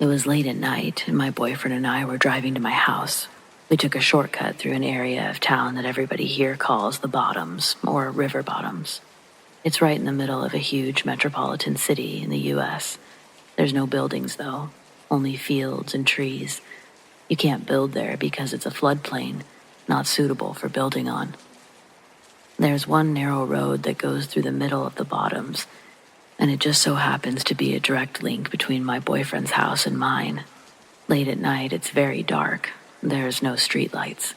It was late at night, and my boyfriend and I were driving to my house. We took a shortcut through an area of town that everybody here calls the Bottoms, or River Bottoms. It's right in the middle of a huge metropolitan city in the U.S. There's no buildings, though, only fields and trees. You can't build there because it's a floodplain, not suitable for building on. There's one narrow road that goes through the middle of the Bottoms, and it just so happens to be a direct link between my boyfriend's house and mine. Late at night, it's very dark. There's no streetlights.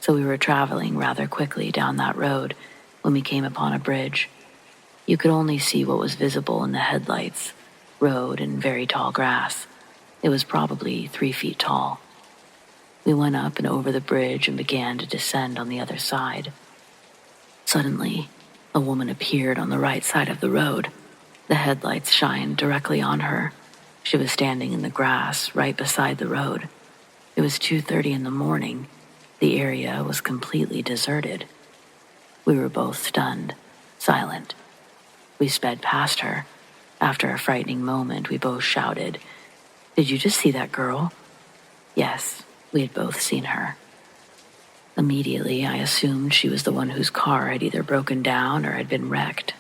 So we were traveling rather quickly down that road when we came upon a bridge. You could only see what was visible in the headlights, road and very tall grass. It was probably 3 feet tall. We went up and over the bridge and began to descend on the other side. Suddenly, a woman appeared on the right side of the road. The headlights shined directly on her. She was standing in the grass right beside the road. It was 2:30 in the morning. The area was completely deserted. We were both stunned, silent. We sped past her. After a frightening moment, we both shouted, "Did you just see that girl?" Yes, we had both seen her. Immediately, I assumed she was the one whose car had either broken down or had been wrecked,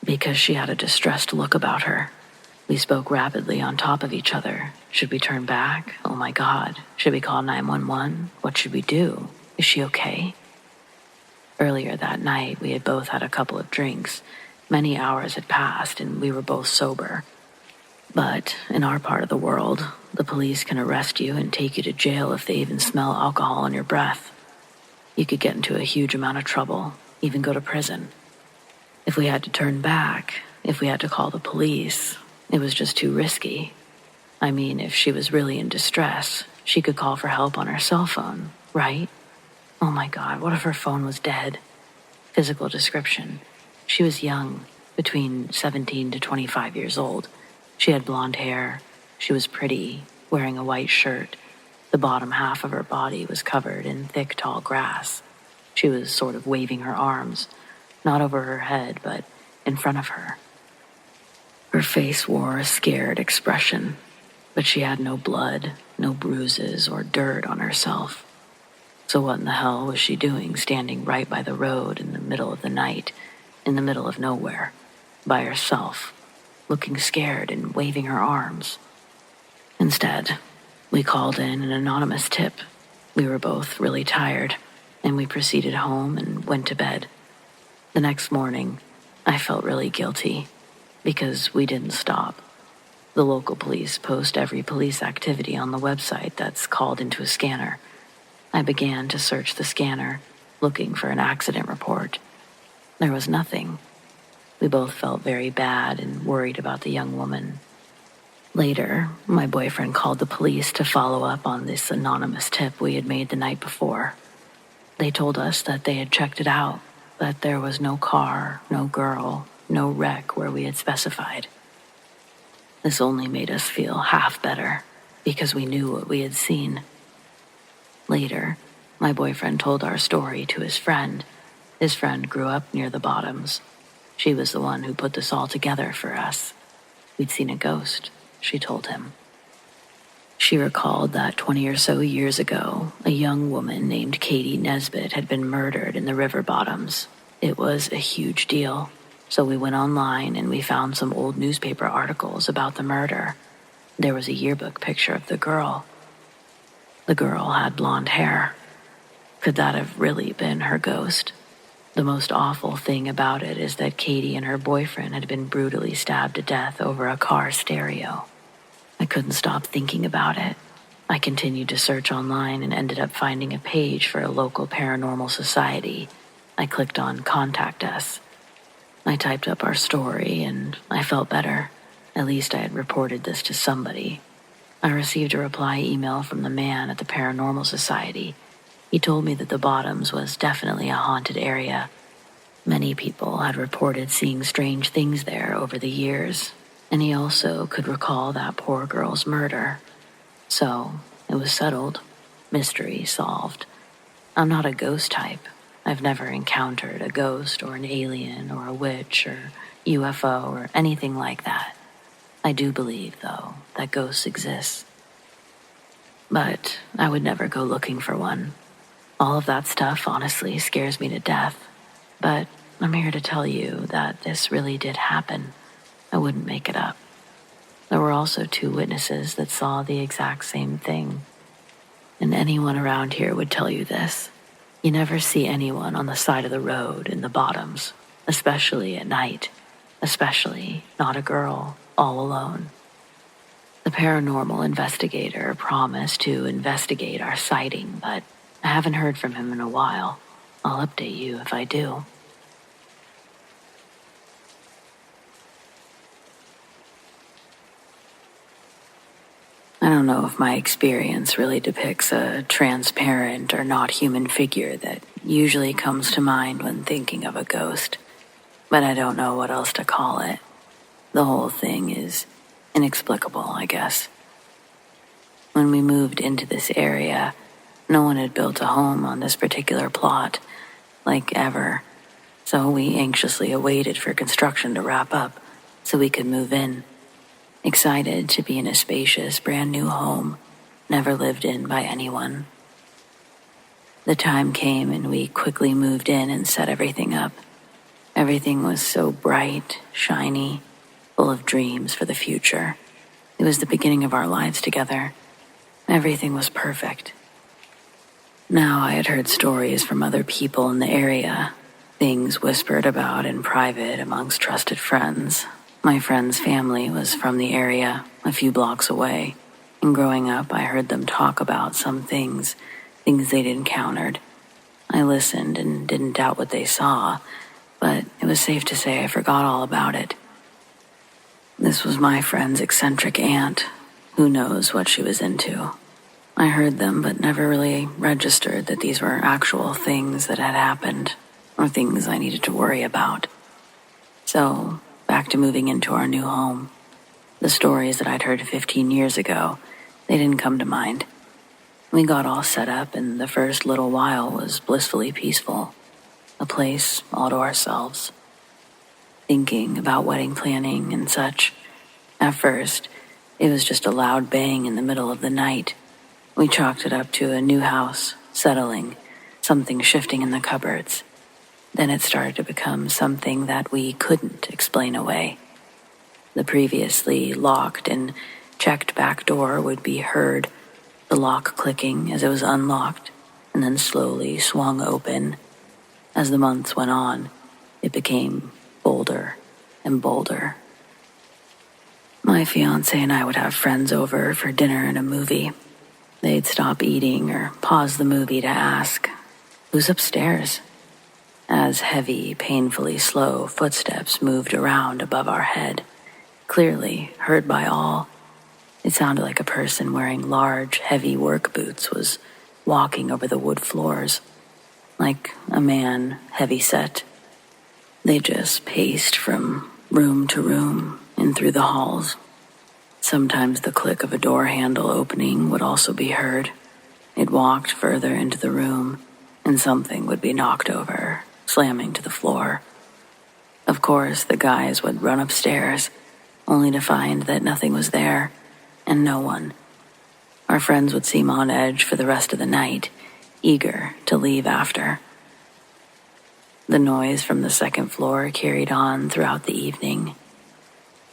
because she had a distressed look about her. We spoke rapidly on top of each other. Should we turn back? Oh my God. Should we call 911? What should we do? Is she okay? Earlier that night, we had both had a couple of drinks. Many hours had passed, and we were both sober. But in our part of the world, the police can arrest you and take you to jail if they even smell alcohol in your breath. You could get into a huge amount of trouble, even go to prison. If we had to turn back, if we had to call the police, it was just too risky. I mean, if she was really in distress, she could call for help on her cell phone, right? Oh my God, what if her phone was dead? Physical description. She was young, between 17 to 25 years old. She had blonde hair. She was pretty, wearing a white shirt. The bottom half of her body was covered in thick, tall grass. She was sort of waving her arms, not over her head, but in front of her. Her face wore a scared expression, but she had no blood, no bruises or dirt on herself. So what in the hell was she doing standing right by the road in the middle of the night, in the middle of nowhere, by herself, looking scared and waving her arms? Instead, we called in an anonymous tip. We were both really tired, and we proceeded home and went to bed. The next morning, I felt really guilty because we didn't stop. The local police post every police activity on the website that's called into a scanner. I began to search the scanner, looking for an accident report. There was nothing. We both felt very bad and worried about the young woman. Later, my boyfriend called the police to follow up on this anonymous tip we had made the night before. They told us that they had checked it out, that there was no car, no girl, no wreck where we had specified. This only made us feel half better, because we knew what we had seen. Later, my boyfriend told our story to his friend. His friend grew up near the Bottoms. She was the one who put this all together for us. We'd seen a ghost, she told him. She recalled that 20 or so years ago, a young woman named Katie Nesbitt had been murdered in the River Bottoms. It was a huge deal, so we went online and we found some old newspaper articles about the murder. There was a yearbook picture of the girl. The girl had blonde hair. Could that have really been her ghost? The most awful thing about it is that Katie and her boyfriend had been brutally stabbed to death over a car stereo. I couldn't stop thinking about it. I continued to search online and ended up finding a page for a local paranormal society. I clicked on Contact Us. I typed up our story and I felt better. At least I had reported this to somebody. I received a reply email from the man at the paranormal society. He told me that the Bottoms was definitely a haunted area. Many people had reported seeing strange things there over the years, and he also could recall that poor girl's murder. So, it was settled. Mystery solved. I'm not a ghost type. I've never encountered a ghost or an alien or a witch or UFO or anything like that. I do believe, though, that ghosts exist. But I would never go looking for one. All of that stuff honestly scares me to death. But I'm here to tell you that this really did happen. I wouldn't make it up. There were also 2 witnesses that saw the exact same thing. And anyone around here would tell you this. You never see anyone on the side of the road in the bottoms, especially at night, especially not a girl all alone. The paranormal investigator promised to investigate our sighting, but I haven't heard from him in a while. I'll update you if I do. I don't know if my experience really depicts a transparent or not human figure that usually comes to mind when thinking of a ghost, but I don't know what else to call it. The whole thing is inexplicable, I guess. When we moved into this area, no one had built a home on this particular plot, like ever, so we anxiously awaited for construction to wrap up so we could move in. Excited to be in a spacious, brand new home, never lived in by anyone. The time came and we quickly moved in and set everything up. Everything was so bright, shiny, full of dreams for the future. It was the beginning of our lives together. Everything was perfect. Now I had heard stories from other people in the area, things whispered about in private amongst trusted friends. My friend's family was from the area, a few blocks away, and growing up I heard them talk about some things they'd encountered. I listened and didn't doubt what they saw, but it was safe to say I forgot all about it. This was my friend's eccentric aunt. Who knows what she was into? I heard them but never really registered that these were actual things that had happened, or things I needed to worry about. So, back to moving into our new home. The stories that I'd heard 15 years ago, they didn't come to mind. We got all set up and the first little while was blissfully peaceful. A place all to ourselves. Thinking about wedding planning and such. At first, it was just a loud bang in the middle of the night. We chalked it up to a new house, settling, something shifting in the cupboards. Then it started to become something that we couldn't explain away. The previously locked and checked back door would be heard, the lock clicking as it was unlocked, and then slowly swung open. As the months went on, it became bolder and bolder. My fiancé and I would have friends over for dinner and a movie. They'd stop eating or pause the movie to ask, "Who's upstairs?" As heavy, painfully slow footsteps moved around above our head, clearly heard by all. It sounded like a person wearing large, heavy work boots was walking over the wood floors, like a man heavy-set. They just paced from room to room and through the halls. Sometimes the click of a door handle opening would also be heard. It walked further into the room, and something would be knocked over, slamming to the floor. Of course, the guys would run upstairs, only to find that nothing was there, and no one. Our friends would seem on edge for the rest of the night, eager to leave after. The noise from the second floor carried on throughout the evening.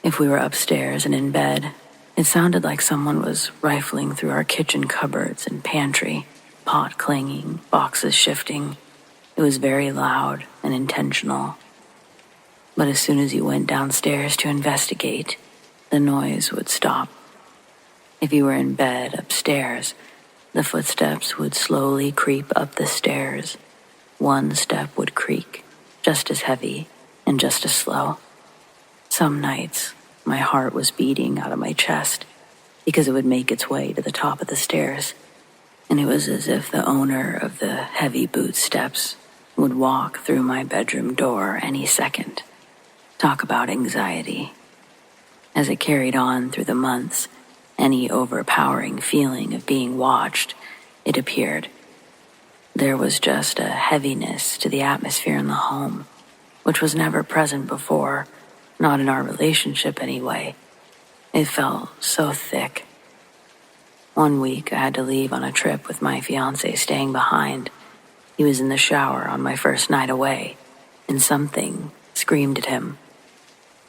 If we were upstairs and in bed, it sounded like someone was rifling through our kitchen cupboards and pantry, pot clanging, boxes shifting. It was very loud and intentional. But as soon as you went downstairs to investigate, the noise would stop. If you were in bed upstairs, the footsteps would slowly creep up the stairs. One step would creak, just as heavy and just as slow. Some nights, my heart was beating out of my chest because it would make its way to the top of the stairs, and it was as if the owner of the heavy boot steps would walk through my bedroom door any second. Talk about anxiety. As it carried on through the months, any overpowering feeling of being watched, it appeared. There was just a heaviness to the atmosphere in the home, which was never present before, not in our relationship anyway. It felt so thick. One week, I had to leave on a trip with my fiancé staying behind. He was in the shower on my first night away, and something screamed at him.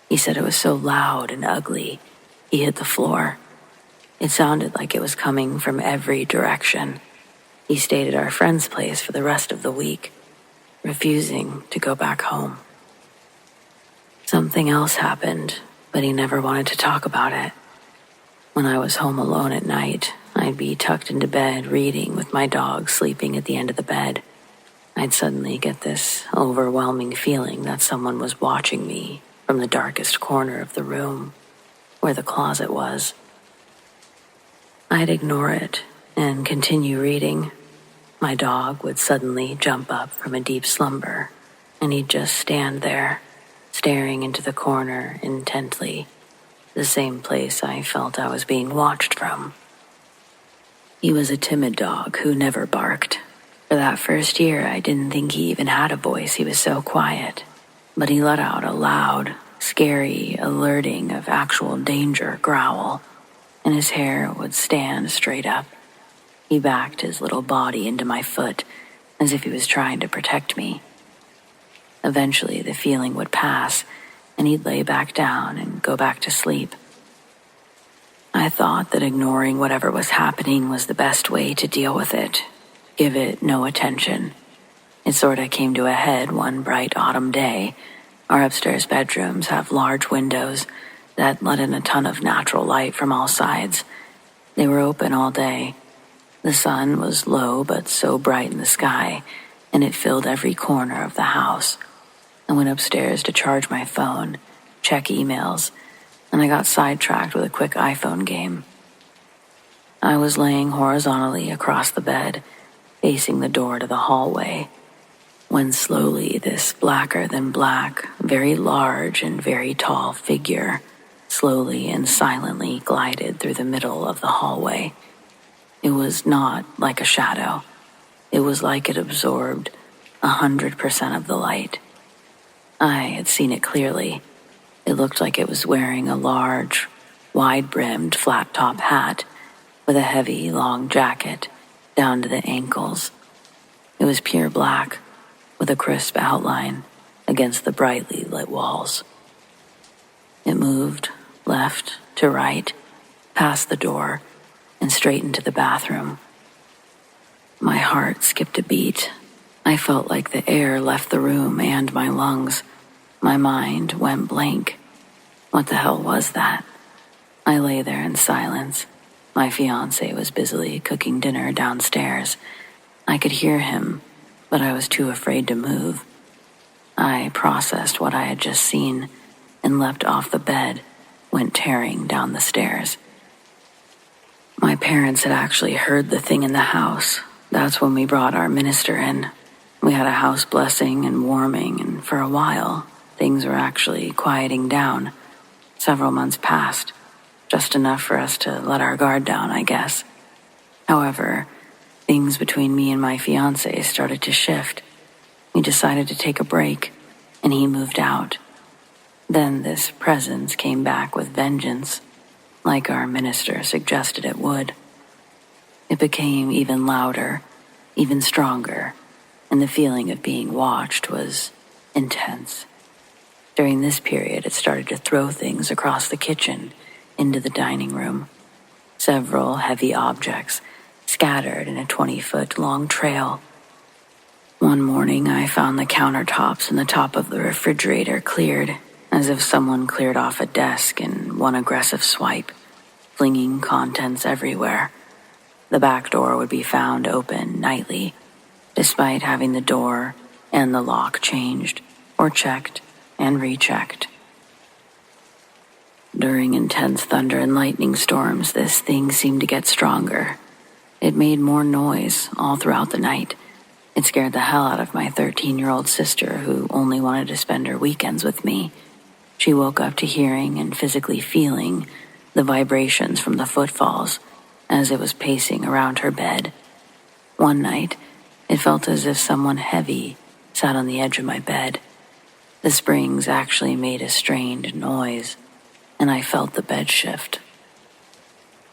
He said it was so loud and ugly, he hit the floor. It sounded like it was coming from every direction. He stayed at our friend's place for the rest of the week, refusing to go back home. Something else happened, but he never wanted to talk about it. When I was home alone at night, I'd be tucked into bed reading with my dog sleeping at the end of the bed. I'd suddenly get this overwhelming feeling that someone was watching me from the darkest corner of the room, where the closet was. I'd ignore it and continue reading. My dog would suddenly jump up from a deep slumber, and he'd just stand there, staring into the corner intently, the same place I felt I was being watched from. He was a timid dog who never barked. For that first year, I didn't think he even had a voice. He was so quiet. But he let out a loud, scary, alerting of actual danger growl, and his hair would stand straight up. He backed his little body into my foot as if he was trying to protect me. Eventually, the feeling would pass, and he'd lay back down and go back to sleep. I thought that ignoring whatever was happening was the best way to deal with it. Give it no attention. It sorta came to a head one bright autumn day. Our upstairs bedrooms have large windows that let in a ton of natural light from all sides. They were open all day. The sun was low but so bright in the sky, and it filled every corner of the house. I went upstairs to charge my phone, check emails, and I got sidetracked with a quick iPhone game. I was laying horizontally across the bed, facing the door to the hallway, when slowly this blacker than black, very large and very tall figure slowly and silently glided through the middle of the hallway. It was not like a shadow. It was like it absorbed 100% of the light. I had seen it clearly. It looked like it was wearing a large, wide-brimmed flat-top hat with a heavy, long jacket down to the ankles. It was pure black, with a crisp outline against the brightly lit walls. It moved left to right, past the door, and straight into the bathroom. My heart skipped a beat. I felt like the air left the room and my lungs. My mind went blank. What the hell was that? I lay there in silence. My fiancé was busily cooking dinner downstairs. I could hear him, but I was too afraid to move. I processed what I had just seen and leapt off the bed, went tearing down the stairs. My parents had actually heard the thing in the house. That's when we brought our minister in. We had a house blessing and warming, and for a while, things were actually quieting down. Several months passed. Just enough for us to let our guard down, I guess. However, things between me and my fiancé started to shift. We decided to take a break, and he moved out. Then this presence came back with vengeance, like our minister suggested it would. It became even louder, even stronger, and the feeling of being watched was intense. During this period, it started to throw things across the kitchen into the dining room. Several heavy objects scattered in a 20-foot-long trail. One morning, I found the countertops and the top of the refrigerator cleared, as if someone cleared off a desk in one aggressive swipe, flinging contents everywhere. The back door would be found open nightly, despite having the door and the lock changed or checked and rechecked. During intense thunder and lightning storms, this thing seemed to get stronger. It made more noise all throughout the night. It scared the hell out of my 13-year-old sister, who only wanted to spend her weekends with me. She woke up to hearing and physically feeling the vibrations from the footfalls as it was pacing around her bed. One night, it felt as if someone heavy sat on the edge of my bed. The springs actually made a strained noise. and I felt the bed shift.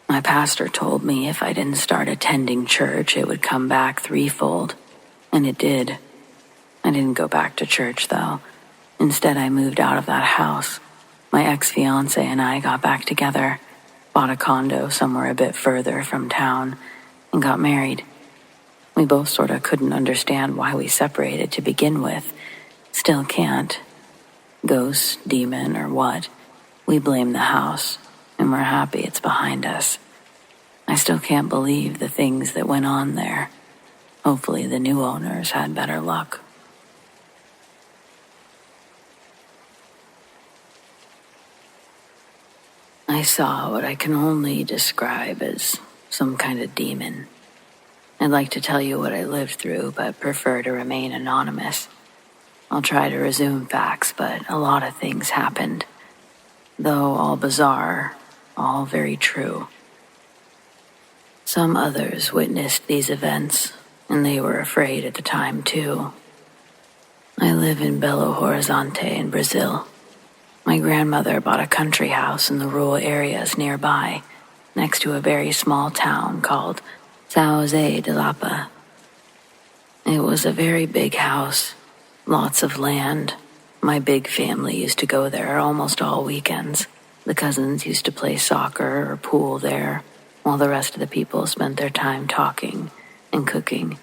My pastor told me if I didn't start attending church, it would come back threefold, and it did. I didn't go back to church, though. Instead, I moved out of that house. My ex-fiance and I got back together, bought a condo somewhere a bit further from town, and got married. We both sort of couldn't understand why we separated to begin with. Still can't. Ghost, demon, or what. We blame the house, and we're happy it's behind us. I still can't believe the things that went on there. Hopefully the new owners had better luck. I saw what I can only describe as some kind of demon. I'd like to tell you what I lived through, but prefer to remain anonymous. I'll try to resume facts, but a lot of things happened. Though all bizarre, all very true. Some others witnessed these events, and they were afraid at the time too. I live in Belo Horizonte in Brazil. My grandmother bought a country house in the rural areas nearby, next to a very small town called São José de Lapa. It was a very big house, lots of land. My big family used to go there almost all weekends. The cousins used to play soccer or pool there, while the rest of the people spent their time talking and cooking.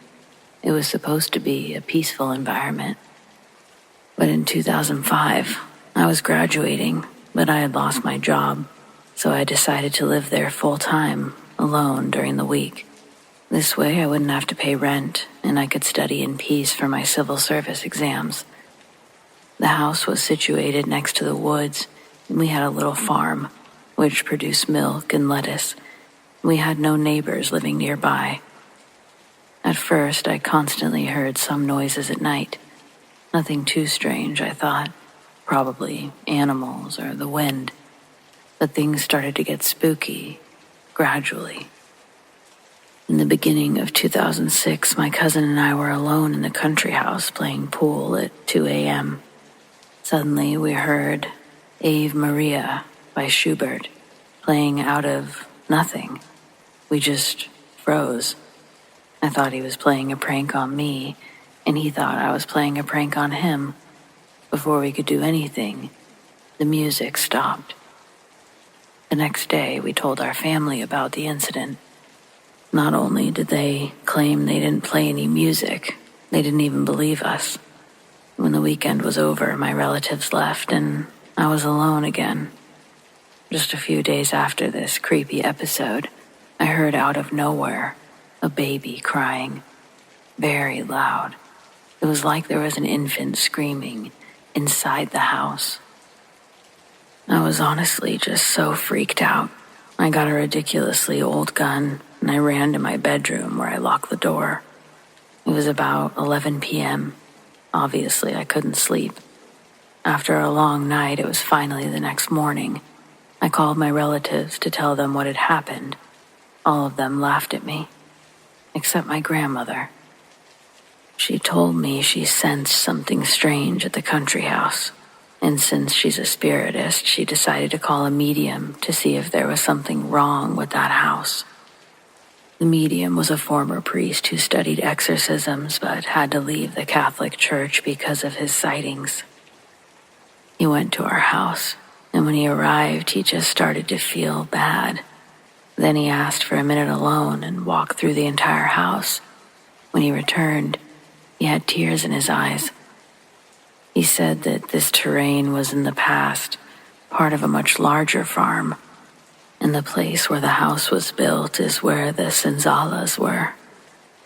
It was supposed to be a peaceful environment. But in 2005, I was graduating, but I had lost my job, so I decided to live there full-time, alone during the week. This way I wouldn't have to pay rent, and I could study in peace for my civil service exams. The house was situated next to the woods, and we had a little farm, which produced milk and lettuce. We had no neighbors living nearby. At first, I constantly heard some noises at night. Nothing too strange, I thought. Probably animals or the wind. But things started to get spooky, gradually. In the beginning of 2006, my cousin and I were alone in the country house playing pool at 2 a.m. Suddenly, we heard Ave Maria by Schubert playing out of nothing. We just froze. I thought he was playing a prank on me, and he thought I was playing a prank on him. Before we could do anything, the music stopped. The next day, we told our family about the incident. Not only did they claim they didn't play any music, they didn't even believe us. When the weekend was over, my relatives left, and I was alone again. Just a few days after this creepy episode, I heard out of nowhere a baby crying, very loud. It was like there was an infant screaming inside the house. I was honestly just so freaked out. I got a ridiculously old gun, and I ran to my bedroom where I locked the door. It was about 11 p.m. Obviously, I couldn't sleep. After a long night, it was finally the next morning. I called my relatives to tell them what had happened. All of them laughed at me, except my grandmother. She told me she sensed something strange at the country house, and since she's a spiritist, she decided to call a medium to see if there was something wrong with that house. The medium was a former priest who studied exorcisms but had to leave the Catholic Church because of his sightings. He went to our house, and when he arrived, he just started to feel bad. Then he asked for a minute alone and walked through the entire house. When he returned, he had tears in his eyes. He said that this terrain was in the past part of a much larger farm, and the place where the house was built is where the senzalas were.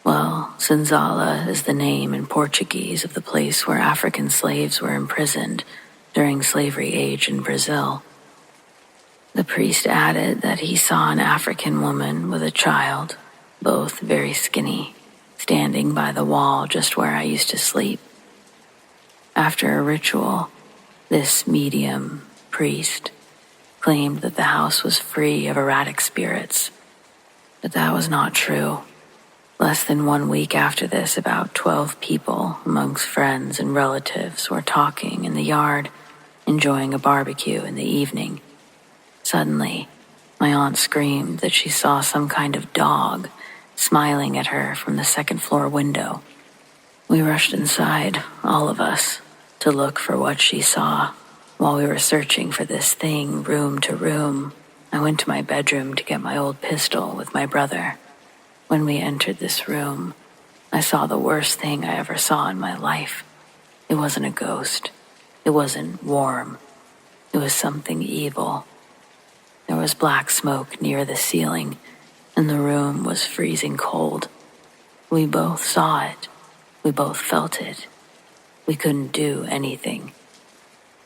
Well, senzala is the name in Portuguese of the place where African slaves were imprisoned during slavery age in Brazil. The priest added that he saw an African woman with a child, both very skinny, standing by the wall just where I used to sleep. After a ritual, this medium priest claimed that the house was free of erratic spirits, but that was not true. Less than 1 week after this, about 12 people, amongst friends and relatives, were talking in the yard, enjoying a barbecue in the evening. Suddenly, my aunt screamed that she saw some kind of dog smiling at her from the second-floor window. We rushed inside, all of us, to look for what she saw. While we were searching for this thing room to room, I went to my bedroom to get my old pistol with my brother. When we entered this room, I saw the worst thing I ever saw in my life. It wasn't a ghost. It wasn't warm. It was something evil. There was black smoke near the ceiling, and the room was freezing cold. We both saw it. We both felt it. We couldn't do anything.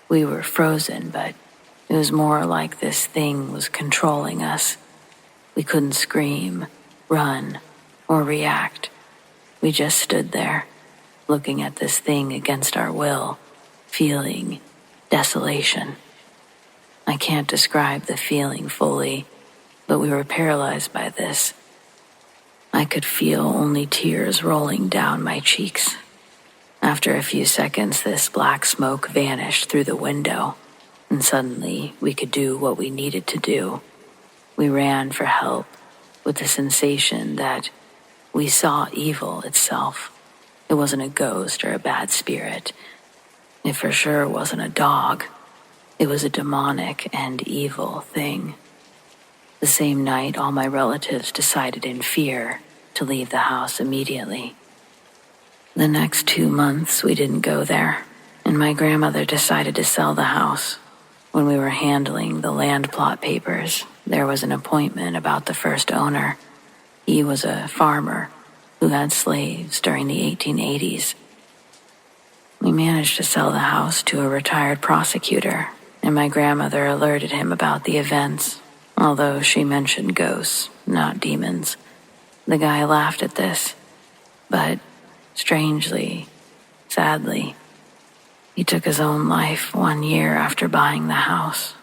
We were frozen, but it was more like this thing was controlling us. We couldn't scream, run, or react. We just stood there, looking at this thing against our will, feeling desolation. I can't describe the feeling fully, but we were paralyzed by this. I could feel only tears rolling down my cheeks. After a few seconds, this black smoke vanished through the window, and suddenly we could do what we needed to do. We ran for help with the sensation that we saw evil itself. It wasn't a ghost or a bad spirit. It for sure wasn't a dog. It was a demonic and evil thing. The same night, all my relatives decided in fear to leave the house immediately. The next 2 months, we didn't go there, and my grandmother decided to sell the house. When we were handling the land plot papers, there was an appointment about the first owner. He was a farmer who had slaves during the 1880s. We managed to sell the house to a retired prosecutor, and my grandmother alerted him about the events, although she mentioned ghosts, not demons. The guy laughed at this, but strangely, sadly, he took his own life 1 year after buying the house.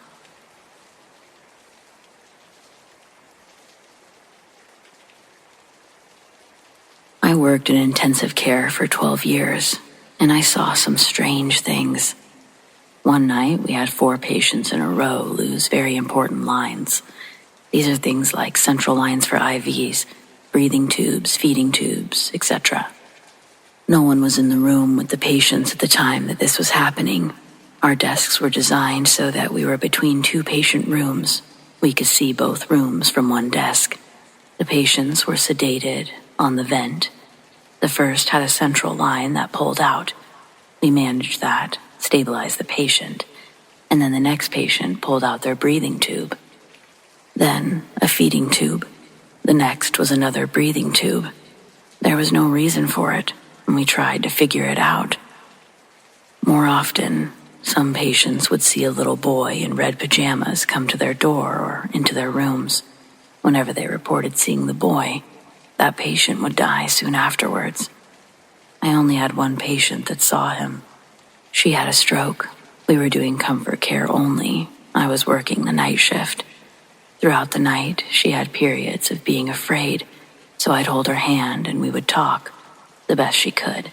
I worked in intensive care for 12 years, and I saw some strange things. One night, we had 4 patients in a row lose very important lines. These are things like central lines for IVs, breathing tubes, feeding tubes, etc. No one was in the room with the patients at the time that this was happening. Our desks were designed so that we were between 2 patient rooms. We could see both rooms from one desk. The patients were sedated on the vent. The first had a central line that pulled out. We managed that, stabilized the patient, and then the next patient pulled out their breathing tube. Then a feeding tube. The next was another breathing tube. There was no reason for it, and we tried to figure it out. More often, some patients would see a little boy in red pajamas come to their door or into their rooms. Whenever they reported seeing the boy, that patient would die soon afterwards. I only had one patient that saw him. She had a stroke. We were doing comfort care only. I was working the night shift. Throughout the night, she had periods of being afraid, so I'd hold her hand and we would talk, the best she could,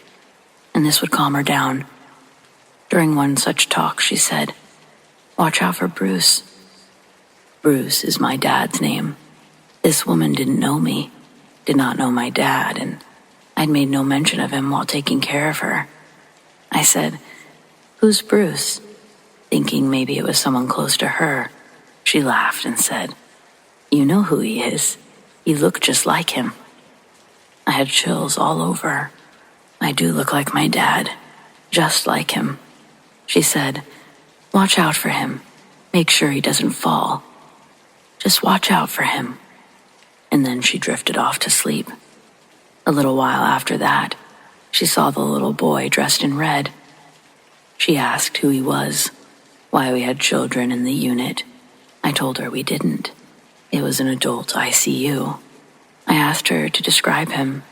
and this would calm her down. During one such talk, she said, "Watch out for Bruce." Bruce is my dad's name. This woman didn't know me, did not know my dad, and I'd made no mention of him while taking care of her. I said, "Who's Bruce?" thinking maybe it was someone close to her. She laughed and said, "You know who he is. You look just like him." I had chills all over. I do look like my dad, just like him. She said, "Watch out for him. Make sure he doesn't fall. Just watch out for him." And then she drifted off to sleep. A little while after that, she saw the little boy dressed in red. She asked who he was, why we had children in the unit. I told her we didn't. It was an adult ICU. I asked her to describe him.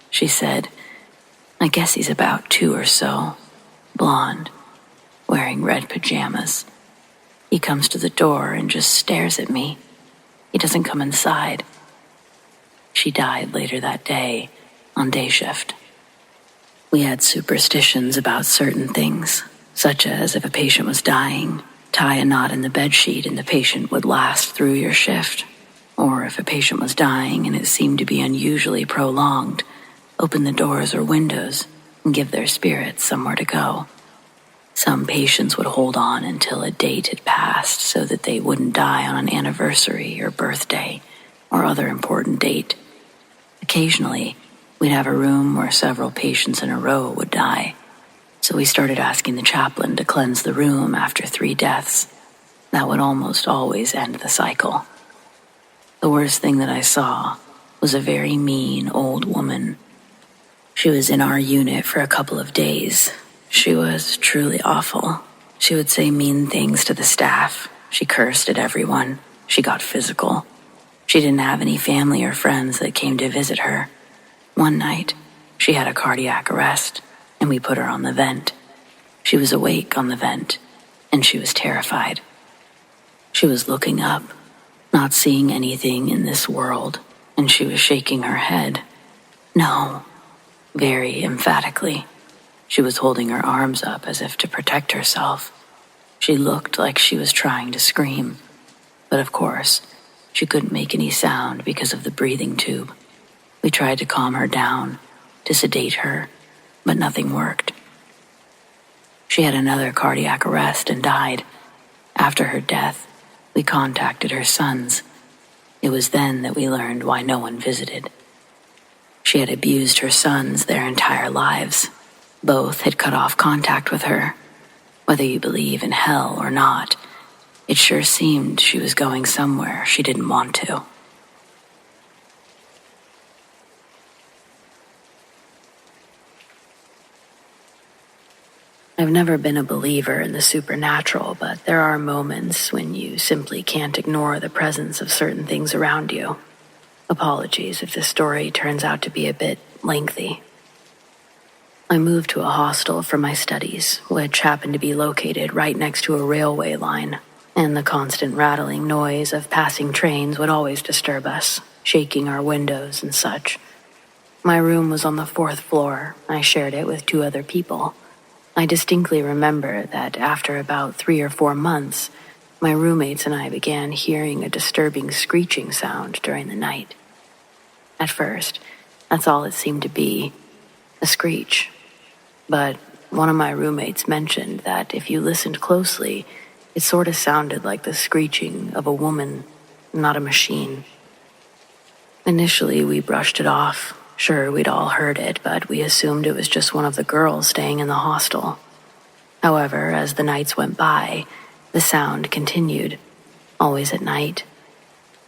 She said, "I guess he's about 2 or so, blonde, wearing red pajamas. He comes to the door and just stares at me. He doesn't come inside." She died later that day, on day shift. We had superstitions about certain things, such as if a patient was dying, tie a knot in the bedsheet and the patient would last through your shift. Or if a patient was dying and it seemed to be unusually prolonged, open the doors or windows and give their spirits somewhere to go. Some patients would hold on until a date had passed so that they wouldn't die on an anniversary or birthday or other important date. Occasionally, we'd have a room where several patients in a row would die, so we started asking the chaplain to cleanse the room after 3 deaths. That would almost always end the cycle. The worst thing that I saw was a very mean old woman. She was in our unit for a couple of days. She was truly awful. She would say mean things to the staff. She cursed at everyone. She got physical. She didn't have any family or friends that came to visit her. One night, she had a cardiac arrest, and we put her on the vent. She was awake on the vent, and she was terrified. She was looking up, not seeing anything in this world, and she was shaking her head. No, very emphatically. She was holding her arms up as if to protect herself. She looked like she was trying to scream, but of course, she couldn't make any sound because of the breathing tube. We tried to calm her down, to sedate her, but nothing worked. She had another cardiac arrest and died. After her death, we contacted her sons. It was then that we learned why no one visited. She had abused her sons their entire lives. Both had cut off contact with her. Whether you believe in hell or not, it sure seemed she was going somewhere she didn't want to. I've never been a believer in the supernatural, but there are moments when you simply can't ignore the presence of certain things around you. Apologies if this story turns out to be a bit lengthy. I moved to a hostel for my studies, which happened to be located right next to a railway line, and the constant rattling noise of passing trains would always disturb us, shaking our windows and such. My room was on the 4th floor. I shared it with 2 other people. I distinctly remember that after about 3 or 4 months, my roommates and I began hearing a disturbing screeching sound during the night. At first, that's all it seemed to be, a screech. But one of my roommates mentioned that if you listened closely, it sort of sounded like the screeching of a woman, not a machine. Initially, we brushed it off. Sure, we'd all heard it, but we assumed it was just one of the girls staying in the hostel. However, as the nights went by, the sound continued, always at night.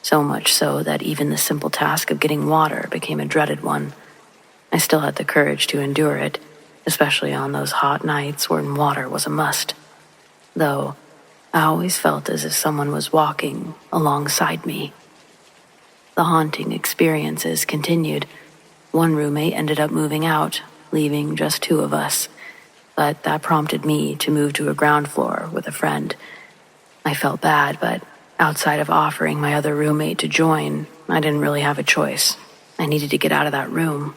So much so that even the simple task of getting water became a dreaded one. I still had the courage to endure it, especially on those hot nights when water was a must. Though, I always felt as if someone was walking alongside me. The haunting experiences continued. One roommate ended up moving out, leaving just 2 of us, but that prompted me to move to a ground floor with a friend. I felt bad, but outside of offering my other roommate to join, I didn't really have a choice. I needed to get out of that room.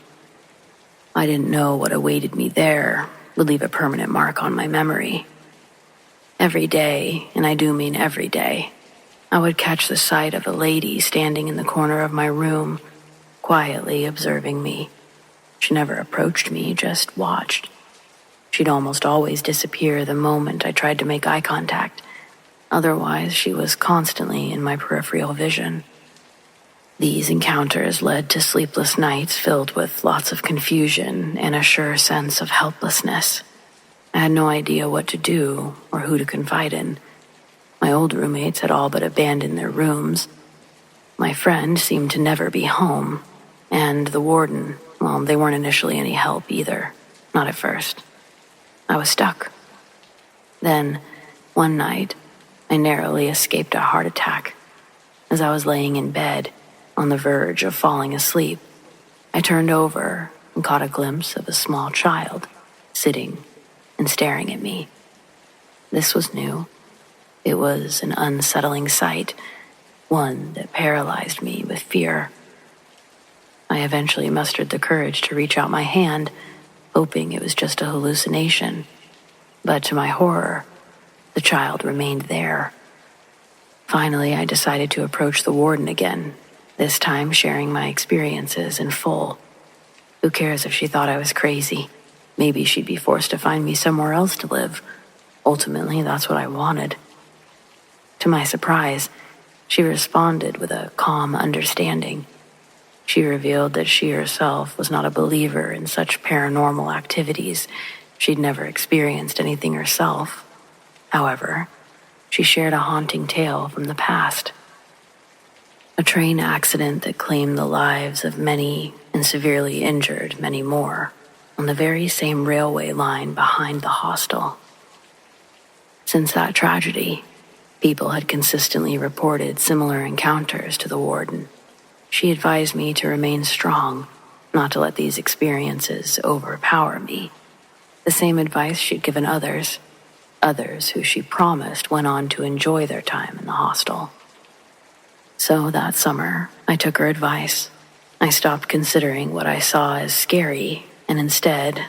I didn't know what awaited me there would leave a permanent mark on my memory. Every day, and I do mean every day, I would catch the sight of a lady standing in the corner of my room, quietly observing me. She never approached me, just watched. She'd almost always disappear the moment I tried to make eye contact. Otherwise, she was constantly in my peripheral vision. These encounters led to sleepless nights filled with lots of confusion and a sure sense of helplessness. I had no idea what to do or who to confide in. My old roommates had all but abandoned their rooms. My friend seemed to never be home. And the warden, well, they weren't initially any help either. Not at first. I was stuck. Then, one night, I narrowly escaped a heart attack. As I was laying in bed, on the verge of falling asleep, I turned over and caught a glimpse of a small child, sitting and staring at me. This was new. It was an unsettling sight, one that paralyzed me with fear. I eventually mustered the courage to reach out my hand, hoping it was just a hallucination. But to my horror, the child remained there. Finally, I decided to approach the warden again, this time sharing my experiences in full. Who cares if she thought I was crazy? Maybe she'd be forced to find me somewhere else to live. Ultimately, that's what I wanted. To my surprise, she responded with a calm understanding. She revealed that she herself was not a believer in such paranormal activities. She'd never experienced anything herself. However, she shared a haunting tale from the past. A train accident that claimed the lives of many and severely injured many more on the very same railway line behind the hostel. Since that tragedy, people had consistently reported similar encounters to the warden. She advised me to remain strong, not to let these experiences overpower me. The same advice she'd given others who she promised went on to enjoy their time in the hostel. So that summer, I took her advice. I stopped considering what I saw as scary, and instead,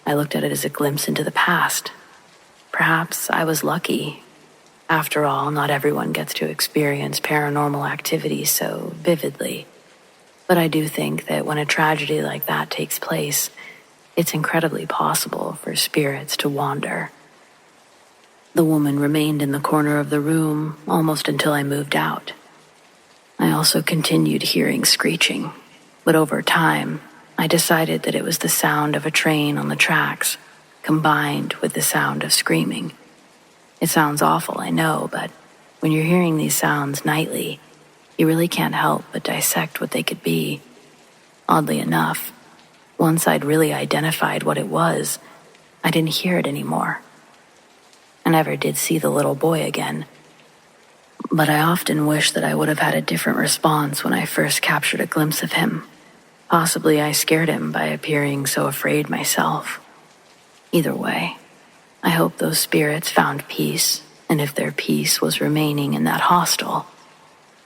I looked at it as a glimpse into the past. Perhaps I was lucky. After all, not everyone gets to experience paranormal activity so vividly. But I do think that when a tragedy like that takes place, it's incredibly possible for spirits to wander. The woman remained in the corner of the room almost until I moved out. I also continued hearing screeching, but over time, I decided that it was the sound of a train on the tracks, combined with the sound of screaming. It sounds awful, I know, but when you're hearing these sounds nightly, you really can't help but dissect what they could be. Oddly enough, once I'd really identified what it was, I didn't hear it anymore. I never did see the little boy again, but I often wish that I would have had a different response when I first captured a glimpse of him. Possibly I scared him by appearing so afraid myself. Either way, I hope those spirits found peace, and if their peace was remaining in that hostel,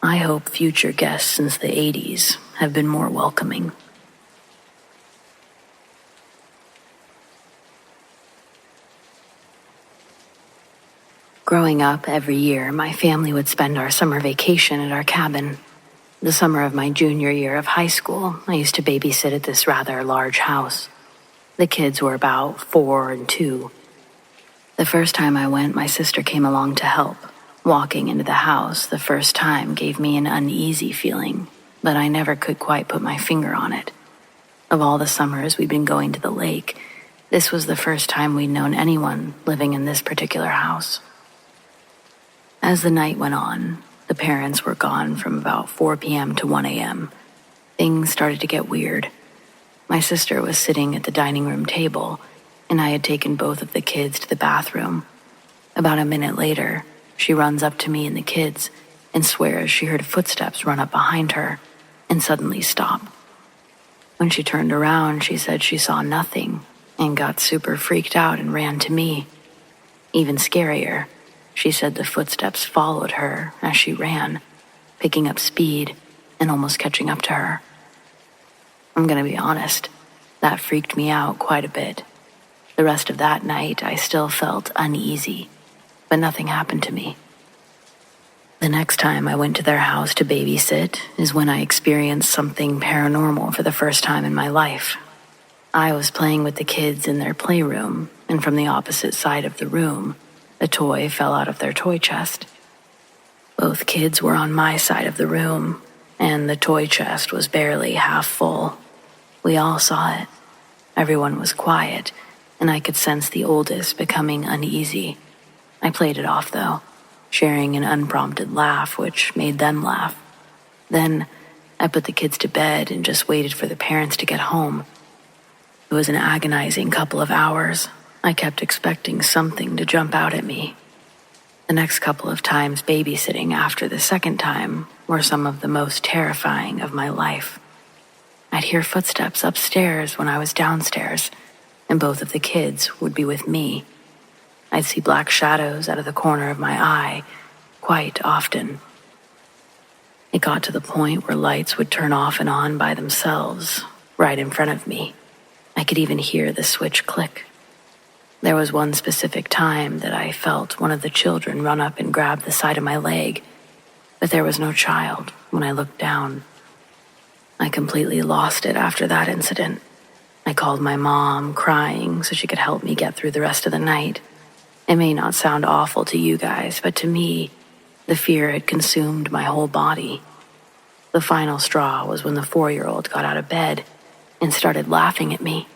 I hope future guests since the 80s have been more welcoming. Growing up, every year, my family would spend our summer vacation at our cabin. The summer of my junior year of high school, I used to babysit at this rather large house. The kids were about 4 and 2. The first time I went, my sister came along to help. Walking into the house the first time gave me an uneasy feeling, but I never could quite put my finger on it. Of all the summers we'd been going to the lake, this was the first time we'd known anyone living in this particular house. As the night went on, the parents were gone from about 4 p.m. to 1 a.m. Things started to get weird. My sister was sitting at the dining room table, and I had taken both of the kids to the bathroom. About a minute later, she runs up to me and the kids and swears she heard footsteps run up behind her and suddenly stop. When she turned around, she said she saw nothing and got super freaked out and ran to me. Even scarier, she said the footsteps followed her as she ran, picking up speed and almost catching up to her. I'm gonna be honest, that freaked me out quite a bit. The rest of that night, I still felt uneasy, but nothing happened to me. The next time I went to their house to babysit is when I experienced something paranormal for the first time in my life. I was playing with the kids in their playroom, and from the opposite side of the room, a toy fell out of their toy chest. Both kids were on my side of the room, and the toy chest was barely half full. We all saw it. Everyone was quiet, and I could sense the oldest becoming uneasy. I played it off, though, sharing an unprompted laugh, which made them laugh. Then I put the kids to bed and just waited for the parents to get home. It was an agonizing couple of hours. I kept expecting something to jump out at me. The next couple of times babysitting after the second time were some of the most terrifying of my life. I'd hear footsteps upstairs when I was downstairs, and both of the kids would be with me. I'd see black shadows out of the corner of my eye quite often. It got to the point where lights would turn off and on by themselves, right in front of me. I could even hear the switch click. There was one specific time that I felt one of the children run up and grab the side of my leg, but there was no child when I looked down. I completely lost it after that incident. I called my mom, crying so she could help me get through the rest of the night. It may not sound awful to you guys, but to me, the fear had consumed my whole body. The final straw was when the 4-year-old got out of bed and started laughing at me.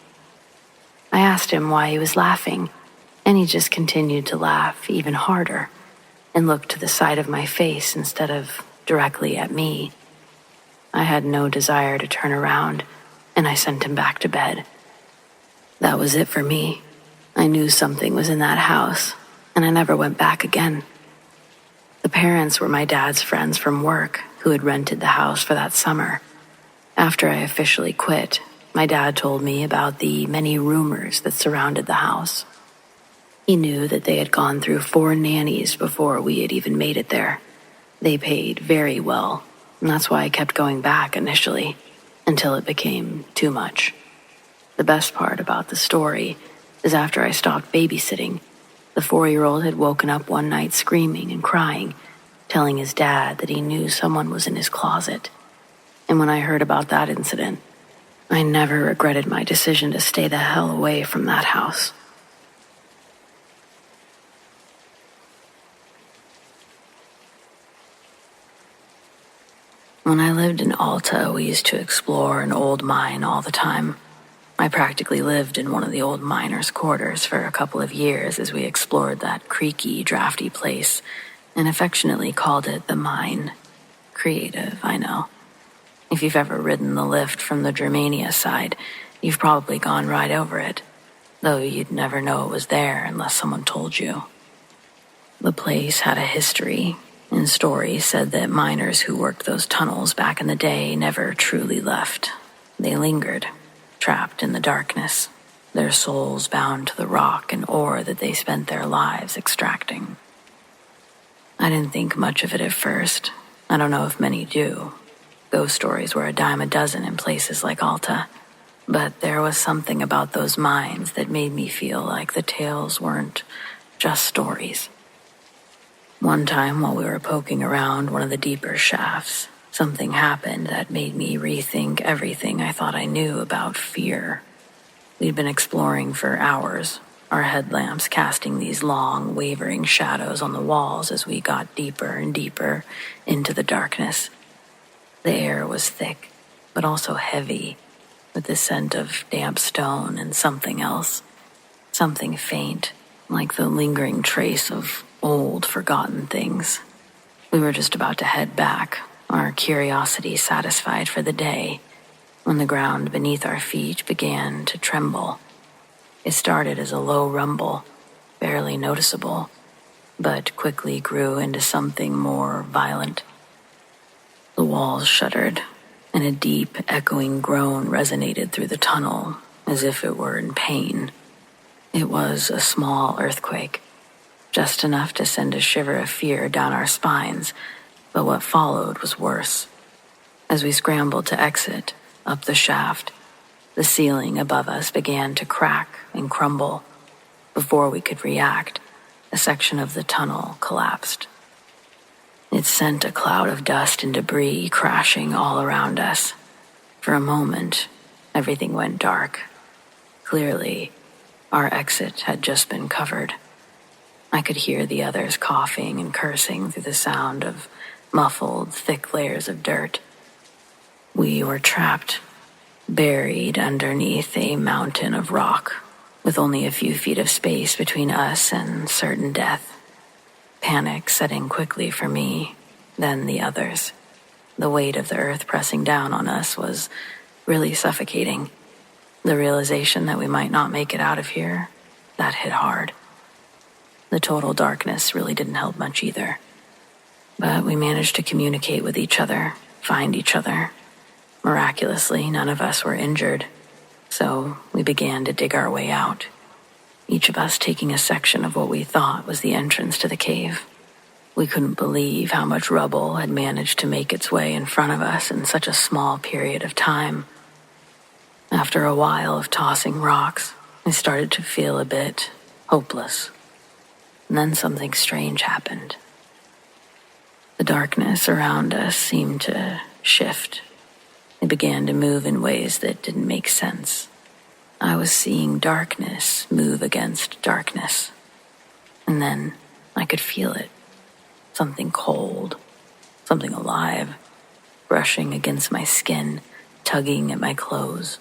I asked him why he was laughing, and he just continued to laugh even harder and looked to the side of my face instead of directly at me. I had no desire to turn around, and I sent him back to bed. That was it for me. I knew something was in that house, and I never went back again. The parents were my dad's friends from work who had rented the house for that summer. After I officially quit, my dad told me about the many rumors that surrounded the house. He knew that they had gone through 4 nannies before we had even made it there. They paid very well, and that's why I kept going back initially, until it became too much. The best part about the story is after I stopped babysitting, the 4-year-old had woken up one night screaming and crying, telling his dad that he knew someone was in his closet. And when I heard about that incident, I never regretted my decision to stay the hell away from that house. When I lived in Alta, we used to explore an old mine all the time. I practically lived in one of the old miners' quarters for a couple of years as we explored that creaky, drafty place and affectionately called it the mine. Creative, I know. If you've ever ridden the lift from the Germania side, you've probably gone right over it, though you'd never know it was there unless someone told you. The place had a history, and stories said that miners who worked those tunnels back in the day never truly left. They lingered, trapped in the darkness, their souls bound to the rock and ore that they spent their lives extracting. I didn't think much of it at first. I don't know if many do. Ghost stories were a dime a dozen in places like Alta, but there was something about those mines that made me feel like the tales weren't just stories. One time while we were poking around one of the deeper shafts, something happened that made me rethink everything I thought I knew about fear. We'd been exploring for hours, our headlamps casting these long, wavering shadows on the walls as we got deeper and deeper into the darkness. The air was thick, but also heavy, with the scent of damp stone and something else, something faint, like the lingering trace of old, forgotten things. We were just about to head back, our curiosity satisfied for the day, when the ground beneath our feet began to tremble. It started as a low rumble, barely noticeable, but quickly grew into something more violent. The walls shuddered, and a deep, echoing groan resonated through the tunnel, as if it were in pain. It was a small earthquake, just enough to send a shiver of fear down our spines, but what followed was worse. As we scrambled to exit, up the shaft, the ceiling above us began to crack and crumble. Before we could react, a section of the tunnel collapsed. It sent a cloud of dust and debris crashing all around us. For a moment, everything went dark. Clearly, our exit had just been covered. I could hear the others coughing and cursing through the sound of muffled, thick layers of dirt. We were trapped, buried underneath a mountain of rock, with only a few feet of space between us and certain death. Panic set in quickly for me, then the others. The weight of the earth pressing down on us was really suffocating. The realization that we might not make it out of here, that hit hard. The total darkness really didn't help much either. But we managed to communicate with each other, find each other. Miraculously, none of us were injured, so we began to dig our way out, each of us taking a section of what we thought was the entrance to the cave. We couldn't believe how much rubble had managed to make its way in front of us in such a small period of time. After a while of tossing rocks, I started to feel a bit hopeless. And then something strange happened. The darkness around us seemed to shift. It began to move in ways that didn't make sense. I was seeing darkness move against darkness. And then I could feel it. Something cold, something alive, brushing against my skin, tugging at my clothes.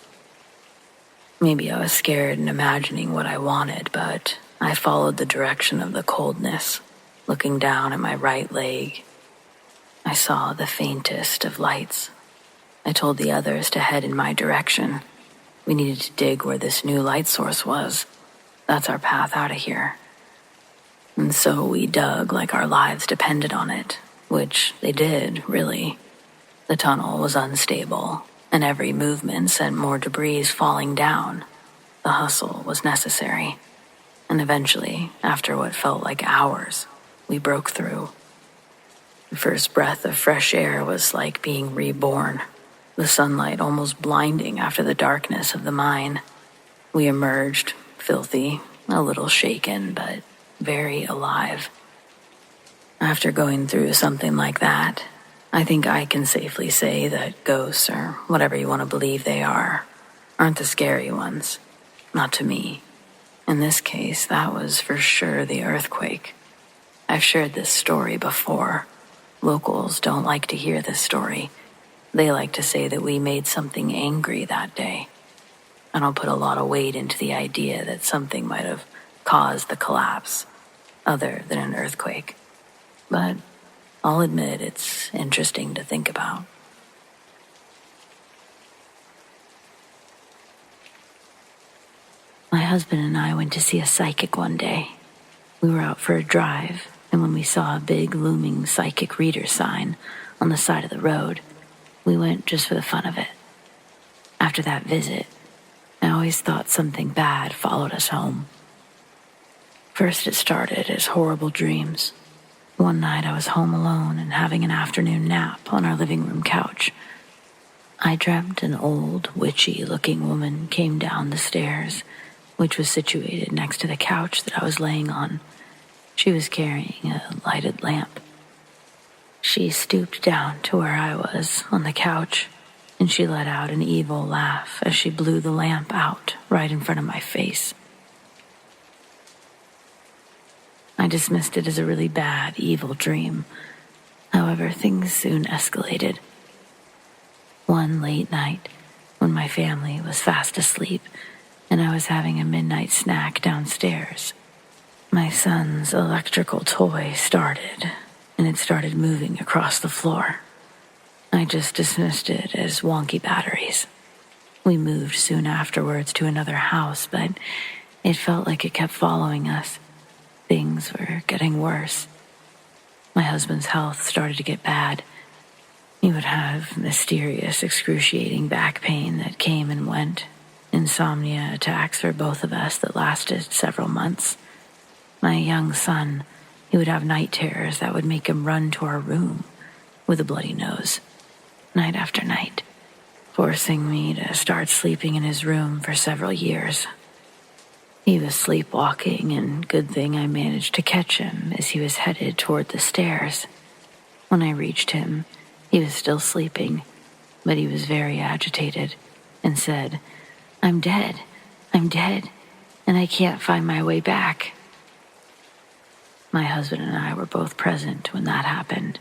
Maybe I was scared and imagining what I wanted, but I followed the direction of the coldness, looking down at my right leg. I saw the faintest of lights. I told the others to head in my direction. We needed to dig where this new light source was. That's our path out of here. And so we dug like our lives depended on it, which they did, really. The tunnel was unstable, and every movement sent more debris falling down. The hustle was necessary. And eventually, after what felt like hours, we broke through. The first breath of fresh air was like being reborn, the sunlight almost blinding after the darkness of the mine. We emerged, filthy, a little shaken, but very alive. After going through something like that, I think I can safely say that ghosts, or whatever you want to believe they are, aren't the scary ones. Not to me. In this case, that was for sure the earthquake. I've shared this story before. Locals don't like to hear this story. They like to say that we made something angry that day. I don't put a lot of weight into the idea that something might have caused the collapse, other than an earthquake. But I'll admit it's interesting to think about. My husband and I went to see a psychic one day. We were out for a drive, and when we saw a big looming psychic reader sign on the side of the road, we went just for the fun of it. After that visit, I always thought something bad followed us home. First, it started as horrible dreams. One night I was home alone and having an afternoon nap on our living room couch. I dreamt an old, witchy-looking woman came down the stairs, which was situated next to the couch that I was laying on. She was carrying a lighted lamp. She stooped down to where I was on the couch, and she let out an evil laugh as she blew the lamp out right in front of my face. I dismissed it as a really bad, evil dream. However, things soon escalated. One late night, when my family was fast asleep and I was having a midnight snack downstairs, my son's electrical toy started, and it started moving across the floor. I just dismissed it as wonky batteries. We moved soon afterwards to another house, but it felt like it kept following us. Things were getting worse. My husband's health started to get bad. He would have mysterious, excruciating back pain that came and went. Insomnia attacks for both of us that lasted several months. My young son, he would have night terrors that would make him run to our room with a bloody nose, night after night, forcing me to start sleeping in his room for several years. He was sleepwalking, and good thing I managed to catch him as he was headed toward the stairs. When I reached him, he was still sleeping, but he was very agitated and said, I'm dead, and I can't find my way back." My husband and I were both present when that happened,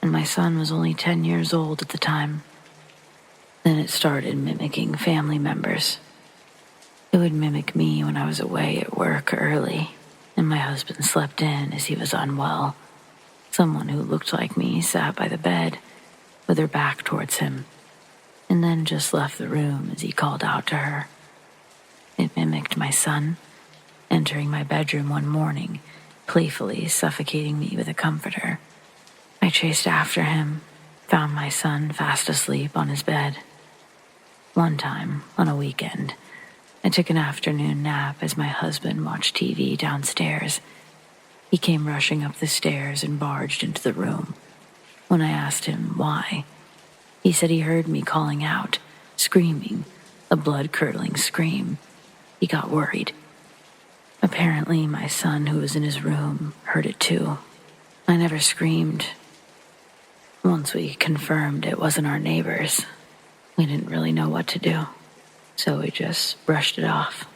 and my son was only 10 years old at the time. Then it started mimicking family members. It would mimic me when I was away at work early, and my husband slept in as he was unwell. Someone who looked like me sat by the bed, with her back towards him, and then just left the room as he called out to her. It mimicked my son, entering my bedroom one morning, playfully suffocating me with a comforter. I chased after him, found my son fast asleep on his bed. One time, on a weekend, I took an afternoon nap as my husband watched TV downstairs. He came rushing up the stairs and barged into the room. When I asked him why, he said he heard me calling out, screaming, a blood-curdling scream. He got worried. I Apparently, my son, who was in his room, heard it too. I never screamed. Once we confirmed it wasn't our neighbors, we didn't really know what to do, so we just brushed it off.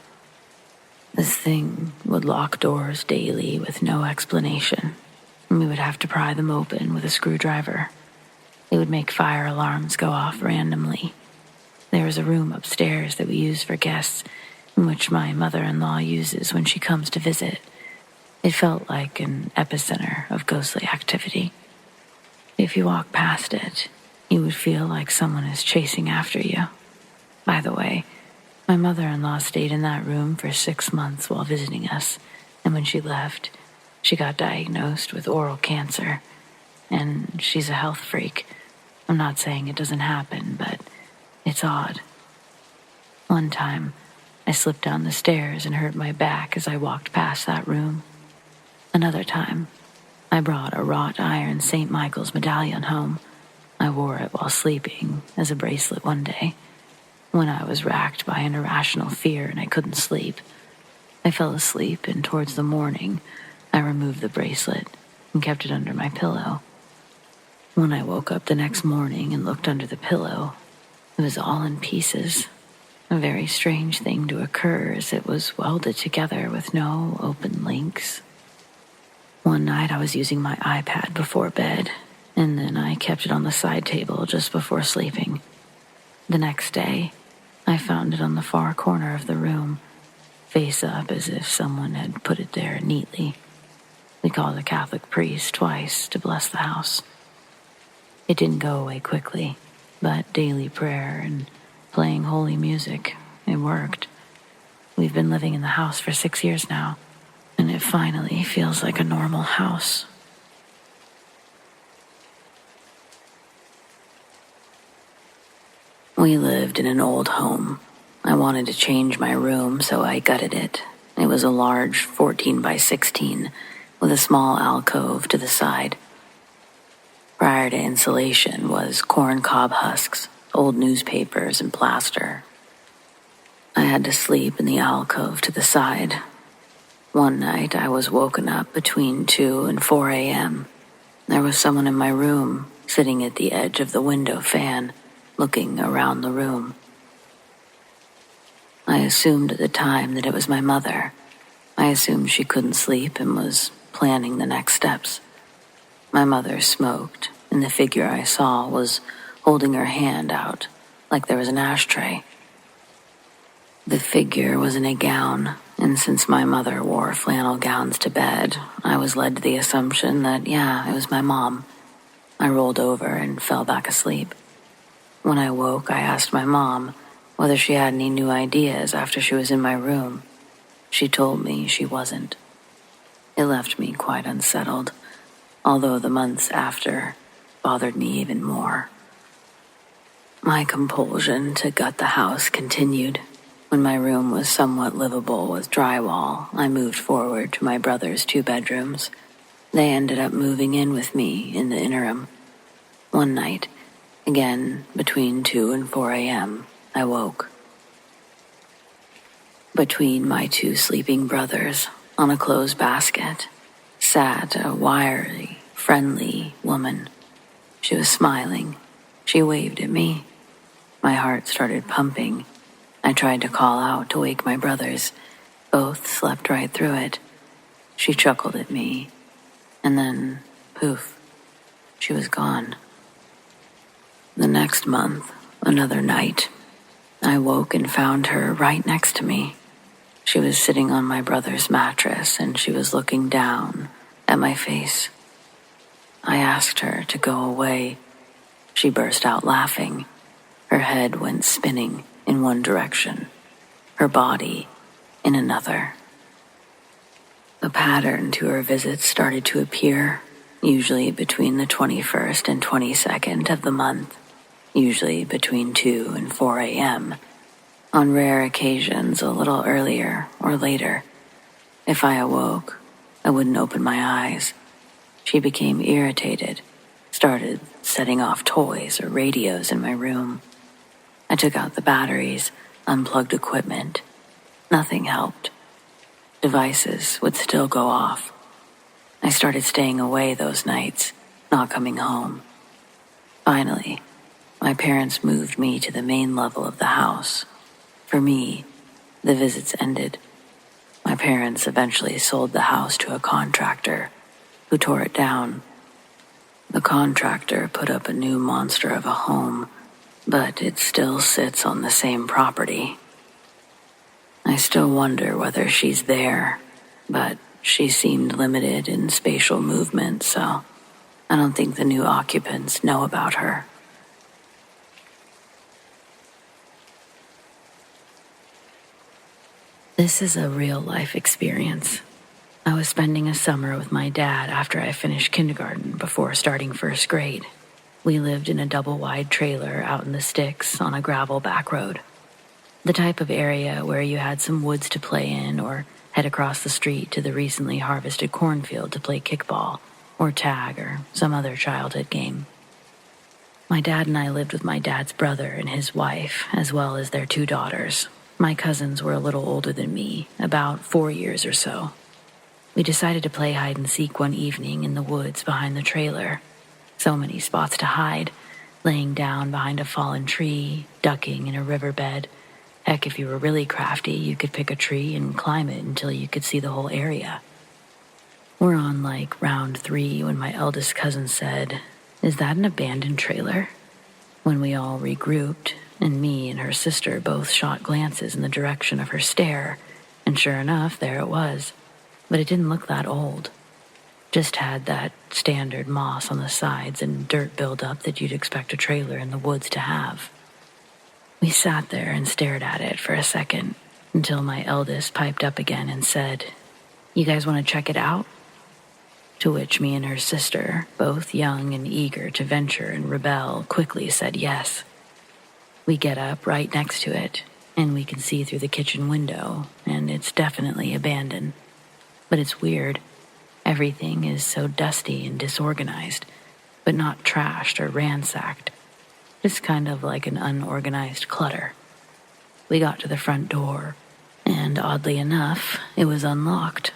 This thing would lock doors daily with no explanation, and we would have to pry them open with a screwdriver. It would make fire alarms go off randomly. There is a room upstairs that we use for guests, in which my mother-in-law uses when she comes to visit. It felt like an epicenter of ghostly activity. If you walk past it, you would feel like someone is chasing after you. By the way, my mother-in-law stayed in that room for 6 months while visiting us, and when she left, she got diagnosed with oral cancer, and she's a health freak. I'm not saying it doesn't happen, but it's odd. One time, I slipped down the stairs and hurt my back as I walked past that room. Another time, I brought a wrought iron St. Michael's medallion home. I wore it while sleeping as a bracelet one day. When I was racked by an irrational fear and I couldn't sleep, I fell asleep, and towards the morning, I removed the bracelet and kept it under my pillow. When I woke up the next morning and looked under the pillow, it was all in pieces. A very strange thing to occur, as it was welded together with no open links. One night I was using my iPad before bed, and then I kept it on the side table just before sleeping. The next day, I found it on the far corner of the room, face up as if someone had put it there neatly. We called a Catholic priest twice to bless the house. It didn't go away quickly, but daily prayer and playing holy music, it worked. We've been living in the house for 6 years now, and it finally feels like a normal house. We lived in an old home. I wanted to change my room, so I gutted it. It was a large 14 by 16 with a small alcove to the side. Prior to insulation was corn cob husks, old newspapers, and plaster. I had to sleep in the alcove to the side. One night I was woken up between 2 and 4 a.m. There was someone in my room, sitting at the edge of the window fan, looking around the room. I assumed at the time that it was my mother. I assumed she couldn't sleep and was planning the next steps. My mother smoked, and the figure I saw was holding her hand out like there was an ashtray. The figure was in a gown, and since my mother wore flannel gowns to bed, I was led to the assumption that, yeah, it was my mom. I rolled over and fell back asleep. When I woke, I asked my mom whether she had any new ideas after she was in my room. She told me she wasn't. It left me quite unsettled, although the months after bothered me even more. My compulsion to gut the house continued. When my room was somewhat livable with drywall, I moved forward to my brother's 2 bedrooms. They ended up moving in with me in the interim. One night, again between 2 and 4 a.m., I woke. Between my 2 sleeping brothers, on a clothes basket, sat a wiry, friendly woman. She was smiling. She waved at me. My heart started pumping. I tried to call out to wake my brothers. Both slept right through it. She chuckled at me, and then, poof, she was gone. The next month, another night, I woke and found her right next to me. She was sitting on my brother's mattress, and she was looking down at my face. I asked her to go away. She burst out laughing. Her head went spinning in one direction, her body in another. A pattern to her visits started to appear, usually between the 21st and 22nd of the month, usually between 2 and 4 a.m., on rare occasions a little earlier or later. If I awoke, I wouldn't open my eyes. She became irritated, started setting off toys or radios in my room. I took out the batteries, unplugged equipment. Nothing helped. devices would still go off. I started staying away those nights, not coming home. Finally, my parents moved me to the main level of the house. For me, the visits ended. My parents eventually sold the house to a contractor who tore it down. The contractor put up a new monster of a home, but it still sits on the same property. I still wonder whether she's there, but she seemed limited in spatial movement, so I don't think the new occupants know about her. This is a real-life experience. I was spending a summer with my dad after I finished kindergarten before starting first grade. We lived in a double-wide trailer out in the sticks on a gravel back road. The type of area where you had some woods to play in or head across the street to the recently harvested cornfield to play kickball or tag or some other childhood game. My dad and I lived with my dad's brother and his wife, as well as their 2 daughters. My cousins were a little older than me, about 4 years or so. We decided to play hide and seek one evening in the woods behind the trailer. So many spots to hide, laying down behind a fallen tree, ducking in a riverbed. Heck, if you were really crafty, you could pick a tree and climb it until you could see the whole area. We're on like round 3 when my eldest cousin said, "Is that an abandoned trailer?" When we all regrouped, and me and her sister both shot glances in the direction of her stare, and sure enough, there it was. But it didn't look that old. Just had that standard moss on the sides and dirt buildup that you'd expect a trailer in the woods to have. We sat there and stared at it for a second until my eldest piped up again and said, "You guys want to check it out?" To which me and her sister, both young and eager to venture and rebel, quickly said yes. We get up right next to it, and we can see through the kitchen window, and it's definitely abandoned. But it's weird. Everything is so dusty and disorganized, but not trashed or ransacked. Just kind of like an unorganized clutter. We got to the front door, and oddly enough, it was unlocked.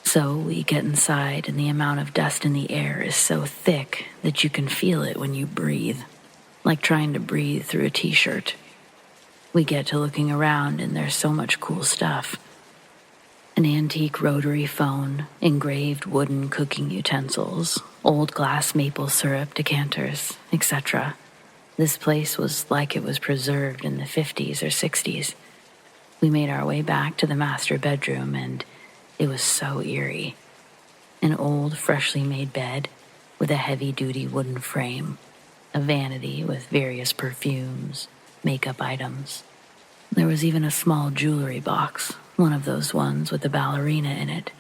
So we get inside, and the amount of dust in the air is so thick that you can feel it when you breathe, like trying to breathe through a t-shirt. We get to looking around, and there's so much cool stuff. An antique rotary phone, engraved wooden cooking utensils, old glass maple syrup decanters, etc. This place was like it was preserved in the 50s or 60s. We made our way back to the master bedroom, and it was so eerie. An old, freshly made bed with a heavy-duty wooden frame, a vanity with various perfumes, makeup items. There was even a small jewelry box, one of those ones with the ballerina in it.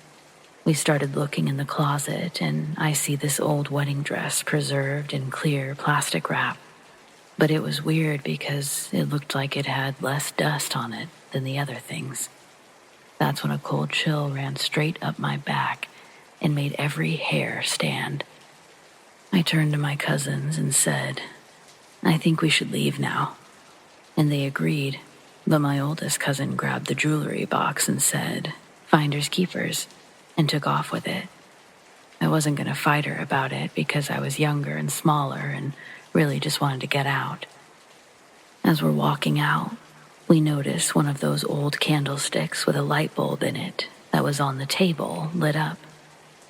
We started looking in the closet, and I see this old wedding dress preserved in clear plastic wrap. But it was weird because it looked like it had less dust on it than the other things. That's when a cold chill ran straight up my back and made every hair stand. I turned to my cousins and said, "I think we should leave now." And they agreed, but my oldest cousin grabbed the jewelry box and said, "Finders keepers," and took off with it. I wasn't going to fight her about it because I was younger and smaller and really just wanted to get out. As we're walking out, we notice one of those old candlesticks with a light bulb in it that was on the table lit up,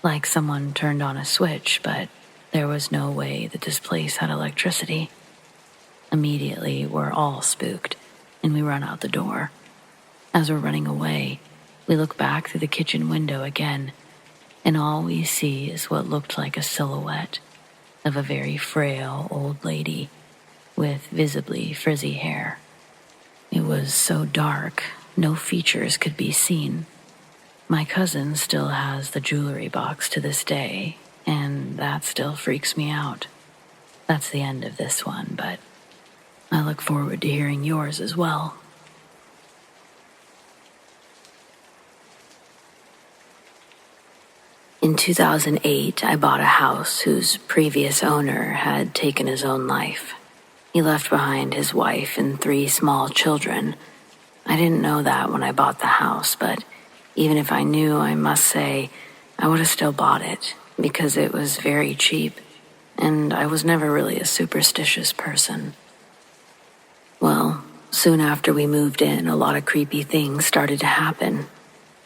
like someone turned on a switch, but there was no way that this place had electricity. Immediately, we're all spooked, and we run out the door. As we're running away, we look back through the kitchen window again, and all we see is what looked like a silhouette of a very frail old lady with visibly frizzy hair. It was so dark, no features could be seen. My cousin still has the jewelry box to this day, and that still freaks me out. That's the end of this one, but I look forward to hearing yours as well. In 2008, I bought a house whose previous owner had taken his own life. He left behind his wife and 3 small children. I didn't know that when I bought the house, but Even if I knew, I must say, I would have still bought it because it was very cheap, and I was never really a superstitious person. Well, soon after we moved in, a lot of creepy things started to happen.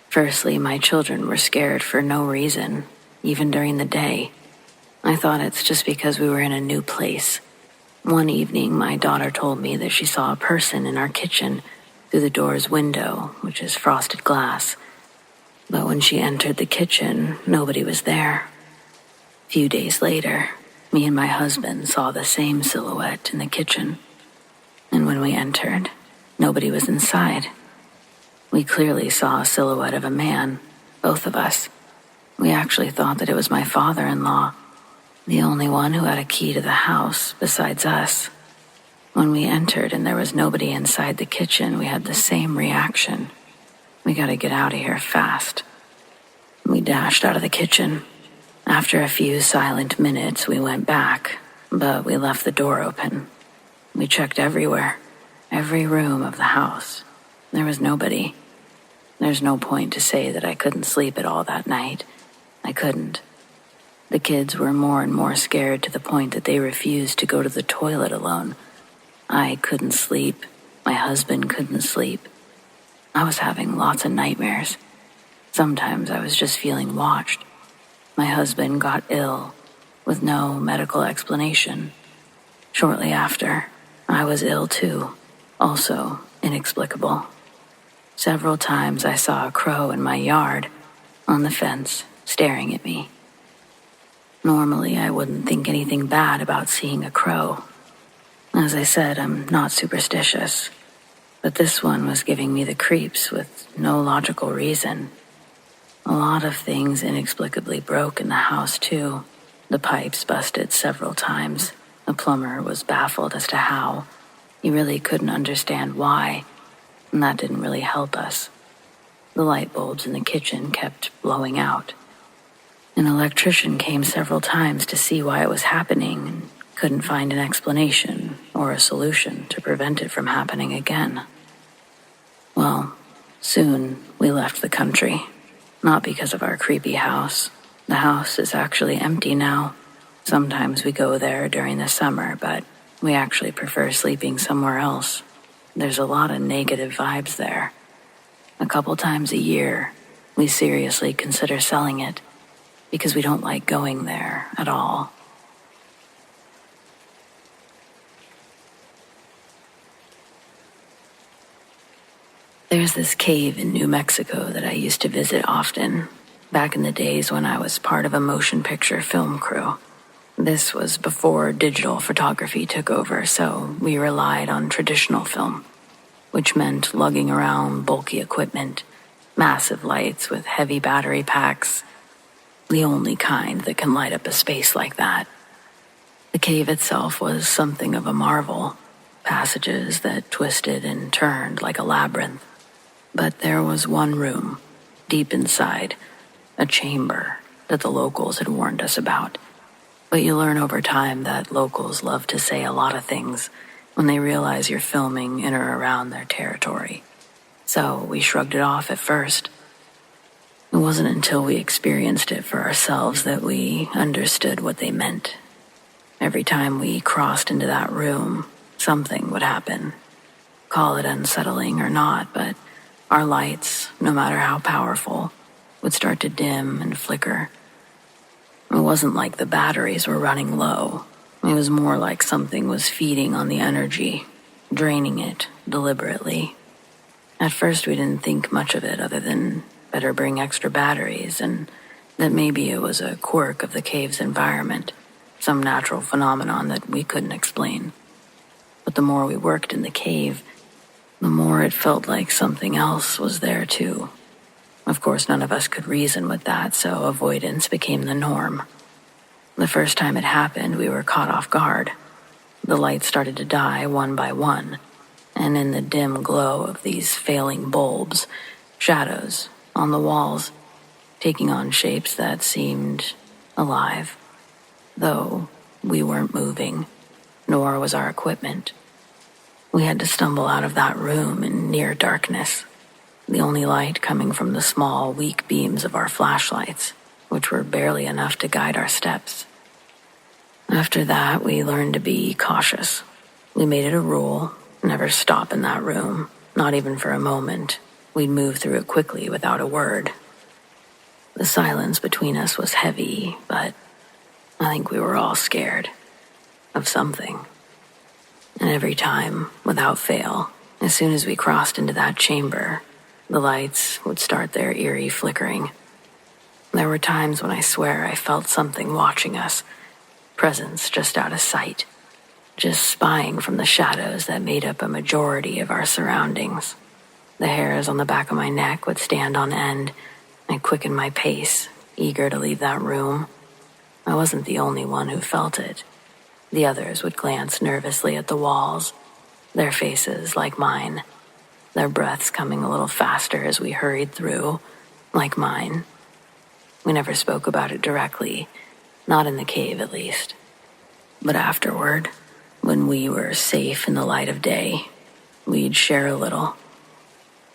Firstly, my children were scared for no reason, even during the day. I thought it's just because we were in a new place. One evening, my daughter told me that she saw a person in our kitchen through the door's window, which is frosted glass. But when she entered the kitchen, nobody was there. A few days later, me and my husband saw the same silhouette in the kitchen. And when we entered, nobody was inside. We clearly saw a silhouette of a man, both of us. We actually thought that it was my father-in-law, the only one who had a key to the house besides us. When we entered and there was nobody inside the kitchen, we had the same reaction. We gotta get out of here fast. We dashed out of the kitchen. After a few silent minutes, we went back, but we left the door open. We checked everywhere, every room of the house. There was nobody. There's no point to say that I couldn't sleep at all that night. I couldn't. The kids were more and more scared to the point that they refused to go to the toilet alone. I couldn't sleep. My husband couldn't sleep. I was having lots of nightmares. Sometimes I was just feeling watched. My husband got ill with no medical explanation. Shortly after, I was ill too, also inexplicable. Several times I saw a crow in my yard, on the fence, staring at me. Normally, I wouldn't think anything bad about seeing a crow. As I said, I'm not superstitious, but this one was giving me the creeps with no logical reason. A lot of things inexplicably broke in the house, too. The pipes busted several times. The plumber was baffled as to how. He really couldn't understand why, and that didn't really help us. The light bulbs in the kitchen kept blowing out. An electrician came several times to see why it was happening and couldn't find an explanation or a solution to prevent it from happening again. Well, soon we left the country. Not because of our creepy house. The house is actually empty now. Sometimes we go there during the summer, but we actually prefer sleeping somewhere else. There's a lot of negative vibes there. A couple times a year, we seriously consider selling it because we don't like going there at all. There's this cave in New Mexico that I used to visit often, back in the days when I was part of a motion picture film crew. This was before digital photography took over, so we relied on traditional film, which meant lugging around bulky equipment, massive lights with heavy battery packs, the only kind that can light up a space like that. The cave itself was something of a marvel, passages that twisted and turned like a labyrinth. But there was one room, deep inside, a chamber that the locals had warned us about. But you learn over time that locals love to say a lot of things when they realize you're filming in or around their territory. So we shrugged it off at first. It wasn't until we experienced it for ourselves that we understood what they meant. Every time we crossed into that room, something would happen. Call it unsettling or not, but our lights, no matter how powerful, would start to dim and flicker. It wasn't like the batteries were running low. It was more like something was feeding on the energy, draining it deliberately. At first we didn't think much of it other than better bring extra batteries, and that maybe it was a quirk of the cave's environment, some natural phenomenon that we couldn't explain. But the more we worked in the cave, the more it felt like something else was there too. Of course, none of us could reason with that, so avoidance became the norm. The first time it happened, we were caught off guard. The lights started to die one by one, and in the dim glow of these failing bulbs, shadows on the walls, taking on shapes that seemed alive, though we weren't moving, nor was our equipment. We had to stumble out of that room in near darkness. the only light coming from the small, weak beams of our flashlights, which were barely enough to guide our steps. After that, we learned to be cautious. We made it a rule, never stop in that room, not even for a moment. We'd move through it quickly without a word. The silence between us was heavy, but I think we were all scared of something. And every time, without fail, as soon as we crossed into that chamber, the lights would start their eerie flickering. There were times when I swear I felt something watching us, presence just out of sight, just spying from the shadows that made up a majority of our surroundings. The hairs on the back of my neck would stand on end. I'd quicken my pace, eager to leave that room. I wasn't the only one who felt it. The others would glance nervously at the walls, their faces like mine, their breaths coming a little faster as we hurried through, like mine. We never spoke about it directly, not in the cave at least. But afterward, when we were safe in the light of day, we'd share a little.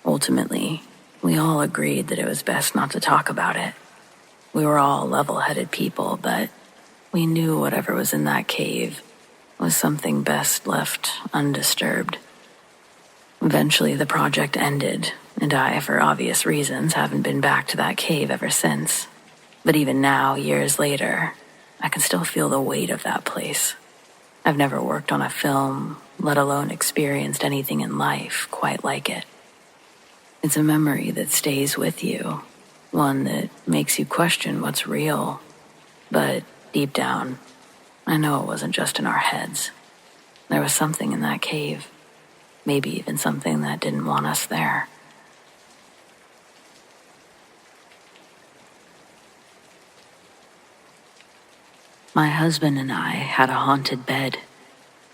Ultimately, we all agreed that it was best not to talk about it. We were all level-headed people, but we knew whatever was in that cave was something best left undisturbed. Eventually, the project ended, and I, for obvious reasons, haven't been back to that cave ever since. But even now, years later, I can still feel the weight of that place. I've never worked on a film, let alone experienced anything in life quite like it. It's a memory that stays with you, one that makes you question what's real. But deep down, I know it wasn't just in our heads. There was something in that cave, maybe even something that didn't want us there. My husband and I had a haunted bed.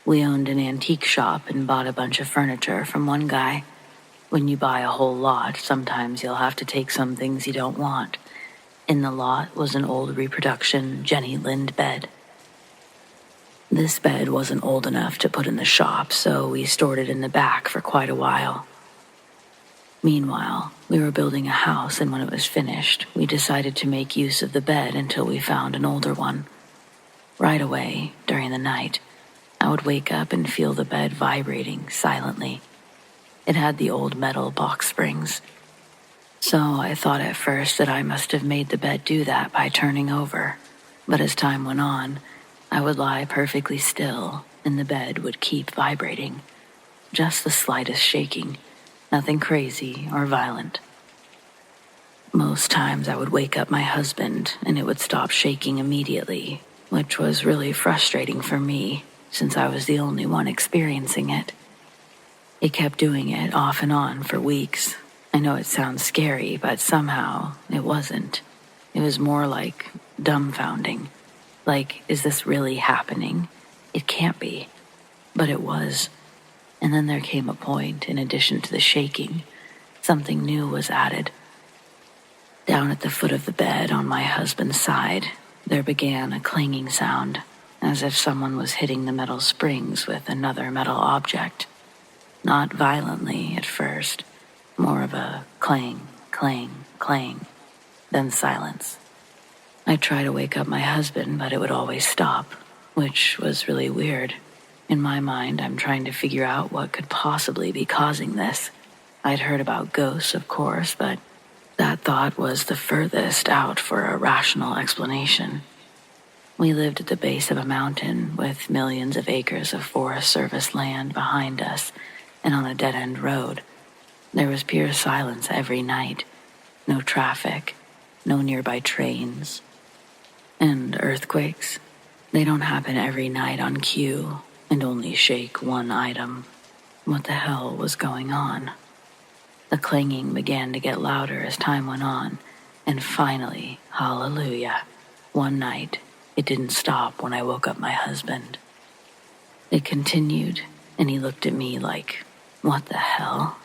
We owned an antique shop and bought a bunch of furniture from one guy. When you buy a whole lot, sometimes you'll have to take some things you don't want. In the lot was an old reproduction Jenny Lind bed. This bed wasn't old enough to put in the shop, so we stored it in the back for quite a while. Meanwhile, we were building a house, and when it was finished, we decided to make use of the bed until we found an older one. Right away, during the night, I would wake up and feel the bed vibrating silently. It had the old metal box springs. So I thought at first that I must have made the bed do that by turning over. But as time went on, I would lie perfectly still, and the bed would keep vibrating. Just the slightest shaking, nothing crazy or violent. Most times I would wake up my husband, and it would stop shaking immediately, which was really frustrating for me, since I was the only one experiencing it. It kept doing it off and on for weeks. I know it sounds scary, but somehow it wasn't. It was more like dumbfounding. Like, is this really happening? It can't be. But it was. And then there came a point, in addition to the shaking, something new was added. Down at the foot of the bed on my husband's side, there began a clanging sound, as if someone was hitting the metal springs with another metal object. Not violently at first, more of a clang, clang, clang, then silence. I'd try to wake up my husband, but it would always stop, which was really weird. In my mind, I'm trying to figure out what could possibly be causing this. I'd heard about ghosts, of course, but that thought was the furthest out for a rational explanation. We lived at the base of a mountain with millions of acres of Forest Service land behind us, and on a dead-end road. There was pure silence every night. No traffic, no nearby trains. And earthquakes, they don't happen every night on cue and only shake one item. What the hell was going on? The clanging began to get louder as time went on, and finally, hallelujah, one night, it didn't stop when I woke up my husband. It continued, and he looked at me like, what the hell?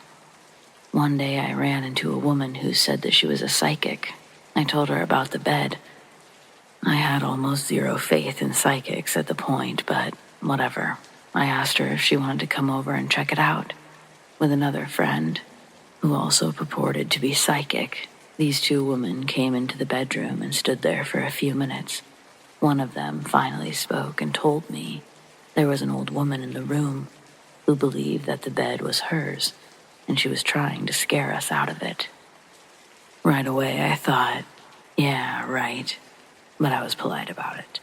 One day I ran into a woman who said that she was a psychic. I told her about the bed. I had almost zero faith in psychics at the point, but whatever. I asked her if she wanted to come over and check it out with another friend. who also purported to be psychic. These two women came into the bedroom and stood there for a few minutes. One of them finally spoke and told me there was an old woman in the room who believed that the bed was hers, and she was trying to scare us out of it. Right away I thought, yeah, right, but I was polite about it.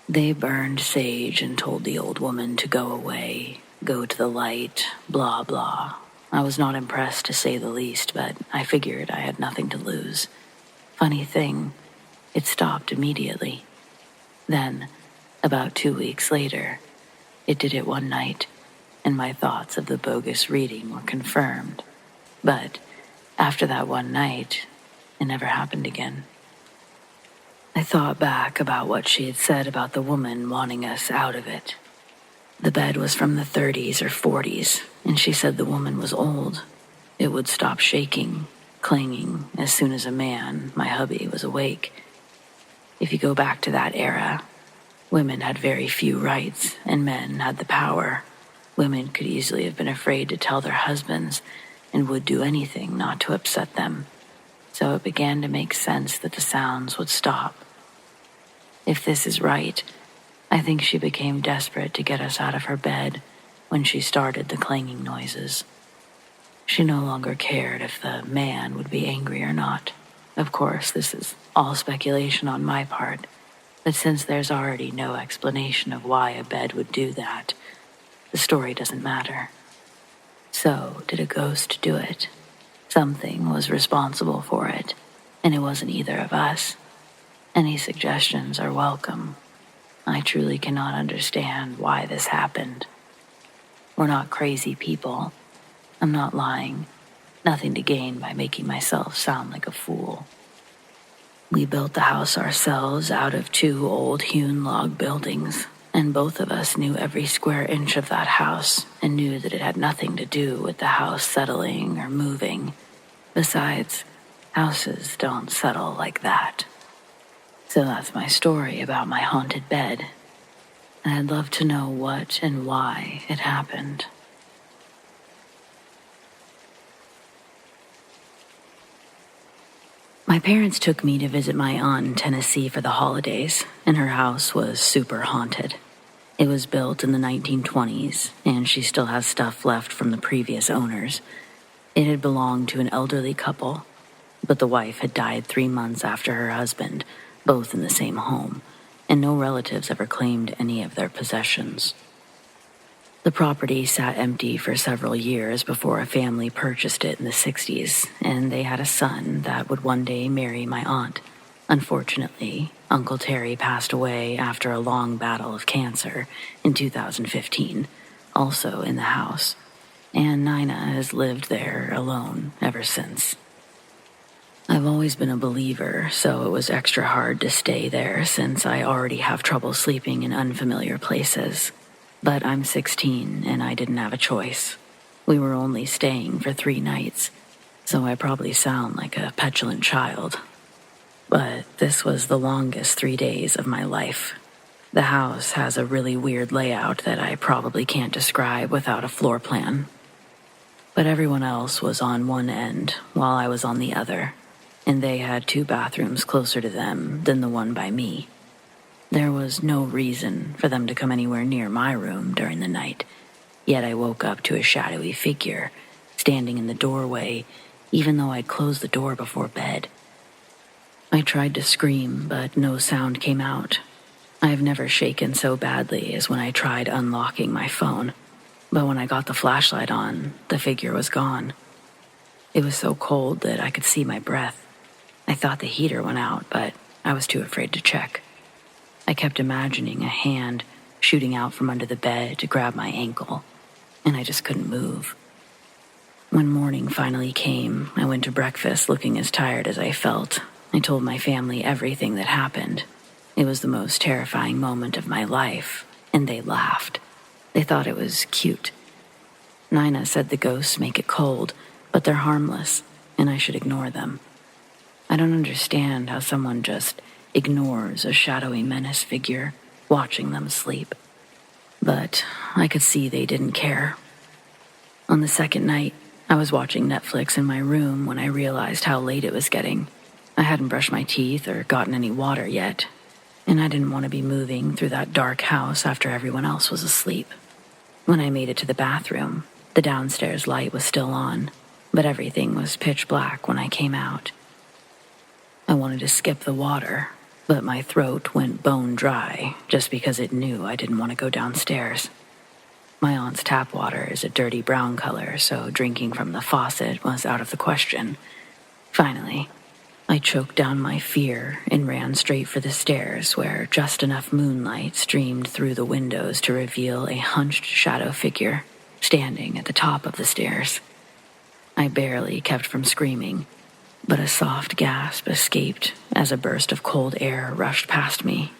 They burned sage and told the old woman to go away, go to the light, blah, blah. I was not impressed, to say the least, but I figured I had nothing to lose. Funny thing, it stopped immediately. Then, about 2 weeks later, it did it one night, and my thoughts of the bogus reading were confirmed. But after that one night, it never happened again. I thought back about what she had said about the woman wanting us out of it. The bed was from the 30s or 40s, and she said the woman was old. It would stop shaking, clanging, as soon as a man, my hubby, was awake. If you go back to that era, women had very few rights, and men had the power. Women could easily have been afraid to tell their husbands and would do anything not to upset them. So it began to make sense that the sounds would stop. If this is right, I think she became desperate to get us out of her bed when she started the clanging noises. She no longer cared if the man would be angry or not. Of course, this is all speculation on my part, but since there's already no explanation of why a bed would do that, the story doesn't matter. So, did a ghost do it? Something was responsible for it, and it wasn't either of us. Any suggestions are welcome. I truly cannot understand why this happened. We're not crazy people. I'm not lying. Nothing to gain by making myself sound like a fool. We built the house ourselves out of 2 old hewn log buildings, and both of us knew every square inch of that house and knew that it had nothing to do with the house settling or moving. Besides, houses don't settle like that. So that's my story about my haunted bed, and I'd love to know what and why it happened. My parents took me to visit my aunt in Tennessee for the holidays, and her house was super haunted. It was built in the 1920s, and she still has stuff left from the previous owners. It had belonged to an elderly couple, but the wife had died 3 months after her husband, both in the same home, and no relatives ever claimed any of their possessions. The property sat empty for several years before a family purchased it in the 60s, and they had a son that would one day marry my aunt. Unfortunately, Uncle Terry passed away after a long battle of cancer in 2015, also in the house, and Nina has lived there alone ever since. I've always been a believer, so it was extra hard to stay there since I already have trouble sleeping in unfamiliar places. But I'm 16 and I didn't have a choice. We were only staying for 3 nights, so I probably sound like a petulant child. But this was the longest 3 days of my life. The house has a really weird layout that I probably can't describe without a floor plan. But everyone else was on one end while I was on the other, and they had 2 bathrooms closer to them than the one by me. There was no reason for them to come anywhere near my room during the night, yet I woke up to a shadowy figure standing in the doorway, even though I'd closed the door before bed. I tried to scream, but no sound came out. I've never shaken so badly as when I tried unlocking my phone, but when I got the flashlight on, the figure was gone. It was so cold that I could see my breath. I thought the heater went out, but I was too afraid to check. I kept imagining a hand shooting out from under the bed to grab my ankle, and I just couldn't move. When morning finally came, I went to breakfast looking as tired as I felt. I told my family everything that happened. It was the most terrifying moment of my life, and they laughed. They thought it was cute. Nina said the ghosts make it cold, but they're harmless, and I should ignore them. I don't understand how someone just ignores a shadowy menace figure watching them sleep. But I could see they didn't care. On the second night, I was watching Netflix in my room when I realized how late it was getting. I hadn't brushed my teeth or gotten any water yet, and I didn't want to be moving through that dark house after everyone else was asleep. When I made it to the bathroom, the downstairs light was still on, but everything was pitch black when I came out. I wanted to skip the water, but my throat went bone dry just because it knew I didn't want to go downstairs. My aunt's tap water is a dirty brown color, so drinking from the faucet was out of the question. Finally, I choked down my fear and ran straight for the stairs where just enough moonlight streamed through the windows to reveal a hunched shadow figure standing at the top of the stairs. I barely kept from screaming, but a soft gasp escaped as a burst of cold air rushed past me.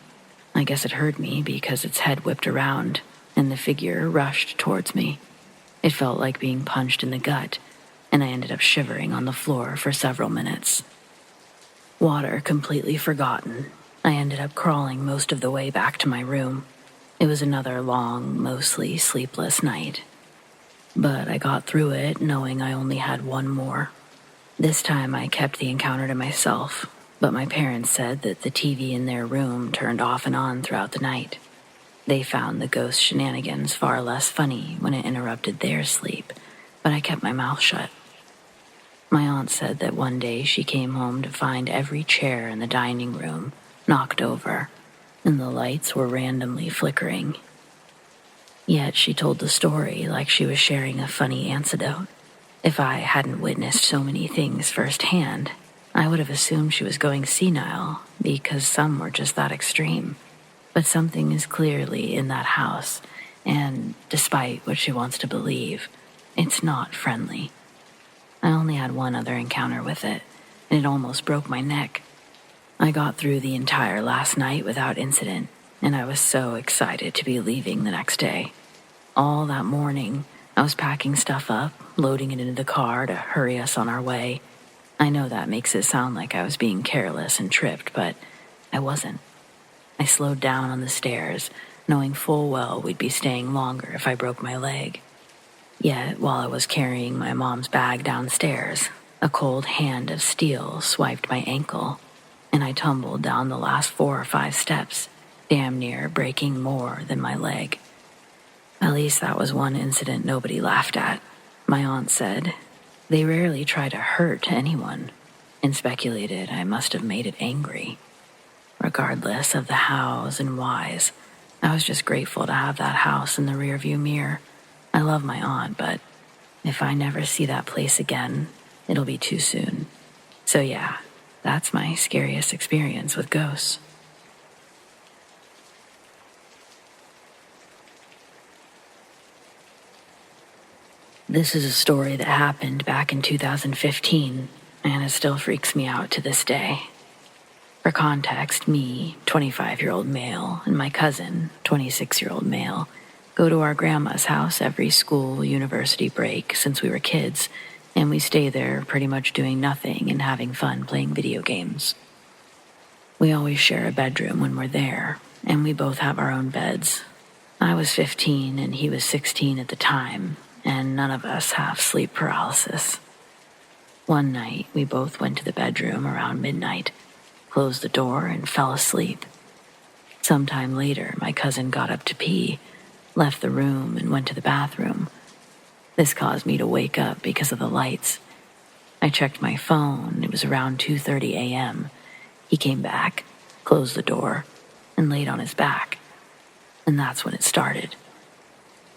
I guess it heard me because its head whipped around, and the figure rushed towards me. It felt like being punched in the gut, and I ended up shivering on the floor for several minutes. Water completely forgotten, I ended up crawling most of the way back to my room. It was another long, mostly sleepless night. But I got through it knowing I only had one more. This time I kept the encounter to myself, but my parents said that the TV in their room turned off and on throughout the night. They found the ghost shenanigans far less funny when it interrupted their sleep, but I kept my mouth shut. My aunt said that one day she came home to find every chair in the dining room knocked over, and the lights were randomly flickering. Yet she told the story like she was sharing a funny anecdote. If I hadn't witnessed so many things firsthand, I would have assumed she was going senile because some were just that extreme. But something is clearly in that house, and despite what she wants to believe, it's not friendly. I only had one other encounter with it, and it almost broke my neck. I got through the entire last night without incident, and I was so excited to be leaving the next day. All that morning, I was packing stuff up, loading it into the car to hurry us on our way. I know that makes it sound like I was being careless and tripped, but I wasn't. I slowed down on the stairs, knowing full well we'd be staying longer if I broke my leg. Yet, while I was carrying my mom's bag downstairs, a cold hand of steel swiped my ankle, and I tumbled down the last 4 or 5 steps, damn near breaking more than my leg. At least that was one incident nobody laughed at. My aunt said, "They rarely try to hurt anyone," and speculated I must have made it angry. Regardless of the hows and whys, I was just grateful to have that house in the rearview mirror. I love my aunt, but if I never see that place again, it'll be too soon. So yeah, that's my scariest experience with ghosts. This is a story that happened back in 2015, and it still freaks me out to this day. For context, me, 25-year-old male, and my cousin, 26-year-old male, go to our grandma's house every school, university break since we were kids, and we stay there pretty much doing nothing and having fun playing video games. We always share a bedroom when we're there, and we both have our own beds. I was 15 and he was 16 at the time, and none of us have sleep paralysis. One night, we both went to the bedroom around midnight, closed the door, and fell asleep. Sometime later, my cousin got up to pee, left the room, and went to the bathroom. This caused me to wake up because of the lights. I checked my phone. It was around 2:30 a.m. He came back, closed the door, and laid on his back. And that's when it started.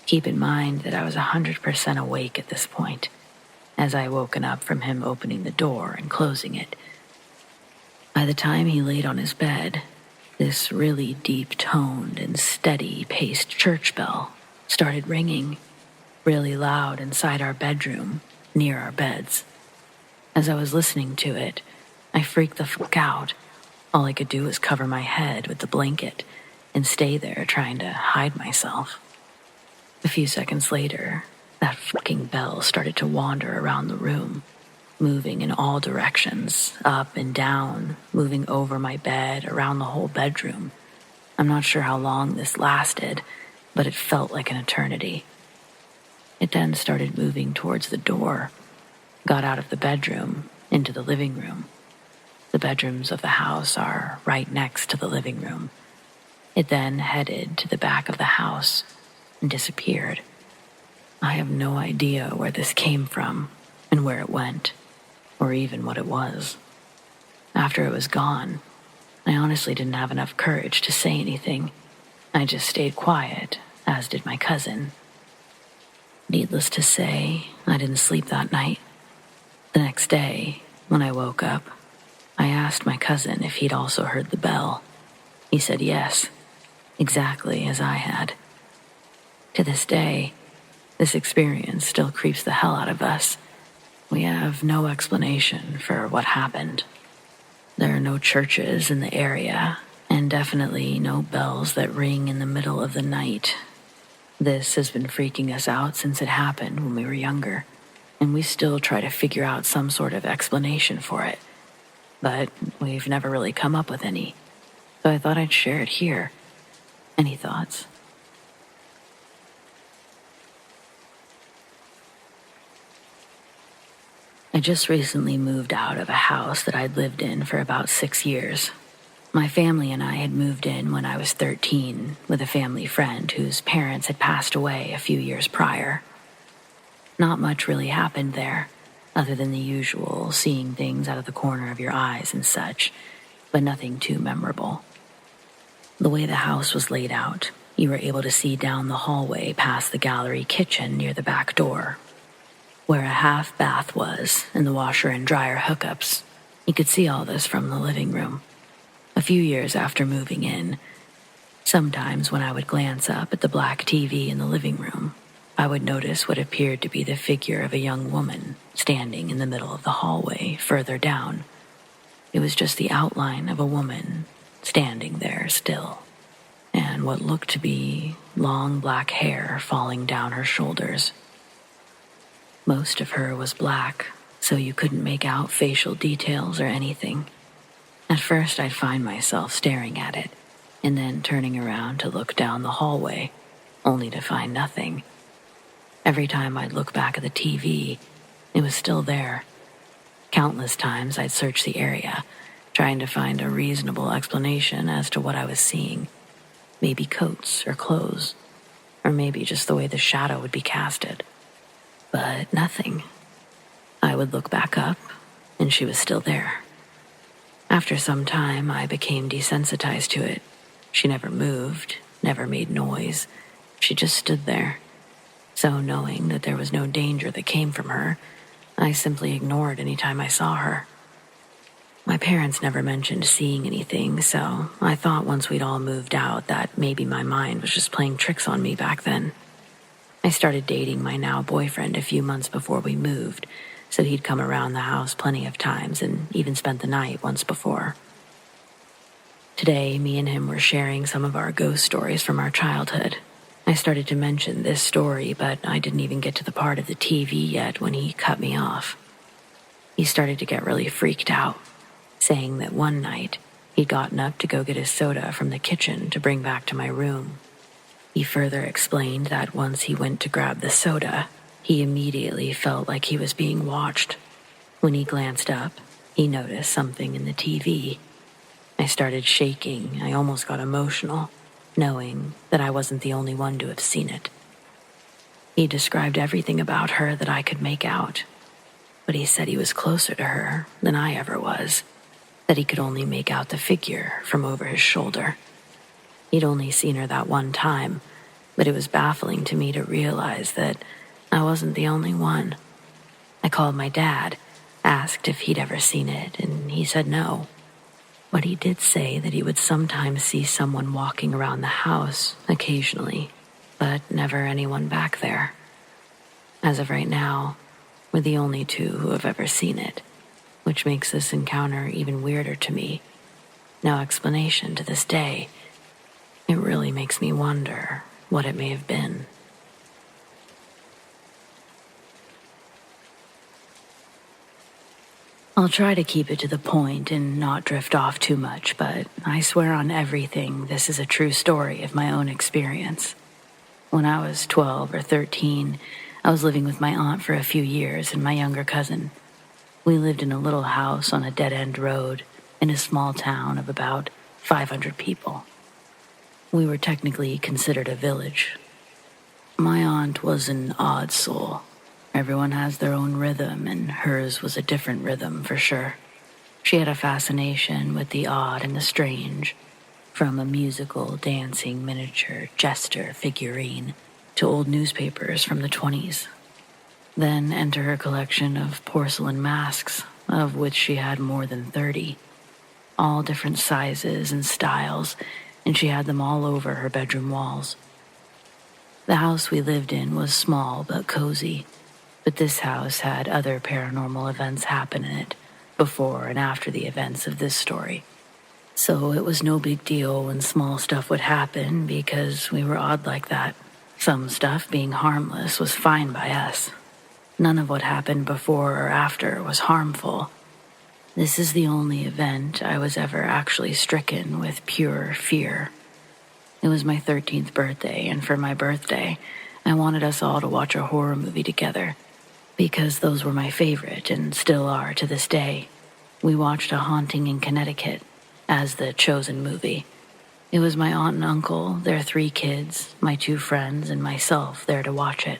Keep in mind that I was 100% awake at this point, as I woken up from him opening the door and closing it. By the time he laid on his bed, this really deep-toned and steady-paced church bell started ringing, really loud inside our bedroom, near our beds. As I was listening to it, I freaked the fuck out. All I could do was cover my head with the blanket and stay there trying to hide myself. A few seconds later, that fucking bell started to wander around the room, moving in all directions, up and down, moving over my bed, around the whole bedroom. I'm not sure how long this lasted, but it felt like an eternity. It then started moving towards the door, got out of the bedroom into the living room. The bedrooms of the house are right next to the living room. It then headed to the back of the house and disappeared. I have no idea where this came from and where it went, or even what it was. After it was gone, I honestly didn't have enough courage to say anything. I just stayed quiet, as did my cousin. Needless to say, I didn't sleep that night. The next day, when I woke up, I asked my cousin if he'd also heard the bell. He said yes, exactly as I had. To this day, this experience still creeps the hell out of us. We have no explanation for what happened. There are no churches in the area, and definitely no bells that ring in the middle of the night. This has been freaking us out since it happened when we were younger, and we still try to figure out some sort of explanation for it. But we've never really come up with any, so I thought I'd share it here. Any thoughts? I just recently moved out of a house that I'd lived in for about 6 years. My family and I had moved in when I was 13 with a family friend whose parents had passed away a few years prior. Not much really happened there, other than the usual seeing things out of the corner of your eyes and such, but nothing too memorable. The way the house was laid out, you were able to see down the hallway past the gallery kitchen near the back door, where a half bath was and the washer and dryer hookups. You could see all this from the living room. A few years after moving in, sometimes when I would glance up at the black TV in the living room, I would notice what appeared to be the figure of a young woman standing in the middle of the hallway further down. It was just the outline of a woman standing there still, and what looked to be long black hair falling down her shoulders. Most of her was black, so you couldn't make out facial details or anything. At first, I'd find myself staring at it, and then turning around to look down the hallway, only to find nothing. Every time I'd look back at the TV, it was still there. Countless times I'd search the area, trying to find a reasonable explanation as to what I was seeing. Maybe coats or clothes, or maybe just the way the shadow would be casted. But nothing. I would look back up, and she was still there. After some time, I became desensitized to it. She never moved, never made noise. She just stood there. So knowing that there was no danger that came from her, I simply ignored any time I saw her. My parents never mentioned seeing anything, so I thought once we'd all moved out that maybe my mind was just playing tricks on me back then. I started dating my now boyfriend a few months before we moved, so he'd come around the house plenty of times and even spent the night once before. Today, me and him were sharing some of our ghost stories from our childhood. I started to mention this story, but I didn't even get to the part of the TV yet when he cut me off. He started to get really freaked out, saying that one night he'd gotten up to go get his soda from the kitchen to bring back to my room. He further explained that once he went to grab the soda, he immediately felt like he was being watched. When he glanced up, he noticed something in the TV. I started shaking. I almost got emotional, knowing that I wasn't the only one to have seen it. He described everything about her that I could make out, but he said he was closer to her than I ever was, that he could only make out the figure from over his shoulder. He'd only seen her that one time, but it was baffling to me to realize that I wasn't the only one. I called my dad, asked if he'd ever seen it, and he said no. But he did say that he would sometimes see someone walking around the house occasionally, but never anyone back there. As of right now, we're the only two who have ever seen it, which makes this encounter even weirder to me. No explanation to this day. It really makes me wonder what it may have been. I'll try to keep it to the point and not drift off too much, but I swear on everything this is a true story of my own experience. When I was 12 or 13, I was living with my aunt for a few years and my younger cousin. We lived in a little house on a dead-end road in a small town of about 500 people. We were technically considered a village. My aunt was an odd soul. Everyone has their own rhythm, and hers was a different rhythm for sure. She had a fascination with the odd and the strange, from a musical, dancing, miniature, jester figurine to old newspapers from the 20s. Then enter her collection of porcelain masks, of which she had more than 30, all different sizes and styles, and she had them all over her bedroom walls. The house we lived in was small but cozy, but this house had other paranormal events happen in it before and after the events of this story. So it was no big deal when small stuff would happen because we were odd like that. Some stuff being harmless was fine by us. None of what happened before or after was harmful. This is the only event I was ever actually stricken with pure fear. It was my 13th birthday, and for my birthday, I wanted us all to watch a horror movie together, because those were my favorite and still are to this day. We watched A Haunting in Connecticut as the chosen movie. It was my aunt and uncle, their 3 kids, my 2 friends, and myself there to watch it.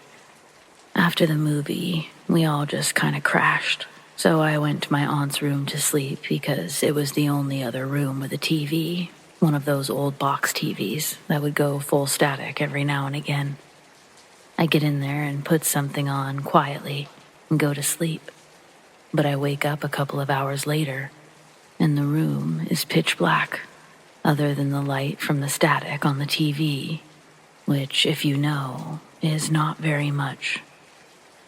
After the movie, we all just kind of crashed, so I went to my aunt's room to sleep because it was the only other room with a TV, one of those old box TVs that would go full static every now and again. I get in there and put something on quietly and go to sleep, but I wake up a couple of hours later, and the room is pitch black, other than the light from the static on the TV, which, if you know, is not very much.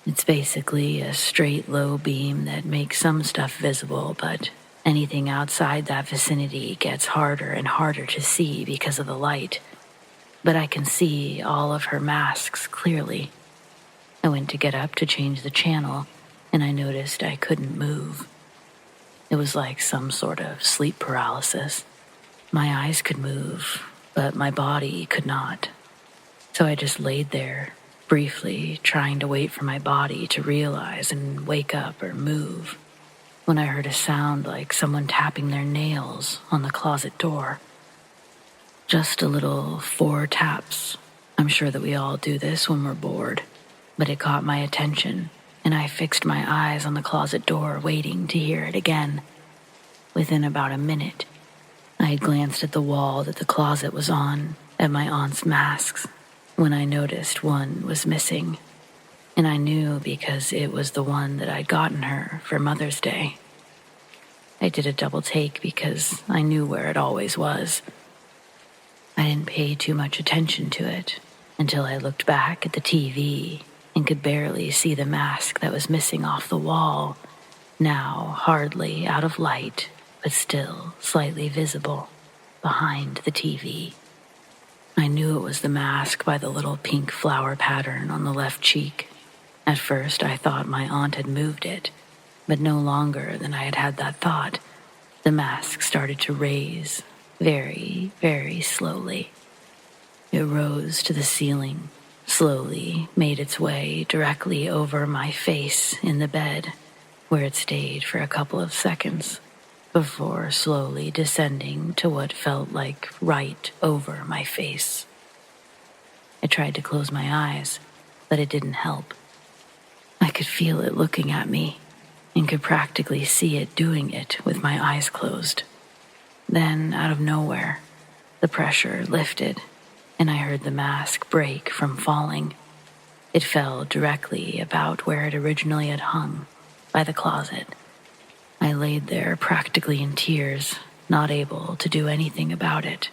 It's basically a straight low beam that makes some stuff visible, but anything outside that vicinity gets harder and harder to see because of the light. But I can see all of her masks clearly. I went to get up to change the channel, and I noticed I couldn't move. It was like some sort of sleep paralysis. My eyes could move, but my body could not. So I just laid there, briefly trying to wait for my body to realize and wake up or move, when I heard a sound like someone tapping their nails on the closet door. Just a little 4 taps. I'm sure that we all do this when we're bored, but it caught my attention, and I fixed my eyes on the closet door waiting to hear it again. Within about a minute, I had glanced at the wall that the closet was on, at my aunt's masks, when I noticed one was missing, and I knew because it was the one that I'd gotten her for Mother's Day. I did a double take because I knew where it always was. I didn't pay too much attention to it until I looked back at the TV and could barely see the mask that was missing off the wall, now hardly out of light, but still slightly visible behind the TV. I knew it was the mask by the little pink flower pattern on the left cheek. At first, I thought my aunt had moved it, but no longer than I had had that thought. The mask started to raise, very, very slowly. It rose to the ceiling, slowly made its way directly over my face in the bed, where it stayed for a couple of seconds, before slowly descending to what felt like right over my face. I tried to close my eyes, but it didn't help. I could feel it looking at me, and could practically see it doing it with my eyes closed. Then, out of nowhere, the pressure lifted, and I heard the mask break from falling. It fell directly about where it originally had hung, by the closet. I laid there practically in tears, not able to do anything about it.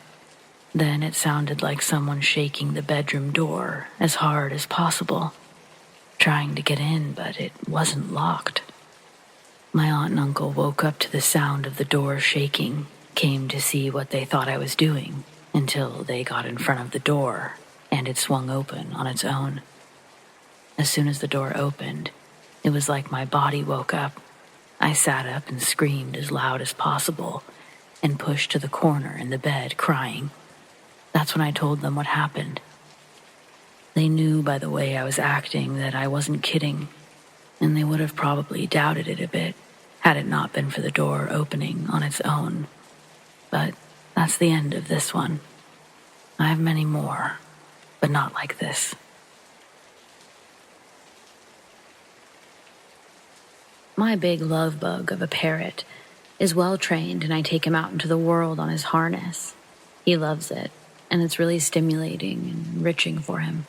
Then it sounded like someone shaking the bedroom door as hard as possible, trying to get in, but it wasn't locked. My aunt and uncle woke up to the sound of the door shaking, came to see what they thought I was doing, until they got in front of the door, and it swung open on its own. As soon as the door opened, it was like my body woke up. I sat up and screamed as loud as possible, and pushed to the corner in the bed, crying. That's when I told them what happened. They knew by the way I was acting that I wasn't kidding, and they would have probably doubted it a bit had it not been for the door opening on its own. But that's the end of this one. I have many more, but not like this. My big love bug of a parrot is well trained, and I take him out into the world on his harness. He loves it, and it's really stimulating and enriching for him.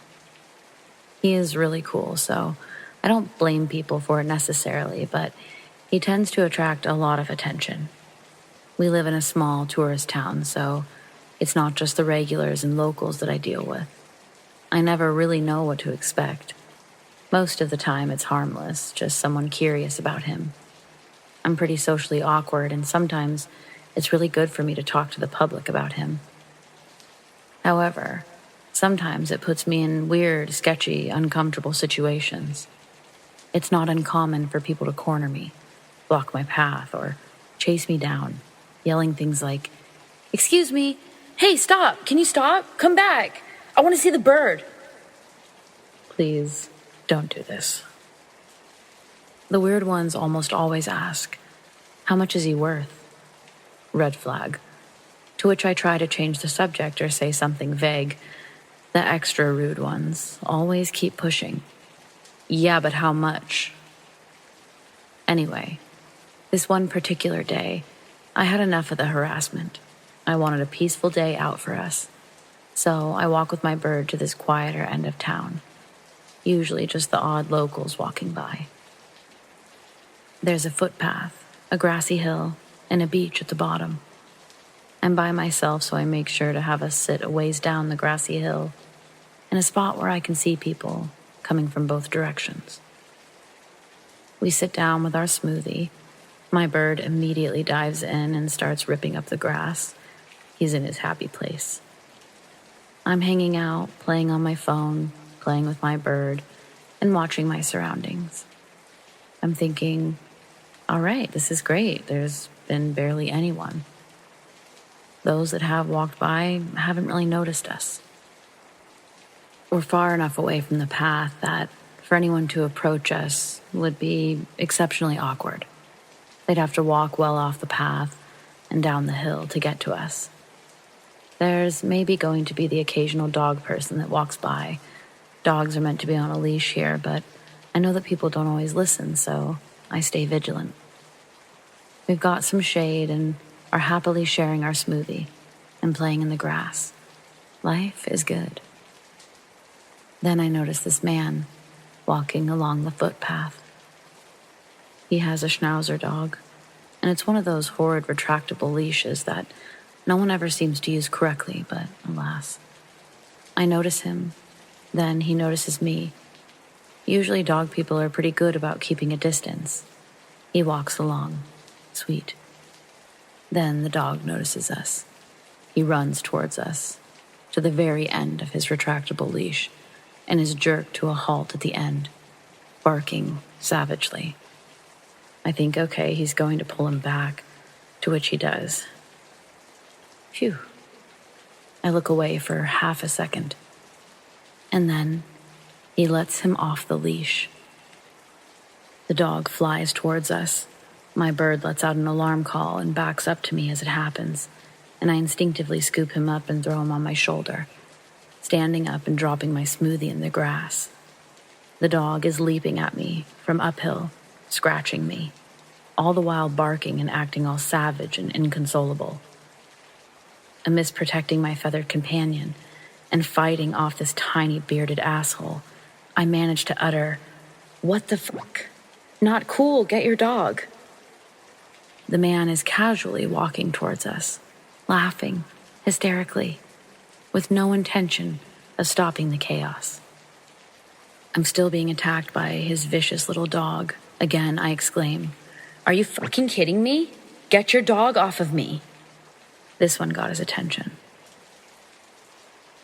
He is really cool, so I don't blame people for it necessarily, but he tends to attract a lot of attention. We live in a small tourist town, so it's not just the regulars and locals that I deal with. I never really know what to expect. Most of the time it's harmless, just someone curious about him. I'm pretty socially awkward, and sometimes it's really good for me to talk to the public about him. However, sometimes it puts me in weird, sketchy, uncomfortable situations. It's not uncommon for people to corner me, block my path, or chase me down, yelling things like, "Excuse me, hey, stop, can you stop? Come back, I want to see the bird." Please, don't do this. The weird ones almost always ask, "How much is he worth?" Red flag. To which I try to change the subject or say something vague. The extra rude ones always keep pushing. "Yeah, but how much?" Anyway, this one particular day, I had enough of the harassment. I wanted a peaceful day out for us. So I walk with my bird to this quieter end of town. Usually just the odd locals walking by. There's a footpath, a grassy hill, and a beach at the bottom. I'm by myself, so I make sure to have us sit a ways down the grassy hill in a spot where I can see people coming from both directions. We sit down with our smoothie. My bird immediately dives in and starts ripping up the grass. He's in his happy place. I'm hanging out, playing on my phone, playing with my bird, and watching my surroundings. I'm thinking, all right, this is great. There's been barely anyone. Those that have walked by haven't really noticed us. We're far enough away from the path that for anyone to approach us would be exceptionally awkward. They'd have to walk well off the path and down the hill to get to us. There's maybe going to be the occasional dog person that walks by. Dogs are meant to be on a leash here, but I know that people don't always listen, so I stay vigilant. We've got some shade and are happily sharing our smoothie and playing in the grass. Life is good. Then I notice this man walking along the footpath. He has a schnauzer dog, and it's one of those horrid retractable leashes that no one ever seems to use correctly, but alas. I notice him, then he notices me. Usually dog people are pretty good about keeping a distance. He walks along, sweet. Then the dog notices us. He runs towards us, to the very end of his retractable leash, and is jerked to a halt at the end, barking savagely. I think, okay, he's going to pull him back, to which he does. Phew. I look away for half a second, and then he lets him off the leash. The dog flies towards us. My bird lets out an alarm call and backs up to me as it happens, and I instinctively scoop him up and throw him on my shoulder, standing up and dropping my smoothie in the grass. The dog is leaping at me from uphill, scratching me, all the while barking and acting all savage and inconsolable. Amidst protecting my feathered companion and fighting off this tiny bearded asshole, I managed to utter, "What the fuck? Not cool, get your dog." The man is casually walking towards us, laughing hysterically, with no intention of stopping the chaos. I'm still being attacked by his vicious little dog. Again, I exclaim, "Are you fucking kidding me? Get your dog off of me." This one got his attention.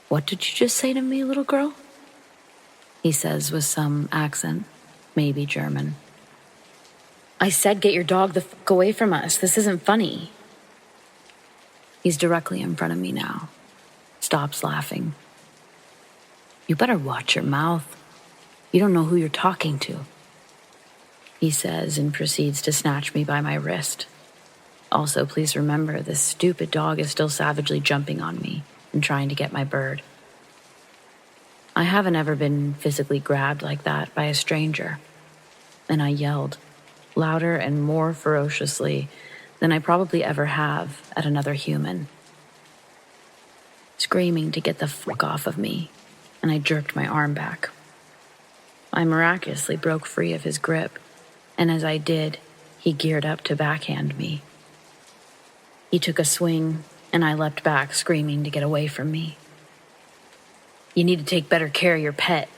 "What did you just say to me, little girl?" he says with some accent, maybe German. "I said get your dog the fuck away from us. This isn't funny." He's directly in front of me now. Stops laughing. "You better watch your mouth. You don't know who you're talking to," he says and proceeds to snatch me by my wrist. Also, please remember, this stupid dog is still savagely jumping on me and trying to get my bird. I haven't ever been physically grabbed like that by a stranger, and I yelled, louder and more ferociously than I probably ever have at another human, screaming to get the fuck off of me, and I jerked my arm back. I miraculously broke free of his grip, and as I did, he geared up to backhand me. He took a swing, and I leapt back, screaming to get away from me. "You need to take better care of your pet,"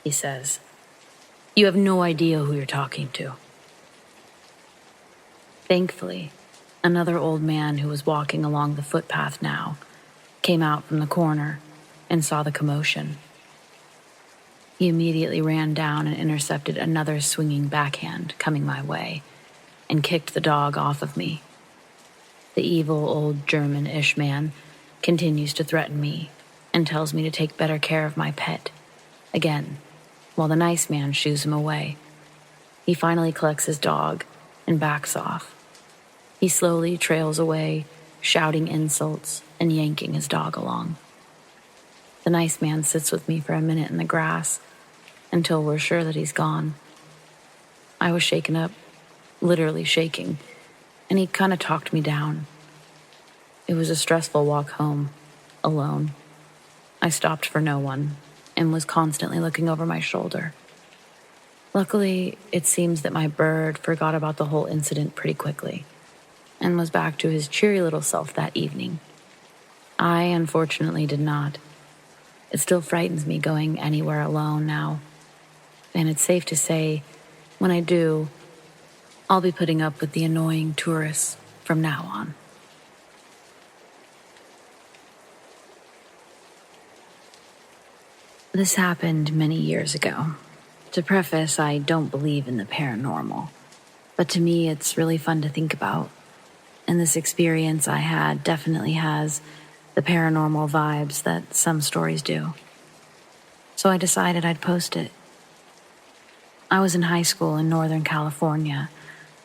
he says. "You have no idea who you're talking to." Thankfully, another old man who was walking along the footpath now came out from the corner and saw the commotion. He immediately ran down and intercepted another swinging backhand coming my way and kicked the dog off of me. The evil old German-ish man continues to threaten me and tells me to take better care of my pet, again, while the nice man shoos him away. He finally collects his dog and backs off. He slowly trails away, shouting insults and yanking his dog along. The nice man sits with me for a minute in the grass until we're sure that he's gone. I was shaken up, literally shaking, and he kind of talked me down. It was a stressful walk home, alone. I stopped for no one and was constantly looking over my shoulder. Luckily, it seems that my bird forgot about the whole incident pretty quickly and was back to his cheery little self that evening. I, unfortunately, did not. It still frightens me going anywhere alone now, and it's safe to say, when I do, I'll be putting up with the annoying tourists from now on. This happened many years ago. To preface, I don't believe in the paranormal, but to me it's really fun to think about, and this experience I had definitely has the paranormal vibes that some stories do. So I decided I'd post it. I was in high school in Northern California,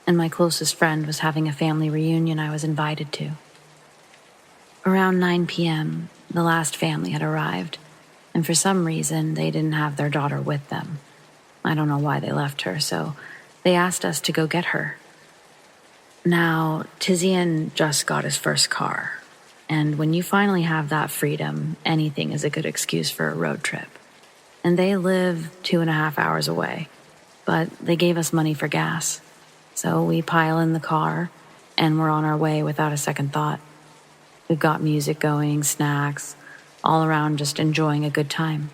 and my closest friend was having a family reunion I was invited to. Around 9 p.m., the last family had arrived, and for some reason, they didn't have their daughter with them. I don't know why they left her, so they asked us to go get her. Now, Tizian just got his first car, and when you finally have that freedom, anything is a good excuse for a road trip. And they live 2.5 hours away, but they gave us money for gas. So we pile in the car, and we're on our way without a second thought. We've got music going, snacks, all around just enjoying a good time.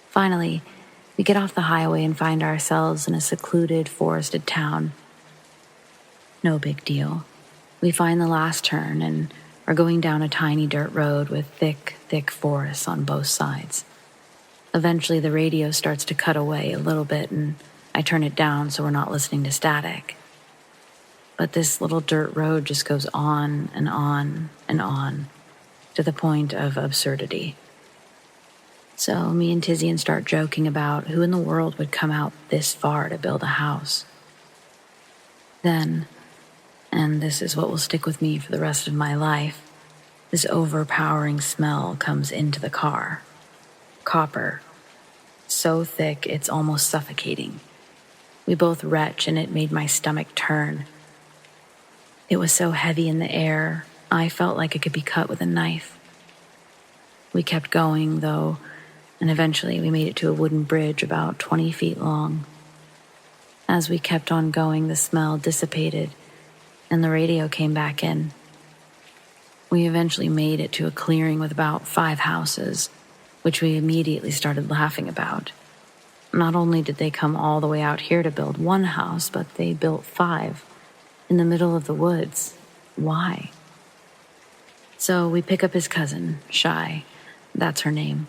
Finally, we get off the highway and find ourselves in a secluded, forested town. No big deal. We find the last turn and are going down a tiny dirt road with thick, thick forests on both sides. Eventually, the radio starts to cut away a little bit, and I turn it down so we're not listening to static. But this little dirt road just goes on and on and on, to the point of absurdity. So me and Tizian start joking about who in the world would come out this far to build a house. Then, and this is what will stick with me for the rest of my life, this overpowering smell comes into the car. Copper. So thick it's almost suffocating. We both retch and it made my stomach turn. It was so heavy in the air, I felt like it could be cut with a knife. We kept going, though, and eventually we made it to a wooden bridge about 20 feet long. As we kept on going, the smell dissipated, and the radio came back in. We eventually made it to a clearing with about 5 houses, which we immediately started laughing about. Not only did they come all the way out here to build 1 house, but they built 5 in the middle of the woods. Why? So we pick up his cousin, Shy, that's her name,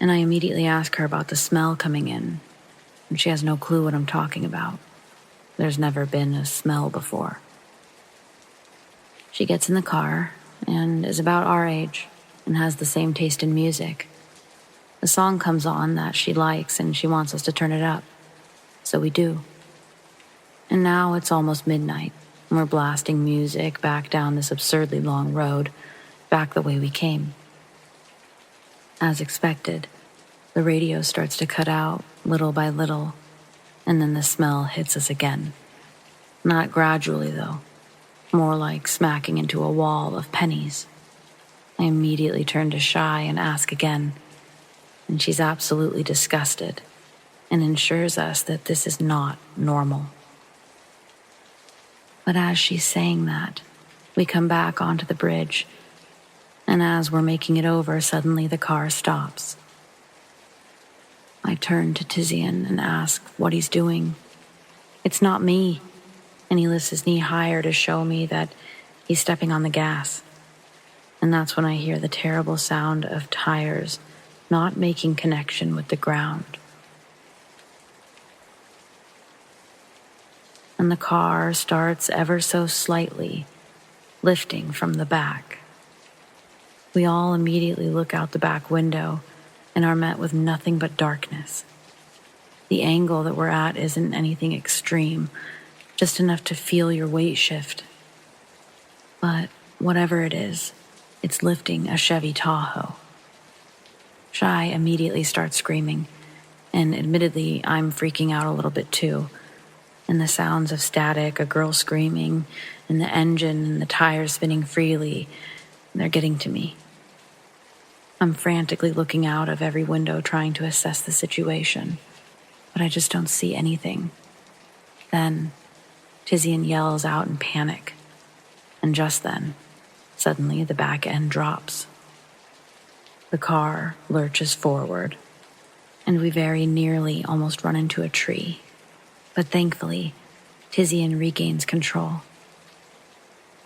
and I immediately ask her about the smell coming in, and she has no clue what I'm talking about. There's never been a smell before. She gets in the car and is about our age and has the same taste in music. The song comes on that she likes and she wants us to turn it up. So we do. And now it's almost midnight, and we're blasting music back down this absurdly long road, back the way we came. As expected, the radio starts to cut out little by little, and then the smell hits us again. Not gradually, though. More like smacking into a wall of pennies. I immediately turn to Shy and ask again, and she's absolutely disgusted and ensures us that this is not normal. But as she's saying that, we come back onto the bridge, and as we're making it over, suddenly the car stops. I turn to Tizian and ask what he's doing. It's not me, and he lifts his knee higher to show me that he's stepping on the gas. And that's when I hear the terrible sound of tires not making connection with the ground. And the car starts ever so slightly, lifting from the back. We all immediately look out the back window and are met with nothing but darkness. The angle that we're at isn't anything extreme, just enough to feel your weight shift. But whatever it is, it's lifting a Chevy Tahoe. Shy immediately starts screaming, and admittedly, I'm freaking out a little bit too. And the sounds of static, a girl screaming, and the engine and the tires spinning freely, they're getting to me. I'm frantically looking out of every window trying to assess the situation, but I just don't see anything. Then, Tizian yells out in panic, and just then, suddenly the back end drops. The car lurches forward, and we very nearly almost run into a tree. But thankfully, Tizian regains control.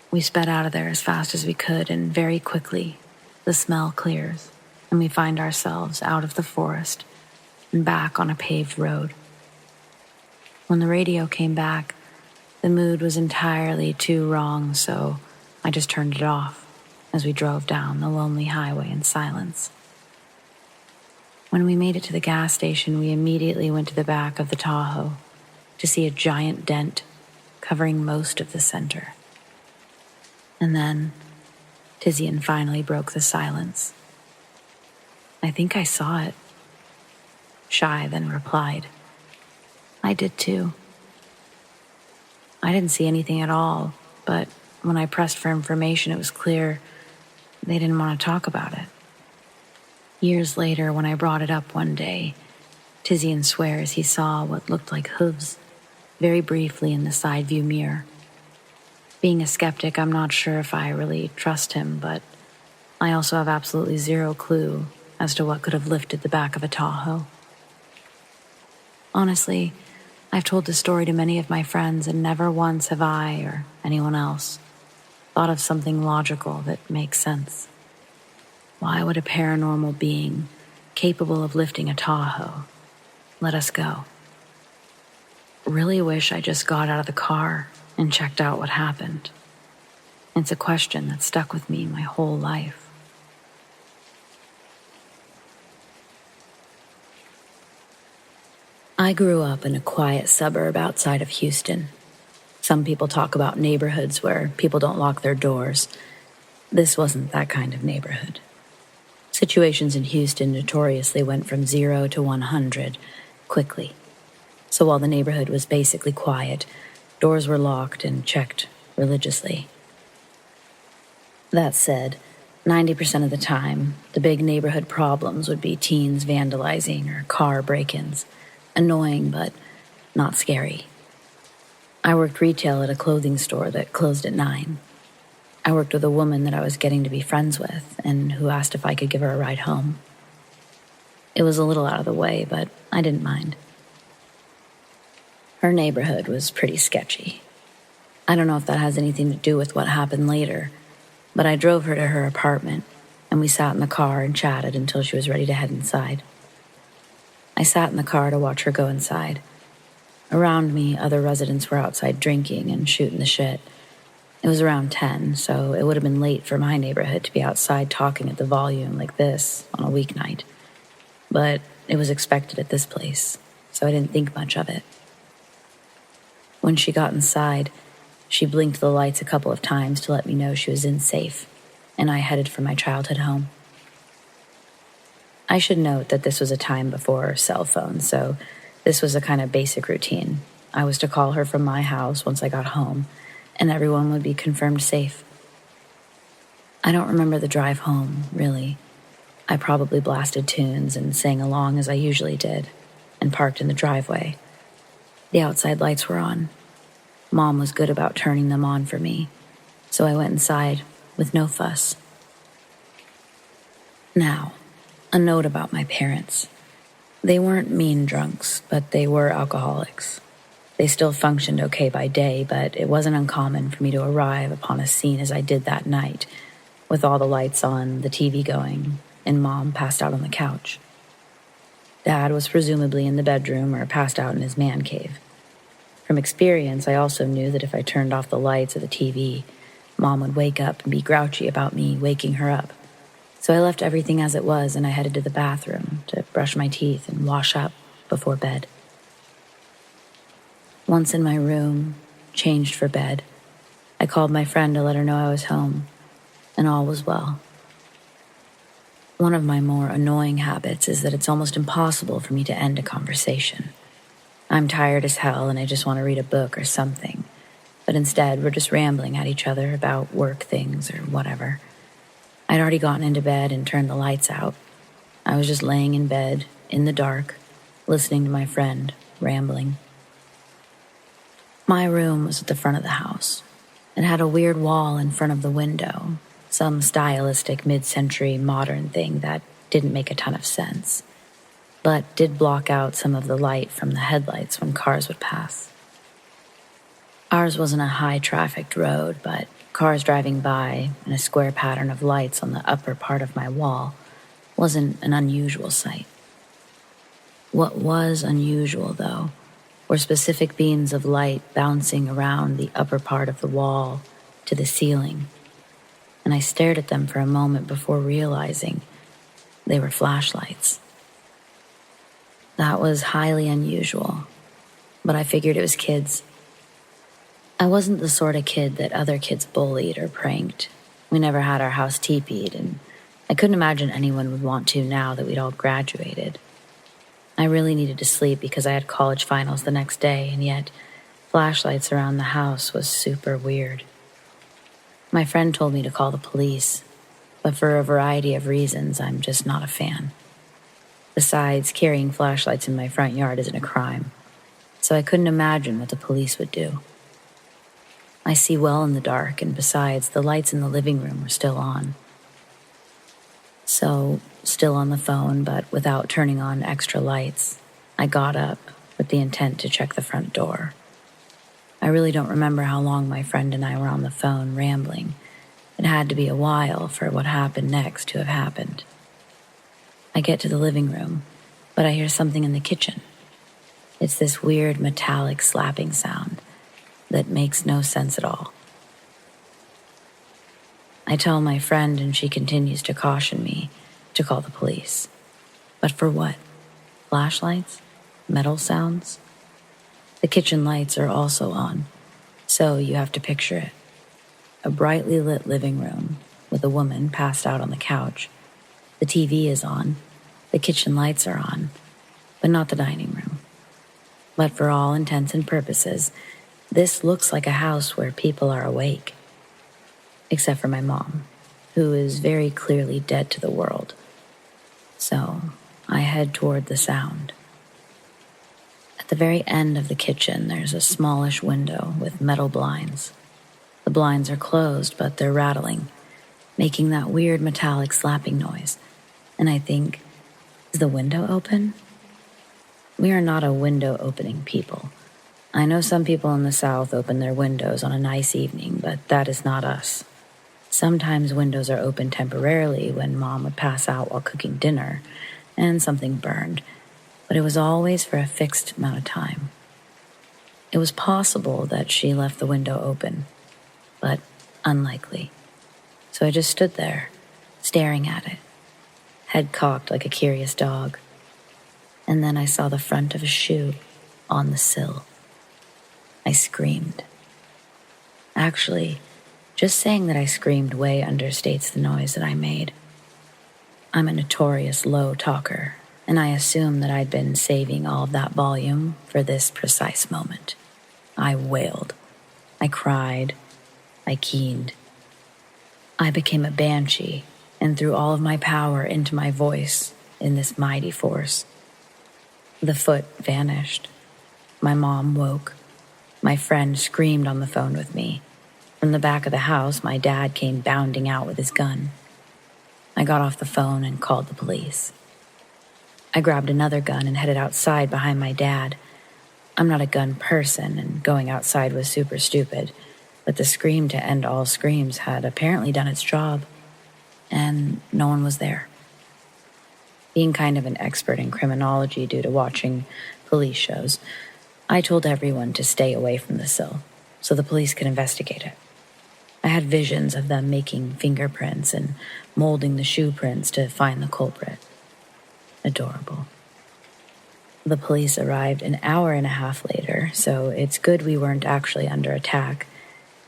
We sped out of there as fast as we could, and very quickly, the smell clears, and we find ourselves out of the forest and back on a paved road. When the radio came back, the mood was entirely too wrong, so I just turned it off as we drove down the lonely highway in silence. When we made it to the gas station, we immediately went to the back of the Tahoe to see a giant dent covering most of the center. And then Tizian finally broke the silence. I think I saw it. Shy then replied, I did too. I didn't see anything at all, but when I pressed for information, it was clear they didn't want to talk about it. Years later, when I brought it up one day, Tizian swears he saw what looked like hooves very briefly in the side view mirror. Being a skeptic, I'm not sure if I really trust him, but I also have absolutely zero clue as to what could have lifted the back of a Tahoe. Honestly, I've told this story to many of my friends, and never once have I, or anyone else, thought of something logical that makes sense. Why would a paranormal being capable of lifting a Tahoe let us go? Really wish I just got out of the car and checked out what happened. It's a question that stuck with me my whole life. I grew up in a quiet suburb outside of Houston. Some people talk about neighborhoods where people don't lock their doors. This wasn't that kind of neighborhood. Situations in Houston notoriously went from 0 to 100 quickly. So while the neighborhood was basically quiet, doors were locked and checked religiously. That said, 90% of the time, the big neighborhood problems would be teens vandalizing or car break-ins. Annoying, but not scary. I worked retail at a clothing store that closed at 9. I worked with a woman that I was getting to be friends with and who asked if I could give her a ride home. It was a little out of the way, but I didn't mind. Her neighborhood was pretty sketchy. I don't know if that has anything to do with what happened later, but I drove her to her apartment, and we sat in the car and chatted until she was ready to head inside. I sat in the car to watch her go inside. Around me, other residents were outside drinking and shooting the shit. It was around 10, so it would have been late for my neighborhood to be outside talking at the volume like this on a weeknight. but it was expected at this place, so I didn't think much of it. When she got inside, she blinked the lights a couple of times to let me know she was in safe, and I headed for my childhood home. I should note that this was a time before cell phones, so this was a kind of basic routine. I was to call her from my house once I got home, and everyone would be confirmed safe. I don't remember the drive home, really. I probably blasted tunes and sang along as I usually did, and parked in the driveway. The outside lights were on. Mom was good about turning them on for me, so I went inside with no fuss. Now, a note about my parents. They weren't mean drunks, but they were alcoholics. They still functioned okay by day, but it wasn't uncommon for me to arrive upon a scene as I did that night, with all the lights on, the TV going, and Mom passed out on the couch. Dad was presumably in the bedroom or passed out in his man cave. From experience, I also knew that if I turned off the lights or the TV, Mom would wake up and be grouchy about me waking her up. So I left everything as it was and I headed to the bathroom to brush my teeth and wash up before bed. Once in my room, changed for bed, I called my friend to let her know I was home, and all was well. One of my more annoying habits is that it's almost impossible for me to end a conversation. I'm tired as hell and I just want to read a book or something, but instead we're just rambling at each other about work things or whatever. I'd already gotten into bed and turned the lights out. I was just laying in bed, in the dark, listening to my friend, rambling. My room was at the front of the house. It had a weird wall in front of the window, some stylistic mid-century modern thing that didn't make a ton of sense, but did block out some of the light from the headlights when cars would pass. Ours wasn't a high-trafficked road, but cars driving by and a square pattern of lights on the upper part of my wall wasn't an unusual sight. What was unusual, though, were specific beams of light bouncing around the upper part of the wall to the ceiling, and I stared at them for a moment before realizing they were flashlights. That was highly unusual, but I figured it was kids. I wasn't the sort of kid that other kids bullied or pranked. We never had our house teepeed, and I couldn't imagine anyone would want to now that we'd all graduated. I really needed to sleep because I had college finals the next day, and yet flashlights around the house was super weird. My friend told me to call the police, but for a variety of reasons, I'm just not a fan. Besides, carrying flashlights in my front yard isn't a crime, so I couldn't imagine what the police would do. I see well in the dark, and besides, the lights in the living room were still on. So, still on the phone, but without turning on extra lights, I got up with the intent to check the front door. I really don't remember how long my friend and I were on the phone rambling. It had to be a while for what happened next to have happened. I get to the living room, but I hear something in the kitchen. It's this weird metallic slapping sound that makes no sense at all. I tell my friend and she continues to caution me to call the police. But for what? Flashlights? Metal sounds? The kitchen lights are also on, so you have to picture it. A brightly lit living room with a woman passed out on the couch. The TV is on, the kitchen lights are on, but not the dining room. But for all intents and purposes, this looks like a house where people are awake. Except for my mom, who is very clearly dead to the world. So I head toward the sound. At the very end of the kitchen, there's a smallish window with metal blinds. The blinds are closed, but they're rattling, making that weird metallic slapping noise. And I think, is the window open? We are not a window-opening people. I know some people in the South open their windows on a nice evening, but that is not us. Sometimes windows are open temporarily when Mom would pass out while cooking dinner, and something burned, but it was always for a fixed amount of time. It was possible that she left the window open, but unlikely. So I just stood there, staring at it, head cocked like a curious dog, and then I saw the front of a shoe on the sill. I screamed. Actually, just saying that I screamed way understates the noise that I made. I'm a notorious low talker, and I assume that I'd been saving all of that volume for this precise moment. I wailed. I cried. I keened. I became a banshee and threw all of my power into my voice in this mighty force. The foot vanished. My mom woke. My friend screamed on the phone with me. From the back of the house, my dad came bounding out with his gun. I got off the phone and called the police. I grabbed another gun and headed outside behind my dad. I'm not a gun person, and going outside was super stupid, but the scream to end all screams had apparently done its job, and no one was there. Being kind of an expert in criminology due to watching police shows, I told everyone to stay away from the sill so the police could investigate it. I had visions of them making fingerprints and molding the shoe prints to find the culprit. Adorable. The police arrived an hour and a half later, so it's good we weren't actually under attack.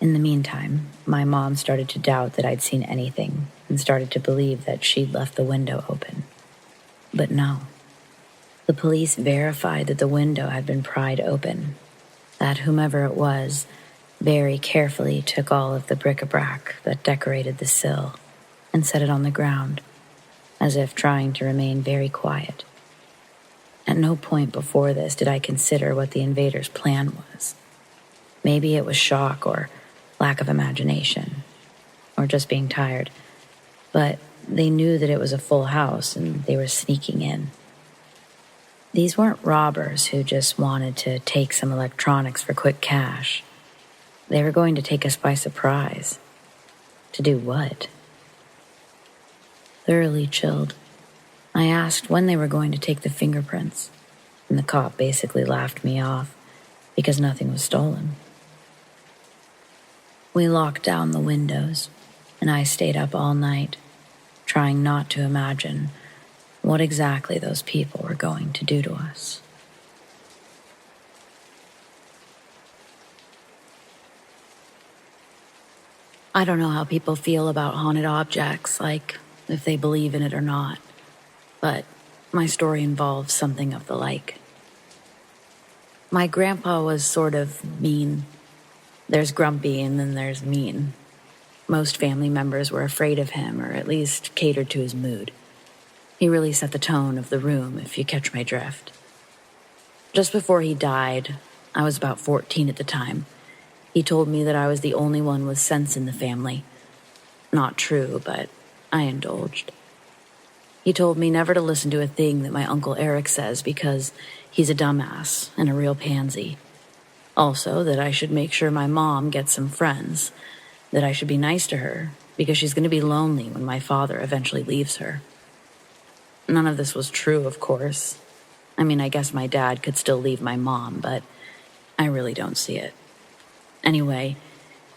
In the meantime, my mom started to doubt that I'd seen anything and started to believe that she'd left the window open. But no. The police verified that the window had been pried open, that whomever it was very carefully took all of the bric-a-brac that decorated the sill and set it on the ground, as if trying to remain very quiet. At no point before this did I consider what the invaders' plan was. Maybe it was shock or lack of imagination, or just being tired, but they knew that it was a full house and they were sneaking in. These weren't robbers who just wanted to take some electronics for quick cash. They were going to take us by surprise. To do what? Thoroughly chilled, I asked when they were going to take the fingerprints, and the cop basically laughed me off because nothing was stolen. We locked down the windows, and I stayed up all night, trying not to imagine what exactly those people were going to do to us. I don't know how people feel about haunted objects, like if they believe in it or not, but my story involves something of the like. My grandpa was sort of mean. There's grumpy and then there's mean. Most family members were afraid of him, or at least catered to his mood. He really set the tone of the room, if you catch my drift. Just before he died, I was about 14 at the time, he told me that I was the only one with sense in the family. Not true, but I indulged. He told me never to listen to a thing that my Uncle Eric says because he's a dumbass and a real pansy. Also, that I should make sure my mom gets some friends, that I should be nice to her because she's going to be lonely when my father eventually leaves her. None of this was true, of course. I mean, I guess my dad could still leave my mom, but I really don't see it. Anyway,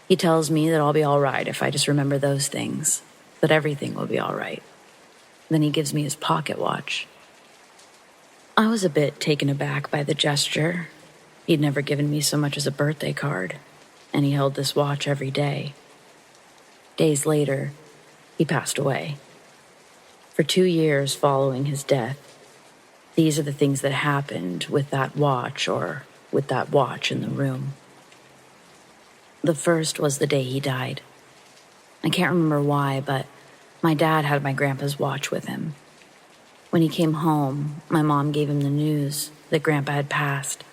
he tells me that I'll be all right if I just remember those things, that everything will be all right. Then he gives me his pocket watch. I was a bit taken aback by the gesture. He'd never given me so much as a birthday card, and he held this watch every day. Days later, he passed away. For 2 years following his death, these are the things that happened with that watch or with that watch in the room. The first was the day he died. I can't remember why, but my dad had my grandpa's watch with him. When he came home, my mom gave him the news that Grandpa had passed.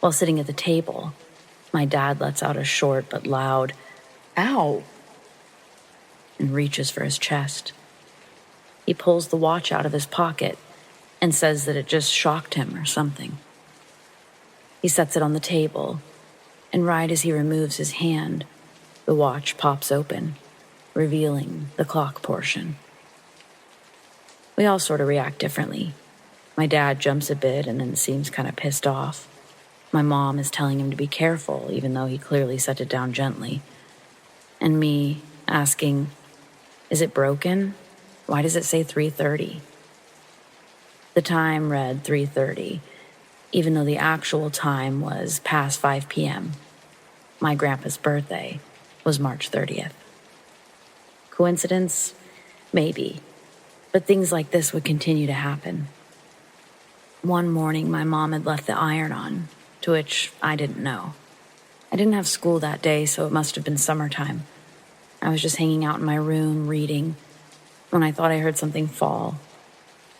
While sitting at the table, my dad lets out a short but loud, "Ow!" and reaches for his chest. He pulls the watch out of his pocket and says that it just shocked him or something. He sets it on the table, and right as he removes his hand, the watch pops open, revealing the clock portion. We all sort of react differently. My dad jumps a bit and then seems kind of pissed off. My mom is telling him to be careful, even though he clearly set it down gently. And me asking, "Is it broken? Why does it say 3:30? The time read 3:30, even though the actual time was past 5 p.m. My grandpa's birthday was March 30th. Coincidence? Maybe. But things like this would continue to happen. One morning, my mom had left the iron on, to which I didn't know. I didn't have school that day, so it must have been summertime. I was just hanging out in my room, reading, when I thought I heard something fall.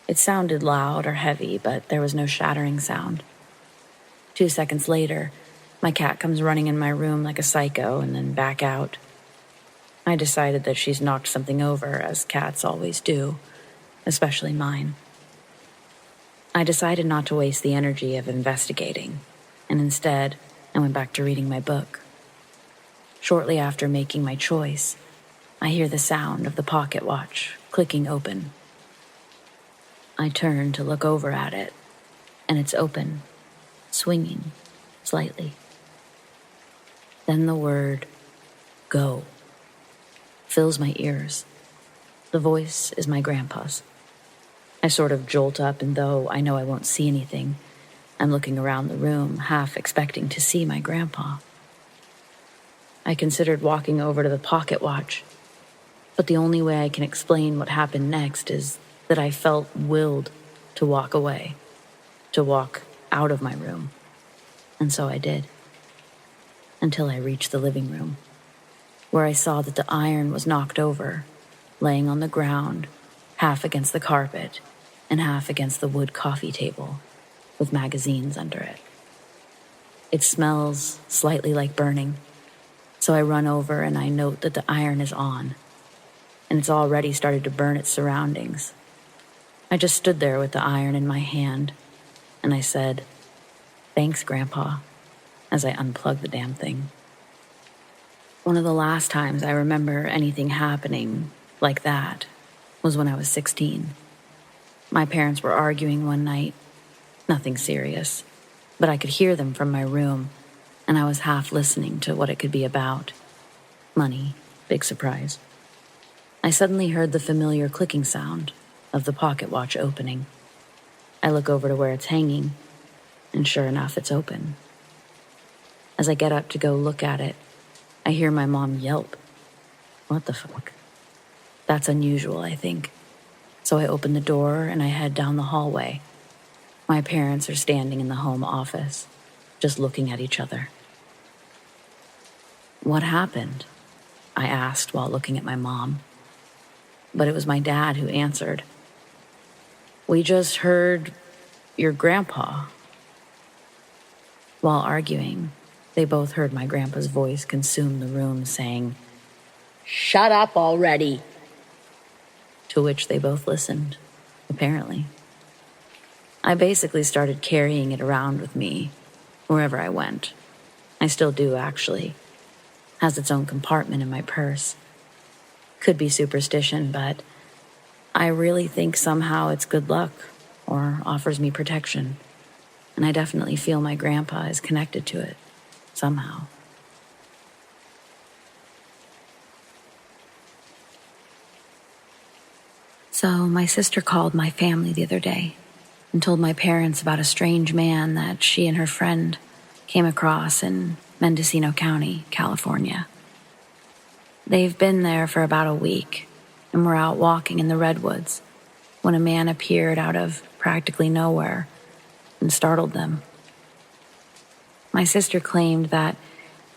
It sounded loud or heavy, but there was no shattering sound. 2 seconds later, my cat comes running in my room like a psycho and then back out. I decided that she's knocked something over, as cats always do, especially mine. I decided not to waste the energy of investigating, and instead, I went back to reading my book. Shortly after making my choice, I hear the sound of the pocket watch clicking open. I turn to look over at it, and it's open, swinging slightly. Then the word, "Go," fills my ears. The voice is my grandpa's. I sort of jolt up, and though I know I won't see anything, I'm looking around the room, half expecting to see my grandpa. I considered walking over to the pocket watch, but the only way I can explain what happened next is that I felt willed to walk away, to walk out of my room. And so I did, until I reached the living room, where I saw that the iron was knocked over, laying on the ground, half against the carpet and half against the wood coffee table, with magazines under it. It smells slightly like burning, so I run over and I note that the iron is on, and it's already started to burn its surroundings. I just stood there with the iron in my hand, and I said, "Thanks, Grandpa," as I unplugged the damn thing. One of the last times I remember anything happening like that was when I was 16. My parents were arguing one night. Nothing serious, but I could hear them from my room, and I was half listening to what it could be about. Money, big surprise. I suddenly heard the familiar clicking sound of the pocket watch opening. I look over to where it's hanging, and sure enough, it's open. As I get up to go look at it, I hear my mom yelp. What the fuck? That's unusual, I think. So I open the door and I head down the hallway. My parents are standing in the home office, just looking at each other. "What happened?" I asked while looking at my mom. But it was my dad who answered. "We just heard your grandpa." While arguing, they both heard my grandpa's voice consume the room, saying, "Shut up already!" To which they both listened, apparently. I basically started carrying it around with me wherever I went. I still do, actually. Has its own compartment in my purse. Could be superstition, but I really think somehow it's good luck or offers me protection. And I definitely feel my grandpa is connected to it, somehow. So my sister called my family the other day and told my parents about a strange man that she and her friend came across in Mendocino County, California. They've been there for about a week and were out walking in the redwoods when a man appeared out of practically nowhere and startled them. My sister claimed that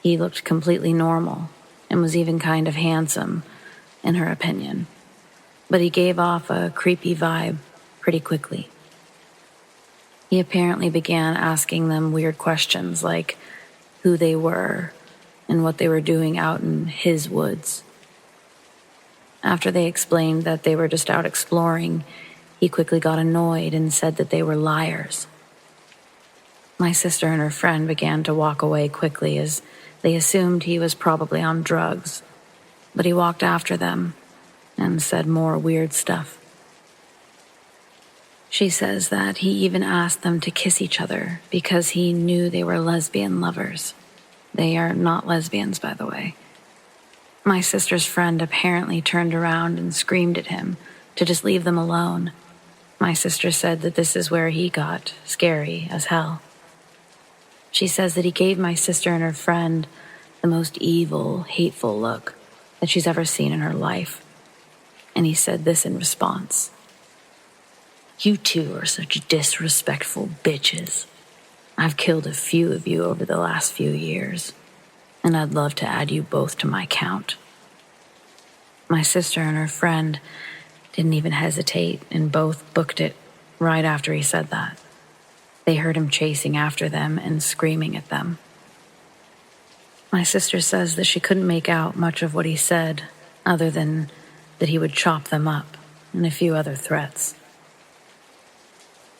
he looked completely normal and was even kind of handsome, in her opinion, but he gave off a creepy vibe pretty quickly. He apparently began asking them weird questions like who they were and what they were doing out in his woods. After they explained that they were just out exploring, he quickly got annoyed and said that they were liars. My sister and her friend began to walk away quickly as they assumed he was probably on drugs, but he walked after them and said more weird stuff. She says that he even asked them to kiss each other because he knew they were lesbian lovers. They are not lesbians, by the way. My sister's friend apparently turned around and screamed at him to just leave them alone, My sister said that this is where he got scary as hell. She says that he gave my sister and her friend the most evil, hateful look that she's ever seen in her life. And he said this in response: "You two are such disrespectful bitches. I've killed a few of you over the last few years, and I'd love to add you both to my count." My sister and her friend didn't even hesitate and both booked it right after he said that. They heard him chasing after them and screaming at them. My sister says that she couldn't make out much of what he said, other than that he would chop them up and a few other threats.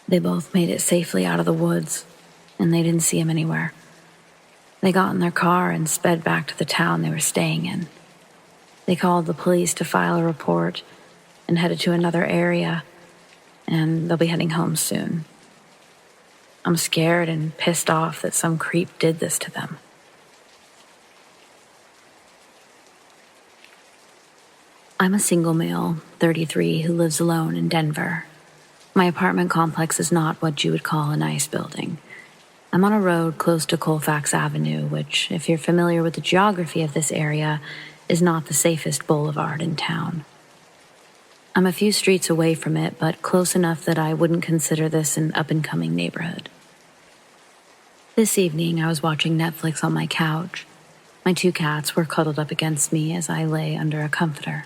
They both made it safely out of the woods, and they didn't see him anywhere. They got in their car and sped back to the town they were staying in. They called the police to file a report and headed to another area, and they'll be heading home soon. I'm scared and pissed off that some creep did this to them. I'm a single male, 33, who lives alone in Denver. My apartment complex is not what you would call a nice building. I'm on a road close to Colfax Avenue, which, if you're familiar with the geography of this area, is not the safest boulevard in town. I'm a few streets away from it, but close enough that I wouldn't consider this an up-and-coming neighborhood. This evening, I was watching Netflix on my couch. My 2 cats were cuddled up against me as I lay under a comforter.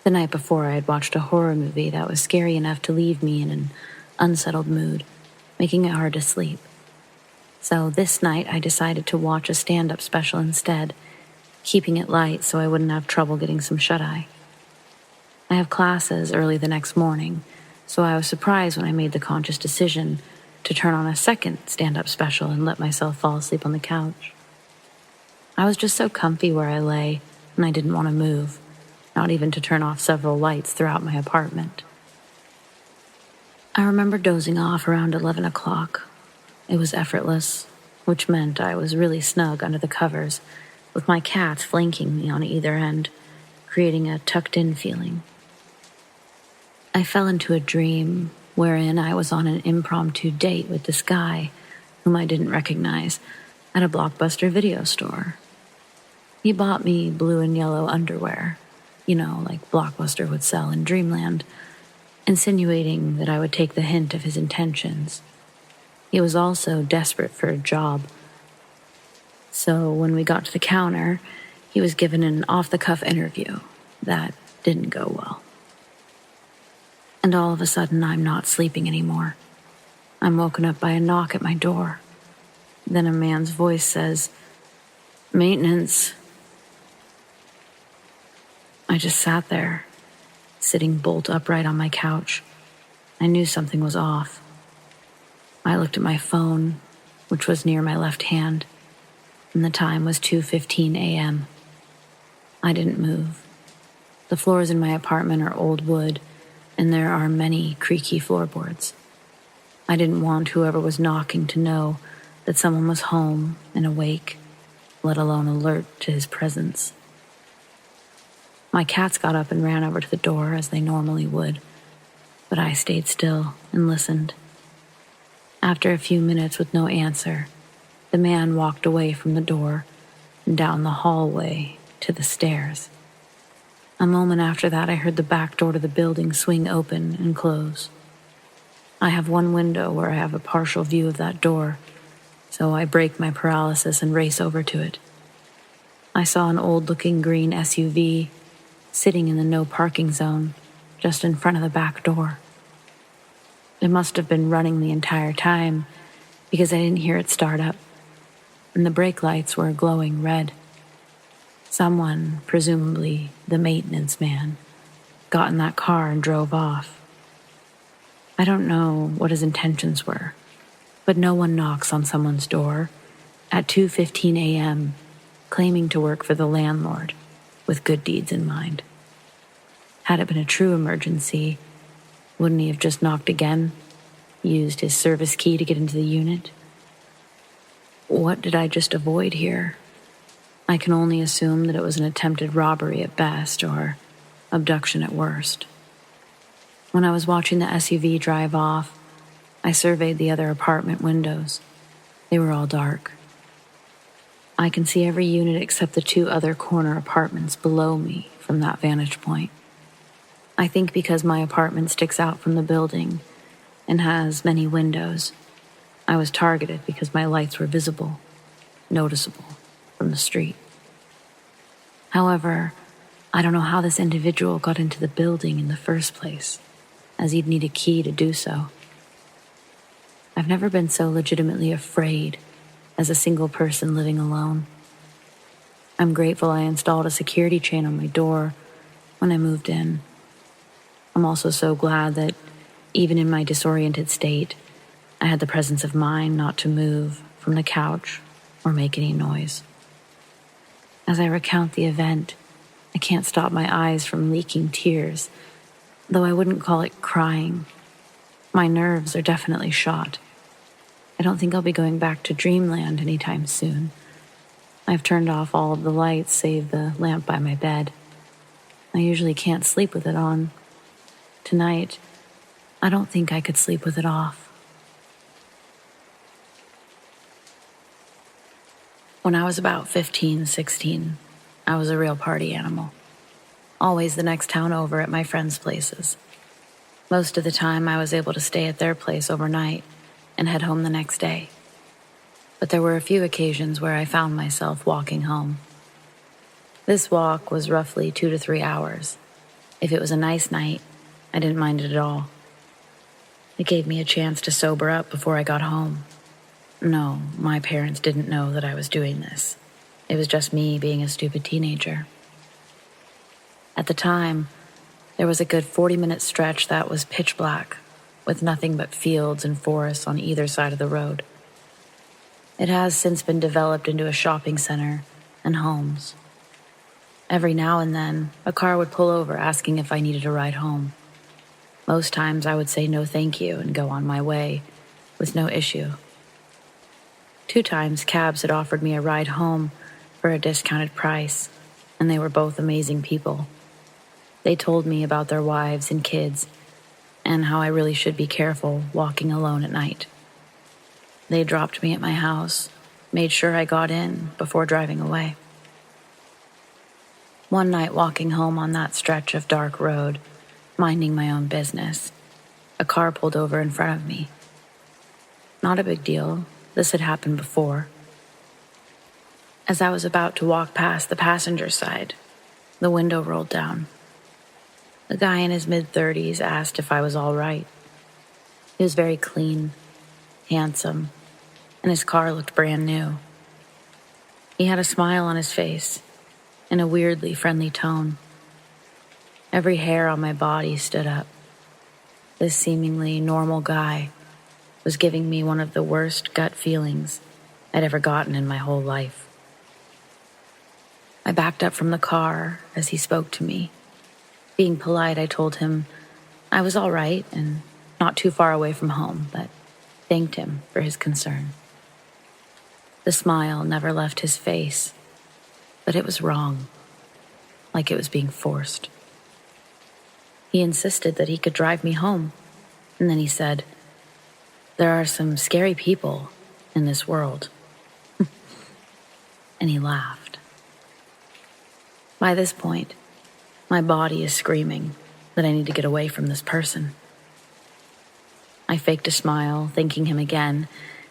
The night before, I had watched a horror movie that was scary enough to leave me in an unsettled mood, making it hard to sleep. So this night, I decided to watch a stand-up special instead, keeping it light so I wouldn't have trouble getting some shut-eye. I have classes early the next morning, so I was surprised when I made the conscious decision to turn on a second stand-up special and let myself fall asleep on the couch. I was just so comfy where I lay, and I didn't want to move, not even to turn off several lights throughout my apartment. I remember dozing off around 11 o'clock. It was effortless, which meant I was really snug under the covers, with my cats flanking me on either end, creating a tucked-in feeling. I fell into a dream wherein I was on an impromptu date with this guy, whom I didn't recognize, at a Blockbuster video store. He bought me blue and yellow underwear, like Blockbuster would sell in Dreamland, insinuating that I would take the hint of his intentions. He was also desperate for a job. So when we got to the counter, he was given an off-the-cuff interview that didn't go well. And all of a sudden, I'm not sleeping anymore. I'm woken up by a knock at my door. Then a man's voice says, "Maintenance." I just sat there, sitting bolt upright on my couch. I knew something was off. I looked at my phone, which was near my left hand, and the time was 2:15 a.m. I didn't move. The floors in my apartment are old wood, and there are many creaky floorboards. I didn't want whoever was knocking to know that someone was home and awake, let alone alert to his presence. My cats got up and ran over to the door as they normally would, but I stayed still and listened. After a few minutes with no answer, the man walked away from the door and down the hallway to the stairs. A moment after that, I heard the back door to the building swing open and close. I have one window where I have a partial view of that door, so I break my paralysis and race over to it. I saw an old-looking green SUV sitting in the no parking zone just in front of the back door. It must have been running the entire time because I didn't hear it start up, and the brake lights were glowing red. Someone, presumably the maintenance man, got in that car and drove off. I don't know what his intentions were, but no one knocks on someone's door at 2:15 a.m. claiming to work for the landlord with good deeds in mind. Had it been a true emergency, wouldn't he have just knocked again, used his service key to get into the unit? What did I just avoid here? I can only assume that it was an attempted robbery at best or abduction at worst. When I was watching the SUV drive off, I surveyed the other apartment windows. They were all dark. I can see every unit except the 2 other corner apartments below me from that vantage point. I think because my apartment sticks out from the building and has many windows, I was targeted because my lights were visible, noticeable from the street. However, I don't know how this individual got into the building in the first place, as he'd need a key to do so. I've never been so legitimately afraid as a single person living alone. I'm grateful I installed a security chain on my door when I moved in. I'm also so glad that, even in my disoriented state, I had the presence of mind not to move from the couch or make any noise. As I recount the event, I can't stop my eyes from leaking tears, though I wouldn't call it crying. My nerves are definitely shot. I don't think I'll be going back to dreamland anytime soon. I've turned off all of the lights save the lamp by my bed. I usually can't sleep with it on. Tonight, I don't think I could sleep with it off. When I was about 15, 16, I was a real party animal. Always the next town over at my friends' places. Most of the time, I was able to stay at their place overnight and head home the next day. But there were a few occasions where I found myself walking home. This walk was roughly 2 to 3 hours. If it was a nice night, I didn't mind it at all. It gave me a chance to sober up before I got home. No, my parents didn't know that I was doing this. It was just me being a stupid teenager. At the time, there was a good 40-minute stretch that was pitch black, with nothing but fields and forests on either side of the road. It has since been developed into a shopping center and homes. Every now and then, a car would pull over asking if I needed a ride home. Most times I would say no thank you and go on my way, with no issue. 2 times cabs had offered me a ride home for a discounted price, and they were both amazing people. They told me about their wives and kids, and how I really should be careful walking alone at night. They dropped me at my house, made sure I got in before driving away. One night walking home on that stretch of dark road, minding my own business, a car pulled over in front of me. Not a big deal, this had happened before. As I was about to walk past the passenger side, the window rolled down. A guy in his mid-30s asked if I was all right. He was very clean, handsome, and his car looked brand new. He had a smile on his face and a weirdly friendly tone. Every hair on my body stood up. This seemingly normal guy was giving me one of the worst gut feelings I'd ever gotten in my whole life. I backed up from the car as he spoke to me. Being polite, I told him I was all right and not too far away from home, but thanked him for his concern. The smile never left his face, but it was wrong, like it was being forced. He insisted that he could drive me home, and then he said, "There are some scary people in this world." And he laughed. By this point, my body is screaming that I need to get away from this person. I faked a smile, thanking him again,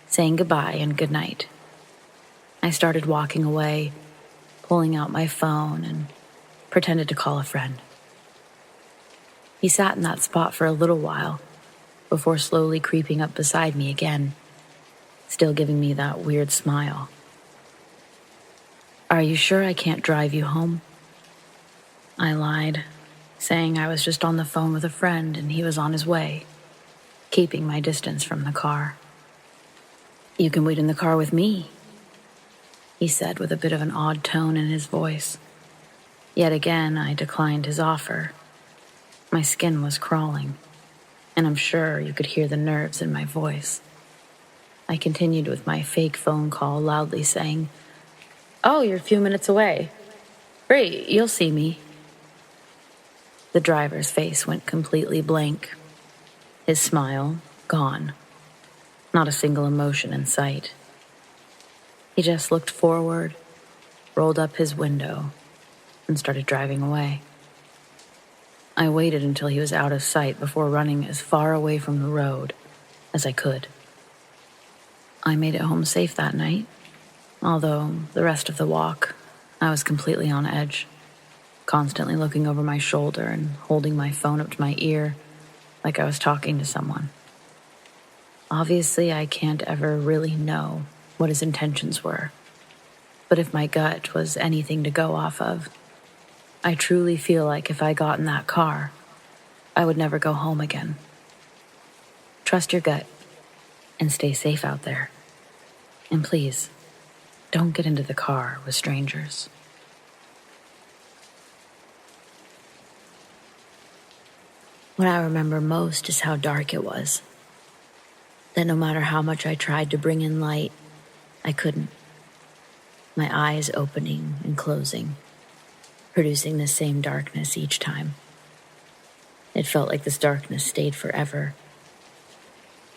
saying goodbye and good night. I started walking away, pulling out my phone, and pretended to call a friend. He sat in that spot for a little while before slowly creeping up beside me again, still giving me that weird smile. "Are you sure I can't drive you home?" I lied, saying I was just on the phone with a friend and he was on his way, keeping my distance from the car. "You can wait in the car with me," he said with a bit of an odd tone in his voice. Yet again, I declined his offer. My skin was crawling, and I'm sure you could hear the nerves in my voice. I continued with my fake phone call, loudly saying, "Oh, you're a few minutes away. Great, you'll see me." The driver's face went completely blank. His smile, gone. Not a single emotion in sight. He just looked forward, rolled up his window, and started driving away. I waited until he was out of sight before running as far away from the road as I could. I made it home safe that night, although the rest of the walk, I was completely on edge, constantly looking over my shoulder and holding my phone up to my ear like I was talking to someone. Obviously, I can't ever really know what his intentions were, but if my gut was anything to go off of, I truly feel like if I got in that car, I would never go home again. Trust your gut and stay safe out there. And please, don't get into the car with strangers. What I remember most is how dark it was. That no matter how much I tried to bring in light, I couldn't. My eyes opening and closing, producing the same darkness each time. It felt like this darkness stayed forever.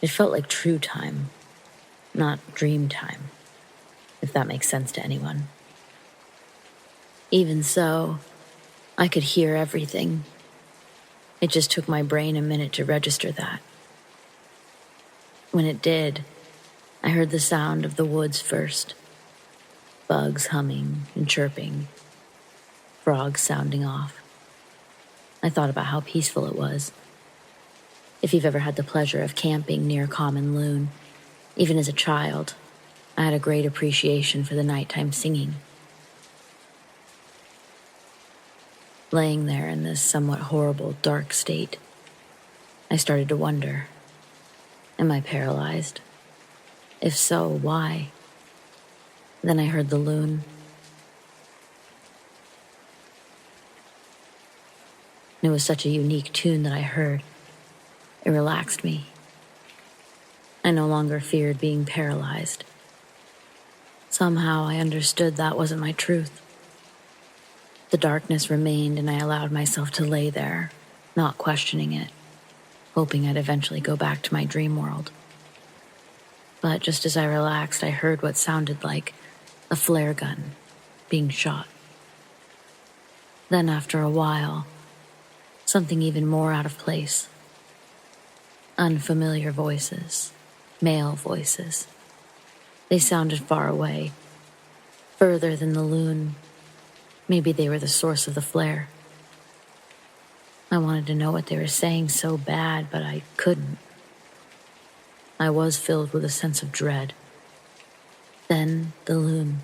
It felt like true time, not dream time, if that makes sense to anyone. Even so, I could hear everything. It just took my brain a minute to register that. When it did, I heard the sound of the woods first. Bugs humming and chirping. Frogs sounding off. I thought about how peaceful it was. If you've ever had the pleasure of camping near Common Loon, even as a child, I had a great appreciation for the nighttime singing. Laying there in this somewhat horrible, dark state, I started to wonder, am I paralyzed? If so, why? Then I heard the loon. It was such a unique tune that I heard. It relaxed me. I no longer feared being paralyzed. Somehow I understood that wasn't my truth. The darkness remained and I allowed myself to lay there, not questioning it, hoping I'd eventually go back to my dream world. But just as I relaxed, I heard what sounded like a flare gun being shot. Then after a while, something even more out of place. Unfamiliar voices, male voices. They sounded far away, further than the loon. Maybe they were the source of the flare. I wanted to know what they were saying so bad, but I couldn't. I was filled with a sense of dread. Then the loon.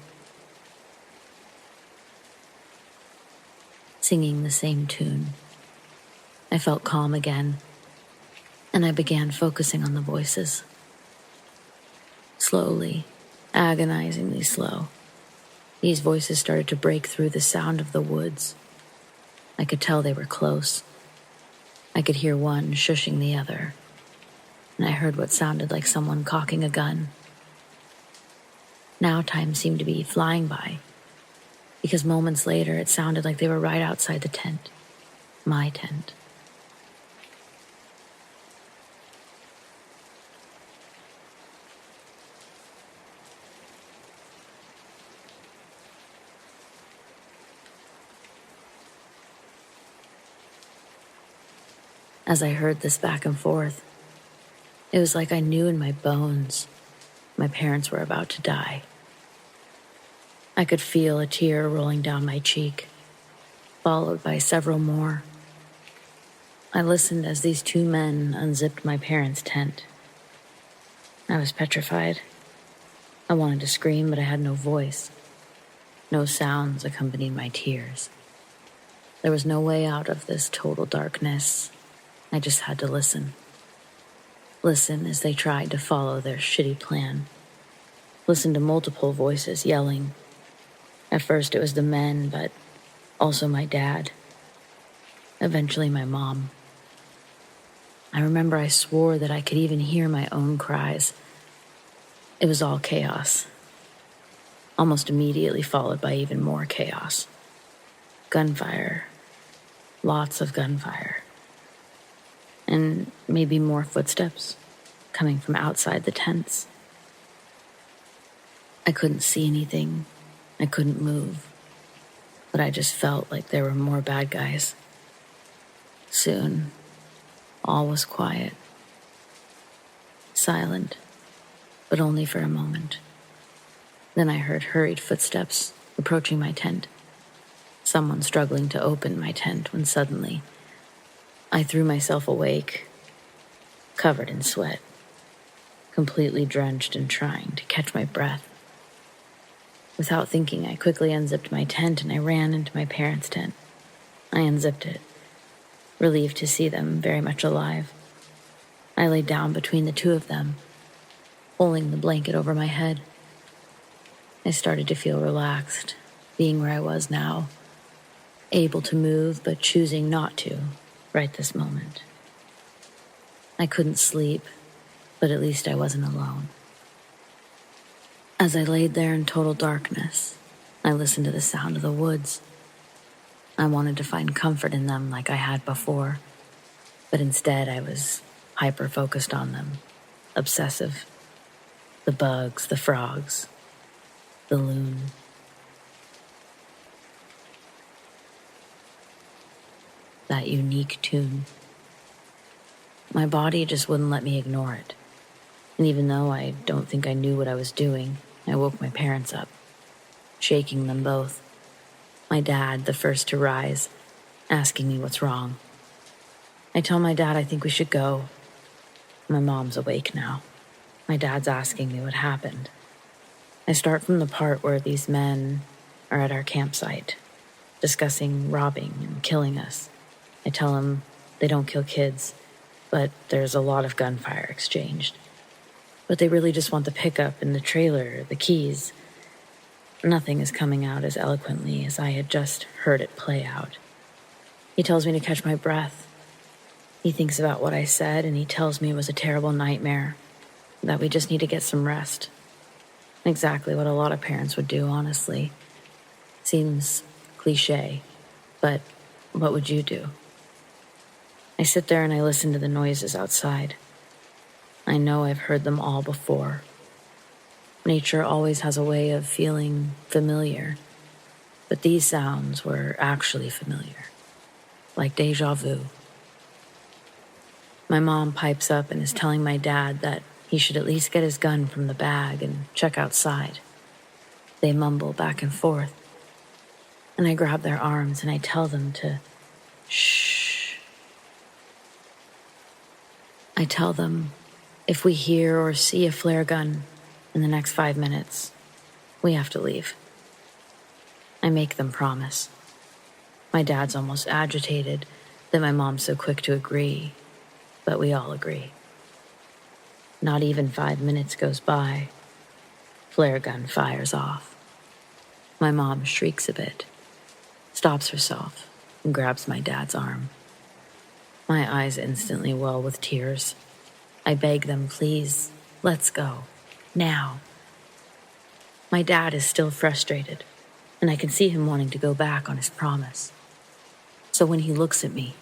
Singing the same tune. I felt calm again, and I began focusing on the voices. Slowly, agonizingly slow, these voices started to break through the sound of the woods. I could tell they were close. I could hear one shushing the other, and I heard what sounded like someone cocking a gun. Now time seemed to be flying by, because moments later it sounded like they were right outside the tent, my tent. As I heard this back and forth, it was like I knew in my bones my parents were about to die. I could feel a tear rolling down my cheek, followed by several more. I listened as these two men unzipped my parents' tent. I was petrified. I wanted to scream, but I had no voice. No sounds accompanied my tears. There was no way out of this total darkness. I just had to listen. Listen as they tried to follow their shitty plan. Listen to multiple voices yelling. At first it was the men, but also my dad. Eventually my mom. I remember I swore that I could even hear my own cries. It was all chaos. Almost immediately followed by even more chaos. Gunfire. lots of gunfire, and maybe more footsteps coming from outside the tents. I couldn't see anything. I couldn't move, but I just felt like there were more bad guys. Soon, all was quiet. Silent, but only for a moment. Then I heard hurried footsteps approaching my tent. Someone struggling to open my tent when suddenly I threw myself awake, covered in sweat, completely drenched and trying to catch my breath. Without thinking, I quickly unzipped my tent and I ran into my parents' tent. I unzipped it, relieved to see them very much alive. I lay down between the two of them, pulling the blanket over my head. I started to feel relaxed, being where I was now, able to move but choosing not to right this moment. I couldn't sleep, but at least I wasn't alone. As I laid there in total darkness, I listened to the sound of the woods. I wanted to find comfort in them like I had before, but instead I was hyper-focused on them, obsessive. The bugs, the frogs, the loon. That unique tune. My body just wouldn't let me ignore it. And even though I don't think I knew what I was doing, I woke my parents up, shaking them both. My dad, the first to rise, asking me what's wrong. I tell my dad I think we should go. My mom's awake now. My dad's asking me what happened. I start from the part where these men are at our campsite, discussing robbing and killing us. I tell him they don't kill kids, but there's a lot of gunfire exchanged. But they really just want the pickup and the trailer, the keys. Nothing is coming out as eloquently as I had just heard it play out. He tells me to catch my breath. He thinks about what I said, and he tells me it was a terrible nightmare, that we just need to get some rest. Exactly what a lot of parents would do, honestly. Seems cliche, but what would you do? I sit there and I listen to the noises outside. I know I've heard them all before. Nature always has a way of feeling familiar, but these sounds were actually familiar, like deja vu. My mom pipes up and is telling my dad that he should at least get his gun from the bag and check outside. They mumble back and forth, and I grab their arms and I tell them to shh. I tell them if we hear or see a flare gun in the next 5 minutes, we have to leave. I make them promise. My dad's almost agitated that my mom's so quick to agree, but we all agree. Not even 5 minutes goes by. Flare gun fires off. My mom shrieks a bit, stops herself, and grabs my dad's arm. My eyes instantly well with tears. I beg them, please, let's go. Now. My dad is still frustrated, and I can see him wanting to go back on his promise. So when he looks at me,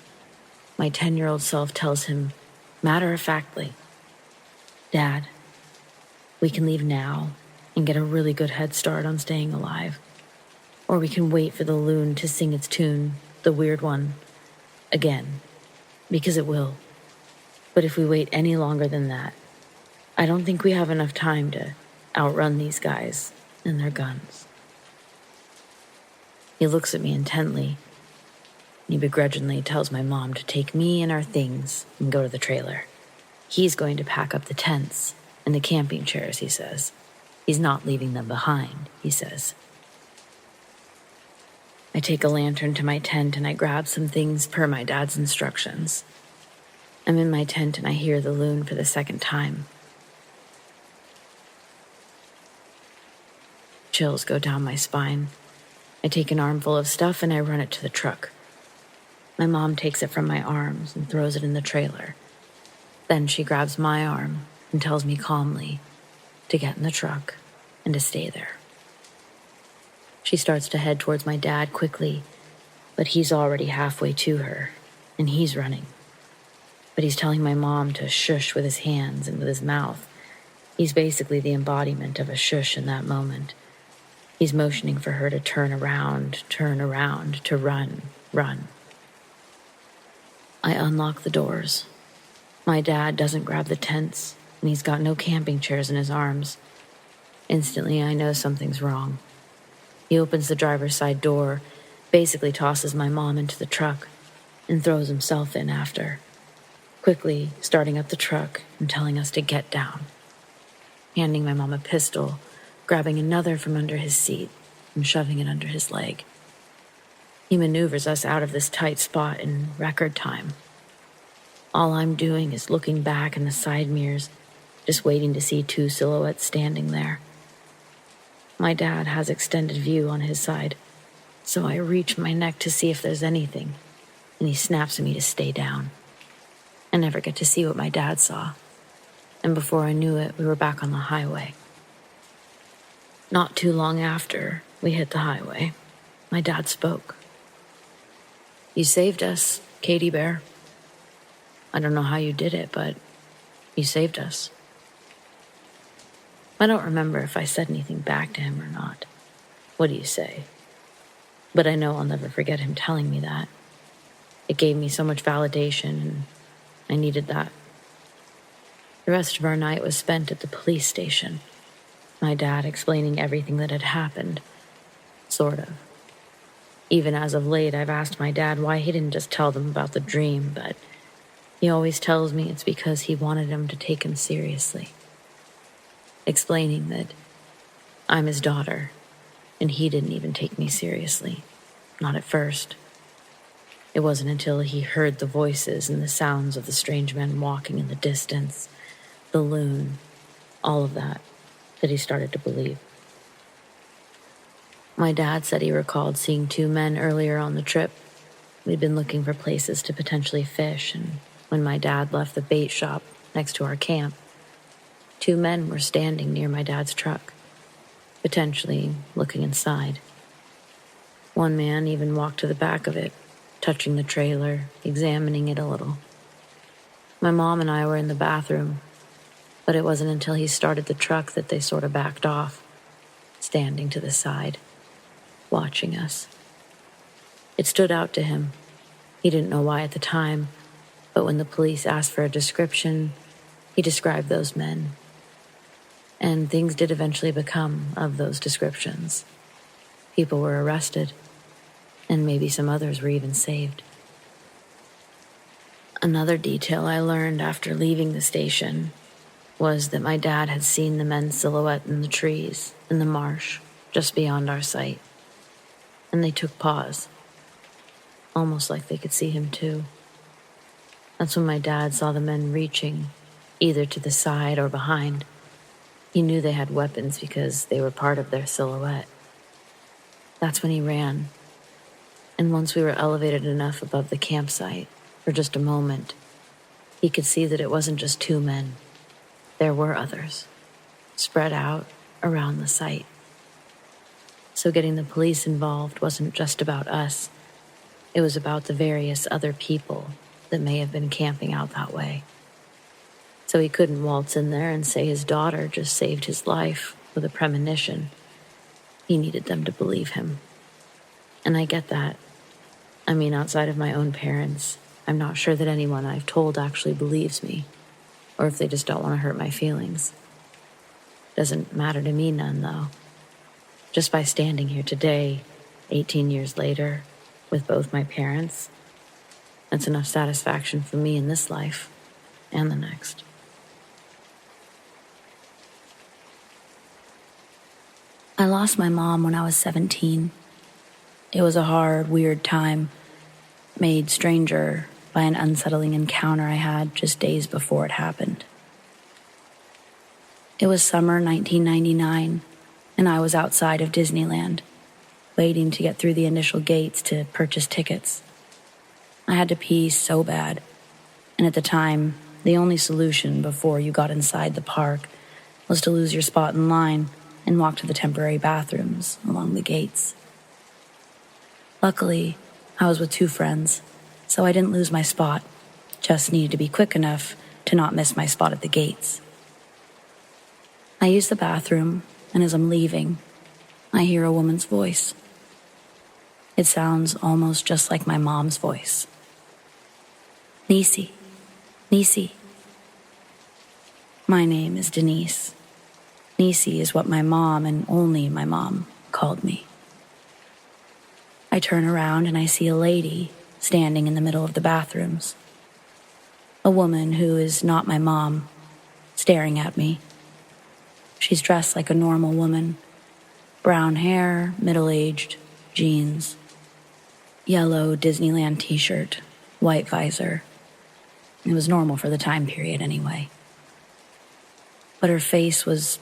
my 10-year-old self tells him, matter-of-factly, Dad, we can leave now and get a really good head start on staying alive. Or we can wait for the loon to sing its tune, the weird one, again, because it will. But if we wait any longer than that, I don't think we have enough time to outrun these guys and their guns. He looks at me intently. He begrudgingly tells my mom to take me and our things and go to the trailer. He's going to pack up the tents and the camping chairs, he says. He's not leaving them behind, he says. I take a lantern to my tent and I grab some things per my dad's instructions. I'm in my tent and I hear the loon for the second time. Chills go down my spine. I take an armful of stuff and I run it to the truck. My mom takes it from my arms and throws it in the trailer. Then she grabs my arm and tells me calmly to get in the truck and to stay there. She starts to head towards my dad quickly, But he's already halfway to her, and he's running. But he's telling my mom to shush with his hands and with his mouth. He's basically the embodiment of a shush in that moment. He's motioning for her to turn around, to run. I unlock the doors. My dad doesn't grab the tents, and he's got no camping chairs in his arms. Instantly, I know something's wrong. He opens the driver's side door, basically tosses my mom into the truck, and throws himself in after, quickly starting up the truck and telling us to get down, handing my mom a pistol, grabbing another from under his seat and shoving it under his leg. He maneuvers us out of this tight spot in record time. All I'm doing is looking back in the side mirrors, just waiting to see two silhouettes standing there. My dad has extended view on his side, so I reach my neck to see if there's anything, and he snaps at me to stay down. I never get to see what my dad saw, and before I knew it, we were back on the highway. Not too long after we hit the highway, my dad spoke. "You saved us, Katie Bear. I don't know how you did it, but you saved us." I don't remember if I said anything back to him or not. What do you say? But I know I'll never forget him telling me that. It gave me so much validation, and I needed that. The rest of our night was spent at the police station, my dad explaining everything that had happened, sort of. Even as of late, I've asked my dad why he didn't just tell them about the dream, but he always tells me it's because he wanted him to take him seriously, explaining that I'm his daughter, and he didn't even take me seriously, not at first. It wasn't until he heard the voices and the sounds of the strange men walking in the distance, the loon, all of that he started to believe. My dad said he recalled seeing two men earlier on the trip. We'd been looking for places to potentially fish, and when my dad left the bait shop next to our camp, two men were standing near my dad's truck, potentially looking inside. One man even walked to the back of it, touching the trailer, examining it a little. My mom and I were in the bathroom, but it wasn't until he started the truck that they sort of backed off, standing to the side, watching us. It stood out to him. He didn't know why at the time, but when the police asked for a description, he described those men. And things did eventually become of those descriptions. People were arrested, and maybe some others were even saved. Another detail I learned after leaving the station was that my dad had seen the men's silhouette in the trees in the marsh just beyond our sight, and they took pause, almost like they could see him too. That's when my dad saw the men reaching, either to the side or behind. He knew they had weapons because they were part of their silhouette. That's when he ran. And once we were elevated enough above the campsite, for just a moment, he could see that it wasn't just two men. There were others, spread out around the site. So getting the police involved wasn't just about us. It was about the various other people that may have been camping out that way. So he couldn't waltz in there and say his daughter just saved his life with a premonition. He needed them to believe him. And I get that. I mean, outside of my own parents, I'm not sure that anyone I've told actually believes me, or if they just don't want to hurt my feelings. Doesn't matter to me none, though. Just by standing here today, 18 years later, with both my parents, that's enough satisfaction for me in this life and the next. I lost my mom when I was 17. It was a hard, weird time, made stranger by an unsettling encounter I had just days before it happened. It was summer 1999, and I was outside of Disneyland, waiting to get through the initial gates to purchase tickets. I had to pee so bad, and at the time, the only solution before you got inside the park was to lose your spot in line and walk to the temporary bathrooms along the gates. Luckily, I was with 2 friends, so I didn't lose my spot, just needed to be quick enough to not miss my spot at the gates. I use the bathroom, and as I'm leaving, I hear a woman's voice. It sounds almost just like my mom's voice. Nisi, Nisi. My name is Denise. Nisi is what my mom and only my mom called me. I turn around and I see a lady standing in the middle of the bathrooms. A woman who is not my mom, staring at me. She's dressed like a normal woman. Brown hair, middle-aged, jeans. Yellow Disneyland t-shirt, white visor. It was normal for the time period anyway. But her face was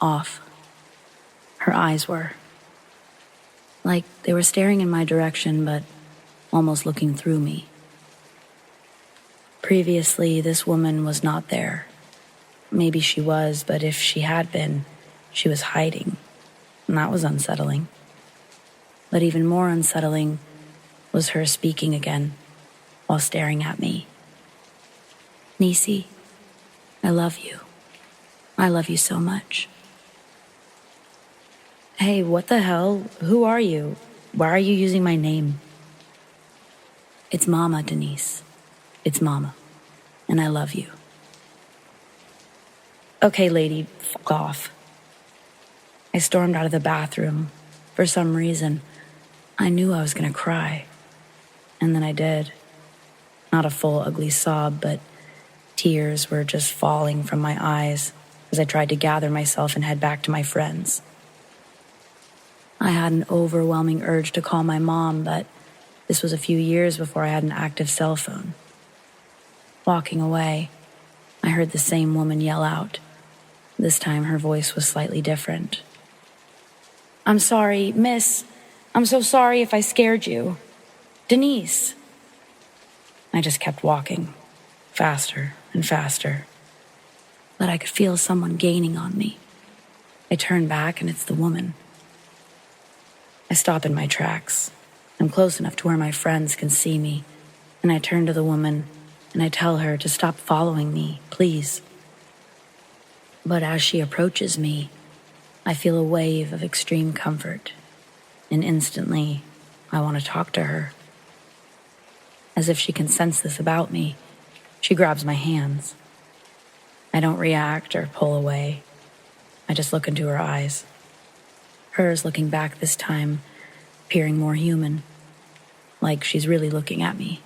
off. Her eyes were. Like they were staring in my direction, but almost looking through me. Previously, this woman was not there. Maybe she was, but if she had been, she was hiding. And that was unsettling. But even more unsettling was her speaking again while staring at me. Nisi, I love you. I love you so much. Hey, what the hell? Who are you? Why are you using my name? It's Mama, Denise. It's Mama. And I love you. Okay, lady, fuck off. I stormed out of the bathroom. For some reason, I knew I was gonna cry. And then I did. Not a full ugly sob, but tears were just falling from my eyes as I tried to gather myself and head back to my friends. I had an overwhelming urge to call my mom, but this was a few years before I had an active cell phone. Walking away, I heard the same woman yell out. This time her voice was slightly different. I'm sorry, miss. I'm so sorry if I scared you. Denise. I just kept walking, faster and faster. But I could feel someone gaining on me. I turn back and it's the woman. I stop in my tracks. I'm close enough to where my friends can see me, and I turn to the woman and I tell her to stop following me, please. But as she approaches me, I feel a wave of extreme comfort, and instantly I want to talk to her. As if she can sense this about me, she grabs my hands. I don't react or pull away. I just look into her eyes. Hers looking back this time, appearing more human, like she's really looking at me.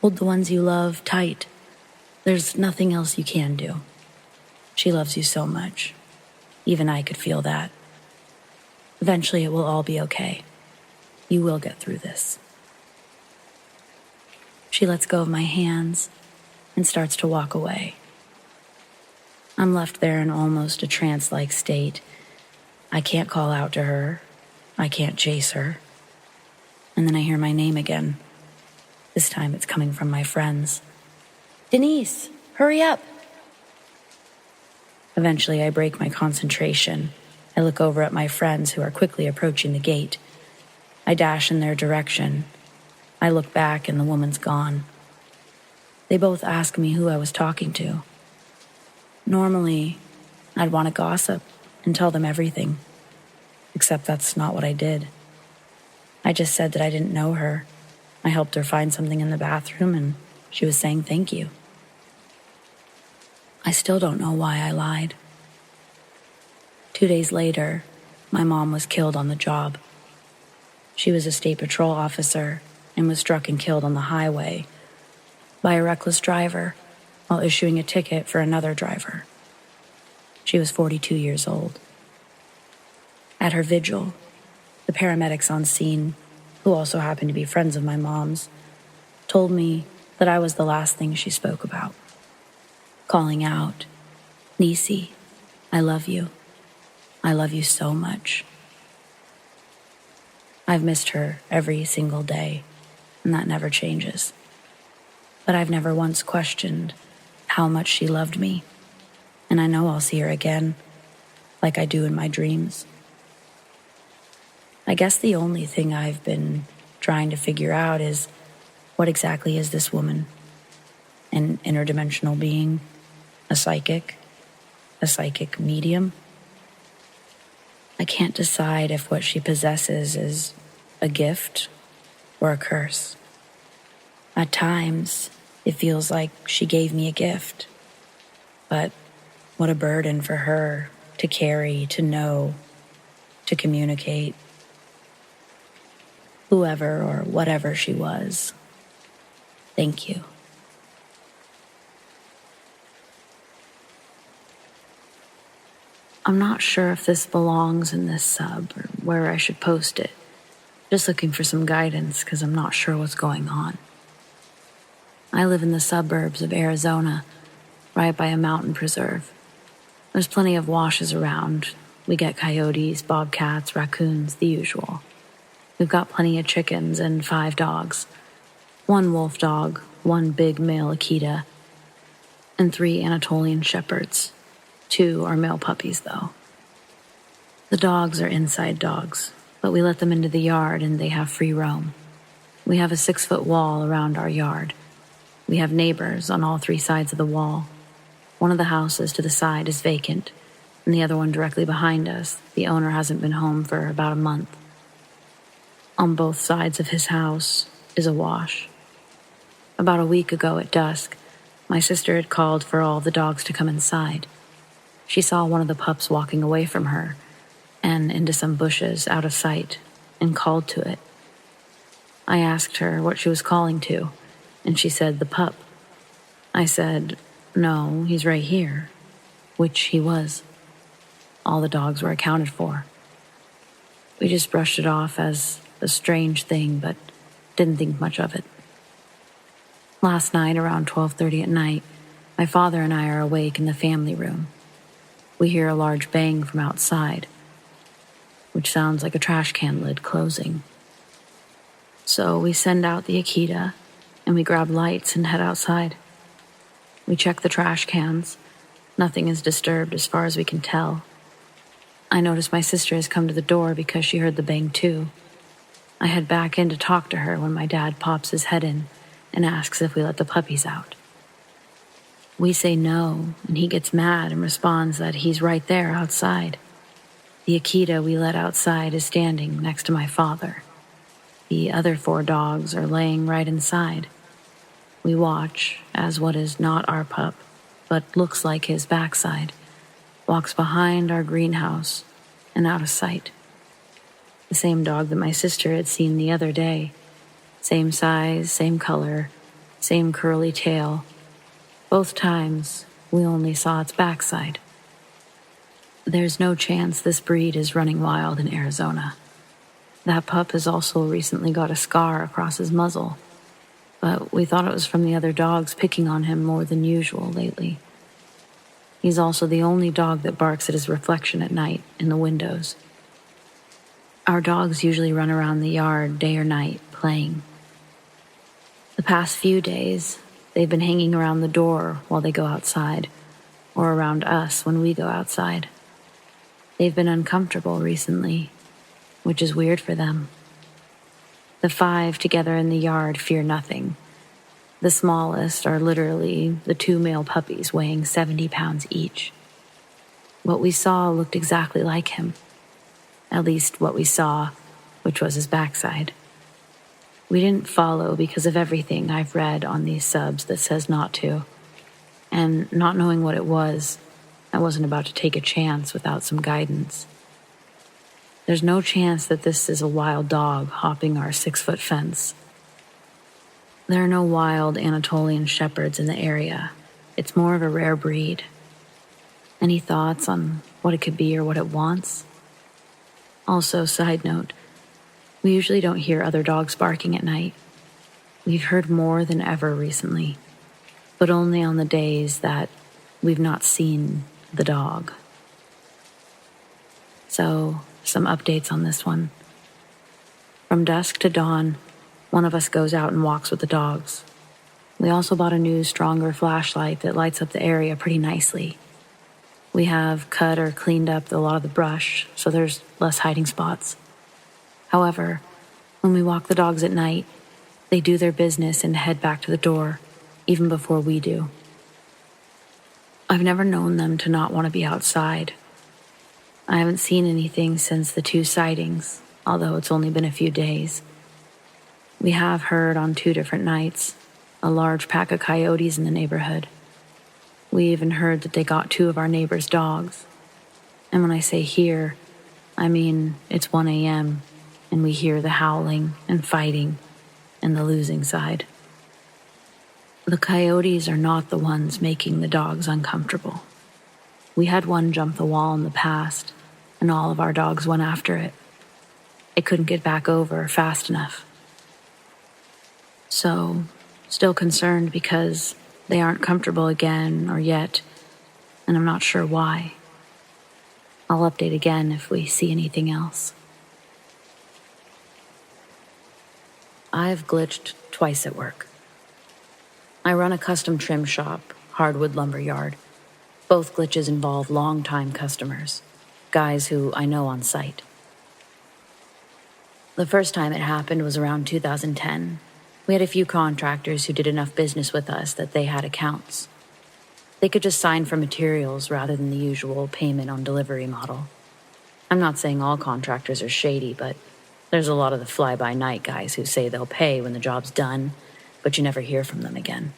Hold the ones you love tight. There's nothing else you can do. She loves you so much. Even I could feel that. Eventually it will all be okay. You will get through this. She lets go of my hands and starts to walk away. I'm left there in almost a trance-like state. I can't call out to her. I can't chase her. And then I hear my name again. This time it's coming from my friends. Denise, hurry up. Eventually I break my concentration. I look over at my friends who are quickly approaching the gate. I dash in their direction. I look back and the woman's gone. They both ask me who I was talking to. Normally, I'd want to gossip and tell them everything. Except that's not what I did. I just said that I didn't know her. I helped her find something in the bathroom and she was saying thank you. I still don't know why I lied. 2 days later, my mom was killed on the job. She was a state patrol officer and was struck and killed on the highway by a reckless driver while issuing a ticket for another driver. She was 42 years old. At her vigil, the paramedics on scene, who also happened to be friends of my mom's, told me that I was the last thing she spoke about, calling out, Nisi, I love you. I love you so much. I've missed her every single day, and that never changes. But I've never once questioned how much she loved me, and I know I'll see her again, like I do in my dreams. I guess the only thing I've been trying to figure out is what exactly is this woman? An interdimensional being? A psychic medium? I can't decide if what she possesses is a gift or a curse. At times, it feels like she gave me a gift, but what a burden for her to carry, to know, to communicate. Whoever or whatever she was, thank you. I'm not sure if this belongs in this sub or where I should post it. Just looking for some guidance because I'm not sure what's going on. I live in the suburbs of Arizona, right by a mountain preserve. There's plenty of washes around. We get coyotes, bobcats, raccoons, the usual. We've got plenty of chickens and 5 dogs. 1 wolf dog, 1 big male Akita, and 3 Anatolian shepherds. 2 are male puppies, though. The dogs are inside dogs, but we let them into the yard and they have free roam. We have a 6-foot wall around our yard. We have neighbors on all 3 sides of the wall. One of the houses to the side is vacant, and the other one directly behind us, the owner hasn't been home for about a month. On both sides of his house is a wash. About a week ago at dusk, my sister had called for all the dogs to come inside. She saw one of the pups walking away from her and into some bushes out of sight and called to it. I asked her what she was calling to, and she said the pup. I said, no, he's right here, which he was. All the dogs were accounted for. We just brushed it off as a strange thing, but didn't think much of it. Last night, around 12:30 at night, my father and I are awake in the family room. We hear a large bang from outside, which sounds like a trash can lid closing. So we send out the Akita, and we grab lights and head outside. We check the trash cans. Nothing is disturbed as far as we can tell. I notice my sister has come to the door because she heard the bang too. I head back in to talk to her when my dad pops his head in and asks if we let the puppies out. We say no, and he gets mad and responds that he's right there outside. The Akita we let outside is standing next to my father. The other 4 dogs are laying right inside. We watch as what is not our pup, but looks like his backside, walks behind our greenhouse and out of sight. The same dog that my sister had seen the other day. Same size, same color, same curly tail. Both times, we only saw its backside. There's no chance this breed is running wild in Arizona. That pup has also recently got a scar across his muzzle, but we thought it was from the other dogs picking on him more than usual lately. He's also the only dog that barks at his reflection at night in the windows. Our dogs usually run around the yard day or night, playing. The past few days, they've been hanging around the door while they go outside, or around us when we go outside. They've been uncomfortable recently, which is weird for them. The 5 together in the yard fear nothing. The smallest are literally the 2 male puppies weighing 70 pounds each. What we saw looked exactly like him. At least what we saw, which was his backside. We didn't follow because of everything I've read on these subs that says not to. And not knowing what it was, I wasn't about to take a chance without some guidance. There's no chance that this is a wild dog hopping our 6-foot fence. There are no wild Anatolian shepherds in the area. It's more of a rare breed. Any thoughts on what it could be or what it wants? Also, side note, we usually don't hear other dogs barking at night. We've heard more than ever recently, but only on the days that we've not seen the dog. So, some updates on this one. From dusk to dawn, one of us goes out and walks with the dogs. We also bought a new, stronger flashlight that lights up the area pretty nicely. We have cut or cleaned up a lot of the brush, so there's less hiding spots. However, when we walk the dogs at night, they do their business and head back to the door, even before we do. I've never known them to not want to be outside. I haven't seen anything since the 2 sightings, although it's only been a few days. We have heard on 2 different nights a large pack of coyotes in the neighborhood. We even heard that they got 2 of our neighbors' dogs. And when I say hear, I mean it's 1 a.m. and we hear the howling and fighting and the losing side. The coyotes are not the ones making the dogs uncomfortable. We had one jump the wall in the past, and all of our dogs went after it. It couldn't get back over fast enough. So, still concerned because they aren't comfortable again or yet, and I'm not sure why. I'll update again if we see anything else. I've glitched twice at work. I run a custom trim shop, hardwood lumber yard. Both glitches involve long-time customers, guys who I know on site. The first time it happened was around 2010. We had a few contractors who did enough business with us that they had accounts. They could just sign for materials rather than the usual payment on delivery model. I'm not saying all contractors are shady, but there's a lot of the fly-by-night guys who say they'll pay when the job's done, but you never hear from them again.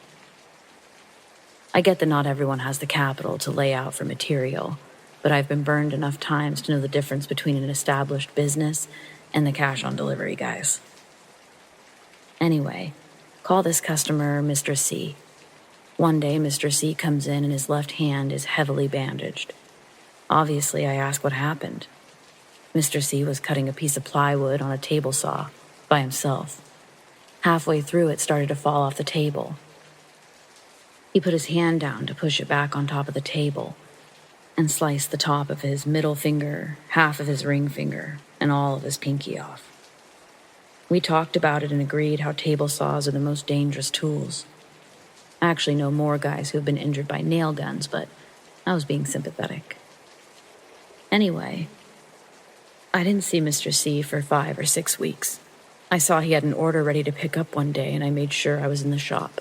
I get that not everyone has the capital to lay out for material, but I've been burned enough times to know the difference between an established business and the cash-on-delivery guys. Anyway, call this customer Mr. C. One day, Mr. C comes in and his left hand is heavily bandaged. Obviously, I ask what happened. Mr. C was cutting a piece of plywood on a table saw by himself. Halfway through, it started to fall off the table. He put his hand down to push it back on top of the table and sliced the top of his middle finger, half of his ring finger, and all of his pinky off. We talked about it and agreed how table saws are the most dangerous tools. I actually know more guys who have been injured by nail guns, but I was being sympathetic. Anyway, I didn't see Mr. C for 5 or 6 weeks. I saw he had an order ready to pick up one day, and I made sure I was in the shop.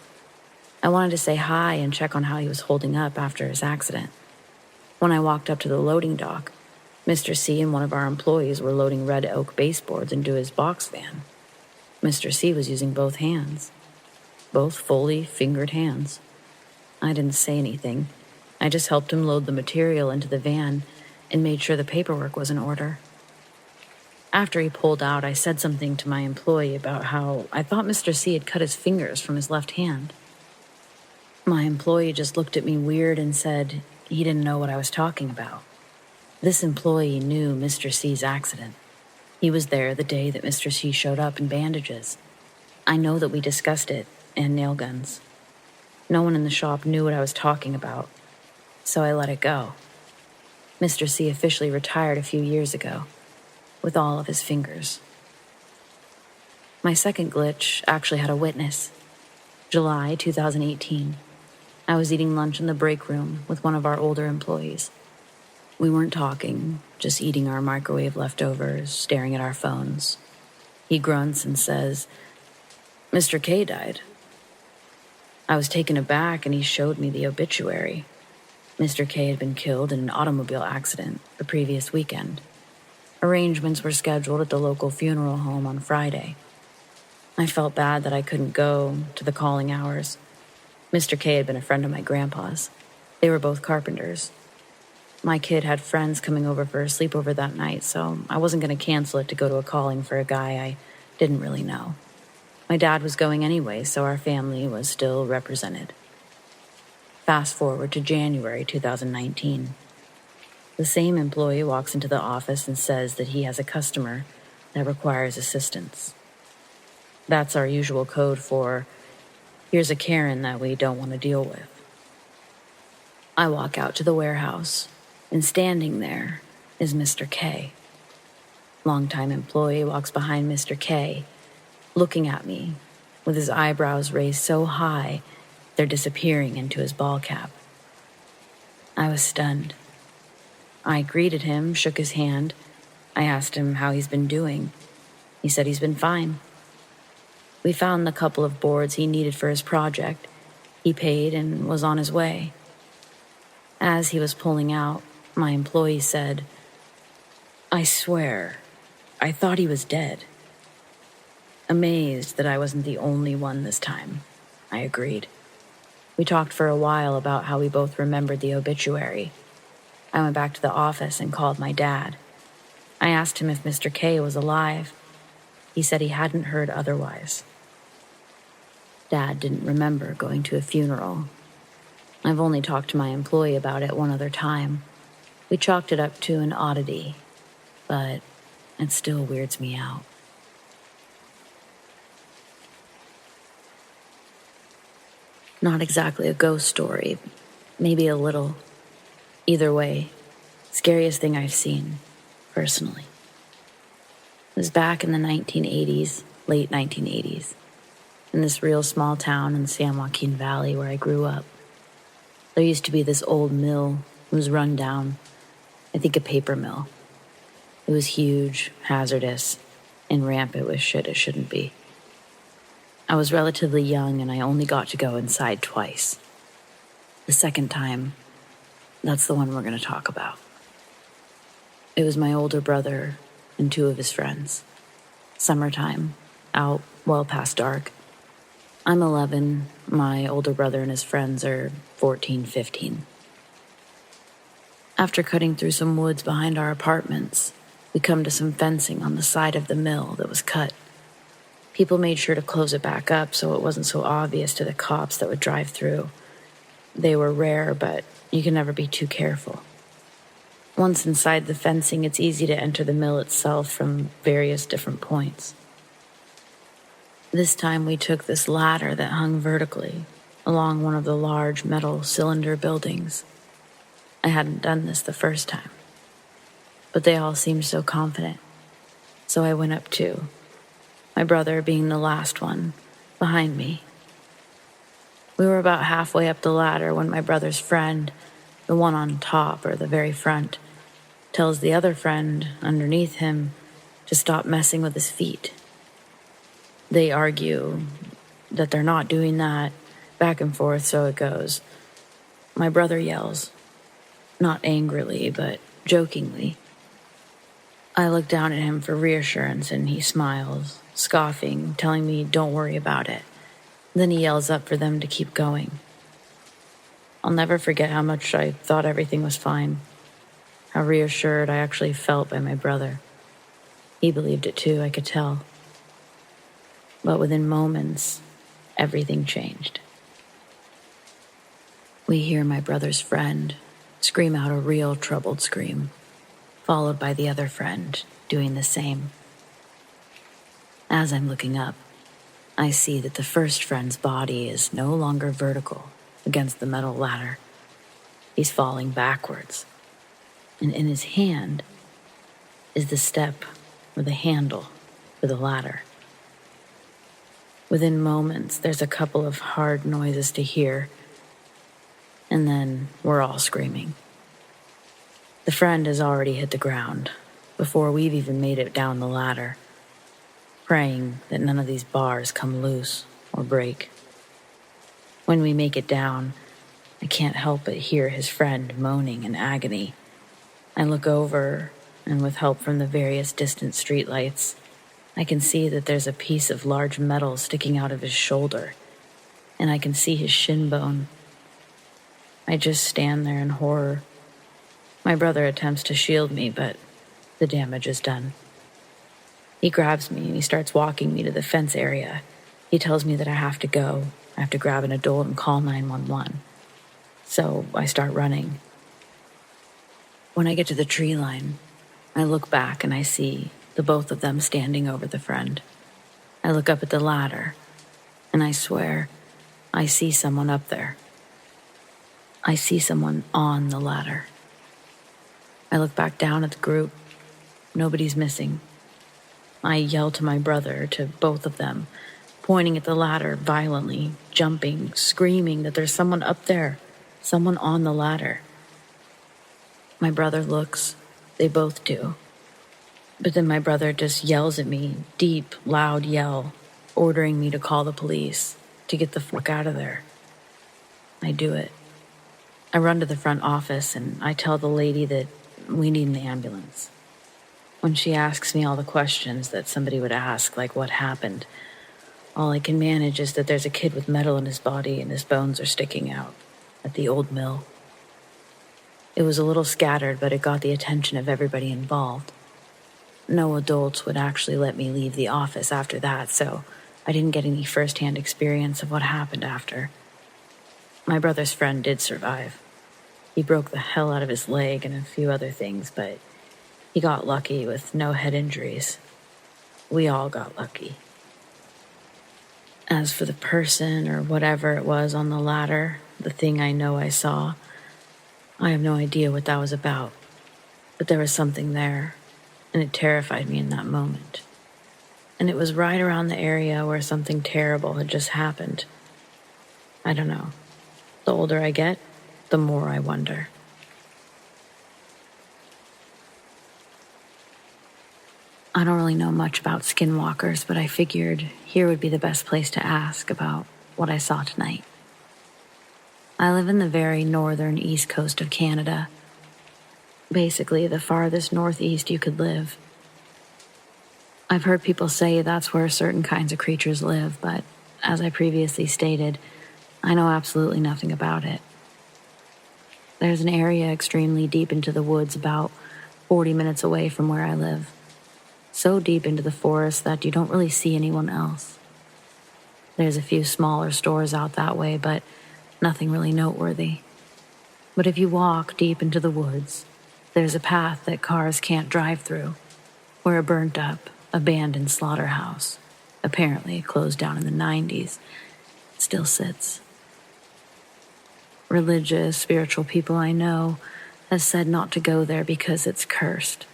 I wanted to say hi and check on how he was holding up after his accident. When I walked up to the loading dock, Mr. C and one of our employees were loading red oak baseboards into his box van. Mr. C was using both hands. Both fully fingered hands. I didn't say anything. I just helped him load the material into the van and made sure the paperwork was in order. After he pulled out, I said something to my employee about how I thought Mr. C had cut his fingers from his left hand. My employee just looked at me weird and said he didn't know what I was talking about. This employee knew Mr. C's accident. He was there the day that Mr. C showed up in bandages. I know that we discussed it and nail guns. No one in the shop knew what I was talking about, so I let it go. Mr. C officially retired a few years ago, with all of his fingers. My second glitch actually had a witness. July 2018. I was eating lunch in the break room with one of our older employees. We weren't talking, just eating our microwave leftovers, staring at our phones. He grunts and says, "Mr. K died." I was taken aback and he showed me the obituary. Mr. K had been killed in an automobile accident the previous weekend. Arrangements were scheduled at the local funeral home on Friday. I felt bad that I couldn't go to the calling hours. Mr. K had been a friend of my grandpa's. They were both carpenters. My kid had friends coming over for a sleepover that night, so I wasn't going to cancel it to go to a calling for a guy I didn't really know. My dad was going anyway, so our family was still represented. Fast forward to January 2019. The same employee walks into the office and says that he has a customer that requires assistance. That's our usual code for, here's a Karen that we don't want to deal with. I walk out to the warehouse, and standing there is Mr. K. Longtime employee walks behind Mr. K, looking at me with his eyebrows raised so high they're disappearing into his ball cap. I was stunned. I greeted him, shook his hand. I asked him how he's been doing. He said he's been fine. We found the couple of boards he needed for his project. He paid and was on his way. As he was pulling out, my employee said, "I swear, I thought he was dead." Amazed that I wasn't the only one this time, I agreed. We talked for a while about how we both remembered the obituary. I went back to the office and called my dad. I asked him if Mr. K was alive. He said he hadn't heard otherwise. Dad didn't remember going to a funeral. I've only talked to my employee about it one other time. We chalked it up to an oddity, but it still weirds me out. Not exactly a ghost story, maybe a little. Either way, scariest thing I've seen, personally. It was back in the 1980s, late 1980s, in this real small town in San Joaquin Valley where I grew up. There used to be this old mill. It was run down. I think a paper mill. It was huge, hazardous, and rampant with shit it shouldn't be. I was relatively young and I only got to go inside twice. The second time, that's the one we're going to talk about. It was my older brother and two of his friends. Summertime, out well past dark. I'm 11, my older brother and his friends are 14, 15. After cutting through some woods behind our apartments, we come to some fencing on the side of the mill that was cut. People made sure to close it back up so it wasn't so obvious to the cops that would drive through. They were rare, but you can never be too careful. Once inside the fencing, it's easy to enter the mill itself from various different points. This time we took this ladder that hung vertically along one of the large metal cylinder buildings. I hadn't done this the first time, but they all seemed so confident, so I went up too. My brother being the last one, behind me. We were about halfway up the ladder when my brother's friend, the one on top or the very front, tells the other friend underneath him to stop messing with his feet. They argue that they're not doing that, back and forth, so it goes. My brother yells, not angrily, but jokingly. I look down at him for reassurance and he smiles, scoffing, telling me don't worry about it. Then he yells up for them to keep going. I'll never forget how much I thought everything was fine, how reassured I actually felt by my brother. He believed it too, I could tell. But within moments, everything changed. We hear my brother's friend scream out a real troubled scream, followed by the other friend doing the same. As I'm looking up, I see that the first friend's body is no longer vertical against the metal ladder. He's falling backwards, and in his hand is the step or the handle for the ladder. Within moments, there's a couple of hard noises to hear, and then we're all screaming. The friend has already hit the ground before we've even made it down the ladder, praying that none of these bars come loose or break. When we make it down, I can't help but hear his friend moaning in agony. I look over, and with help from the various distant streetlights, I can see that there's a piece of large metal sticking out of his shoulder, and I can see his shin bone. I just stand there in horror. My brother attempts to shield me, but the damage is done. He grabs me and he starts walking me to the fence area. He tells me that I have to go. I have to grab an adult and call 911. So I start running. When I get to the tree line, I look back and I see the both of them standing over the friend. I look up at the ladder, and I swear I see someone up there. I see someone on the ladder. I look back down at the group. Nobody's missing. I yell to my brother, to both of them, pointing at the ladder violently, jumping, screaming that there's someone up there, someone on the ladder. My brother looks. They both do. But then my brother just yells at me, deep, loud yell, ordering me to call the police, to get the fuck out of there. I do it. I run to the front office and I tell the lady that we need an ambulance. When she asks me all the questions that somebody would ask, like what happened, all I can manage is that there's a kid with metal in his body and his bones are sticking out at the old mill. It was a little scattered, but it got the attention of everybody involved. No adults would actually let me leave the office after that, so I didn't get any first-hand experience of what happened after. My brother's friend did survive. He broke the hell out of his leg and a few other things, but he got lucky with no head injuries. We all got lucky. As for the person or whatever it was on the ladder, the thing I know I saw, I have no idea what that was about. But there was something there, and it terrified me in that moment. And it was right around the area where something terrible had just happened. I don't know. The older I get, the more I wonder. I don't really know much about skinwalkers, but I figured here would be the best place to ask about what I saw tonight. I live in the very northern east coast of Canada. Basically, the farthest northeast you could live. I've heard people say that's where certain kinds of creatures live, but as I previously stated, I know absolutely nothing about it. There's an area extremely deep into the woods about 40 minutes away from where I live. So deep into the forest that you don't really see anyone else. There's a few smaller stores out that way, but nothing really noteworthy. But if you walk deep into the woods, there's a path that cars can't drive through, where a burnt-up, abandoned slaughterhouse, apparently closed down in the 90s, still sits. Religious, spiritual people I know have said not to go there because it's cursed.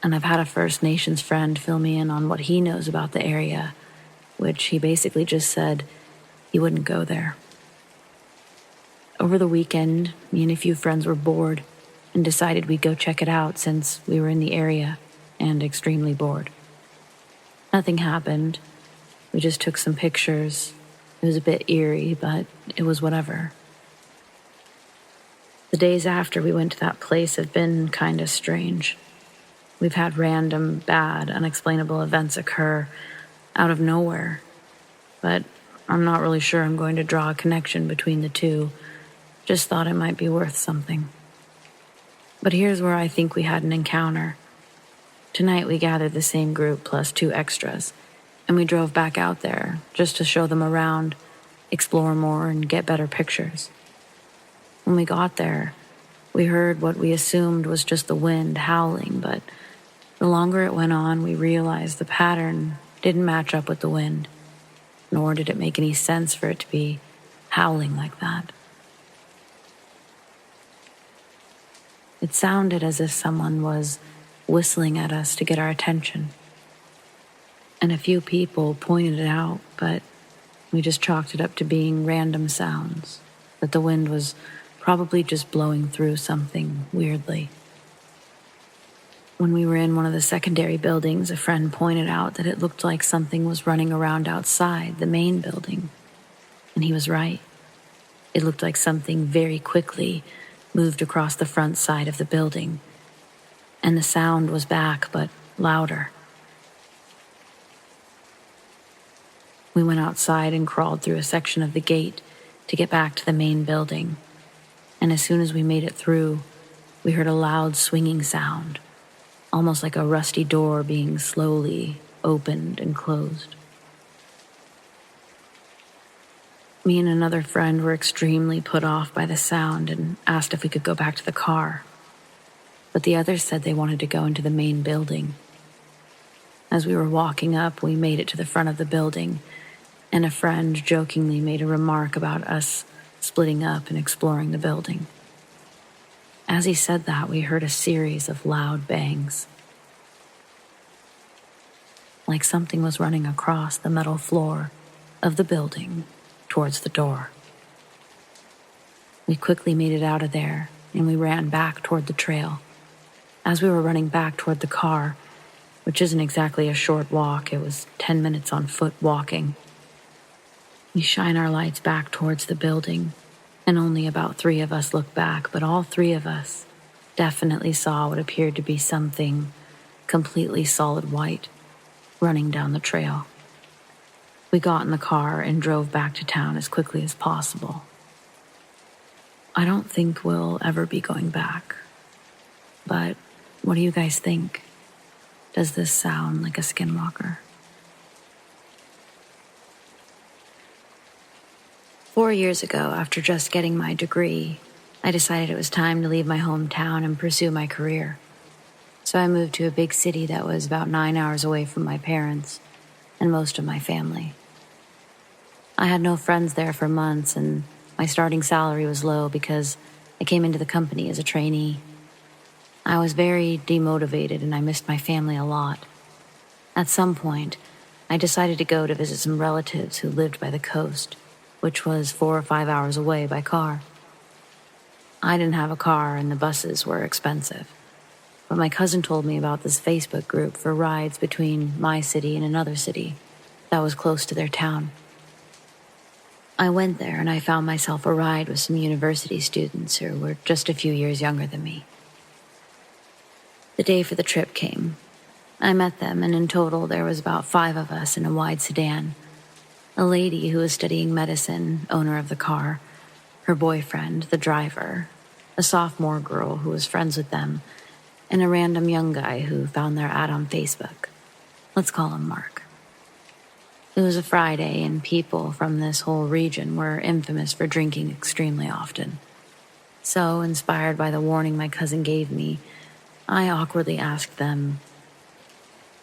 And I've had a First Nations friend fill me in on what he knows about the area, which he basically just said he wouldn't go there. Over the weekend, me and a few friends were bored and decided we'd go check it out since we were in the area and extremely bored. Nothing happened. We just took some pictures. It was a bit eerie, but it was whatever. The days after we went to that place have been kind of strange. We've had random, bad, unexplainable events occur out of nowhere, but I'm not really sure I'm going to draw a connection between the two. Just thought it might be worth something. But here's where I think we had an encounter. Tonight we gathered the same group plus 2 extras, and we drove back out there just to show them around, explore more, and get better pictures. When we got there, we heard what we assumed was just the wind howling, but the longer it went on, we realized the pattern didn't match up with the wind, nor did it make any sense for it to be howling like that. It sounded as if someone was whistling at us to get our attention. And a few people pointed it out, but we just chalked it up to being random sounds, that the wind was probably just blowing through something weirdly. When we were in one of the secondary buildings, a friend pointed out that it looked like something was running around outside the main building. And he was right. It looked like something very quickly moved across the front side of the building. And the sound was back, but louder. We went outside and crawled through a section of the gate to get back to the main building. And as soon as we made it through, we heard a loud swinging sound, almost like a rusty door being slowly opened and closed. Me and another friend were extremely put off by the sound and asked if we could go back to the car. But the others said they wanted to go into the main building. As we were walking up, we made it to the front of the building, and a friend jokingly made a remark about us splitting up and exploring the building. As he said that, we heard a series of loud bangs. Like something was running across the metal floor of the building towards the door. We quickly made it out of there, and we ran back toward the trail. As we were running back toward the car, which isn't exactly a short walk. It was 10 minutes on foot walking. We shine our lights back towards the building, and only about 3 of us look back, but all 3 of us definitely saw what appeared to be something completely solid white running down the trail. We got in the car and drove back to town as quickly as possible. I don't think we'll ever be going back. But what do you guys think? Does this sound like a skinwalker? 4 years ago, after just getting my degree, I decided it was time to leave my hometown and pursue my career. So I moved to a big city that was about 9 hours away from my parents and most of my family. I had no friends there for months, and my starting salary was low because I came into the company as a trainee. I was very demotivated and I missed my family a lot. At some point, I decided to go to visit some relatives who lived by the coast, which was 4 or 5 hours away by car. I didn't have a car and the buses were expensive, but my cousin told me about this Facebook group for rides between my city and another city that was close to their town. I went there and I found myself a ride with some university students who were just a few years younger than me. The day for the trip came. I met them, and in total there was about 5 of us in a wide sedan. A lady who was studying medicine, owner of the car, her boyfriend, the driver, a sophomore girl who was friends with them, and a random young guy who found their ad on Facebook. Let's call him Mark. It was a Friday, and people from this whole region were infamous for drinking extremely often. So, inspired by the warning my cousin gave me, I awkwardly asked them,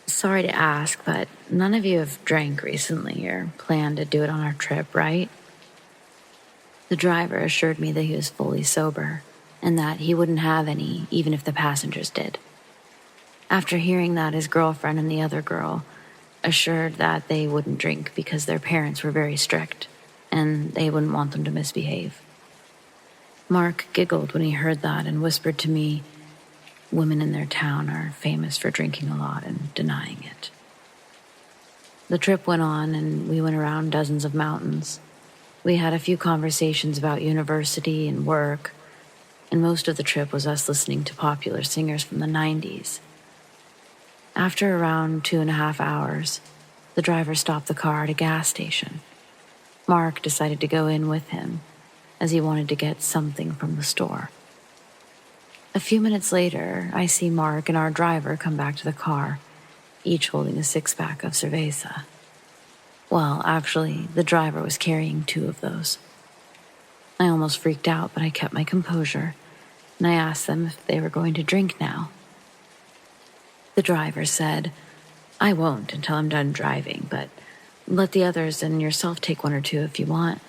"Sorry to ask, but none of you have drank recently or planned to do it on our trip, right?" The driver assured me that he was fully sober and that he wouldn't have any even if the passengers did. After hearing that, his girlfriend and the other girl assured that they wouldn't drink because their parents were very strict and they wouldn't want them to misbehave. Mark giggled when he heard that and whispered to me, "Women in their town are famous for drinking a lot and denying it." The trip went on and we went around dozens of mountains. We had a few conversations about university and work, and most of the trip was us listening to popular singers from the 90s. After around 2.5 hours, the driver stopped the car at a gas station. Mark decided to go in with him, as he wanted to get something from the store. A few minutes later, I see Mark and our driver come back to the car, each holding a 6-pack of cerveza. Well, actually, the driver was carrying 2 of those. I almost freaked out, but I kept my composure, and I asked them if they were going to drink now. The driver said, "I won't until I'm done driving, but let the others and yourself take 1 or 2 if you want."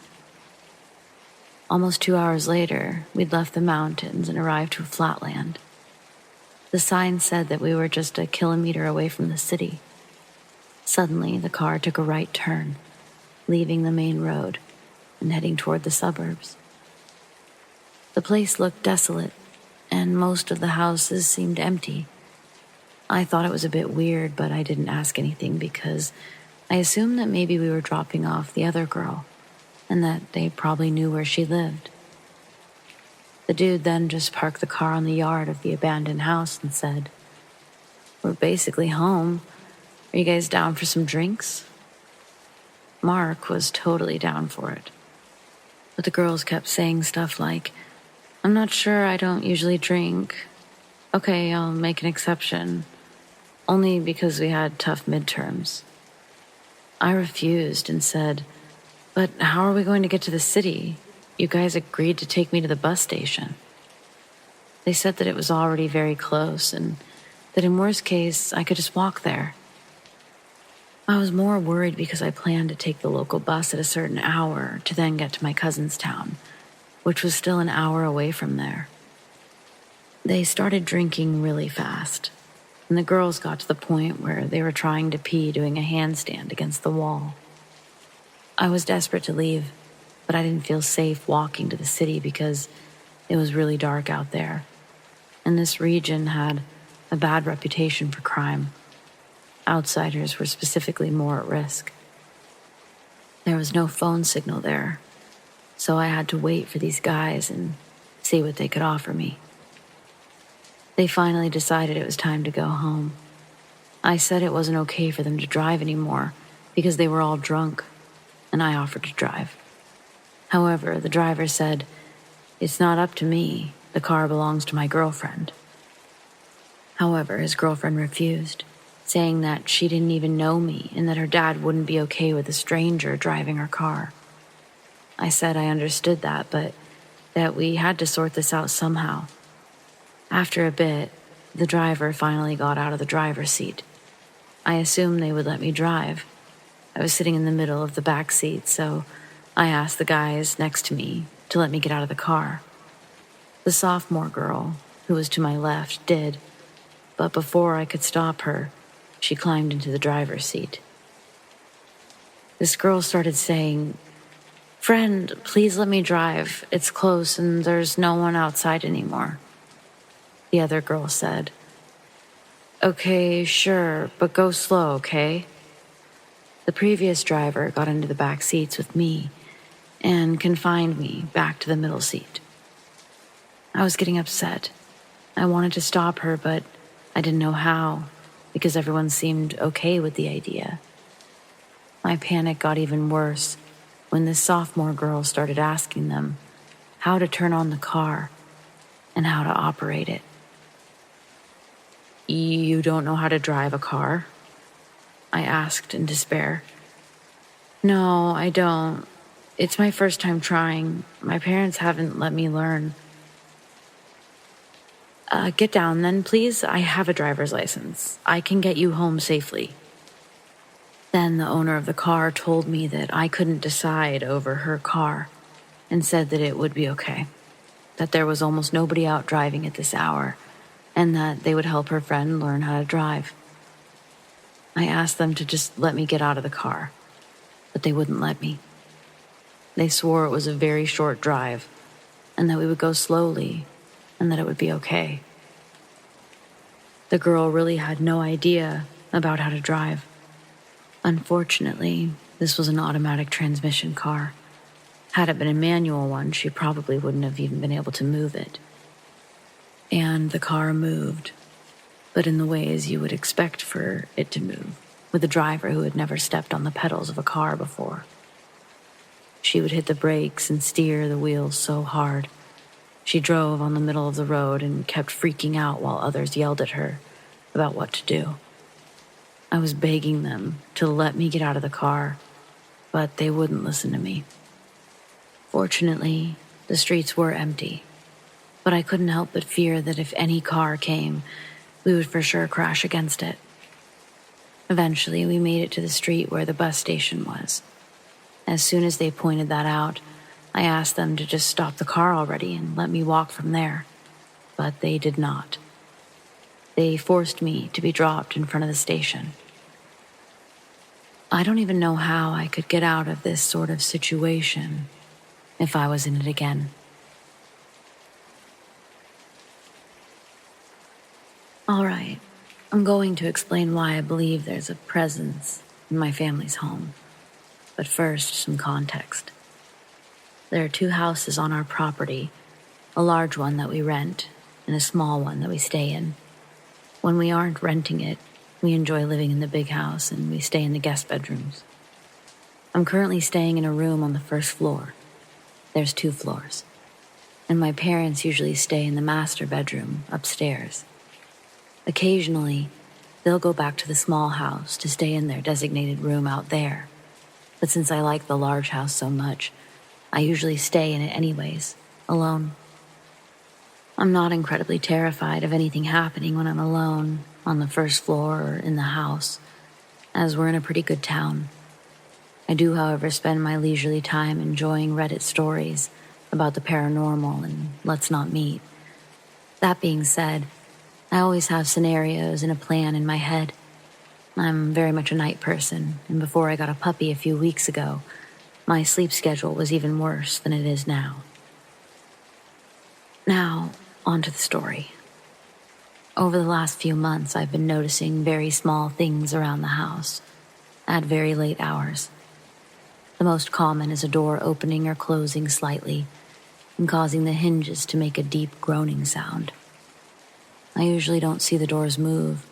Almost 2 hours later, we'd left the mountains and arrived to a flatland. The sign said that we were just a kilometer away from the city. Suddenly, the car took a right turn, leaving the main road and heading toward the suburbs. The place looked desolate, and most of the houses seemed empty. I thought it was a bit weird, but I didn't ask anything because I assumed that maybe we were dropping off the other girl and that they probably knew where she lived. The dude then just parked the car on the yard of the abandoned house and said, "We're basically home. Are you guys down for some drinks?" Mark was totally down for it. But the girls kept saying stuff like, "I'm not sure, I don't usually drink. Okay, I'll make an exception. Only because we had tough midterms." I refused and said, "But how are we going to get to the city? You guys agreed to take me to the bus station." They said that it was already very close and that in worst case, I could just walk there. I was more worried because I planned to take the local bus at a certain hour to then get to my cousin's town, which was still an hour away from there. They started drinking really fast, and the girls got to the point where they were trying to pee doing a handstand against the wall. I was desperate to leave, but I didn't feel safe walking to the city because it was really dark out there, and this region had a bad reputation for crime. outsiders were specifically more at risk. There was no phone signal there, so I had to wait for these guys and see what they could offer me. They finally decided it was time to go home. I said it wasn't okay for them to drive anymore because they were all drunk, and I offered to drive. However, the driver said, "It's not up to me. The car belongs to my girlfriend." However, his girlfriend refused, saying that she didn't even know me and that her dad wouldn't be okay with a stranger driving her car. I said I understood that, but that we had to sort this out somehow. After a bit, the driver finally got out of the driver's seat. I assumed they would let me drive. I was sitting in the middle of the back seat, so I asked the guys next to me to let me get out of the car. The sophomore girl, who was to my left, did, but before I could stop her, she climbed into the driver's seat. This girl started saying, "Friend, please let me drive. It's close and there's no one outside anymore." The other girl said, "Okay, sure, but go slow, okay?" The previous driver got into the back seats with me and confined me back to the middle seat. I was getting upset. I wanted to stop her, but I didn't know how because everyone seemed okay with the idea. My panic got even worse when this sophomore girl started asking them how to turn on the car and how to operate it. "You don't know how to drive a car?" I asked in despair. "No, I don't. It's my first time trying. My parents haven't let me learn." Get down then, please. I have a driver's license. I can get you home safely." Then the owner of the car told me that I couldn't decide over her car and said that it would be okay, that there was almost nobody out driving at this hour, and that they would help her friend learn how to drive. I asked them to just let me get out of the car, but they wouldn't let me. They swore it was a very short drive and that we would go slowly and that it would be okay. The girl really had no idea about how to drive. Unfortunately, this was an automatic transmission car. Had it been a manual one, she probably wouldn't have even been able to move it. And the car moved, but in the ways you would expect for it to move, with a driver who had never stepped on the pedals of a car before. She would hit the brakes and steer the wheels so hard. She drove on the middle of the road and kept freaking out while others yelled at her about what to do. I was begging them to let me get out of the car, but they wouldn't listen to me. Fortunately, the streets were empty, but I couldn't help but fear that if any car came, we would for sure crash against it. Eventually, we made it to the street where the bus station was. As soon as they pointed that out, I asked them to just stop the car already and let me walk from there, but they did not. They forced me to be dropped in front of the station. I don't even know how I could get out of this sort of situation if I was in it again. All right, I'm going to explain why I believe there's a presence in my family's home. But first, some context. There are 2 houses on our property, a large one that we rent and a small one that we stay in. When we aren't renting it, we enjoy living in the big house and we stay in the guest bedrooms. I'm currently staying in a room on the first floor. There's 2 floors. And my parents usually stay in the master bedroom upstairs. Occasionally, they'll go back to the small house to stay in their designated room out there. But since I like the large house so much, I usually stay in it anyways, alone. I'm not incredibly terrified of anything happening when I'm alone, on the first floor or in the house, as we're in a pretty good town. I do, however, spend my leisurely time enjoying Reddit stories about the paranormal and Let's Not Meet. That being said, I always have scenarios and a plan in my head. I'm very much a night person, and before I got a puppy a few weeks ago, my sleep schedule was even worse than it is now. Now, on to the story. Over the last few months, I've been noticing very small things around the house at very late hours. The most common is a door opening or closing slightly and causing the hinges to make a deep groaning sound. I usually don't see the doors move,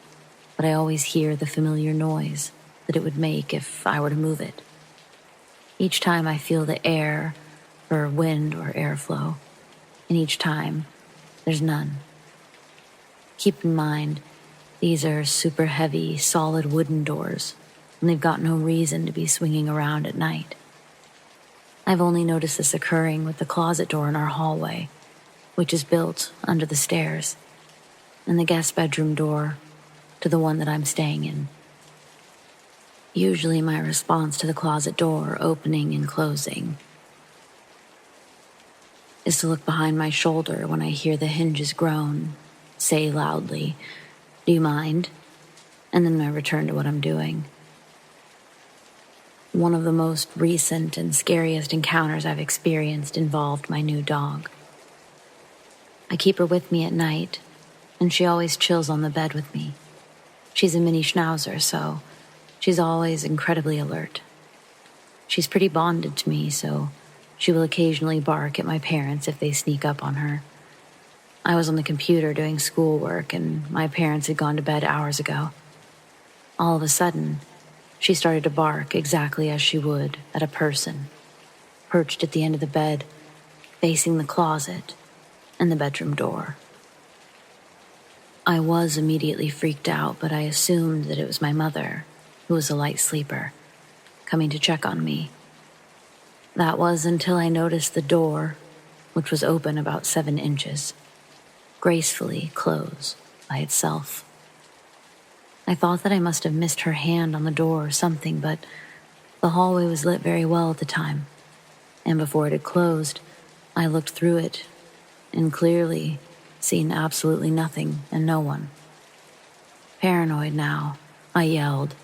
but I always hear the familiar noise that it would make if I were to move it. Each time I feel the air, or wind or airflow, and each time there's none. Keep in mind, these are super heavy, solid wooden doors, and they've got no reason to be swinging around at night. I've only noticed this occurring with the closet door in our hallway, which is built under the stairs, and the guest bedroom door to the one that I'm staying in. Usually my response to the closet door opening and closing is to look behind my shoulder when I hear the hinges groan, say loudly, "Do you mind?" And then I return to what I'm doing. One of the most recent and scariest encounters I've experienced involved my new dog. I keep her with me at night, and she always chills on the bed with me. She's a mini schnauzer, so she's always incredibly alert. She's pretty bonded to me, so she will occasionally bark at my parents if they sneak up on her. I was on the computer doing schoolwork, and my parents had gone to bed hours ago. All of a sudden, she started to bark exactly as she would at a person, perched at the end of the bed, facing the closet and the bedroom door. I was immediately freaked out, but I assumed that it was my mother, who was a light sleeper, coming to check on me. That was until I noticed the door, which was open about 7 inches, gracefully close by itself. I thought that I must have missed her hand on the door or something, but the hallway was lit very well at the time, and before it had closed, I looked through it and clearly seen absolutely nothing and no one. Paranoid now, I yelled,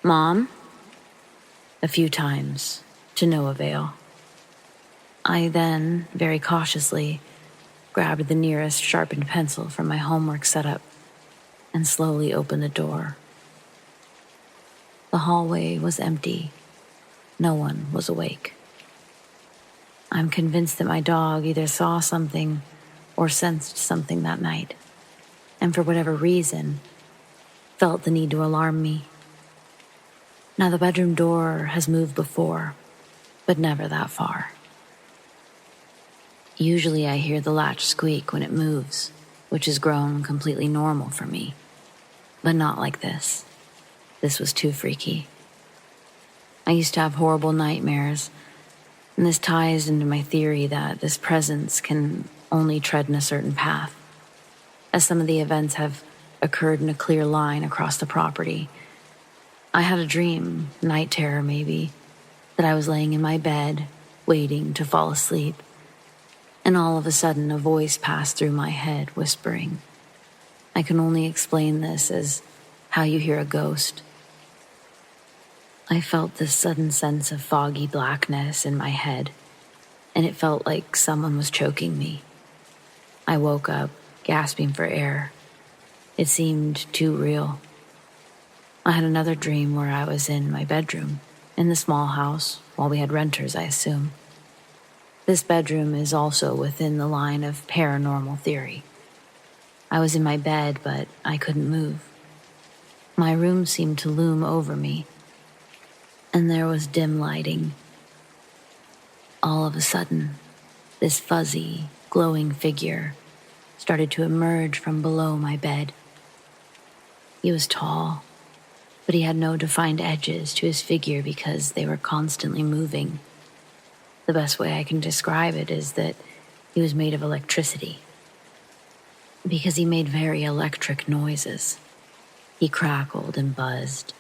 "Mom?" a few times, to no avail. I then, very cautiously, grabbed the nearest sharpened pencil from my homework setup and slowly opened the door. The hallway was empty. No one was awake. I'm convinced that my dog either saw something or sensed something that night, and for whatever reason, felt the need to alarm me. Now, the bedroom door has moved before, but never that far. Usually I hear the latch squeak when it moves, which has grown completely normal for me. But not like this. This was too freaky. I used to have horrible nightmares, and this ties into my theory that this presence can only tread in a certain path, as some of the events have occurred in a clear line across the property. I had a dream, night terror maybe, that I was laying in my bed, waiting to fall asleep, and all of a sudden a voice passed through my head whispering. I can only explain this as how you hear a ghost. I felt this sudden sense of foggy blackness in my head, and it felt like someone was choking me. I woke up, gasping for air. It seemed too real. I had another dream where I was in my bedroom, in the small house, while we had renters, I assume. This bedroom is also within the line of paranormal theory. I was in my bed, but I couldn't move. My room seemed to loom over me, and there was dim lighting. All of a sudden, this fuzzy, glowing figure started to emerge from below my bed. He was tall, but he had no defined edges to his figure because they were constantly moving. The best way I can describe it is that he was made of electricity, because he made very electric noises. He crackled and buzzed,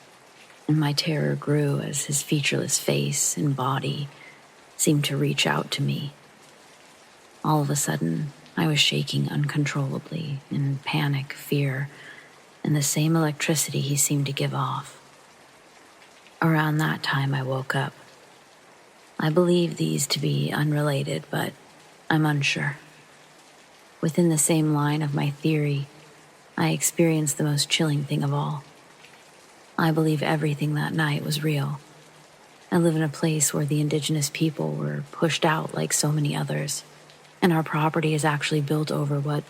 and my terror grew as his featureless face and body seemed to reach out to me. All of a sudden, I was shaking uncontrollably in panic, fear, and the same electricity he seemed to give off. Around that time, I woke up. I believe these to be unrelated, but I'm unsure. Within the same line of my theory, I experienced the most chilling thing of all. I believe everything that night was real. I live in a place where the indigenous people were pushed out like so many others, and our property is actually built over what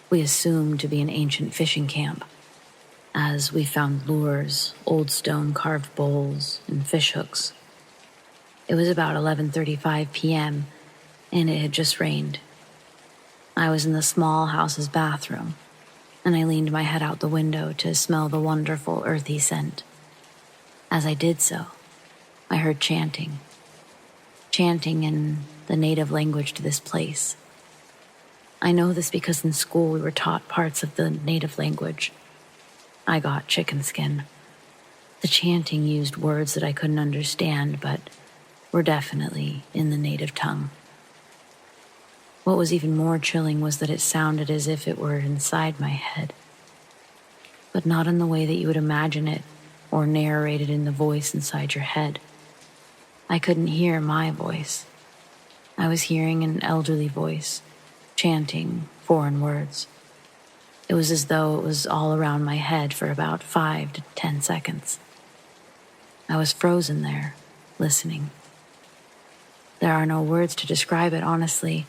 we assume to be an ancient fishing camp, as we found lures, old stone carved bowls, and fish hooks. It was about 11:35 p.m., and it had just rained. I was in the small house's bathroom, and I leaned my head out the window to smell the wonderful earthy scent. As I did so, I heard chanting in the native language to this place. I know this because in school we were taught parts of the native language. I got chicken skin. The chanting used words that I couldn't understand, but were definitely in the native tongue. What was even more chilling was that it sounded as if it were inside my head, but not in the way that you would imagine it or narrated in the voice inside your head. I couldn't hear my voice. I was hearing an elderly voice, chanting foreign words. It was as though it was all around my head for about 5 to 10 seconds. I was frozen there, listening. There are no words to describe it, honestly,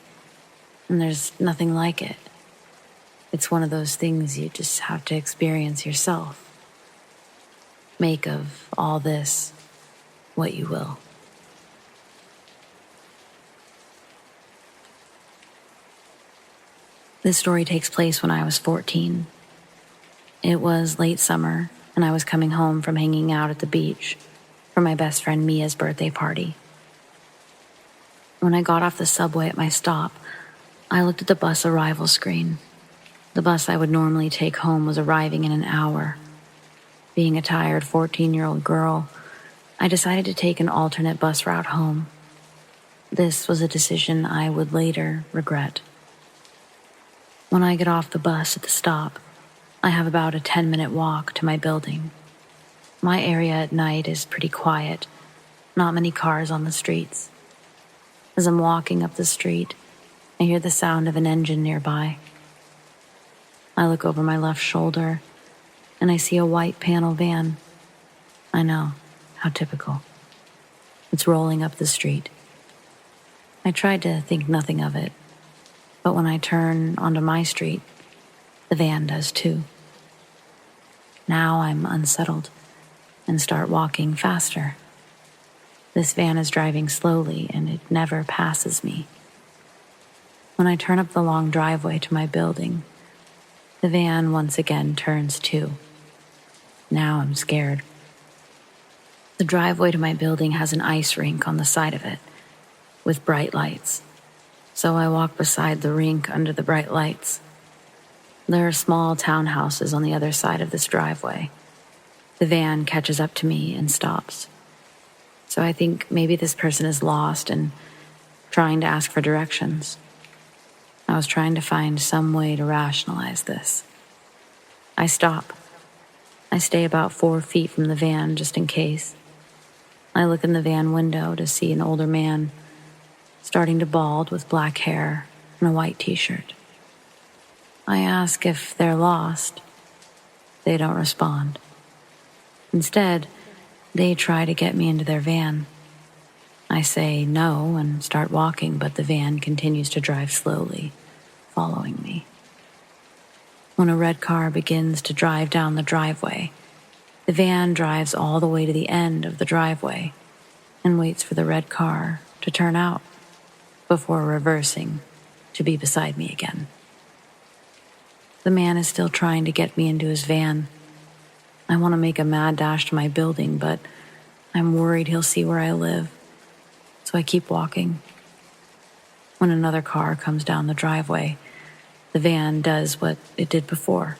and there's nothing like it. It's one of those things you just have to experience yourself. Make of all this what you will. This story takes place when I was 14. It was late summer, and I was coming home from hanging out at the beach for my best friend Mia's birthday party. When I got off the subway at my stop, I looked at the bus arrival screen. The bus I would normally take home was arriving in an hour. Being a tired 14-year-old girl, I decided to take an alternate bus route home. This was a decision I would later regret. When I get off the bus at the stop, I have about a 10-minute walk to my building. My area at night is pretty quiet, not many cars on the streets. As I'm walking up the street, I hear the sound of an engine nearby. I look over my left shoulder, and I see a white panel van. I know, how typical. It's rolling up the street. I tried to think nothing of it, but when I turn onto my street, the van does too. Now I'm unsettled and start walking faster. This van is driving slowly and it never passes me. When I turn up the long driveway to my building, the van once again turns too. Now I'm scared. The driveway to my building has an ice rink on the side of it, with bright lights. So I walk beside the rink under the bright lights. There are small townhouses on the other side of this driveway. The van catches up to me and stops. So I think maybe this person is lost and trying to ask for directions. I was trying to find some way to rationalize this. I stop. I stay about 4 feet from the van just in case. I look in the van window to see an older man, starting to bald with black hair and a white t-shirt. I ask if they're lost. They don't respond. Instead, they try to get me into their van. I say no and start walking, but the van continues to drive slowly, following me. When a red car begins to drive down the driveway, the van drives all the way to the end of the driveway and waits for the red car to turn out before reversing to be beside me again. The man is still trying to get me into his van. I want to make a mad dash to my building, but I'm worried he'll see where I live, so I keep walking. When another car comes down the driveway, the van does what it did before.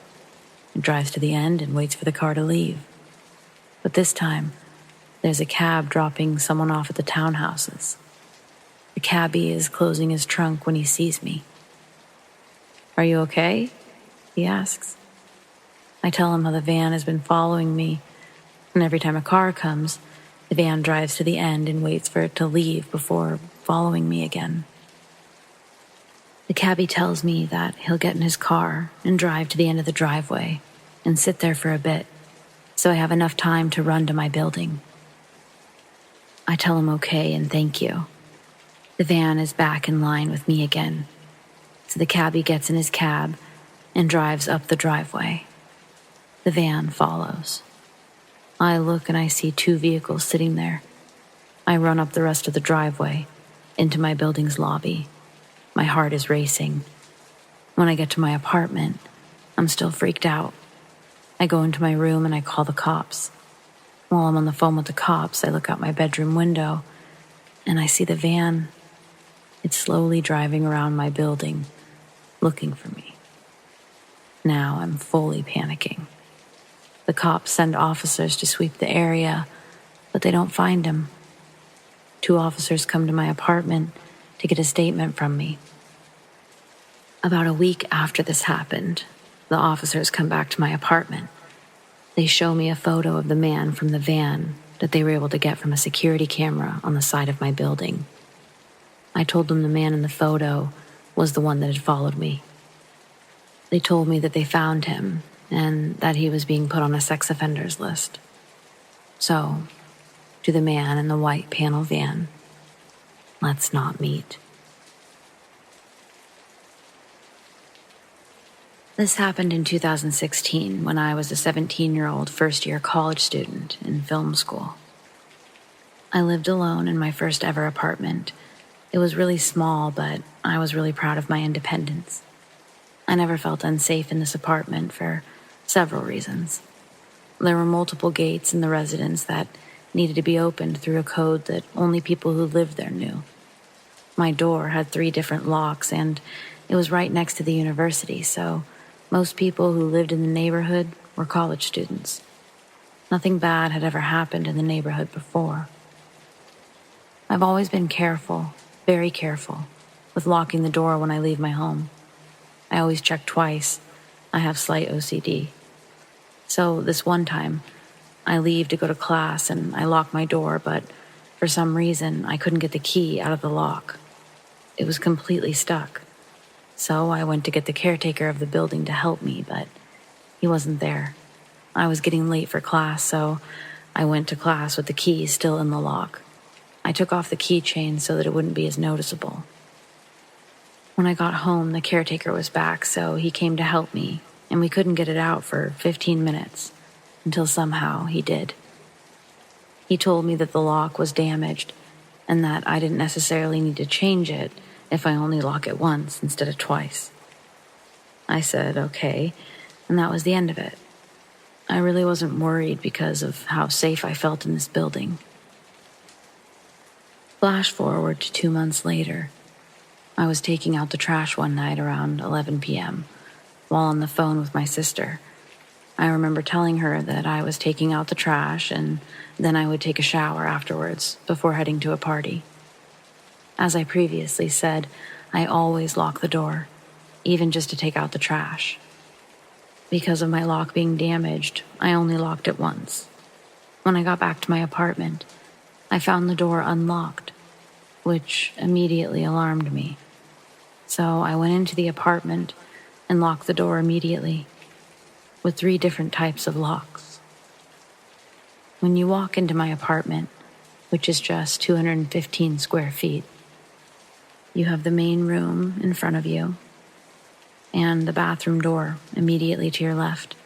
It drives to the end and waits for the car to leave. But this time, there's a cab dropping someone off at the townhouses. The cabbie is closing his trunk when he sees me. "Are you okay?" he asks. I tell him how the van has been following me, and every time a car comes, the van drives to the end and waits for it to leave before following me again. The cabbie tells me that he'll get in his car and drive to the end of the driveway and sit there for a bit, so I have enough time to run to my building. I tell him okay and thank you. The van is back in line with me again, so the cabbie gets in his cab and drives up the driveway. The van follows. I look and I see 2 vehicles sitting there. I run up the rest of the driveway into my building's lobby. My heart is racing. When I get to my apartment, I'm still freaked out. I go into my room and I call the cops. While I'm on the phone with the cops, I look out my bedroom window and I see the van. It's slowly driving around my building, looking for me. Now I'm fully panicking. The cops send officers to sweep the area, but they don't find him. 2 officers come to my apartment to get a statement from me. About a week after this happened, the officers come back to my apartment. They show me a photo of the man from the van that they were able to get from a security camera on the side of my building. I told them the man in the photo was the one that had followed me. They told me that they found him and that he was being put on a sex offenders list. So, to the man in the white panel van, let's not meet. This happened in 2016 when I was a 17-year-old first-year college student in film school. I lived alone in my first ever apartment. It was really small, but I was really proud of my independence. I never felt unsafe in this apartment for several reasons. There were multiple gates in the residence that needed to be opened through a code that only people who lived there knew. My door had 3 different locks, and it was right next to the university, so most people who lived in the neighborhood were college students. Nothing bad had ever happened in the neighborhood before. I've always been careful, very careful, with locking the door when I leave my home. I always check twice. I have slight OCD. So this one time, I leave to go to class and I lock my door, but for some reason, I couldn't get the key out of the lock. It was completely stuck. So I went to get the caretaker of the building to help me, but he wasn't there. I was getting late for class, so I went to class with the key still in the lock. I took off the keychain so that it wouldn't be as noticeable. When I got home, the caretaker was back, so he came to help me, and we couldn't get it out for 15 minutes, until somehow he did. He told me that the lock was damaged, and that I didn't necessarily need to change it if I only lock it once instead of twice. I said, okay, and that was the end of it. I really wasn't worried because of how safe I felt in this building. Flash forward to 2 months later. I was taking out the trash one night around 11 p.m. while on the phone with my sister. I remember telling her that I was taking out the trash and then I would take a shower afterwards before heading to a party. As I previously said, I always lock the door, even just to take out the trash. Because of my lock being damaged, I only locked it once. When I got back to my apartment, I found the door unlocked, which immediately alarmed me. So I went into the apartment and locked the door immediately, with 3 different types of locks. When you walk into my apartment, which is just 215 square feet, you have the main room in front of you and the bathroom door immediately to your left.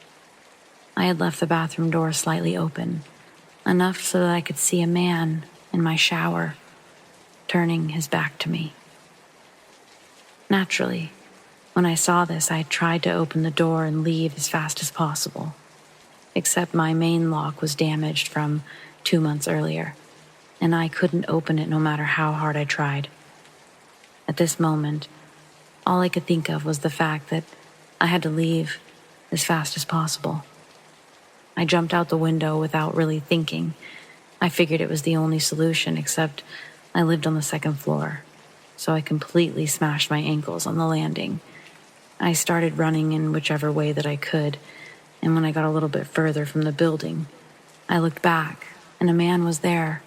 I had left the bathroom door slightly open, enough so that I could see a man in my shower, turning his back to me. Naturally, when I saw this, I tried to open the door and leave as fast as possible, except my main lock was damaged from 2 months earlier, and I couldn't open it no matter how hard I tried. At this moment, all I could think of was the fact that I had to leave as fast as possible. I jumped out the window without really thinking. I figured it was the only solution, except I lived on the 2nd floor, so I completely smashed my ankles on the landing. I started running in whichever way that I could, and when I got a little bit further from the building, I looked back, and a man was there,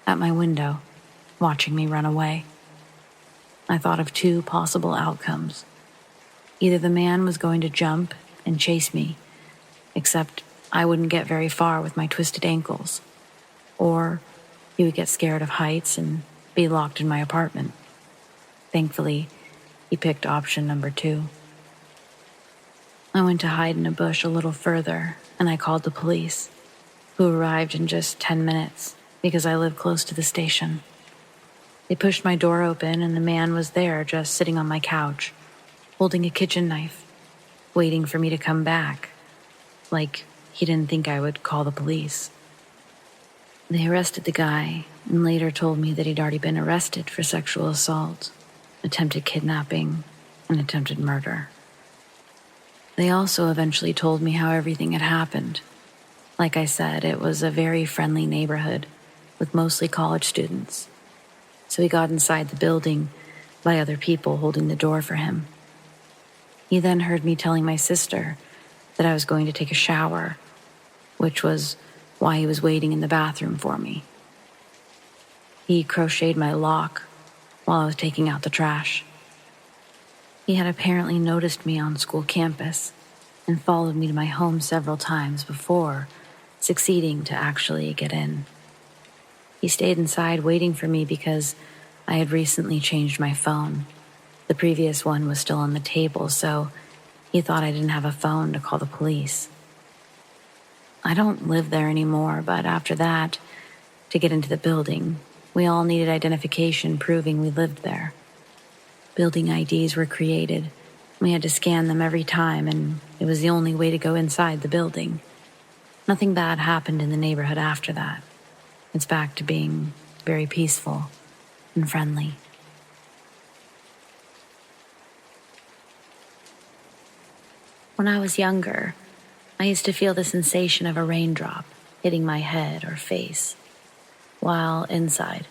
at my window, watching me run away. I thought of two possible outcomes. Either the man was going to jump and chase me, except I wouldn't get very far with my twisted ankles, or he would get scared of heights and be locked in my apartment. Thankfully, he picked option number 2. I went to hide in a bush a little further, and I called the police, who arrived in just 10 minutes because I live close to the station. They pushed my door open, and the man was there just sitting on my couch, holding a kitchen knife, waiting for me to come back, like he didn't think I would call the police. They arrested the guy and later told me that he'd already been arrested for sexual assault, attempted kidnapping, and attempted murder. They also eventually told me how everything had happened. Like I said, it was a very friendly neighborhood with mostly college students. So he got inside the building by other people holding the door for him. He then heard me telling my sister that I was going to take a shower, which was why he was waiting in the bathroom for me. He crocheted my lock while I was taking out the trash. He had apparently noticed me on school campus and followed me to my home several times before succeeding to actually get in. He stayed inside waiting for me because I had recently changed my phone. The previous one was still on the table, so he thought I didn't have a phone to call the police. I don't live there anymore, but after that, to get into the building, we all needed identification proving we lived there. Building IDs were created. We had to scan them every time, and it was the only way to go inside the building. Nothing bad happened in the neighborhood after that. It's back to being very peaceful and friendly. When I was younger, I used to feel the sensation of a raindrop hitting my head or face while inside.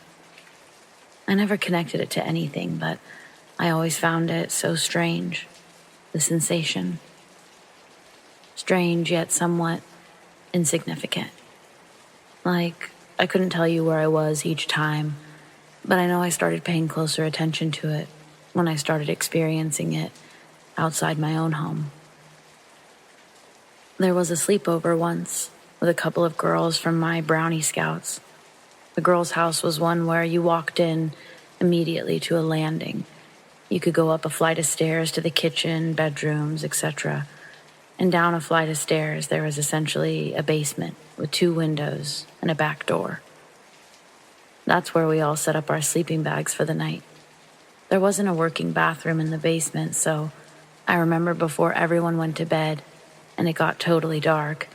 I never connected it to anything, but I always found it so strange, the sensation. Strange yet somewhat insignificant. Like, I couldn't tell you where I was each time, but I know I started paying closer attention to it when I started experiencing it outside my own home. There was a sleepover once with a couple of girls from my Brownie Scouts. The girls' house was one where you walked in immediately to a landing. You could go up a flight of stairs to the kitchen, bedrooms, etc. And down a flight of stairs, there was essentially a basement with 2 windows and a back door. That's where we all set up our sleeping bags for the night. There wasn't a working bathroom in the basement, so I remember before everyone went to bed and it got totally dark,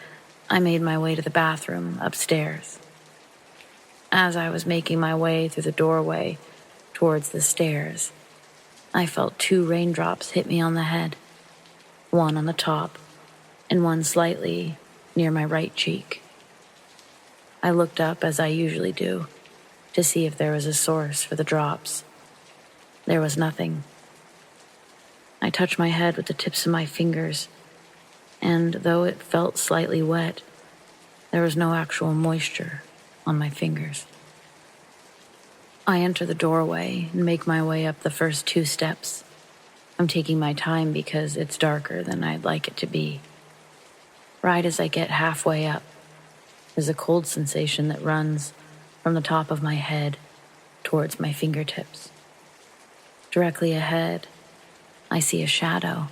I made my way to the bathroom upstairs. As I was making my way through the doorway towards the stairs, I felt 2 raindrops hit me on the head, one on the top and one slightly near my right cheek. I looked up, as I usually do, to see if there was a source for the drops. There was nothing. I touched my head with the tips of my fingers, and though it felt slightly wet, there was no actual moisture on my fingers. I enter the doorway and make my way up the first 2 steps. I'm taking my time because it's darker than I'd like it to be. Right as I get halfway up, there's a cold sensation that runs from the top of my head towards my fingertips. Directly ahead, I see a shadow.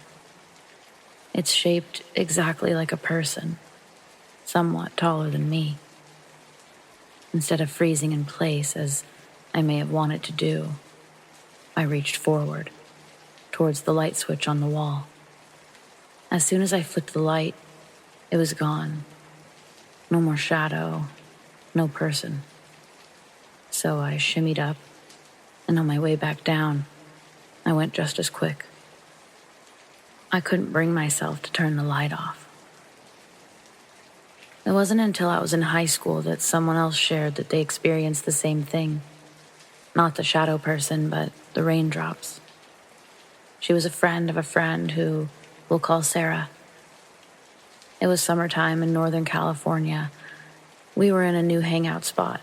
It's shaped exactly like a person, somewhat taller than me. Instead of freezing in place as I may have wanted to do, I reached forward towards the light switch on the wall. As soon as I flicked the light, it was gone. No more shadow, no person. So I shimmied up, and on my way back down, I went just as quick. I couldn't bring myself to turn the light off. It wasn't until I was in high school that someone else shared that they experienced the same thing. Not the shadow person, but the raindrops. She was a friend of a friend who we'll call SARA. It was summertime in Northern California. We were in a new hangout spot,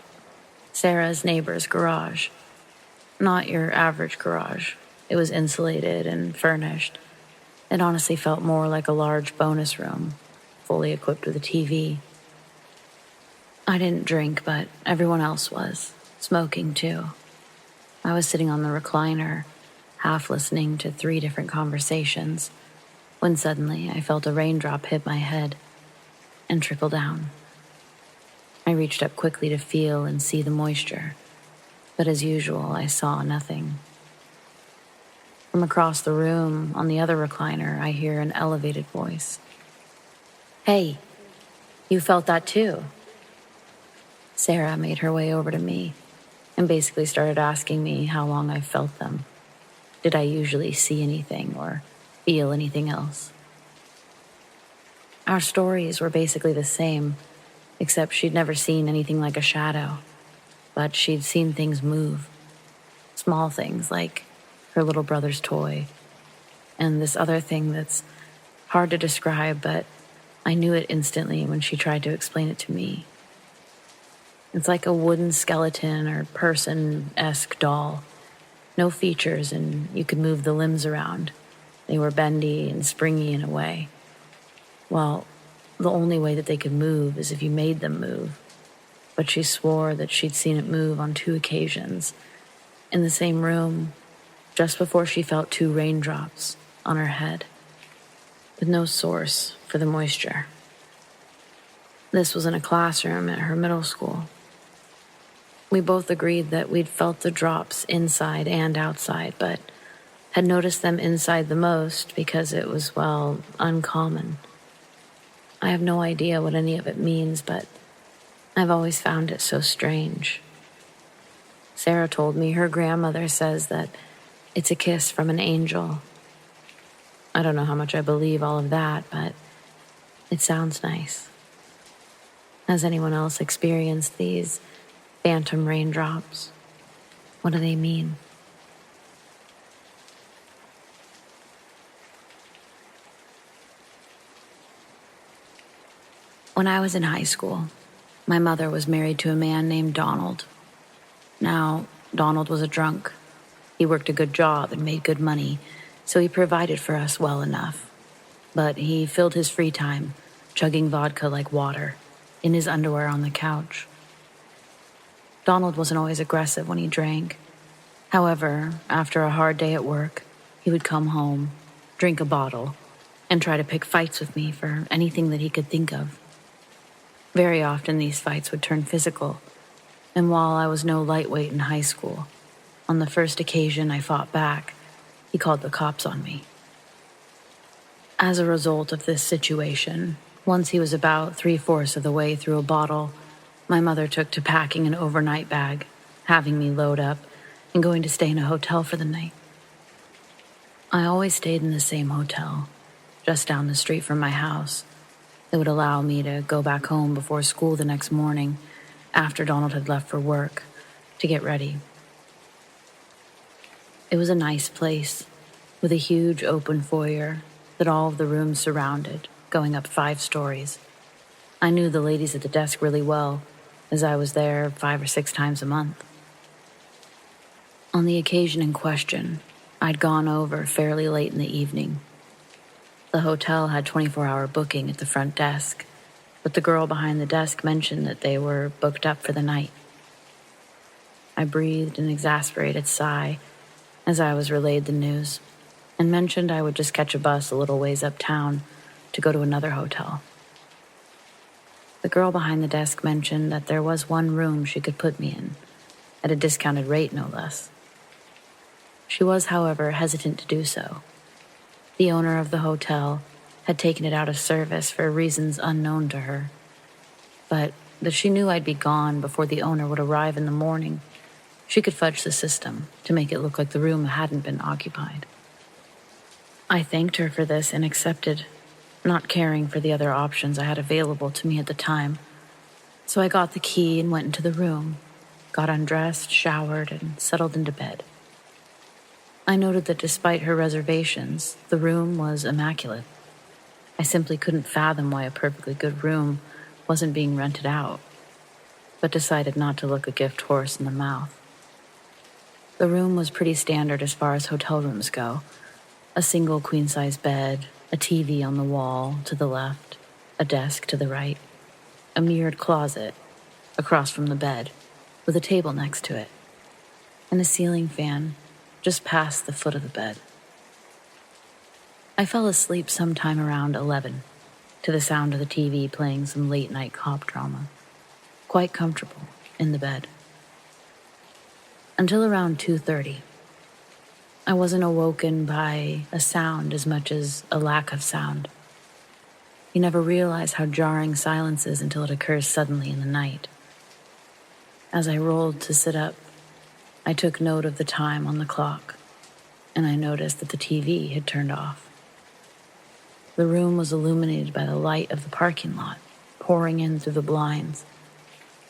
Sarah's neighbor's garage. Not your average garage. It was insulated and furnished. It honestly felt more like a large bonus room, fully equipped with a TV. I didn't drink, but everyone else was, smoking too. I was sitting on the recliner, half listening to 3 different conversations, when suddenly I felt a raindrop hit my head and trickle down. I reached up quickly to feel and see the moisture, but as usual, I saw nothing. From across the room, on the other recliner, I hear an elevated voice. "Hey, you felt that too?" Sarah made her way over to me and basically started asking me how long I felt them. Did I usually see anything or feel anything else? Our stories were basically the same, except she'd never seen anything like a shadow, but she'd seen things move. Small things like her little brother's toy, and this other thing that's hard to describe, but I knew it instantly when she tried to explain it to me. It's like a wooden skeleton or person-esque doll. No features, and you could move the limbs around. They were bendy and springy in a way. Well, the only way that they could move is if you made them move. But she swore that she'd seen it move on 2 occasions, in the same room, just before she felt 2 raindrops on her head, with no source for the moisture. This was in a classroom at her middle school. We both agreed that we'd felt the drops inside and outside, but had noticed them inside the most because it was, well, uncommon. I have no idea what any of it means, but I've always found it so strange. Sarah told me her grandmother says that it's a kiss from an angel. I don't know how much I believe all of that, but it sounds nice. Has anyone else experienced these phantom raindrops? What do they mean? When I was in high school, my mother was married to a man named Donald. Now, Donald was a drunk. He worked a good job and made good money, so he provided for us well enough. But he filled his free time chugging vodka like water, in his underwear on the couch. Donald wasn't always aggressive when he drank. However, after a hard day at work, he would come home, drink a bottle, and try to pick fights with me for anything that he could think of. Very often these fights would turn physical, and while I was no lightweight in high school, on the first occasion I fought back, he called the cops on me. As a result of this situation, once he was about 3/4 of the way through a bottle, my mother took to packing an overnight bag, having me load up, and going to stay in a hotel for the night. I always stayed in the same hotel, just down the street from my house. It would allow me to go back home before school the next morning, after Donald had left for work, to get ready. It was a nice place, with a huge open foyer that all of the rooms surrounded, going up 5 stories. I knew the ladies at the desk really well, as I was there 5 or 6 times a month. On the occasion in question, I'd gone over fairly late in the evening. The hotel had 24-hour booking at the front desk, but the girl behind the desk mentioned that they were booked up for the night. I breathed an exasperated sigh as I was relayed the news, and mentioned I would just catch a bus a little ways uptown to go to another hotel. The girl behind the desk mentioned that there was one room she could put me in, at a discounted rate no less. She was, however, hesitant to do so. The owner of the hotel had taken it out of service for reasons unknown to her, but that she knew I'd be gone before the owner would arrive in the morning. She could fudge the system to make it look like the room hadn't been occupied. I thanked her for this and accepted, not caring for the other options I had available to me at the time. So I got the key and went into the room, got undressed, showered, and settled into bed. I noted that despite her reservations, the room was immaculate. I simply couldn't fathom why a perfectly good room wasn't being rented out, but decided not to look a gift horse in the mouth. The room was pretty standard as far as hotel rooms go. A single queen-size bed, a TV on the wall to the left, a desk to the right, a mirrored closet across from the bed with a table next to it, and a ceiling fan just past the foot of the bed. I fell asleep sometime around 11 to the sound of the TV playing some late-night cop drama, quite comfortable in the bed. Until around 2:30. I wasn't awoken by a sound as much as a lack of sound. You never realize how jarring silence is until it occurs suddenly in the night. As I rolled to sit up, I took note of the time on the clock, and I noticed that the TV had turned off. The room was illuminated by the light of the parking lot, pouring in through the blinds.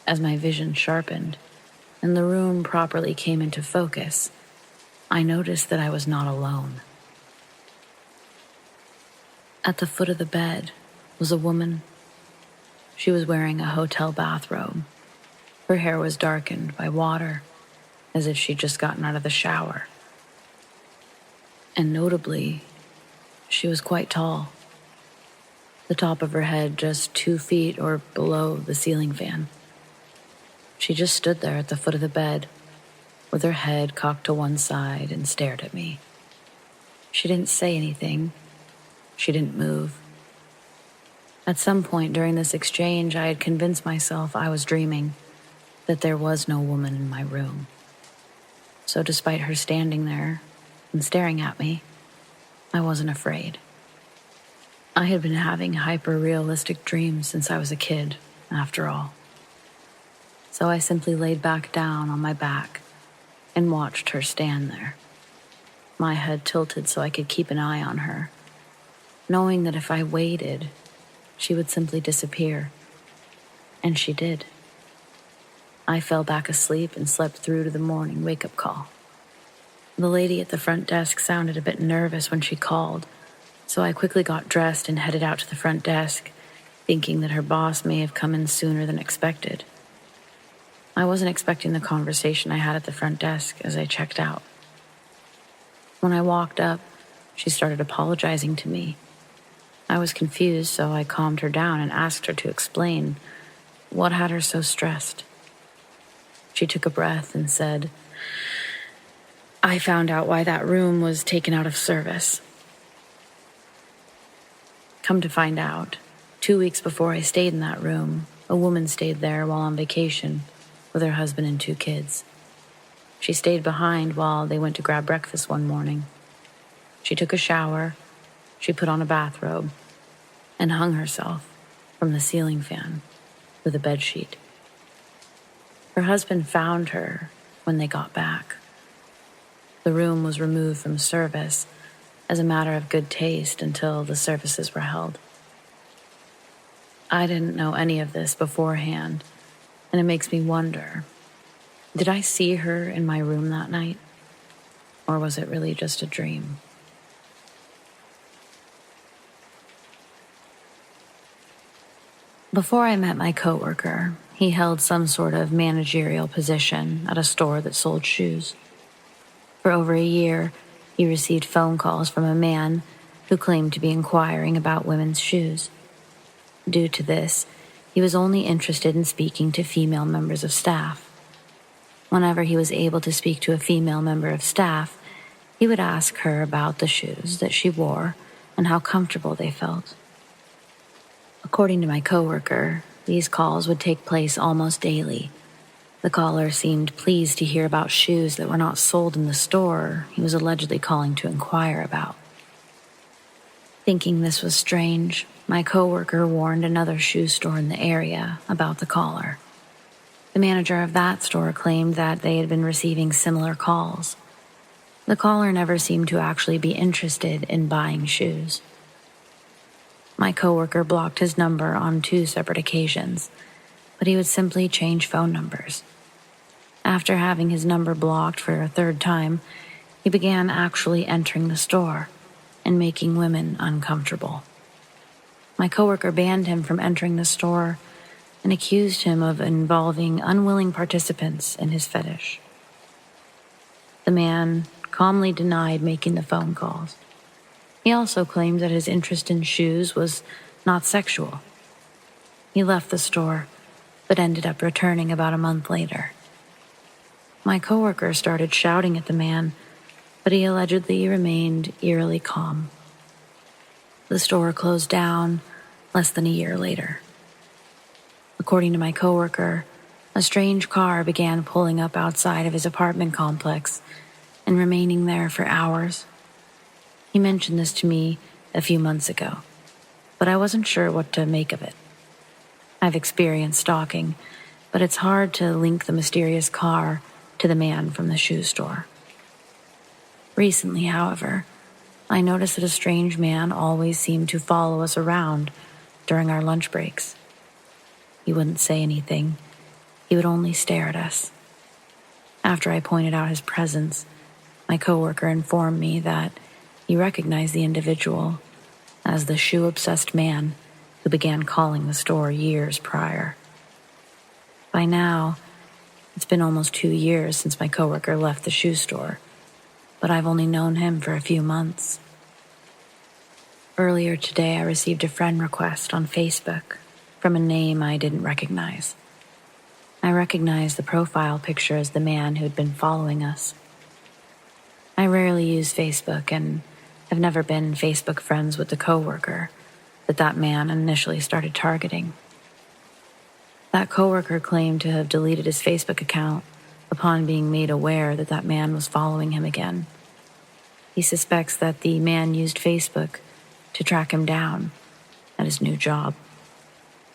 As my vision sharpened, and the room properly came into focus, I noticed that I was not alone. At the foot of the bed was a woman. She was wearing a hotel bathrobe. Her hair was darkened by water, as if she'd just gotten out of the shower. And notably, she was quite tall. The top of her head just 2 feet or below the ceiling fan. She just stood there at the foot of the bed, with her head cocked to one side and stared at me. She didn't say anything. She didn't move. At some point during this exchange, I had convinced myself I was dreaming, that there was no woman in my room. So despite her standing there and staring at me, I wasn't afraid. I had been having hyper-realistic dreams since I was a kid, after all. So I simply laid back down on my back and watched her stand there, my head tilted so I could keep an eye on her, knowing that if I waited, she would simply disappear. And she did. I fell back asleep and slept through to the morning wake-up call. The lady at the front desk sounded a bit nervous when she called, so I quickly got dressed and headed out to the front desk, thinking that her boss may have come in sooner than expected. I wasn't expecting the conversation I had at the front desk as I checked out. When I walked up, she started apologizing to me. I was confused, so I calmed her down and asked her to explain what had her so stressed. She took a breath and said, "I found out why that room was taken out of service." Come to find out, 2 weeks before I stayed in that room, a woman stayed there while on vacation with her husband and 2 kids. She stayed behind while they went to grab breakfast one morning. She took a shower, she put on a bathrobe, and hung herself from the ceiling fan with a bedsheet. Her husband found her when they got back. The room was removed from service as a matter of good taste until the services were held. I didn't know any of this beforehand, and it makes me wonder, did I see her in my room that night? Or was it really just a dream? Before I met my coworker, he held some sort of managerial position at a store that sold shoes. For over a year, he received phone calls from a man who claimed to be inquiring about women's shoes. Due to this, he was only interested in speaking to female members of staff. Whenever he was able to speak to a female member of staff, he would ask her about the shoes that she wore and how comfortable they felt. According to my coworker, these calls would take place almost daily. The caller seemed pleased to hear about shoes that were not sold in the store he was allegedly calling to inquire about. Thinking this was strange, my coworker warned another shoe store in the area about the caller. The manager of that store claimed that they had been receiving similar calls. The caller never seemed to actually be interested in buying shoes. My coworker blocked his number on 2 separate occasions, but he would simply change phone numbers. After having his number blocked for a 3rd time, he began actually entering the store and making women uncomfortable. My coworker banned him from entering the store and accused him of involving unwilling participants in his fetish. The man calmly denied making the phone calls. He also claimed that his interest in shoes was not sexual. He left the store, but ended up returning about a month later. My coworker started shouting at the man, but he allegedly remained eerily calm. The store closed down less than a year later. According to my coworker, a strange car began pulling up outside of his apartment complex and remaining there for hours. He mentioned this to me a few months ago, but I wasn't sure what to make of it. I've experienced stalking, but it's hard to link the mysterious car to the man from the shoe store. Recently, however, I noticed that a strange man always seemed to follow us around during our lunch breaks. He wouldn't say anything. He would only stare at us. After I pointed out his presence, my coworker informed me that he recognized the individual as the shoe-obsessed man who began calling the store years prior. By now, it's been almost 2 years since my coworker left the shoe store, but I've only known him for a few months. Earlier today, I received a friend request on Facebook from a name I didn't recognize. I recognized the profile picture as the man who'd been following us. I rarely use Facebook and have never been Facebook friends with the coworker that man initially started targeting. That coworker claimed to have deleted his Facebook account upon being made aware that man was following him again. He suspects that the man used Facebook to track him down at his new job,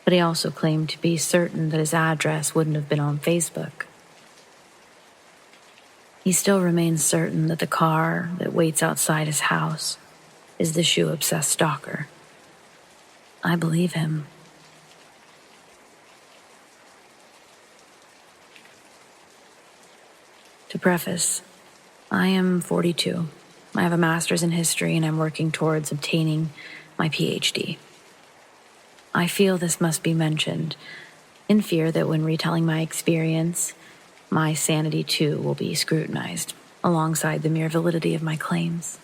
but he also claimed to be certain that his address wouldn't have been on Facebook. He still remains certain that the car that waits outside his house is the shoe-obsessed stalker. I believe him. To preface, I am 42. I have a master's in history and I'm working towards obtaining my PhD. I feel this must be mentioned, in fear that when retelling my experience, my sanity too will be scrutinized, alongside the mere validity of my claims.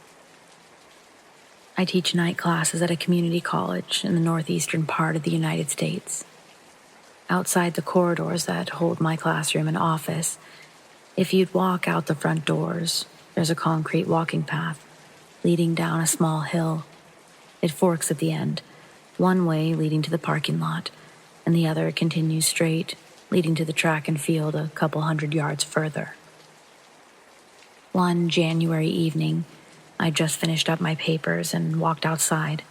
I teach night classes at a community college in the northeastern part of the United States. Outside the corridors that hold my classroom and office, if you'd walk out the front doors, there's a concrete walking path leading down a small hill. It forks at the end, one way leading to the parking lot, and the other continues straight, leading to the track and field a couple 100 yards further. One January evening, I just finished up my papers and walked outside.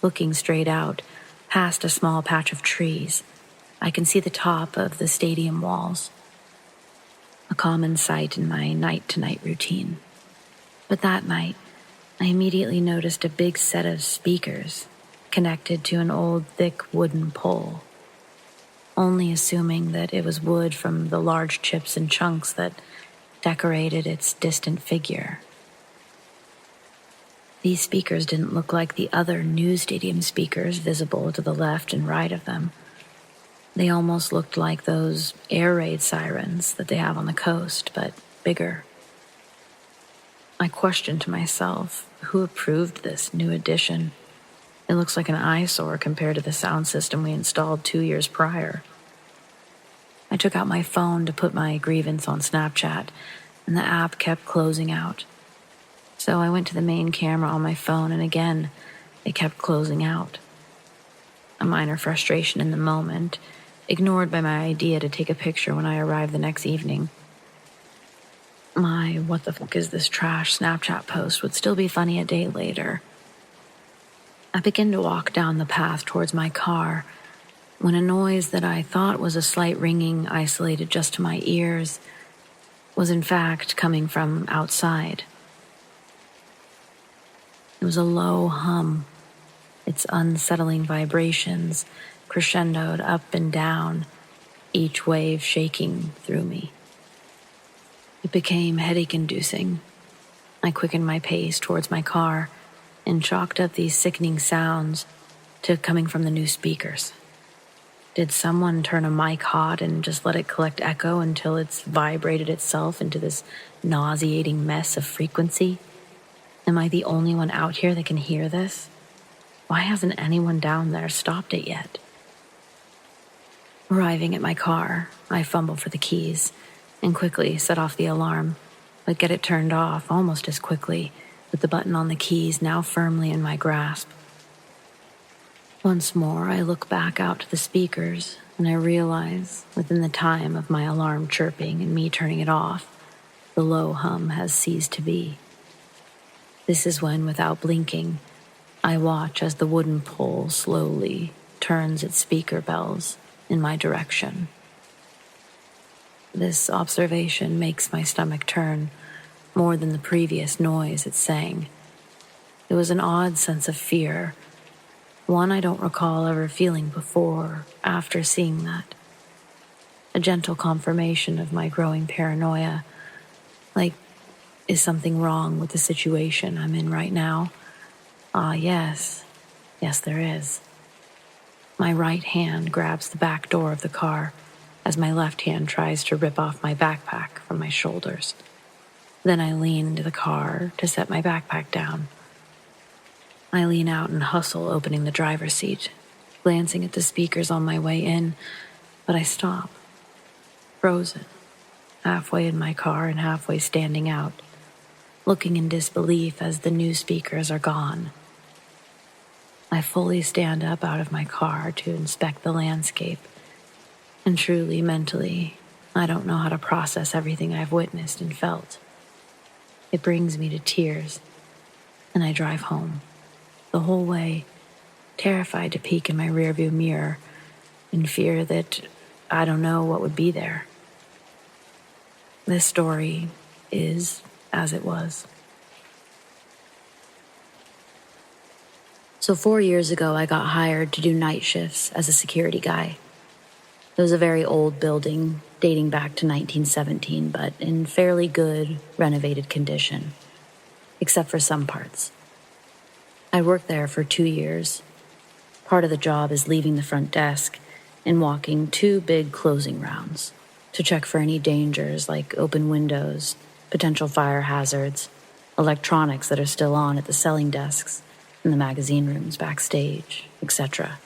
Looking straight out, past a small patch of trees, I can see the top of the stadium walls. A common sight in my night-to-night routine. But that night, I immediately noticed a big set of speakers connected to an old, thick wooden pole, only assuming that it was wood from the large chips and chunks that decorated its distant figure. These speakers didn't look like the other new stadium speakers visible to the left and right of them. They almost looked like those air raid sirens that they have on the coast, but bigger. I questioned to myself, who approved this new addition? It looks like an eyesore compared to the sound system we installed 2 years prior. I took out my phone to put my grievance on Snapchat, and the app kept closing out. So I went to the main camera on my phone, and again, it kept closing out. A minor frustration in the moment, ignored by my idea to take a picture when I arrived the next evening. My "what the fuck is this trash" Snapchat post would still be funny a day later. I began to walk down the path towards my car when a noise that I thought was a slight ringing isolated just to my ears was in fact coming from outside. It was a low hum, its unsettling vibrations crescendoed up and down, each wave shaking through me. It became headache-inducing. I quickened my pace towards my car and chalked up these sickening sounds to coming from the new speakers. Did someone turn a mic hot and just let it collect echo until it's vibrated itself into this nauseating mess of frequency? Am I the only one out here that can hear this? Why hasn't anyone down there stopped it yet? Arriving at my car, I fumble for the keys and quickly set off the alarm, but get it turned off almost as quickly, with the button on the keys now firmly in my grasp. Once more, I look back out to the speakers, and I realize, within the time of my alarm chirping and me turning it off, the low hum has ceased to be. This is when, without blinking, I watch as the wooden pole slowly turns its speaker bells in my direction. This observation makes my stomach turn more than the previous noise it sang. It was an odd sense of fear, one I don't recall ever feeling before or after seeing that. A gentle confirmation of my growing paranoia, like, is something wrong with the situation I'm in right now? Yes, there is. My right hand grabs the back door of the car as my left hand tries to rip off my backpack from my shoulders. Then I lean into the car to set my backpack down. I lean out and hustle opening the driver's seat, glancing at the speakers on my way in, but I stop, frozen, halfway in my car and halfway standing out, looking in disbelief as the new speakers are gone. I fully stand up out of my car to inspect the landscape, and truly, mentally, I don't know how to process everything I've witnessed and felt. It brings me to tears, and I drive home. The whole way, terrified to peek in my rearview mirror in fear that I don't know what would be there. This story is as it was. So 4 years ago, I got hired to do night shifts as a security guy. It was a very old building, dating back to 1917, but in fairly good, renovated condition, except for some parts. I worked there for 2 years. Part of the job is leaving the front desk and walking 2 big closing rounds to check for any dangers like open windows, potential fire hazards, electronics that are still on at the selling desks, in the magazine rooms backstage, etc.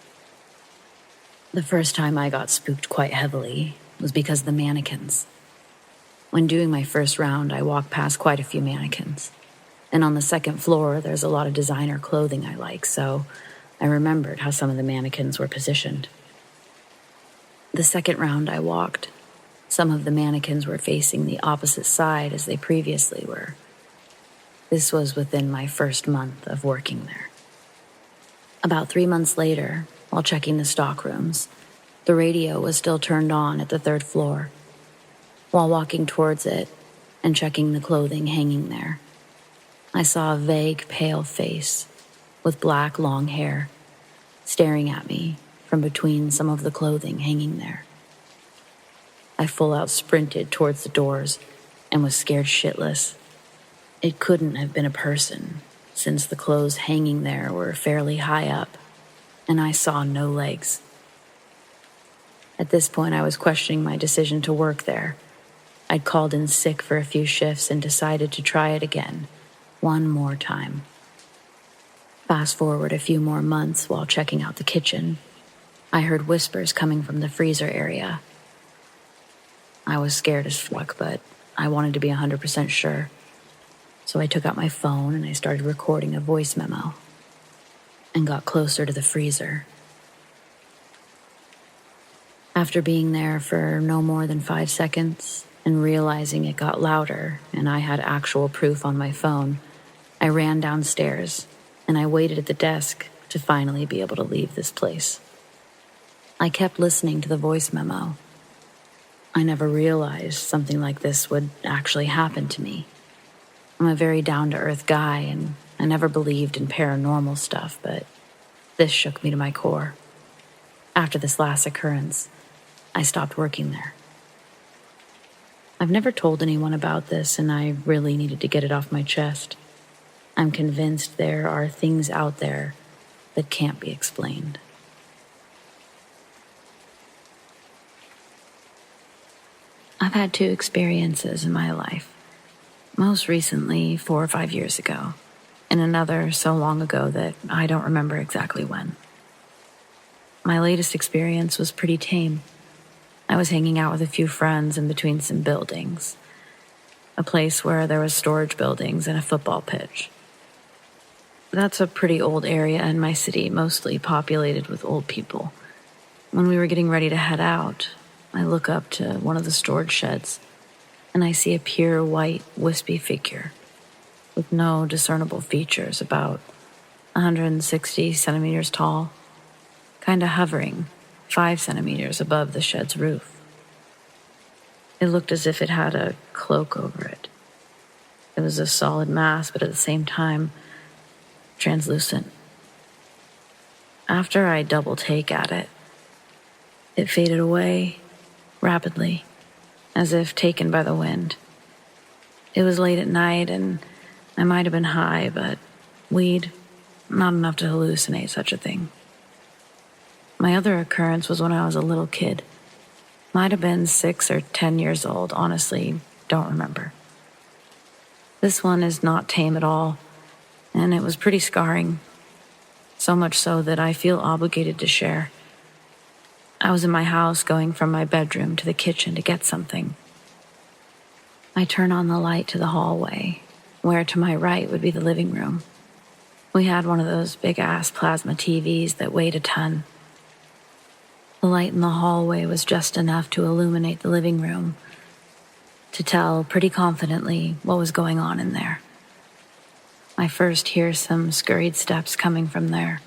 The first time I got spooked quite heavily was because of the mannequins. When doing my first round, I walked past quite a few mannequins. And on the second floor, there's a lot of designer clothing I like, so I remembered how some of the mannequins were positioned. The second round I walked, some of the mannequins were facing the opposite side as they previously were. This was within my first month of working there. About 3 months later, while checking the stock rooms, the radio was still turned on at the 3rd floor. While walking towards it and checking the clothing hanging there, I saw a vague, pale face with black, long hair staring at me from between some of the clothing hanging there. I full out sprinted towards the doors and was scared shitless. It couldn't have been a person, since the clothes hanging there were fairly high up, and I saw no legs. At this point, I was questioning my decision to work there. I'd called in sick for a few shifts and decided to try it again, one more time. Fast forward a few more months while checking out the kitchen, I heard whispers coming from the freezer area. I was scared as fuck, but I wanted to be 100% sure. So I took out my phone and I started recording a voice memo and got closer to the freezer. After being there for no more than 5 seconds and realizing it got louder and I had actual proof on my phone, I ran downstairs and I waited at the desk to finally be able to leave this place. I kept listening to the voice memo. I never realized something like this would actually happen to me. I'm a very down-to-earth guy, and I never believed in paranormal stuff, but this shook me to my core. After this last occurrence, I stopped working there. I've never told anyone about this, and I really needed to get it off my chest. I'm convinced there are things out there that can't be explained. I've had two experiences in my life. Most recently, 4 or 5 years ago, and another so long ago that I don't remember exactly when. My latest experience was pretty tame. I was hanging out with a few friends in between some buildings, a place where there was storage buildings and a football pitch. That's a pretty old area in my city, mostly populated with old people. When we were getting ready to head out, I look up to one of the storage sheds, and I see a pure white, wispy figure with no discernible features, about 160 centimeters tall, kind of hovering 5 centimeters above the shed's roof. It looked as if it had a cloak over it. It was a solid mass, but at the same time, translucent. After I double take at it, it faded away rapidly, as if taken by the wind. It was late at night, and I might have been high, but weed, not enough to hallucinate such a thing. My other occurrence was when I was a little kid. Might have been 6 or 10 years old, honestly, don't remember. This one is not tame at all, and it was pretty scarring. So much so that I feel obligated to share. I was in my house going from my bedroom to the kitchen to get something. I turn on the light to the hallway, where to my right would be the living room. We had one of those big-ass plasma TVs that weighed a ton. The light in the hallway was just enough to illuminate the living room, to tell pretty confidently what was going on in there. I first hear some scurried steps coming from there.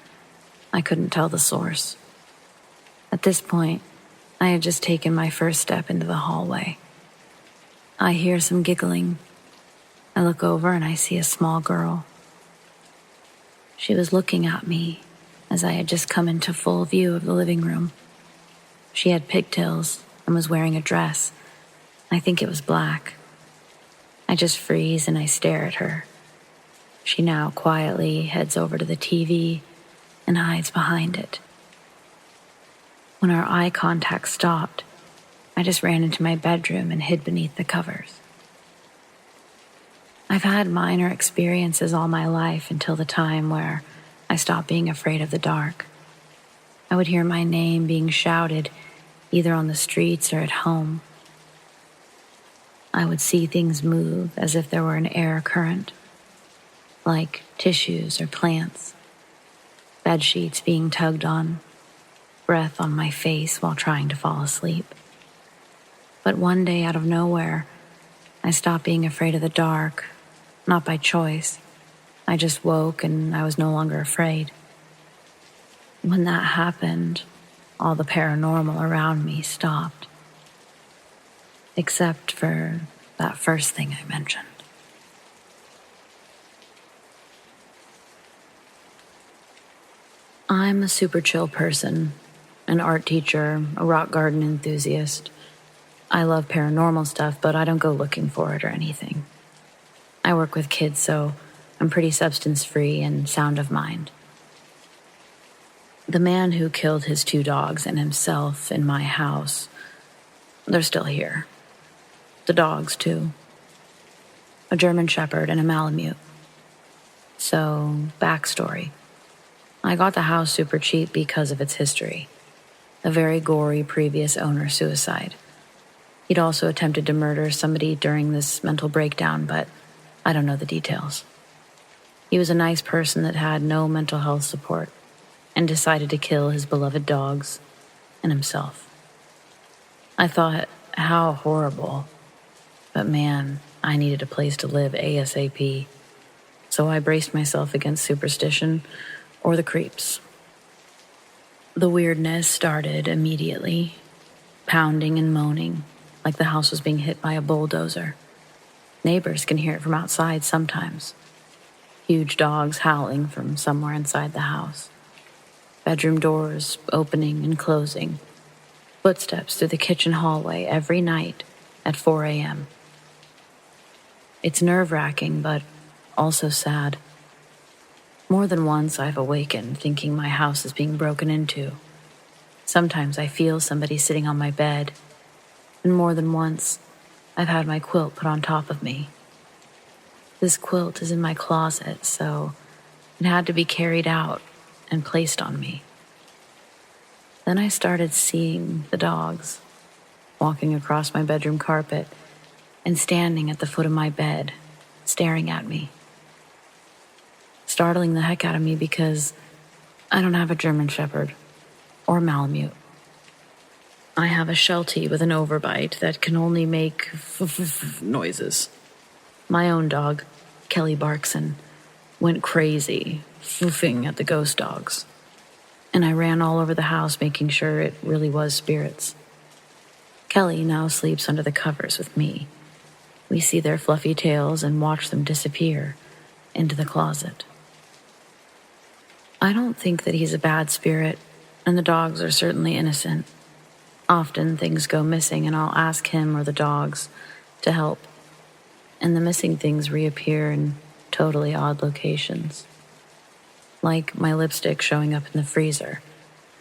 I couldn't tell the source. At this point, I had just taken my first step into the hallway. I hear some giggling. I look over and I see a small girl. She was looking at me as I had just come into full view of the living room. She had pigtails and was wearing a dress. I think it was black. I just freeze and I stare at her. She now quietly heads over to the TV and hides behind it. When our eye contact stopped, I just ran into my bedroom and hid beneath the covers. I've had minor experiences all my life until the time where I stopped being afraid of the dark. I would hear my name being shouted either on the streets or at home. I would see things move as if there were an air current, like tissues or plants, bed sheets being tugged on, breath on my face while trying to fall asleep. But one day, out of nowhere, I stopped being afraid of the dark, not by choice. I just woke and I was no longer afraid. When that happened, all the paranormal around me stopped. Except for that first thing I mentioned. I'm a super chill person, an art teacher, a rock garden enthusiast. I love paranormal stuff, but I don't go looking for it or anything. I work with kids, so I'm pretty substance-free and sound of mind. The man who killed his 2 dogs and himself in my house, they're still here. The dogs, too. A German Shepherd and a Malamute. So, backstory. I got the house super cheap because of its history. A very gory previous owner suicide. He'd also attempted to murder somebody during this mental breakdown, but I don't know the details. He was a nice person that had no mental health support and decided to kill his beloved dogs and himself. I thought, how horrible. But man, I needed a place to live ASAP. So I braced myself against superstition or the creeps. The weirdness started immediately, pounding and moaning, like the house was being hit by a bulldozer. Neighbors can hear it from outside sometimes. Huge dogs howling from somewhere inside the house. Bedroom doors opening and closing. Footsteps through the kitchen hallway every night at 4 a.m. It's nerve-wracking, but also sad. More than once I've awakened thinking my house is being broken into. Sometimes I feel somebody sitting on my bed, and more than once I've had my quilt put on top of me. This quilt is in my closet, so it had to be carried out and placed on me. Then I started seeing the dogs walking across my bedroom carpet and standing at the foot of my bed, staring at me. Startling the heck out of me because I don't have a German Shepherd or Malamute. I have a Sheltie with an overbite that can only make noises. My own dog, Kelly Barkson, went crazy, foofing at the ghost dogs. And I ran all over the house making sure it really was spirits. Kelly now sleeps under the covers with me. We see their fluffy tails and watch them disappear into the closet. I don't think that he's a bad spirit, and the dogs are certainly innocent. Often things go missing and I'll ask him or the dogs to help, and the missing things reappear in totally odd locations. Like my lipstick showing up in the freezer,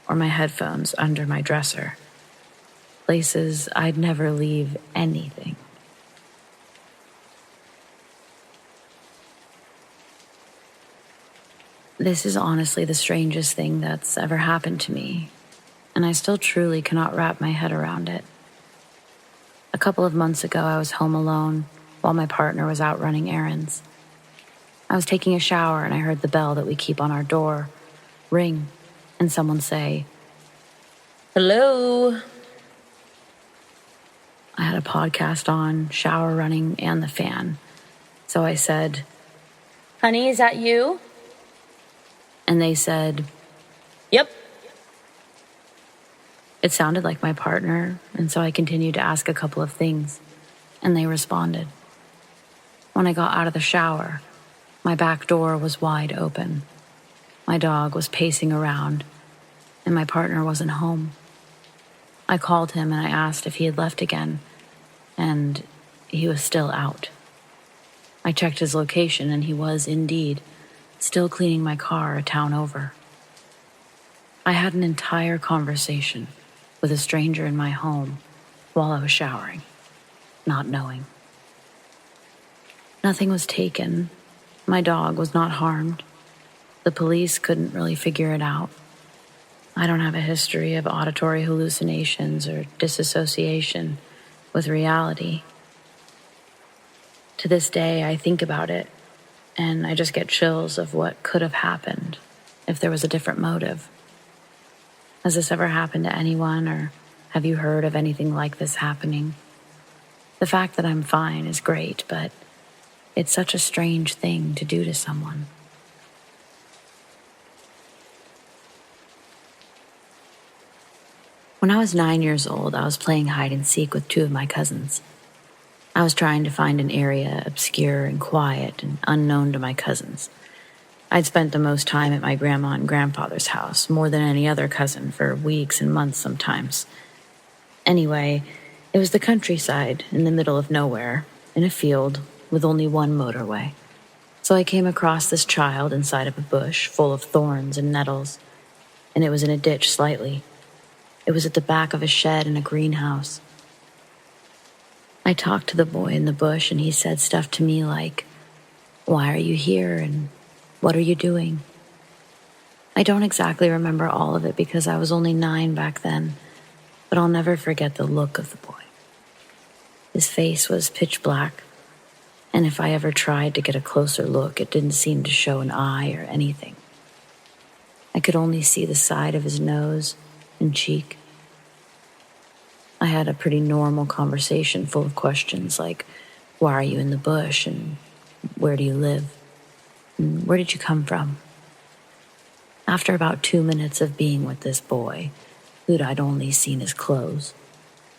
or my headphones under my dresser. Places I'd never leave anything. This is honestly the strangest thing that's ever happened to me, and I still truly cannot wrap my head around it. A couple of months ago, I was home alone while my partner was out running errands. I was taking a shower and I heard the bell that we keep on our door ring and someone say, "Hello." I had a podcast on, shower running, and the fan. So I said, "Honey, is that you?" And they said, "Yep." It sounded like my partner, and so I continued to ask a couple of things, and they responded. When I got out of the shower, my back door was wide open. My dog was pacing around, and my partner wasn't home. I called him and I asked if he had left again, and he was still out. I checked his location, and he was indeed still cleaning my car a town over. I had an entire conversation with a stranger in my home while I was showering, not knowing. Nothing was taken. My dog was not harmed. The police couldn't really figure it out. I don't have a history of auditory hallucinations or disassociation with reality. To this day, I think about it, and I just get chills of what could have happened if there was a different motive. Has this ever happened to anyone, or have you heard of anything like this happening? The fact that I'm fine is great, but it's such a strange thing to do to someone. When I was 9 years old, I was playing hide and seek with two of my cousins. I was trying to find an area obscure and quiet and unknown to my cousins. I'd spent the most time at my grandma and grandfather's house, more than any other cousin, for weeks and months sometimes. Anyway, it was the countryside in the middle of nowhere, in a field with only one motorway. So I came across this child inside of a bush full of thorns and nettles, and it was in a ditch slightly. It was at the back of a shed in a greenhouse. I talked to the boy in the bush, and he said stuff to me like, "Why are you here, and what are you doing?" I don't exactly remember all of it because I was only 9 back then, but I'll never forget the look of the boy. His face was pitch black, and if I ever tried to get a closer look, it didn't seem to show an eye or anything. I could only see the side of his nose and cheek. I had a pretty normal conversation full of questions like, "Why are you in the bush?" and "Where do you live?" and "Where did you come from?" After about 2 minutes of being with this boy, who'd I'd only seen his clothes,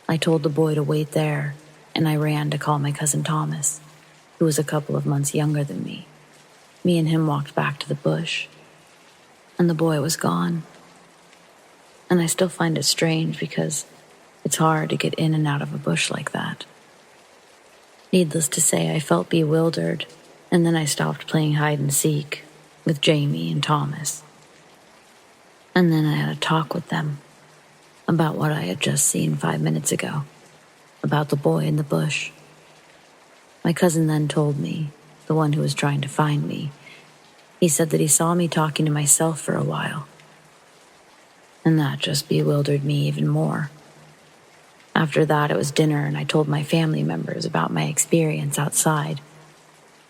I told the boy to wait there, and I ran to call my cousin Thomas, who was a couple of months younger than me. Me and him walked back to the bush, and the boy was gone. And I still find it strange because it's hard to get in and out of a bush like that. Needless to say, I felt bewildered, and then I stopped playing hide and seek with Jamie and Thomas. And then I had a talk with them about what I had just seen 5 minutes ago, about the boy in the bush. My cousin then told me, the one who was trying to find me, he said that he saw me talking to myself for a while. And that just bewildered me even more. After that, it was dinner, and I told my family members about my experience outside.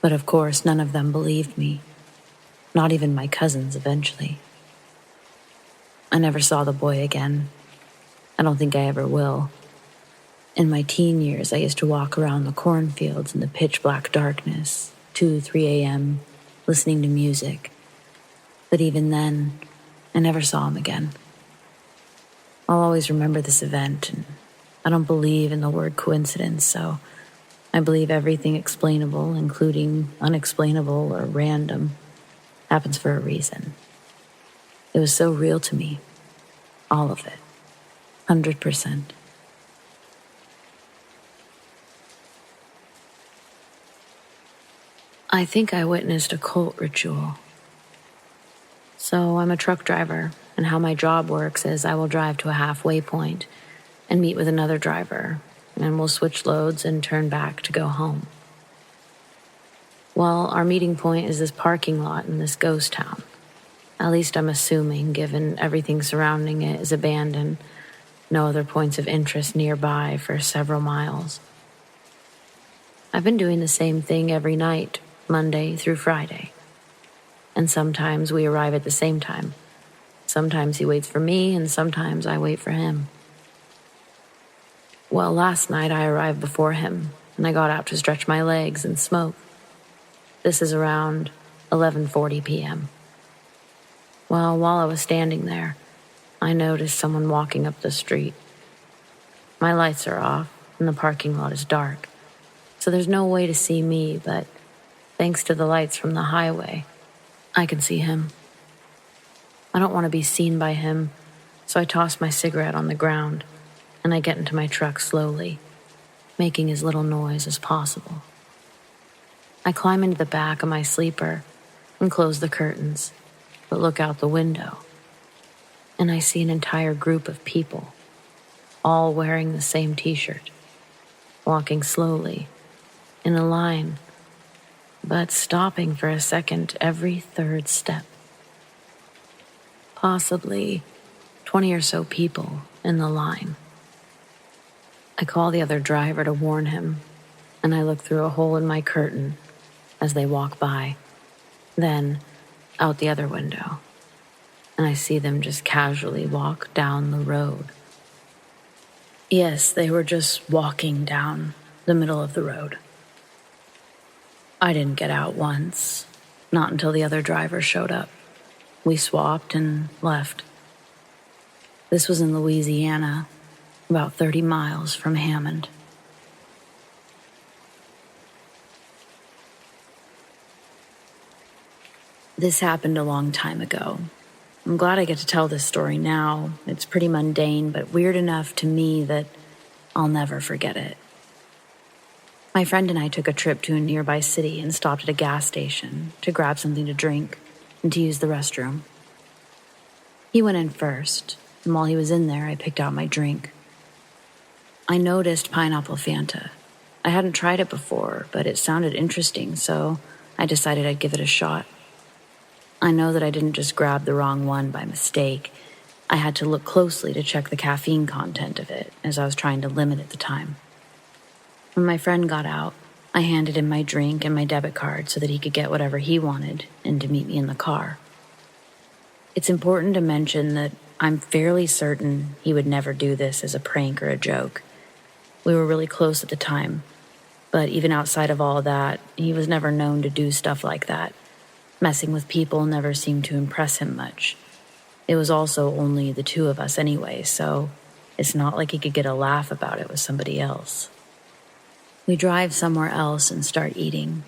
But of course, none of them believed me. Not even my cousins eventually. I never saw the boy again. I don't think I ever will. In my teen years, I used to walk around the cornfields in the pitch-black darkness, 2, 3 a.m., listening to music. But even then, I never saw him again. I'll always remember this event, and I don't believe in the word coincidence, so I believe everything explainable, including unexplainable or random, happens for a reason. It was so real to me. All of it. 100%. I think I witnessed a cult ritual. So I'm a truck driver, and how my job works is I will drive to a halfway point and meet with another driver, and we'll switch loads and turn back to go home. Well, our meeting point is this parking lot in this ghost town. At least I'm assuming, given everything surrounding it is abandoned, no other points of interest nearby for several miles. I've been doing the same thing every night, Monday through Friday. And sometimes we arrive at the same time. Sometimes he waits for me, and sometimes I wait for him. Well, last night I arrived before him, and I got out to stretch my legs and smoke. This is around 11:40 p.m. Well, while I was standing there, I noticed someone walking up the street. My lights are off, and the parking lot is dark, so there's no way to see me, but thanks to the lights from the highway, I can see him. I don't want to be seen by him, so I toss my cigarette on the ground, and I get into my truck slowly, making as little noise as possible. I climb into the back of my sleeper and close the curtains, but look out the window, and I see an entire group of people, all wearing the same t-shirt, walking slowly, in a line, but stopping for a second every third step. Possibly 20 or so people in the line. I call the other driver to warn him, and I look through a hole in my curtain as they walk by, then out the other window, and I see them just casually walk down the road. Yes, they were just walking down the middle of the road. I didn't get out once, not until the other driver showed up. We swapped and left. This was in Louisiana, about 30 miles from Hammond. This happened a long time ago. I'm glad I get to tell this story now. It's pretty mundane, but weird enough to me that I'll never forget it. My friend and I took a trip to a nearby city and stopped at a gas station to grab something to drink and to use the restroom. He went in first, and while he was in there, I picked out my drink. I noticed pineapple Fanta. I hadn't tried it before, but it sounded interesting, so I decided I'd give it a shot. I know that I didn't just grab the wrong one by mistake. I had to look closely to check the caffeine content of it, as I was trying to limit at the time. When my friend got out, I handed him my drink and my debit card so that he could get whatever he wanted and to meet me in the car. It's important to mention that I'm fairly certain he would never do this as a prank or a joke. We were really close at the time, but even outside of all that, he was never known to do stuff like that. Messing with people never seemed to impress him much. It was also only the two of us anyway, so it's not like he could get a laugh about it with somebody else. We drive somewhere else and start eating.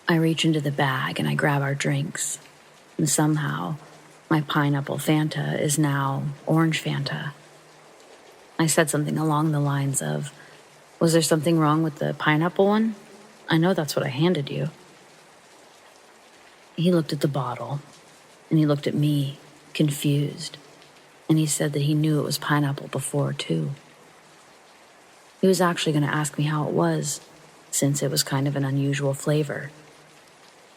I reach into the bag and I grab our drinks, and somehow my pineapple Fanta is now orange Fanta. I said something along the lines of, "Was there something wrong with the pineapple one? I know that's what I handed you." He looked at the bottle, and he looked at me, confused, and he said that he knew it was pineapple before, too. He was actually going to ask me how it was, since it was kind of an unusual flavor.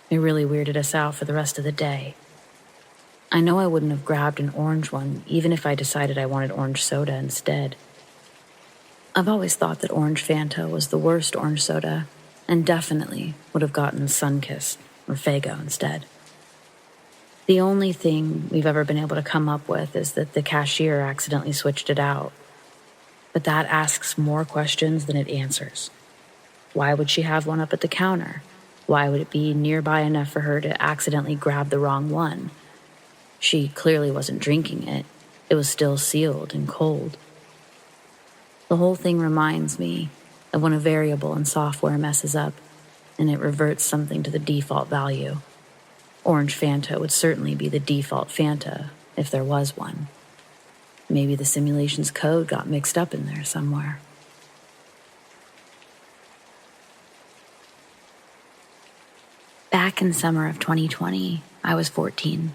It really weirded us out for the rest of the day. I know I wouldn't have grabbed an orange one, even if I decided I wanted orange soda instead. I've always thought that orange Fanta was the worst orange soda, and definitely would have gotten Sunkist or Faygo instead. The only thing we've ever been able to come up with is that the cashier accidentally switched it out. But that asks more questions than it answers. Why would she have one up at the counter? Why would it be nearby enough for her to accidentally grab the wrong one? She clearly wasn't drinking it. It was still sealed and cold. The whole thing reminds me of when a variable in software messes up and it reverts something to the default value. Orange Fanta would certainly be the default Fanta if there was one. Maybe the simulation's code got mixed up in there somewhere. Back in summer of 2020, I was 14.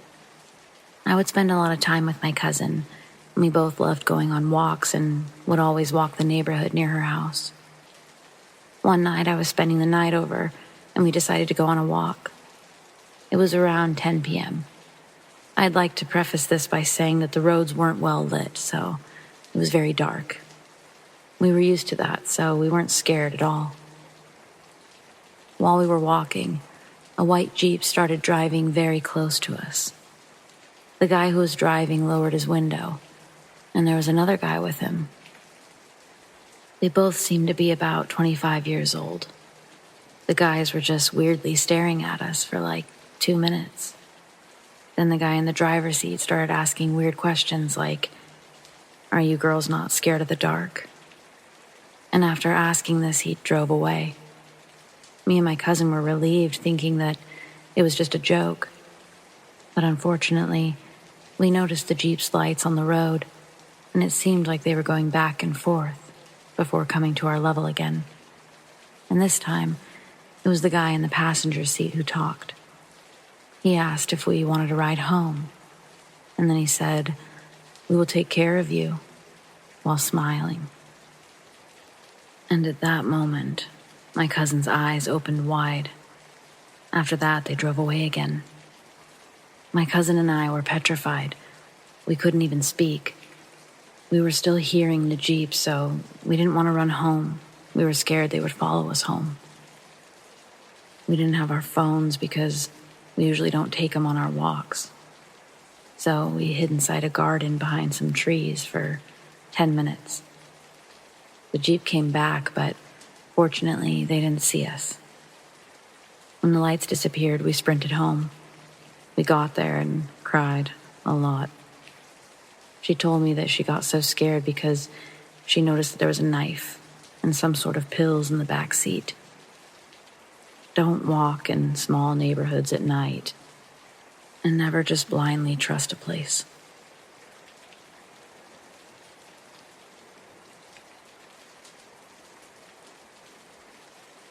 I would spend a lot of time with my cousin. We both loved going on walks and would always walk the neighborhood near her house. One night I was spending the night over and we decided to go on a walk. It was around 10 p.m. I'd like to preface this by saying that the roads weren't well lit, so it was very dark. We were used to that, so we weren't scared at all. While we were walking, a white Jeep started driving very close to us. The guy who was driving lowered his window, and there was another guy with him. They both seemed to be about 25 years old. The guys were just weirdly staring at us for like 2 minutes. Then the guy in the driver's seat started asking weird questions like, "Are you girls not scared of the dark?" And after asking this, he drove away. Me and my cousin were relieved, thinking that it was just a joke. But unfortunately, we noticed the Jeep's lights on the road, and it seemed like they were going back and forth before coming to our level again. And this time, it was the guy in the passenger seat who talked. He asked if we wanted a ride home, and then he said, "We will take care of you," while smiling. And at that moment, my cousin's eyes opened wide. After that, they drove away again. My cousin and I were petrified. We couldn't even speak. We were still hearing the Jeep, so we didn't want to run home. We were scared they would follow us home. We didn't have our phones because we usually don't take them on our walks. So we hid inside a garden behind some trees for 10 minutes. The Jeep came back, but fortunately they didn't see us. When the lights disappeared, we sprinted home. We got there and cried a lot. She told me that she got so scared because she noticed that there was a knife and some sort of pills in the back seat. Don't walk in small neighborhoods at night, and never just blindly trust a place.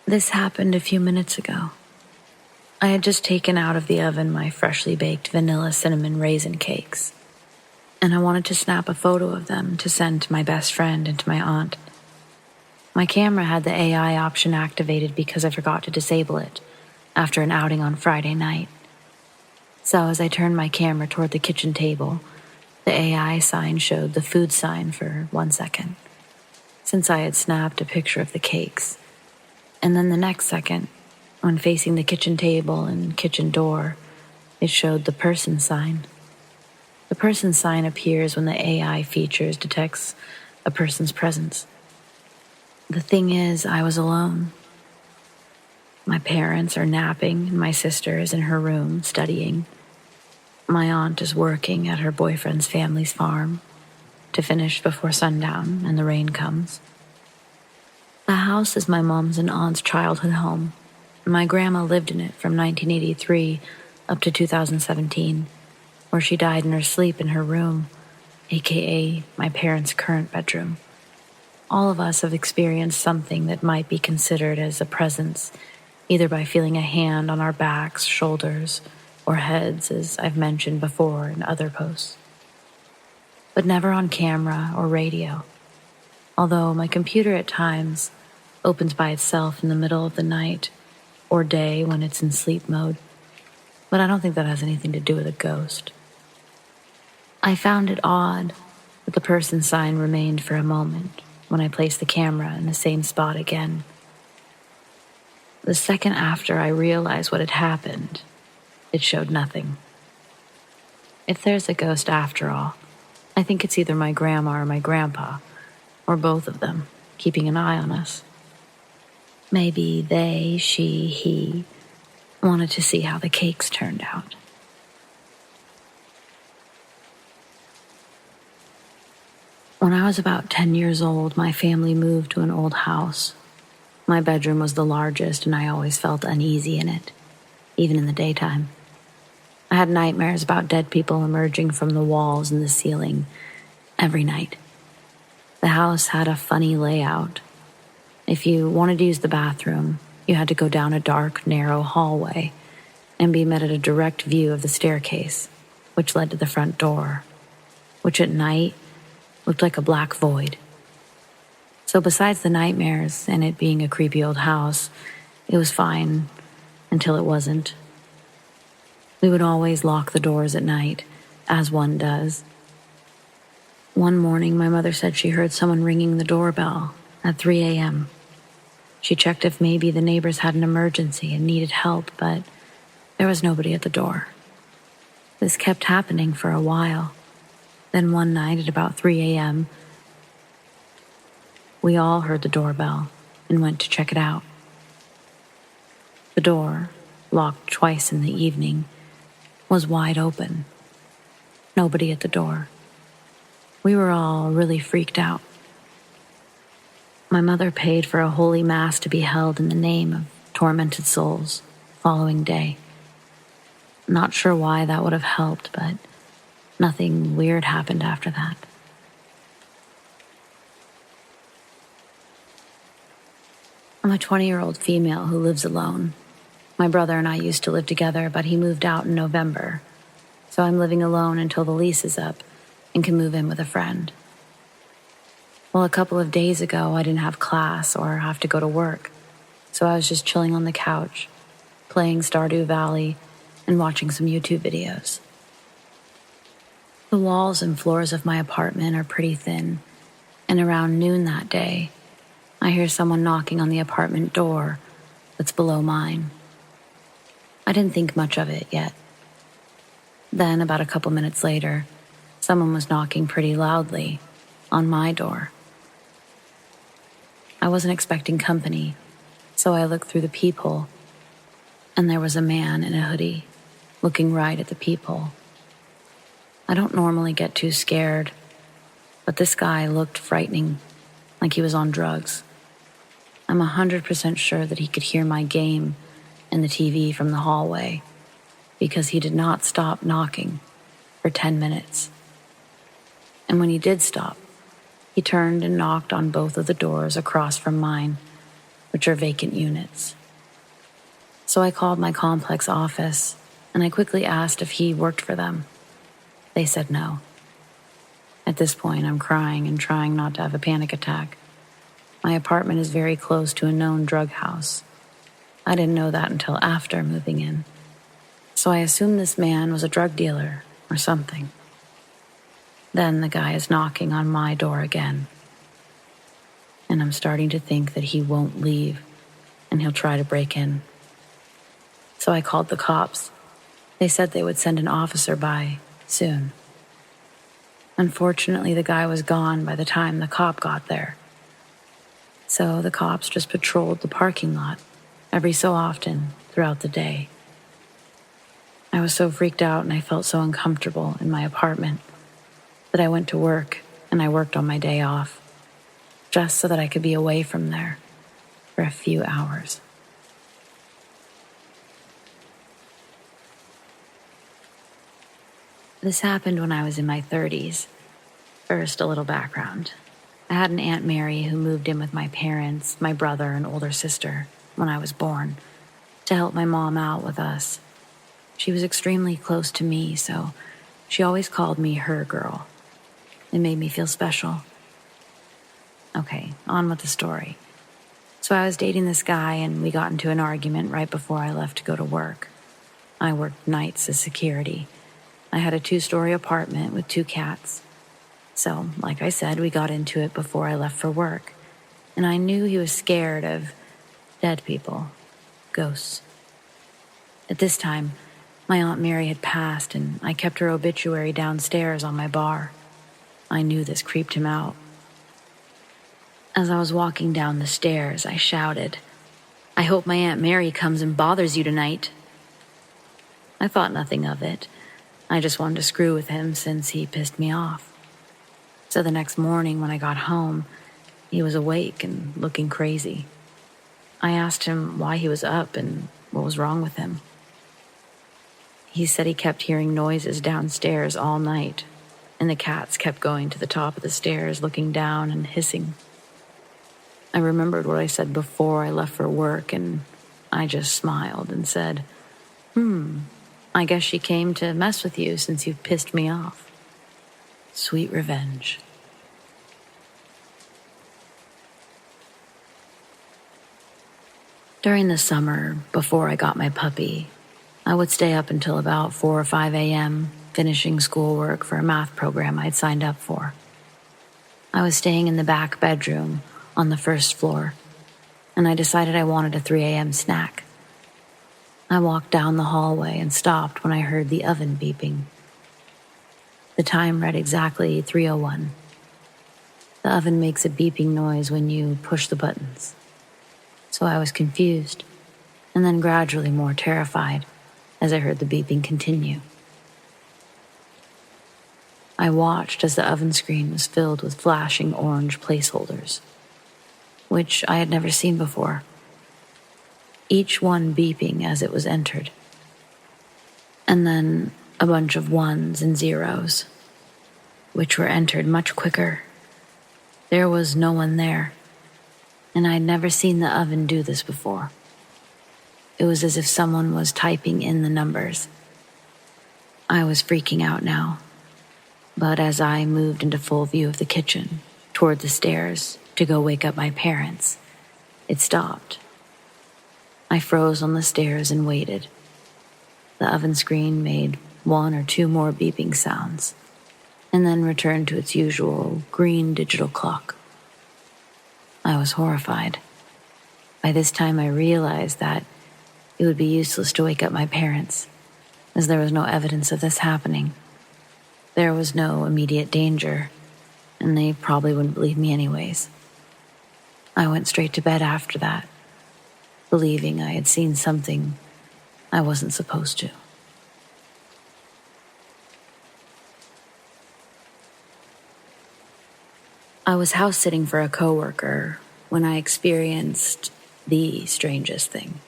This happened a few minutes ago. I had just taken out of the oven my freshly baked vanilla cinnamon raisin cakes, and I wanted to snap a photo of them to send to my best friend and to my aunt. My camera had the AI option activated because I forgot to disable it after an outing on Friday night. So as I turned my camera toward the kitchen table, the AI sign showed the food sign for 1 second, since I had snapped a picture of the cakes. And then the next second, when facing the kitchen table and kitchen door, it showed the person sign. The person sign appears when the AI features detects a person's presence. The thing is, I was alone. My parents are napping, and my sister is in her room studying. My aunt is working at her boyfriend's family's farm to finish before sundown and the rain comes. The house is my mom's and aunt's childhood home. My grandma lived in it from 1983 up to 2017, where she died in her sleep in her room, aka my parents' current bedroom. All of us have experienced something that might be considered as a presence, either by feeling a hand on our backs, shoulders, or heads, as I've mentioned before in other posts. But never on camera or radio, although my computer at times opens by itself in the middle of the night or day when it's in sleep mode, but I don't think that has anything to do with a ghost. I found it odd that the person sign remained for a moment when I placed the camera in the same spot again. The second after I realized what had happened, it showed nothing. If there's a ghost after all, I think it's either my grandma or my grandpa, or both of them, keeping an eye on us. Maybe they, she, he wanted to see how the cakes turned out. When I was about 10 years old, my family moved to an old house. My bedroom was the largest, and I always felt uneasy in it, even in the daytime. I had nightmares about dead people emerging from the walls and the ceiling every night. The house had a funny layout. If you wanted to use the bathroom, you had to go down a dark, narrow hallway and be met at a direct view of the staircase, which led to the front door, which at night looked like a black void. So besides the nightmares and it being a creepy old house, it was fine until it wasn't. We would always lock the doors at night, as one does. One morning, my mother said she heard someone ringing the doorbell at 3 a.m. She checked if maybe the neighbors had an emergency and needed help, but there was nobody at the door. This kept happening for a while. Then one night at about 3 a.m., we all heard the doorbell and went to check it out. The door, locked twice in the evening, was wide open. Nobody at the door. We were all really freaked out. My mother paid for a holy mass to be held in the name of tormented souls the following day. Not sure why that would have helped, but nothing weird happened after that. I'm a 20-year-old female who lives alone. My brother and I used to live together, but he moved out in November, so I'm living alone until the lease is up and can move in with a friend. Well, a couple of days ago, I didn't have class or have to go to work, so I was just chilling on the couch, playing Stardew Valley and watching some YouTube videos. The walls and floors of my apartment are pretty thin, and around noon that day, I hear someone knocking on the apartment door that's below mine. I didn't think much of it yet. Then, about a couple minutes later, someone was knocking pretty loudly on my door. I wasn't expecting company, so I looked through the peephole, and there was a man in a hoodie looking right at the peephole. I don't normally get too scared, but this guy looked frightening, like he was on drugs. I'm 100% sure that he could hear my game and the TV from the hallway, because he did not stop knocking for 10 minutes. And when he did stop, he turned and knocked on both of the doors across from mine, which are vacant units. So I called my complex office, and I quickly asked if he worked for them. They said no. At this point, I'm crying and trying not to have a panic attack. My apartment is very close to a known drug house. I didn't know that until after moving in, so I assumed this man was a drug dealer or something. Then the guy is knocking on my door again, and I'm starting to think that he won't leave and he'll try to break in. So I called the cops. They said they would send an officer by soon. Unfortunately, the guy was gone by the time the cop got there. So the cops just patrolled the parking lot every so often throughout the day. I was so freaked out and I felt so uncomfortable in my apartment that I went to work and I worked on my day off, just so that I could be away from there for a few hours. This happened when I was in my 30s. First, a little background. I had an Aunt Mary who moved in with my parents, my brother, and older sister when I was born to help my mom out with us. She was extremely close to me, so she always called me her girl. It made me feel special. Okay, on with the story. So I was dating this guy, and we got into an argument right before I left to go to work. I worked nights as security. I had a 2-story apartment with 2 cats. So, like I said, we got into it before I left for work. And I knew he was scared of dead people, ghosts. At this time, my Aunt Mary had passed, and I kept her obituary downstairs on my bar. I knew this creeped him out. As I was walking down the stairs, I shouted, "I hope my Aunt Mary comes and bothers you tonight." I thought nothing of it. I just wanted to screw with him since he pissed me off. So the next morning when I got home, he was awake and looking crazy. I asked him why he was up and what was wrong with him. He said he kept hearing noises downstairs all night, and the cats kept going to the top of the stairs, looking down and hissing. I remembered what I said before I left for work, and I just smiled and said, I guess she came to mess with you since you pissed me off. Sweet revenge. During the summer, before I got my puppy, I would stay up until about 4 or 5 a.m., finishing schoolwork for a math program I'd signed up for. I was staying in the back bedroom on the first floor, and I decided I wanted a 3 a.m. snack. I walked down the hallway and stopped when I heard the oven beeping. The time read exactly 3:01. The oven makes a beeping noise when you push the buttons. So I was confused, and then gradually more terrified as I heard the beeping continue. I watched as the oven screen was filled with flashing orange placeholders, which I had never seen before, each one beeping as it was entered. And then a bunch of 1s and 0s, which were entered much quicker. There was no one there, and I'd never seen the oven do this before. It was as if someone was typing in the numbers. I was freaking out now, but as I moved into full view of the kitchen, toward the stairs, to go wake up my parents, it stopped. I froze on the stairs and waited. The oven screen made 1 or 2 more beeping sounds, and then returned to its usual green digital clock. I was horrified. By this time I realized that it would be useless to wake up my parents, as there was no evidence of this happening. There was no immediate danger, and they probably wouldn't believe me anyways. I went straight to bed after that, believing I had seen something I wasn't supposed to. I was house sitting for a coworker when I experienced the strangest thing.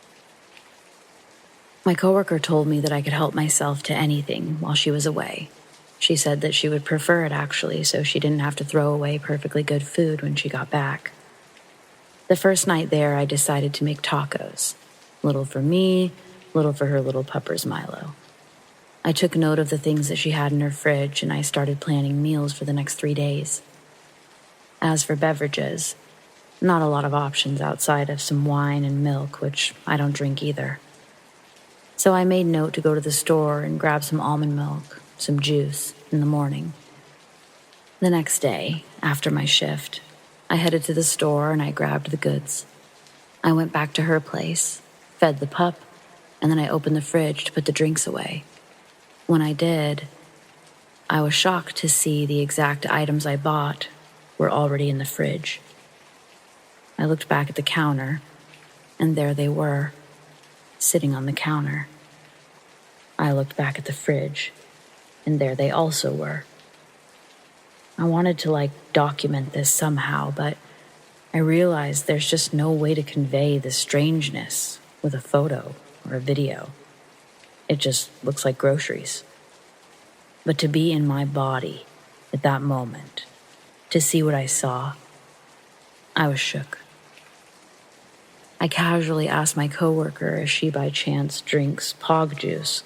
My coworker told me that I could help myself to anything while she was away. She said that she would prefer it actually, so she didn't have to throw away perfectly good food when she got back. The first night there, I decided to make tacos. Little for me, little for her little puppers Milo. I took note of the things that she had in her fridge, and I started planning meals for the next 3 days. As for beverages, not a lot of options outside of some wine and milk, which I don't drink either. So I made note to go to the store and grab some almond milk, some juice, in the morning. The next day, after my shift, I headed to the store and I grabbed the goods. I went back to her place, fed the pup, and then I opened the fridge to put the drinks away. When I did, I was shocked to see the exact items I bought were already in the fridge. I looked back at the counter, and there they were, sitting on the counter. I looked back at the fridge, and there they also were. I wanted to document this somehow, but I realized there's just no way to convey the strangeness with a photo or a video. It just looks like groceries. But to be in my body at that moment, to see what I saw, I was shook. I casually asked my coworker if she by chance drinks Pog juice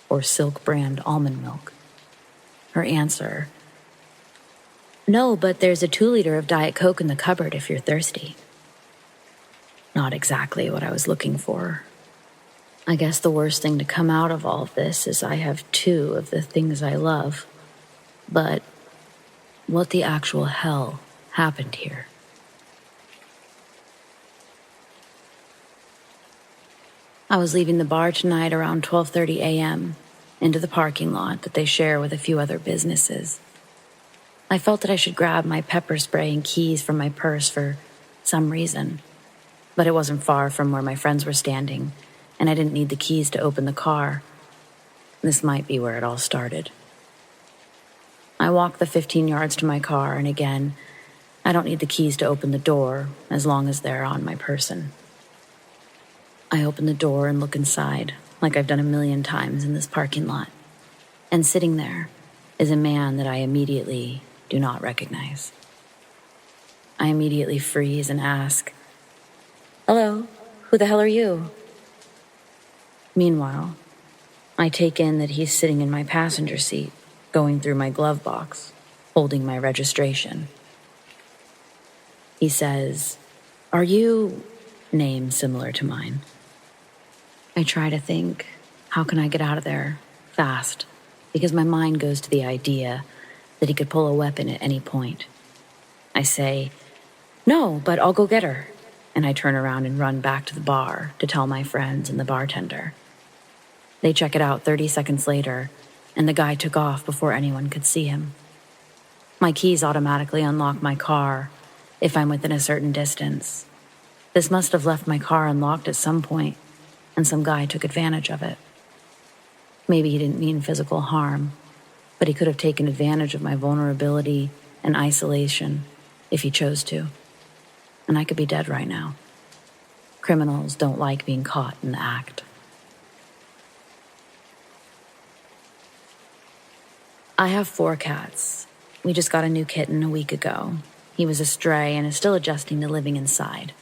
or Silk brand almond milk. Her answer, "No, but there's a 2-liter of Diet Coke in the cupboard if you're thirsty." Not exactly what I was looking for. I guess the worst thing to come out of all of this is I have two of the things I love. But what the actual hell happened here? I was leaving the bar tonight around 12:30 a.m. into the parking lot that they share with a few other businesses. I felt that I should grab my pepper spray and keys from my purse for some reason, but it wasn't far from where my friends were standing, and I didn't need the keys to open the car. This might be where it all started. I walked the 15 yards to my car, and again, I don't need the keys to open the door as long as they're on my person. I open the door and look inside, like I've done a million times in this parking lot. And sitting there is a man that I immediately do not recognize. I immediately freeze and ask, "Hello, who the hell are you?" Meanwhile, I take in that he's sitting in my passenger seat, going through my glove box, holding my registration. He says, "Are you—" name similar to mine. I try to think, how can I get out of there fast? Because my mind goes to the idea that he could pull a weapon at any point. I say, "No, but I'll go get her." And I turn around and run back to the bar to tell my friends and the bartender. They check it out 30 seconds later, and the guy took off before anyone could see him. My keys automatically unlock my car if I'm within a certain distance. This must have left my car unlocked at some point, and some guy took advantage of it. Maybe he didn't mean physical harm, but he could have taken advantage of my vulnerability and isolation if he chose to. And I could be dead right now. Criminals don't like being caught in the act. I have 4 cats. We just got a new kitten a week ago. He was a stray and is still adjusting to living inside.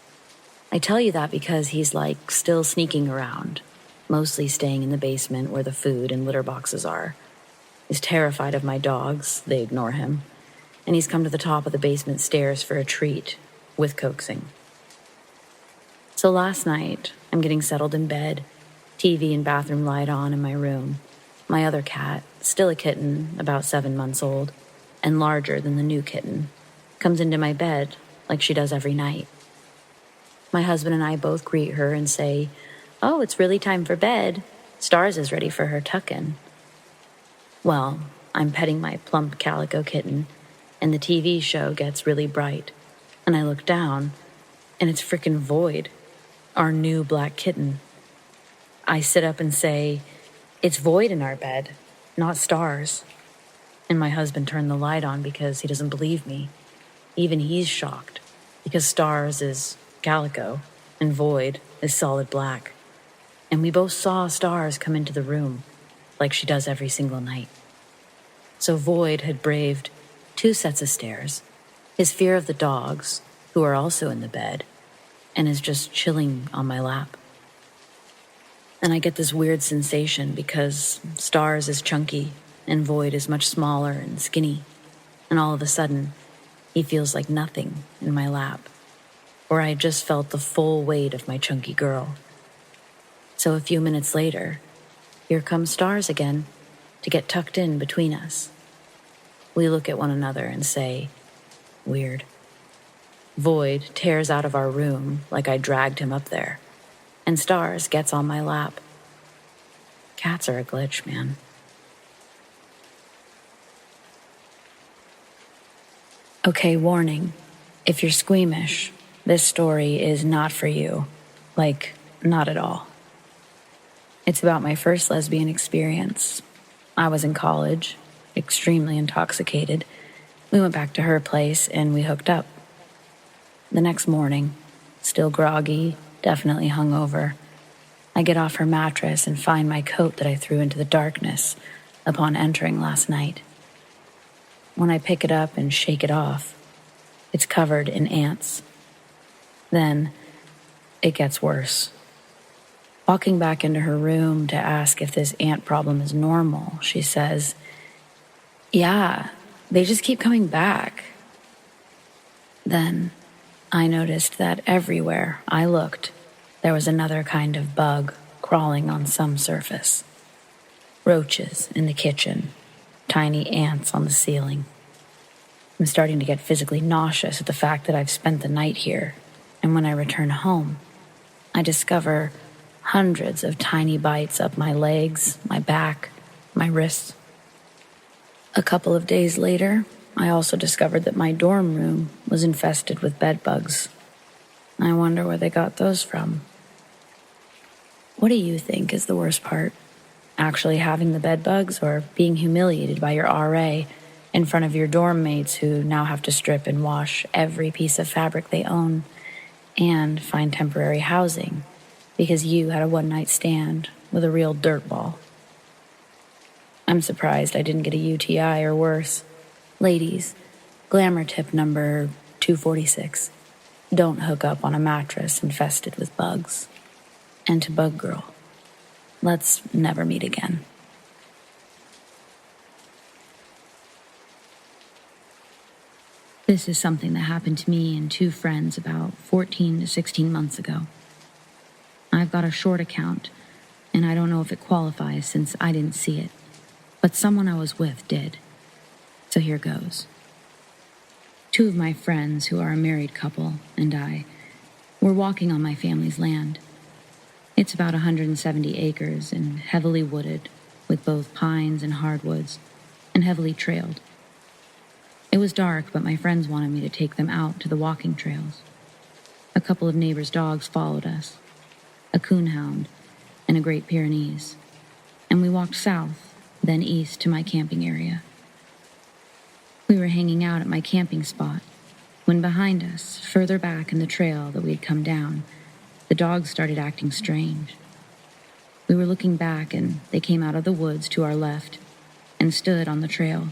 I tell you that because he's still sneaking around, mostly staying in the basement where the food and litter boxes are. He's terrified of my dogs, they ignore him, and he's come to the top of the basement stairs for a treat, with coaxing. So last night, I'm getting settled in bed, TV and bathroom light on in my room. My other cat, still a kitten, about 7 months old, and larger than the new kitten, comes into my bed like she does every night. My husband and I both greet her and say, "Oh, it's really time for bed. Stars is ready for her tuck-in." Well, I'm petting my plump calico kitten, and the TV show gets really bright, and I look down, and it's frickin' Void, our new black kitten. I sit up and say, "It's Void in our bed, not Stars." And my husband turned the light on because he doesn't believe me. Even he's shocked, because Stars is calico, and Void is solid black. And we both saw Stars come into the room, like she does every single night. So Void had braved 2 sets of stairs, his fear of the dogs, who are also in the bed, and is just chilling on my lap. And I get this weird sensation because Stars is chunky, and Void is much smaller and skinny, and all of a sudden, he feels like nothing in my lap, where I had just felt the full weight of my chunky girl. So a few minutes later, here comes Stars again to get tucked in between us. We look at one another and say, "Weird." Void tears out of our room like I dragged him up there, and Stars gets on my lap. Cats are a glitch, man. Okay, warning. If you're squeamish, this story is not for you. Not at all. It's about my first lesbian experience. I was in college, extremely intoxicated. We went back to her place and we hooked up. The next morning, still groggy, definitely hungover, I get off her mattress and find my coat that I threw into the darkness upon entering last night. When I pick it up and shake it off, it's covered in ants. Then, it gets worse. Walking back into her room to ask if this ant problem is normal, she says, "Yeah, they just keep coming back." Then, I noticed that everywhere I looked, there was another kind of bug crawling on some surface. Roaches in the kitchen, tiny ants on the ceiling. I'm starting to get physically nauseous at the fact that I've spent the night here, and when I return home, I discover hundreds of tiny bites up my legs, my back, my wrists. A couple of days later, I also discovered that my dorm room was infested with bed bugs. I wonder where they got those from. What do you think is the worst part? Actually having the bed bugs, or being humiliated by your RA in front of your dorm mates who now have to strip and wash every piece of fabric they own and find temporary housing because you had a one-night stand with a real dirtball? I'm surprised I didn't get a UTI or worse. Ladies, glamour tip number 246. Don't hook up on a mattress infested with bugs. And to Bug Girl, let's never meet again. This is something that happened to me and two friends about 14 to 16 months ago. I've got a short account, and I don't know if it qualifies since I didn't see it, but someone I was with did. So here goes. Two of my friends, who are a married couple, and I were walking on my family's land. It's about 170 acres and heavily wooded, with both pines and hardwoods, and heavily trailed. It was dark, but my friends wanted me to take them out to the walking trails. A couple of neighbors' dogs followed us, a coonhound and a Great Pyrenees, and we walked south, then east to my camping area. We were hanging out at my camping spot when behind us, further back in the trail that we had come down, the dogs started acting strange. We were looking back and they came out of the woods to our left and stood on the trail.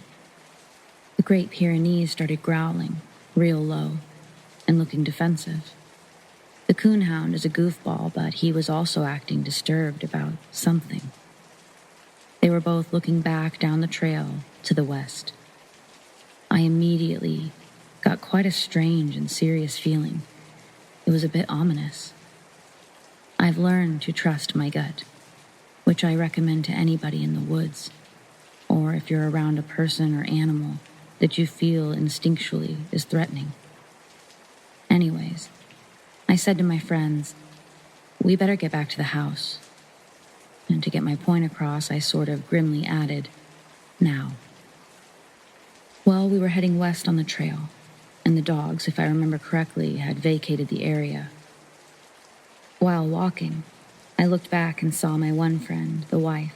The Great Pyrenees started growling, real low, and looking defensive. The coonhound is a goofball, but he was also acting disturbed about something. They were both looking back down the trail to the west. I immediately got quite a strange and serious feeling. It was a bit ominous. I've learned to trust my gut, which I recommend to anybody in the woods, or if you're around a person or animal that you feel instinctually is threatening. Anyways, I said to my friends, we better get back to the house. And to get my point across, I sort of grimly added, now. Well, we were heading west on the trail, and the dogs, if I remember correctly, had vacated the area. While walking, I looked back and saw my one friend, the wife,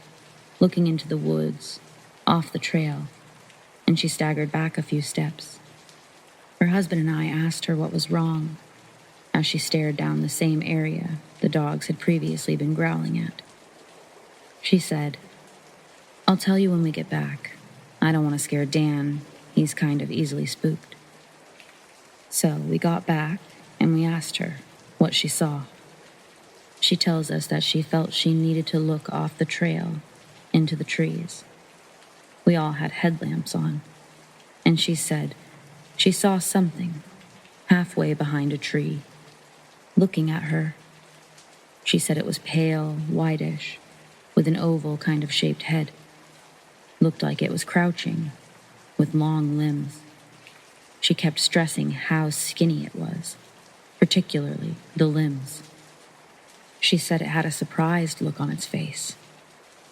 looking into the woods, off the trail, and she staggered back a few steps. Her husband and I asked her what was wrong, as she stared down the same area the dogs had previously been growling at. She said, I'll tell you when we get back. I don't want to scare Dan. He's kind of easily spooked. So we got back and we asked her what she saw. She tells us that she felt she needed to look off the trail into the trees. We all had headlamps on, and she said she saw something halfway behind a tree, looking at her. She said it was pale, whitish, with an oval kind of shaped head. Looked like it was crouching, with long limbs. She kept stressing how skinny it was, particularly the limbs. She said it had a surprised look on its face,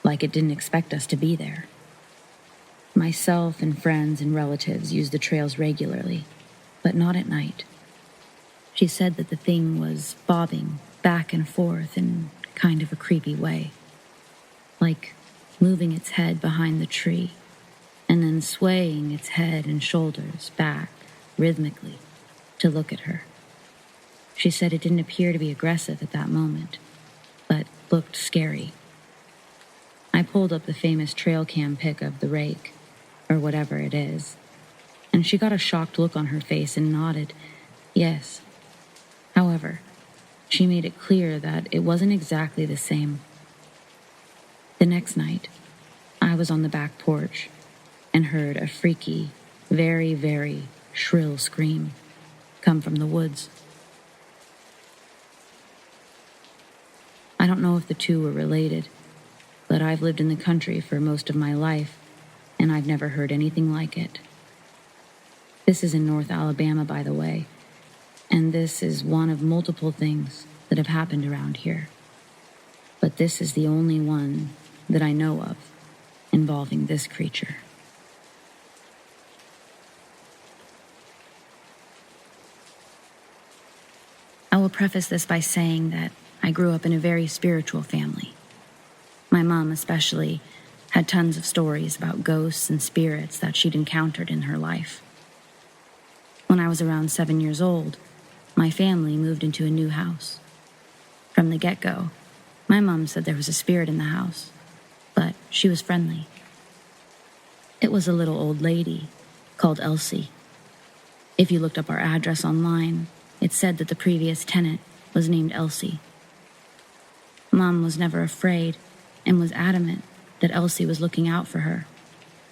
like it didn't expect us to be there. Myself and friends and relatives used the trails regularly, but not at night. She said that the thing was bobbing back and forth in kind of a creepy way, like moving its head behind the tree and then swaying its head and shoulders back rhythmically to look at her. She said it didn't appear to be aggressive at that moment, but looked scary. I pulled up the famous trail cam pic of the rake, or whatever it is, and she got a shocked look on her face and nodded, yes. However, she made it clear that it wasn't exactly the same. The next night, I was on the back porch and heard a freaky, very, very shrill scream. come from the woods. I don't know if the two were related, but I've lived in the country for most of my life, and I've never heard anything like it. This is in North Alabama, by the way, and this is one of multiple things that have happened around here. But this is the only one that I know of involving this creature. I will preface this by saying that I grew up in a very spiritual family. My mom especially had tons of stories about ghosts and spirits that she'd encountered in her life. When I was around 7 years old, my family moved into a new house. From the get-go, my mom said there was a spirit in the house, but she was friendly. It was a little old lady called Elsie. If you looked up our address online, it said that the previous tenant was named Elsie. Mom was never afraid and was adamant that Elsie was looking out for her,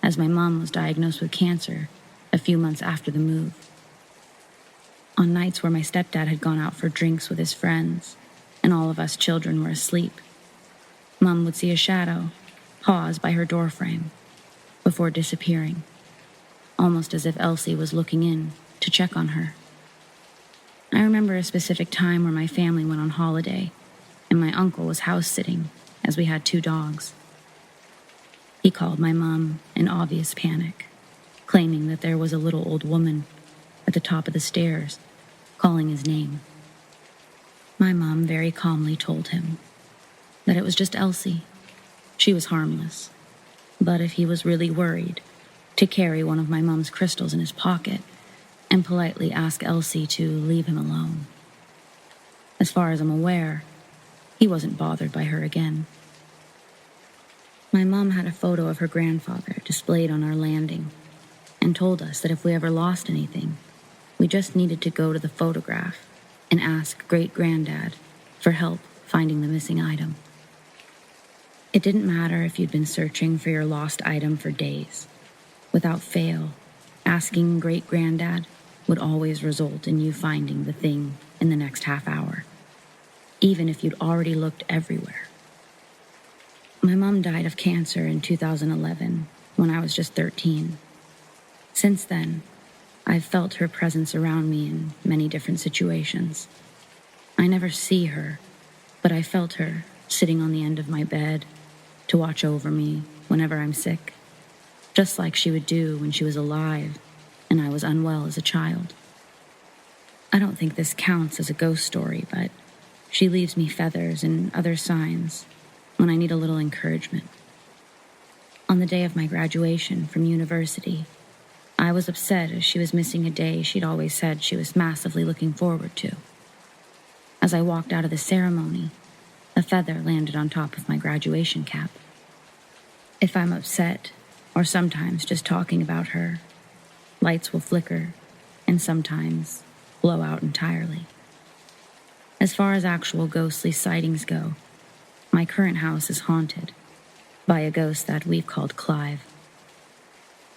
as my mom was diagnosed with cancer a few months after the move. On nights where my stepdad had gone out for drinks with his friends and all of us children were asleep, Mom would see a shadow pause by her doorframe before disappearing, almost as if Elsie was looking in to check on her. I remember a specific time where my family went on holiday and my uncle was house-sitting as we had 2 dogs. He called my mom in obvious panic, claiming that there was a little old woman at the top of the stairs calling his name. My mom very calmly told him that it was just Elsie. She was harmless, but if he was really worried, to carry one of my mom's crystals in his pocket and politely ask Elsie to leave him alone. As far as I'm aware, he wasn't bothered by her again. My mom had a photo of her grandfather displayed on our landing and told us that if we ever lost anything, we just needed to go to the photograph and ask great-granddad for help finding the missing item. It didn't matter if you'd been searching for your lost item for days. Without fail, asking great-granddad would always result in you finding the thing in the next half hour, even if you'd already looked everywhere. My mom died of cancer in 2011 when I was just 13. Since then, I've felt her presence around me in many different situations. I never see her, but I felt her sitting on the end of my bed to watch over me whenever I'm sick, just like she would do when she was alive and I was unwell as a child. I don't think this counts as a ghost story, but she leaves me feathers and other signs when I need a little encouragement. On the day of my graduation from university, I was upset as she was missing a day she'd always said she was massively looking forward to. As I walked out of the ceremony, a feather landed on top of my graduation cap. If I'm upset, or sometimes just talking about her, lights will flicker and sometimes blow out entirely. As far as actual ghostly sightings go, my current house is haunted by a ghost that we've called Clive.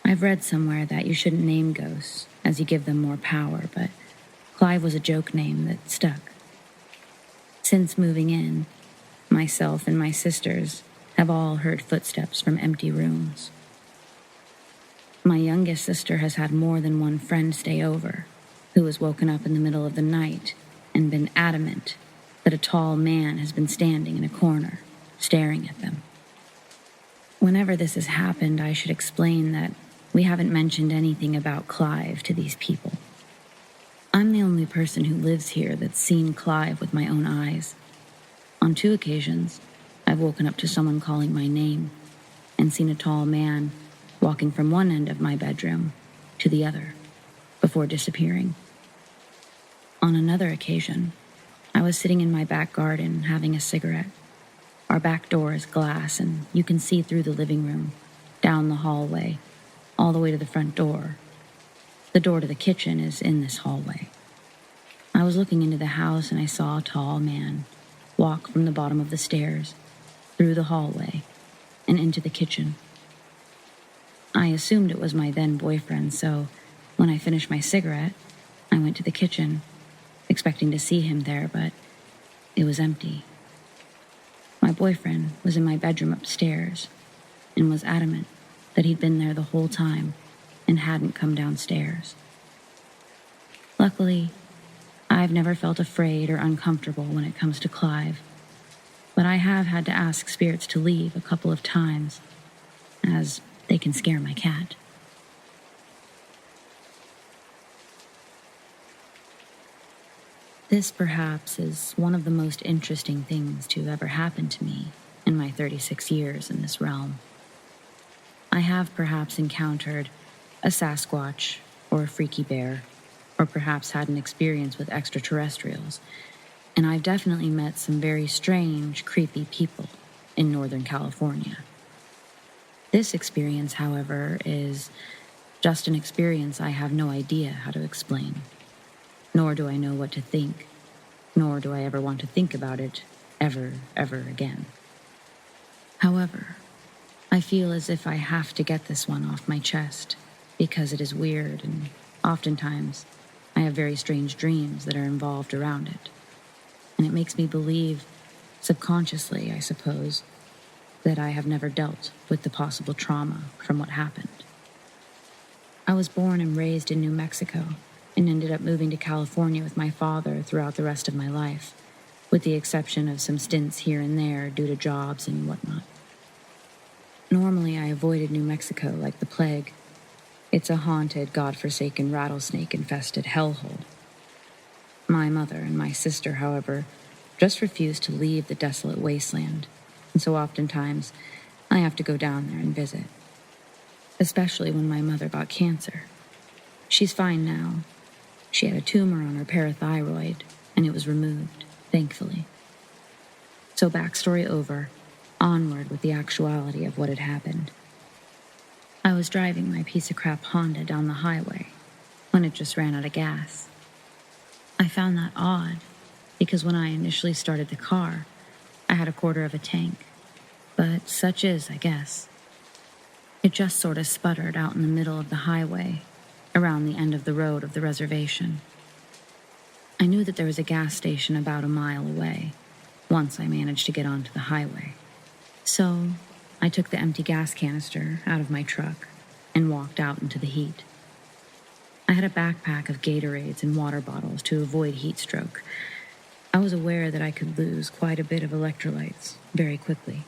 I've read somewhere that you shouldn't name ghosts as you give them more power, but Clive was a joke name that stuck. Since moving in, myself and my sisters have all heard footsteps from empty rooms. My youngest sister has had more than one friend stay over who has woken up in the middle of the night and been adamant that a tall man has been standing in a corner, staring at them. Whenever this has happened, I should explain that we haven't mentioned anything about Clive to these people. I'm the only person who lives here that's seen Clive with my own eyes. On 2 occasions, I've woken up to someone calling my name and seen a tall man walking from one end of my bedroom to the other before disappearing. On another occasion, I was sitting in my back garden having a cigarette. Our back door is glass and you can see through the living room, down the hallway, all the way to the front door. The door to the kitchen is in this hallway. I was looking into the house and I saw a tall man walk from the bottom of the stairs, through the hallway, and into the kitchen. I assumed it was my then boyfriend, so when I finished my cigarette, I went to the kitchen, expecting to see him there, but it was empty. My boyfriend was in my bedroom upstairs and was adamant that he'd been there the whole time and hadn't come downstairs. Luckily, I've never felt afraid or uncomfortable when it comes to Clive, but I have had to ask spirits to leave a couple of times, as they can scare my cat. This, perhaps, is one of the most interesting things to have ever happened to me in my 36 years in this realm. I have perhaps encountered a Sasquatch or a freaky bear, or perhaps had an experience with extraterrestrials, and I've definitely met some very strange, creepy people in Northern California. This experience, however, is just an experience I have no idea how to explain. Nor do I know what to think, nor do I ever want to think about it ever again. However, I feel as if I have to get this one off my chest because it is weird, and oftentimes I have very strange dreams that are involved around it. And it makes me believe, subconsciously I suppose, that I have never dealt with the possible trauma from what happened. I was born and raised in New Mexico, and ended up moving to California with my father throughout the rest of my life, with the exception of some stints here and there due to jobs and whatnot. Normally, I avoided New Mexico like the plague. It's a haunted, godforsaken, rattlesnake-infested hellhole. My mother and my sister, however, just refuse to leave the desolate wasteland, and so oftentimes I have to go down there and visit. Especially when my mother got cancer. She's fine now. She had a tumor on her parathyroid, and it was removed, thankfully. So backstory over, onward with the actuality of what had happened. I was driving my piece of crap Honda down the highway when it just ran out of gas. I found that odd, because when I initially started the car, I had a quarter of a tank. But such is, I guess. It just sort of sputtered out in the middle of the highway, around the end of the road of the reservation. I knew that there was a gas station about a mile away, once I managed to get onto the highway. So I took the empty gas canister out of my truck and walked out into the heat. I had a backpack of Gatorades and water bottles to avoid heat stroke. I was aware that I could lose quite a bit of electrolytes very quickly.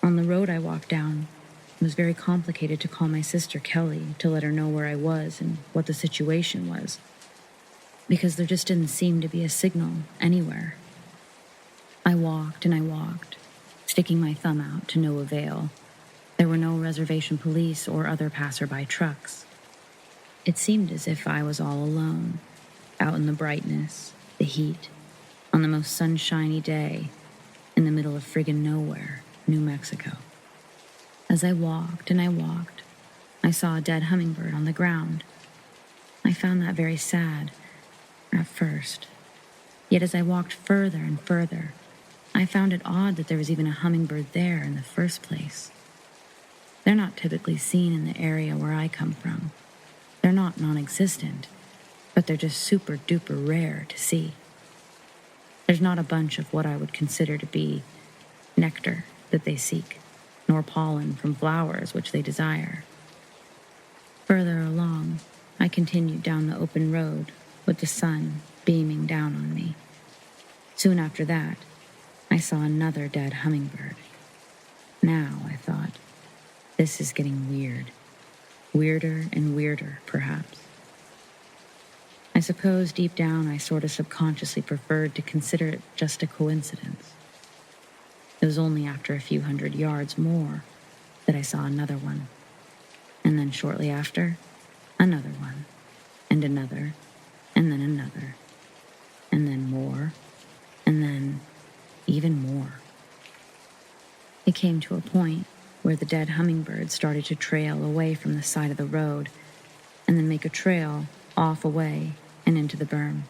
On the road I walked down, it was very complicated to call my sister Kelly to let her know where I was and what the situation was, because there just didn't seem to be a signal anywhere. I walked and I walked, sticking my thumb out to no avail. There were no reservation police or other passerby trucks. It seemed as if I was all alone, out in the brightness, the heat, on the most sunshiny day, in the middle of friggin' nowhere, New Mexico. As I walked and I walked, I saw a dead hummingbird on the ground. I found that very sad, at first. Yet as I walked further and further, I found it odd that there was even a hummingbird there in the first place. They're not typically seen in the area where I come from. They're not non-existent, but they're just super duper rare to see. There's not a bunch of what I would consider to be nectar that they seek, nor pollen from flowers which they desire. Further along, I continued down the open road with the sun beaming down on me. Soon after that, I saw another dead hummingbird. Now, I thought, this is getting weird. Weirder and weirder, perhaps. I suppose deep down I sort of subconsciously preferred to consider it just a coincidence. It was only after a few hundred yards more that I saw another one. And then shortly after, another one, and another, and then another, and then more, and then even more. It came to a point where the dead hummingbird started to trail away from the side of the road, and then make a trail off away and into the berm.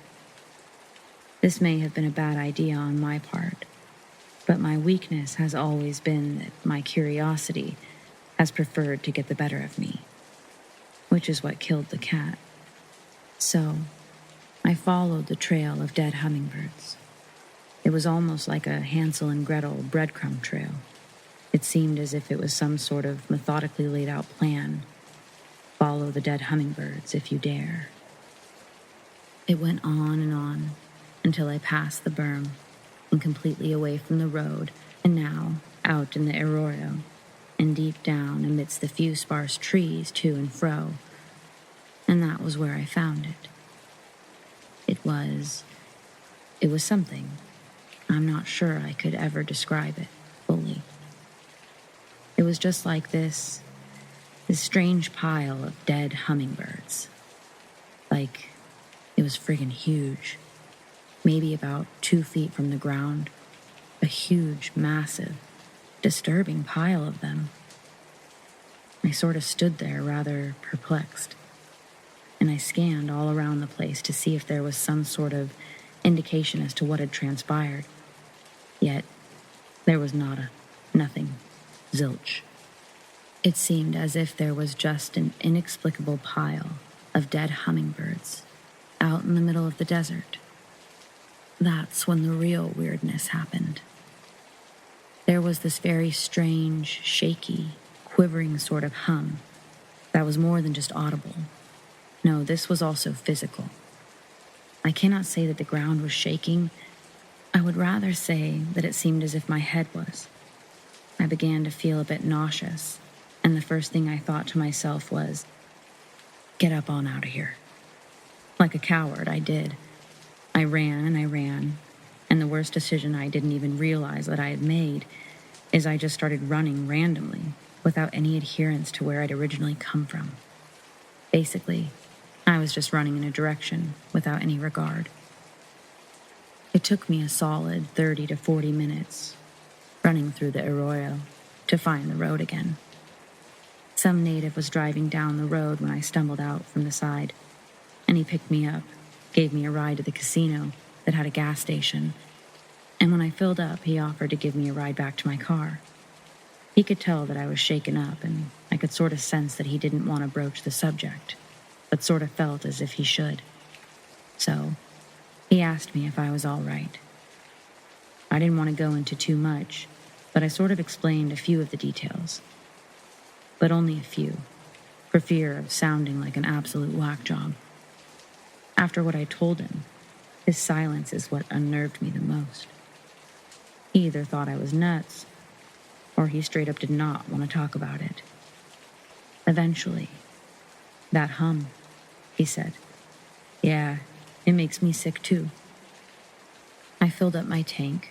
This may have been a bad idea on my part, but my weakness has always been that my curiosity has preferred to get the better of me, which is what killed the cat. So, I followed the trail of dead hummingbirds. It was almost like a Hansel and Gretel breadcrumb trail. It seemed as if it was some sort of methodically laid out plan. Follow the dead hummingbirds if you dare. It went on until I passed the berm and completely away from the road, and now out in the arroyo and deep down amidst the few sparse trees to and fro. And that was where I found it. It was something. I'm not sure I could ever describe it fully. It was just like this strange pile of dead hummingbirds. Like, it was friggin' huge. Maybe about 2 feet from the ground. A huge, massive, disturbing pile of them. I sort of stood there rather perplexed, and I scanned all around the place to see if there was some sort of indication as to what had transpired. Yet, there was nada, nothing, zilch. It seemed as if there was just an inexplicable pile of dead hummingbirds out in the middle of the desert. That's when the real weirdness happened. There was this very strange, shaky, quivering sort of hum that was more than just audible. No, this was also physical. I cannot say that the ground was shaking. I would rather say that it seemed as if my head was. I began to feel a bit nauseous, and the first thing I thought to myself was, get up on out of here. Like a coward, I did. I ran, and the worst decision I didn't even realize that I had made is I just started running randomly without any adherence to where I'd originally come from. Basically, I was just running in a direction without any regard. It took me a solid 30 to 40 minutes running through the arroyo to find the road again. Some native was driving down the road when I stumbled out from the side, and he picked me up, gave me a ride to the casino that had a gas station, and when I filled up, he offered to give me a ride back to my car. He could tell that I was shaken up, and I could sort of sense that he didn't want to broach the subject, but sort of felt as if he should. So, he asked me if I was all right. I didn't want to go into too much, but I sort of explained a few of the details. But only a few, for fear of sounding like an absolute whack job. After what I told him, his silence is what unnerved me the most. He either thought I was nuts, or he straight up did not want to talk about it. Eventually, that hum, he said. Yeah, it makes me sick too. I filled up my tank.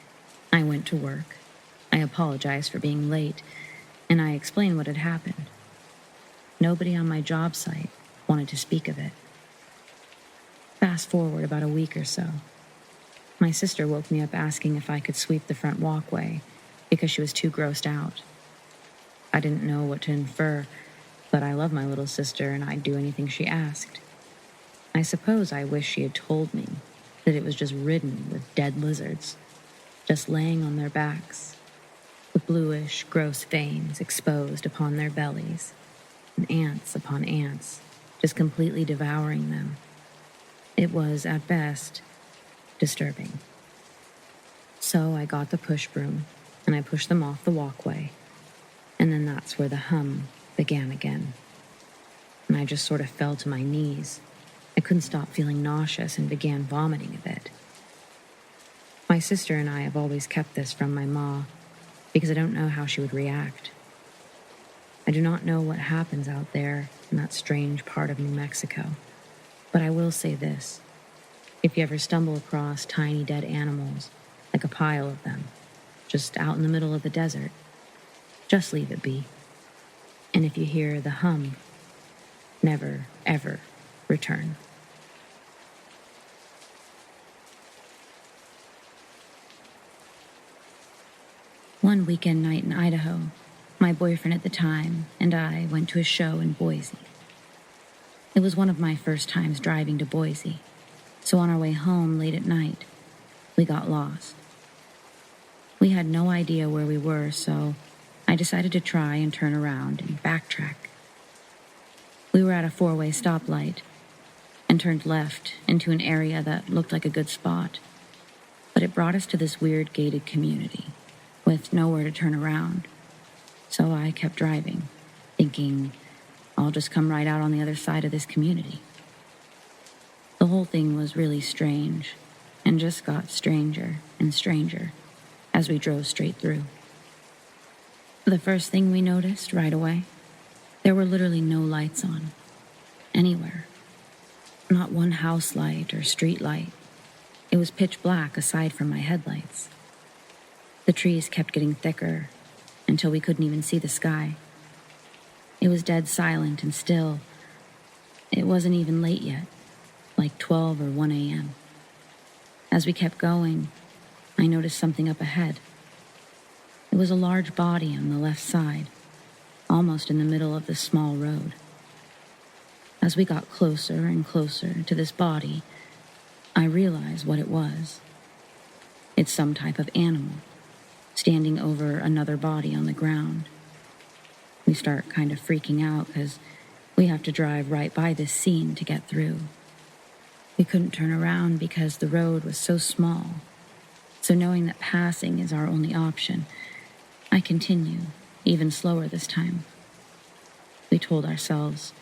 I went to work. I apologized for being late, and I explained what had happened. Nobody on my job site wanted to speak of it. Fast forward about a week or so. My sister woke me up asking if I could sweep the front walkway because she was too grossed out. I didn't know what to infer, but I love my little sister and I'd do anything she asked. I suppose I wish she had told me that it was just ridden with dead lizards, just laying on their backs, with bluish, gross veins exposed upon their bellies, and ants upon ants, just completely devouring them. It was, at best, disturbing. So I got the push broom, and I pushed them off the walkway, and then that's where the hum began again. And I just sort of fell to my knees. I couldn't stop feeling nauseous and began vomiting a bit. My sister and I have always kept this from my ma, because I don't know how she would react. I do not know what happens out there in that strange part of New Mexico, but I will say this. If you ever stumble across tiny dead animals, like a pile of them, just out in the middle of the desert, just leave it be. And if you hear the hum, never, ever return. One weekend night in Idaho, my boyfriend at the time and I went to a show in Boise. It was one of my first times driving to Boise, so on our way home late at night, we got lost. We had no idea where we were, so I decided to try and turn around and backtrack. We were at a 4-way stoplight, and and turned left into an area that looked like a good spot. But it brought us to this weird gated community with nowhere to turn around. So I kept driving, thinking I'll just come right out on the other side of this community. The whole thing was really strange and just got stranger and stranger as we drove straight through. The first thing we noticed right away, there were literally no lights on, anywhere. Not one house light or street light. It was pitch black aside from my headlights. The trees kept getting thicker until we couldn't even see the sky. It was dead silent and still. It wasn't even late yet, like 12 or 1 a.m. As we kept going, I noticed something up ahead. It was a large body on the left side, almost in the middle of this small road. As we got closer and closer to this body, I realized what it was. It's some type of animal, standing over another body on the ground. We start kind of freaking out because we have to drive right by this scene to get through. We couldn't turn around because the road was so small. So knowing that passing is our only option, I continue, even slower this time. We told ourselves,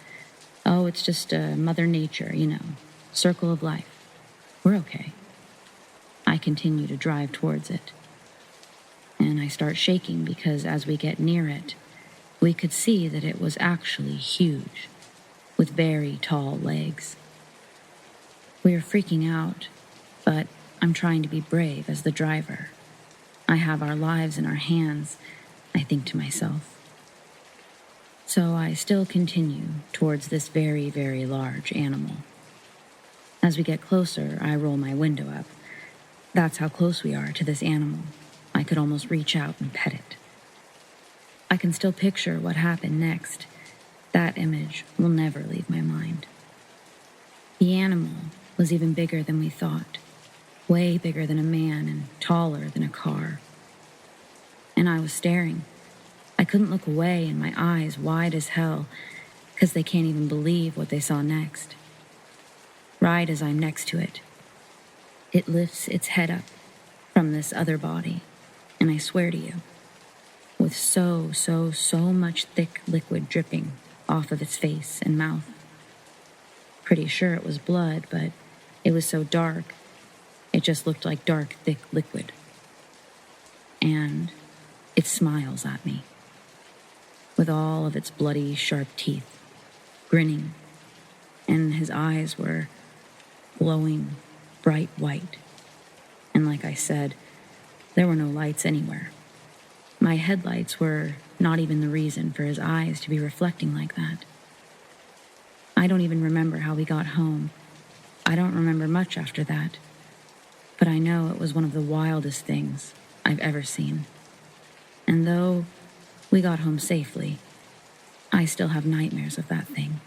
oh, it's just Mother Nature, circle of life. We're okay. I continue to drive towards it. And I start shaking because as we get near it, we could see that it was actually huge, with very tall legs. We are freaking out, but I'm trying to be brave as the driver. I have our lives in our hands, I think to myself. So I still continue towards this very, very large animal. As we get closer, I roll my window up. That's how close we are to this animal. I could almost reach out and pet it. I can still picture what happened next. That image will never leave my mind. The animal was even bigger than we thought, way bigger than a man and taller than a car. And I was staring. I couldn't look away, and my eyes wide as hell, because they can't even believe what they saw next. Right as I'm next to it, it lifts its head up from this other body, and I swear to you, with so much thick liquid dripping off of its face and mouth. Pretty sure it was blood, but it was so dark, it just looked like dark, thick liquid. And it smiles at me, with all of its bloody, sharp teeth, grinning, and his eyes were glowing bright white. And like I said, there were no lights anywhere. My headlights were not even the reason for his eyes to be reflecting like that. I don't even remember how we got home. I don't remember much after that. But I know it was one of the wildest things I've ever seen. And though we got home safely, I still have nightmares of that thing.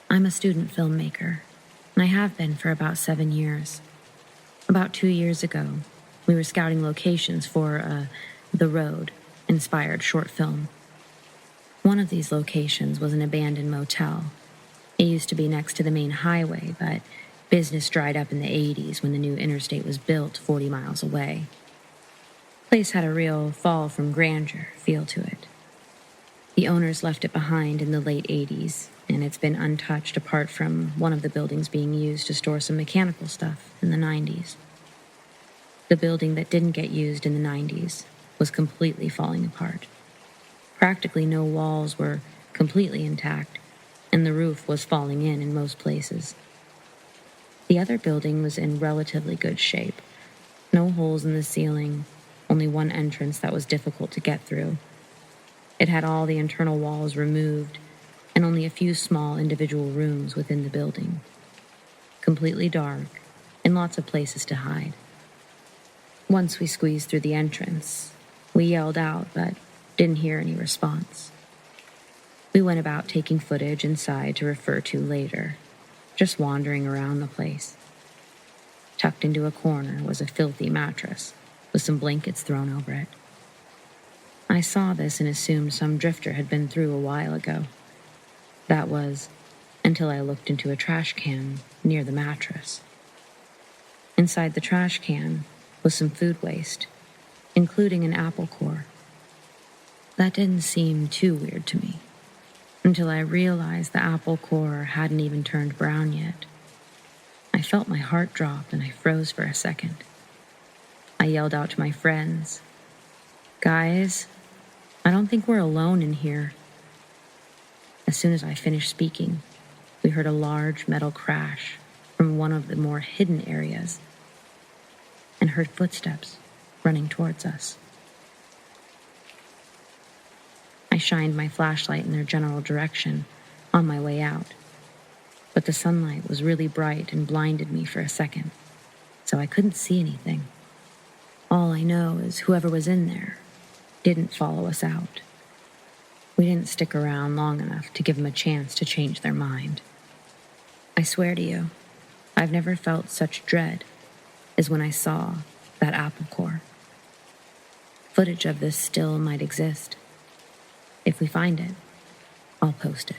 I'm a student filmmaker, and I have been for about 7 years. About 2 years ago, we were scouting locations for a The Road-inspired short film. One of these locations was an abandoned motel. It used to be next to the main highway, but business dried up in the 80s when the new interstate was built 40 miles away. The place had a real fall from grandeur feel to it. The owners left it behind in the late 80s, and it's been untouched apart from one of the buildings being used to store some mechanical stuff in the 90s. The building that didn't get used in the 90s was completely falling apart. Practically no walls were completely intact, and the roof was falling in most places. The other building was in relatively good shape. No holes in the ceiling, only one entrance that was difficult to get through. It had all the internal walls removed, and only a few small individual rooms within the building. Completely dark, and lots of places to hide. Once we squeezed through the entrance, we yelled out, but didn't hear any response. We went about taking footage inside to refer to later, just wandering around the place. Tucked into a corner was a filthy mattress with some blankets thrown over it. I saw this and assumed some drifter had been through a while ago. That was, until I looked into a trash can near the mattress. Inside the trash can was some food waste, including an apple core. That didn't seem too weird to me, until I realized the apple core hadn't even turned brown yet. I felt my heart drop and I froze for a second. I yelled out to my friends, "Guys, I don't think we're alone in here." As soon as I finished speaking, we heard a large metal crash from one of the more hidden areas and heard footsteps running towards us. I shined my flashlight in their general direction on my way out, but the sunlight was really bright and blinded me for a second, so I couldn't see anything. All I know is whoever was in there didn't follow us out. We didn't stick around long enough to give them a chance to change their mind. I swear to you, I've never felt such dread as when I saw that apple core. Footage of this still might exist. If we find it, I'll post it.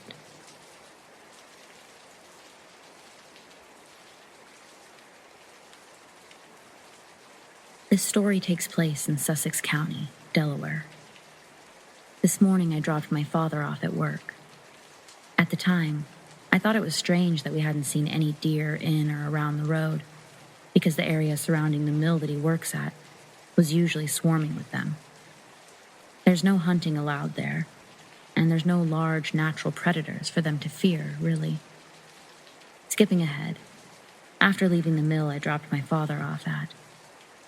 This story takes place in Sussex County, Delaware. This morning I dropped my father off at work. At the time, I thought it was strange that we hadn't seen any deer in or around the road, because the area surrounding the mill that he works at was usually swarming with them. There's no hunting allowed there, and there's no large natural predators for them to fear, really. Skipping ahead, after leaving the mill I dropped my father off at,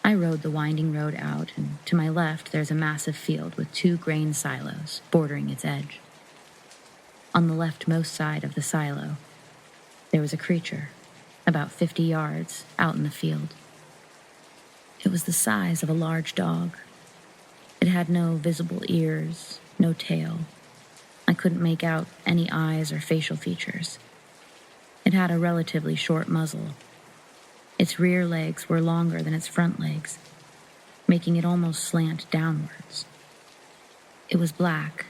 I rode the winding road out, and to my left there's a massive field with 2 grain silos bordering its edge. On the leftmost side of the silo, there was a creature, about 50 yards out in the field. It was the size of a large dog. It had no visible ears, no tail. I couldn't make out any eyes or facial features. It had a relatively short muzzle. Its rear legs were longer than its front legs, making it almost slant downwards. It was black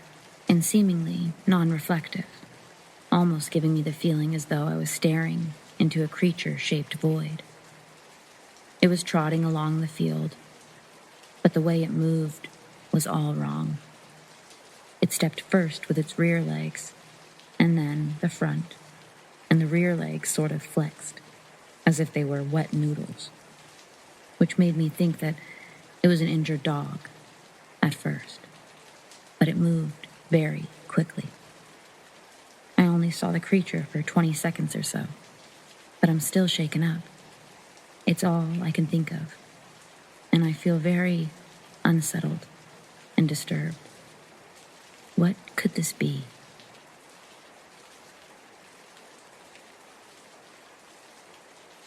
and seemingly non-reflective, almost giving me the feeling as though I was staring into a creature-shaped void. It was trotting along the field, but the way it moved was all wrong. It stepped first with its rear legs, and then the front, and the rear legs sort of flexed, as if they were wet noodles, which made me think that it was an injured dog at first, but it moved very quickly. I only saw the creature for 20 seconds or so, but I'm still shaken up. It's all I can think of, and I feel very unsettled and disturbed. What could this be?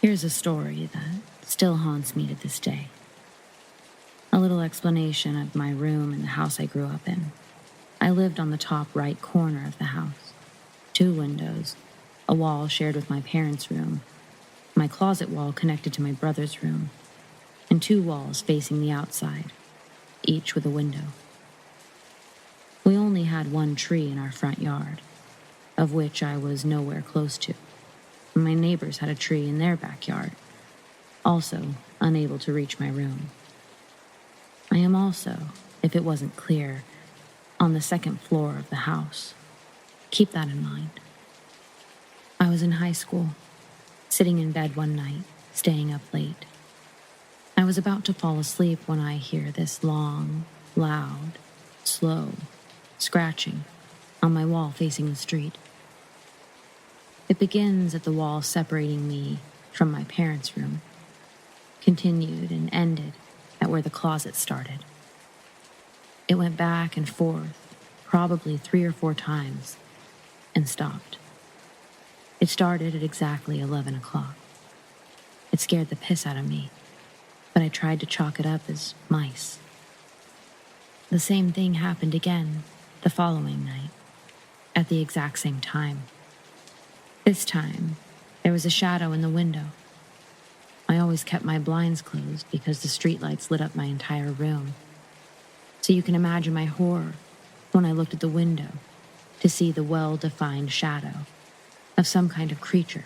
Here's a story that still haunts me to this day. A little explanation of my room in the house I grew up in. I lived on the top right corner of the house. 2 windows, a wall shared with my parents' room, my closet wall connected to my brother's room, and 2 walls facing the outside, each with a window. We only had 1 tree in our front yard, of which I was nowhere close to. My neighbors had a tree in their backyard, also unable to reach my room. I am also, if it wasn't clear, on the 2nd floor of the house. Keep that in mind. I was in high school, sitting in bed one night, staying up late. I was about to fall asleep when I hear this long, loud, slow scratching on my wall facing the street. It begins at the wall separating me from my parents' room, continued and ended at where the closet started. It went back and forth, probably 3 or 4 times, and stopped. It started at exactly 11 o'clock. It scared the piss out of me, but I tried to chalk it up as mice. The same thing happened again the following night, at the exact same time. This time, there was a shadow in the window. I always kept my blinds closed because the streetlights lit up my entire room. So you can imagine my horror when I looked at the window to see the well-defined shadow of some kind of creature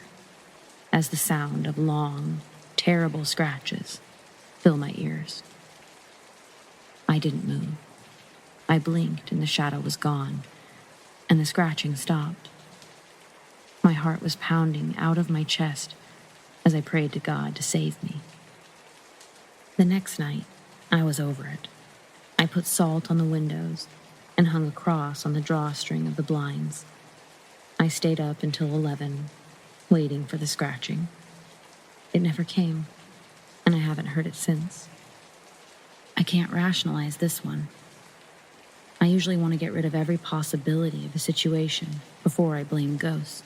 as the sound of long, terrible scratches fill my ears. I didn't move. I blinked and the shadow was gone, and the scratching stopped. My heart was pounding out of my chest as I prayed to God to save me. The next night, I was over it. I put salt on the windows and hung a cross on the drawstring of the blinds. I stayed up until 11, waiting for the scratching. It never came, and I haven't heard it since. I can't rationalize this one. I usually want to get rid of every possibility of a situation before I blame ghosts.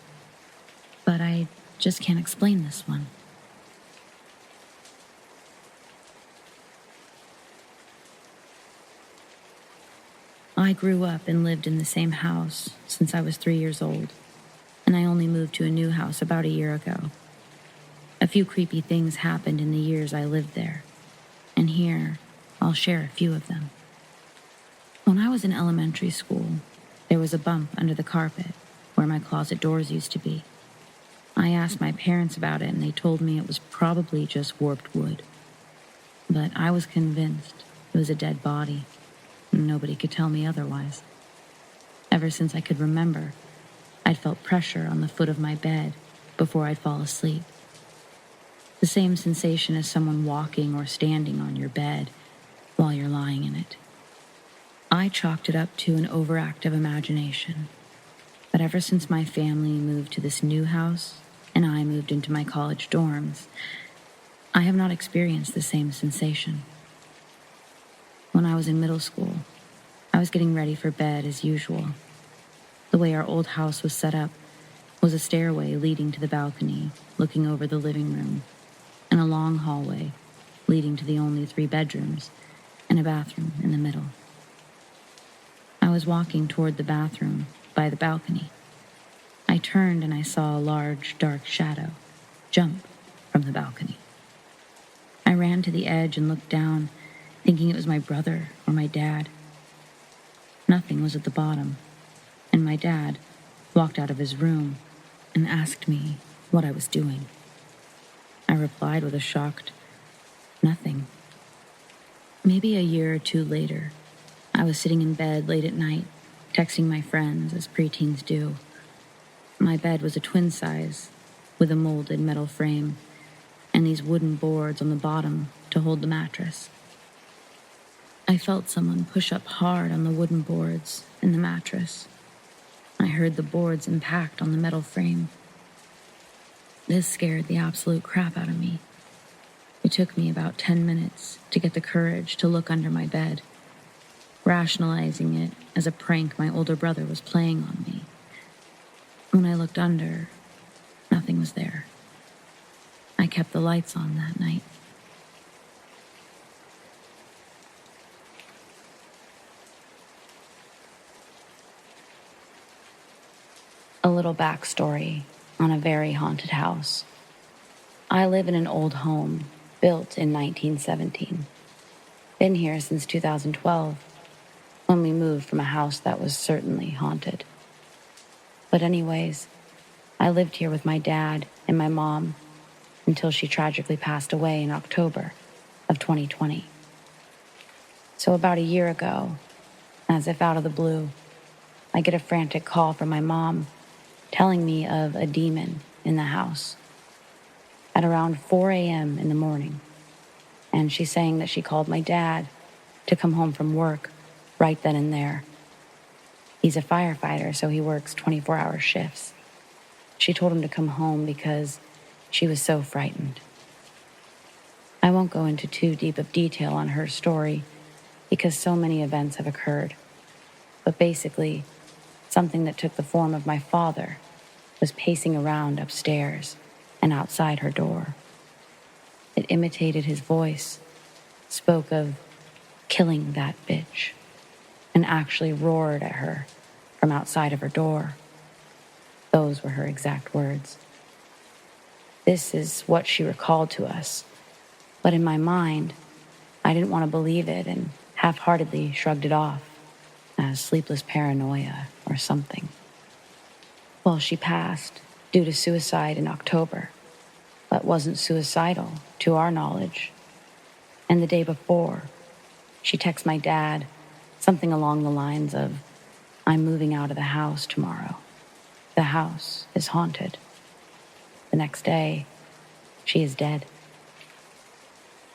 But I just can't explain this one. I grew up and lived in the same house since I was 3 years old, and I only moved to a new house about a year ago. A few creepy things happened in the years I lived there, and here I'll share a few of them. When I was in elementary school, there was a bump under the carpet where my closet doors used to be. I asked my parents about it, and they told me it was probably just warped wood. But I was convinced it was a dead body, and nobody could tell me otherwise. Ever since I could remember, I'd felt pressure on the foot of my bed before I'd fall asleep. The same sensation as someone walking or standing on your bed while you're lying in it. I chalked it up to an overactive imagination. But ever since my family moved to this new house and I moved into my college dorms, I have not experienced the same sensation. When I was in middle school, I was getting ready for bed as usual. The way our old house was set up was a stairway leading to the balcony, looking over the living room, and a long hallway leading to the only 3 bedrooms and a bathroom in the middle. I was walking toward the bathroom by the balcony. I turned and I saw a large, dark shadow jump from the balcony. I ran to the edge and looked down, thinking it was my brother or my dad. Nothing was at the bottom, and my dad walked out of his room and asked me what I was doing. I replied with a shocked, "Nothing." Maybe a year or 2 later, I was sitting in bed late at night, texting my friends as preteens do. My bed was a twin size, with a molded metal frame, and these wooden boards on the bottom to hold the mattress. I felt someone push up hard on the wooden boards and the mattress. I heard the boards impact on the metal frame. This scared the absolute crap out of me. It took me about 10 minutes to get the courage to look under my bed, rationalizing it as a prank my older brother was playing on me. When I looked under, nothing was there. I kept the lights on that night. A little backstory on a very haunted house. I live in an old home built in 1917. Been here since 2012, when we moved from a house that was certainly haunted. But anyways, I lived here with my dad and my mom until she tragically passed away in October of 2020. So about a year ago, as if out of the blue, I get a frantic call from my mom telling me of a demon in the house at around 4 a.m. in the morning. And she's saying that she called my dad to come home from work right then and there. He's a firefighter, so he works 24-hour shifts. She told him to come home because she was so frightened. I won't go into too deep of detail on her story because so many events have occurred. But basically, something that took the form of my father was pacing around upstairs and outside her door. It imitated his voice, spoke of killing that bitch, and actually roared at her from outside of her door. Those were her exact words. This is what she recalled to us, but in my mind, I didn't want to believe it and half-heartedly shrugged it off as sleepless paranoia or something. Well, she passed due to suicide in October, but wasn't suicidal to our knowledge. And the day before, she texts my dad something along the lines of, "I'm moving out of the house tomorrow. The house is haunted." The next day, she is dead.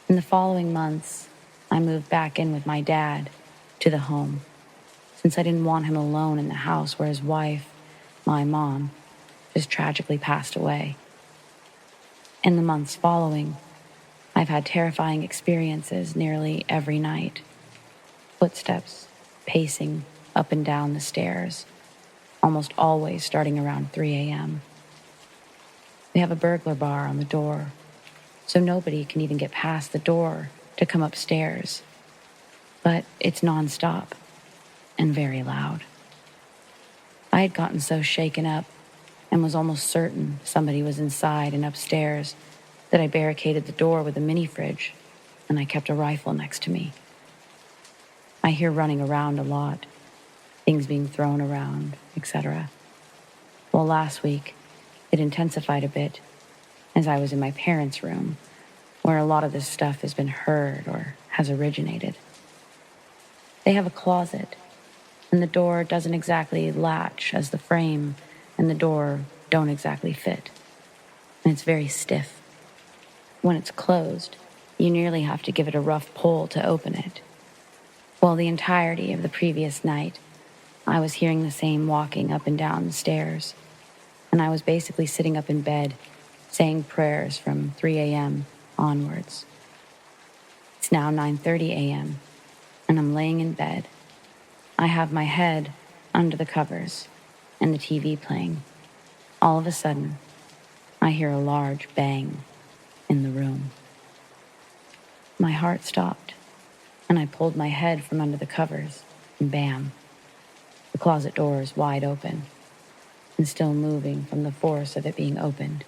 In the following months, I moved back in with my dad to the home, since I didn't want him alone in the house where his wife, my mom, just tragically passed away. In the months following, I've had terrifying experiences nearly every night. Footsteps pacing up and down the stairs, almost always starting around 3 a.m. We have a burglar bar on the door, so nobody can even get past the door to come upstairs. But it's nonstop and very loud. I had gotten so shaken up and was almost certain somebody was inside and upstairs that I barricaded the door with a mini fridge, and I kept a rifle next to me. I hear running around a lot, things being thrown around, etc. Well, last week, it intensified a bit as I was in my parents' room, where a lot of this stuff has been heard or has originated. They have a closet, and the door doesn't exactly latch as the frame and the door don't exactly fit. And it's very stiff. When it's closed, you nearly have to give it a rough pull to open it. Well, the entirety of the previous night, I was hearing the same walking up and down the stairs, and I was basically sitting up in bed, saying prayers from 3 a.m. onwards. It's now 9:30 a.m., and I'm laying in bed. I have my head under the covers and the TV playing. All of a sudden, I hear a large bang in the room. My heart stopped, and I pulled my head from under the covers, and bam, the closet door is wide open and still moving from the force of it being opened.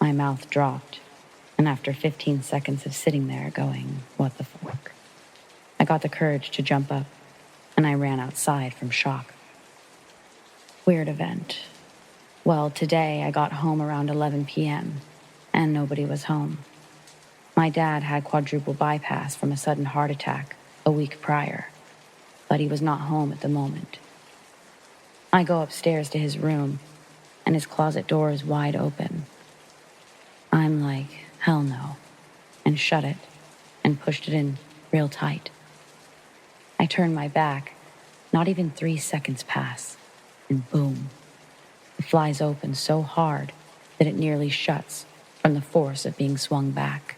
My mouth dropped, and after 15 seconds of sitting there going, "What the fuck?" I got the courage to jump up, and I ran outside from shock. Weird event. Well, today I got home around 11 p.m., and nobody was home. My dad had quadruple bypass from a sudden heart attack a week prior, but he was not home at the moment. I go upstairs to his room, and his closet door is wide open. I'm like, hell no, and shut it, and pushed it in real tight. I turn my back, not even 3 seconds pass, and boom, it flies open so hard that it nearly shuts from the force of being swung back.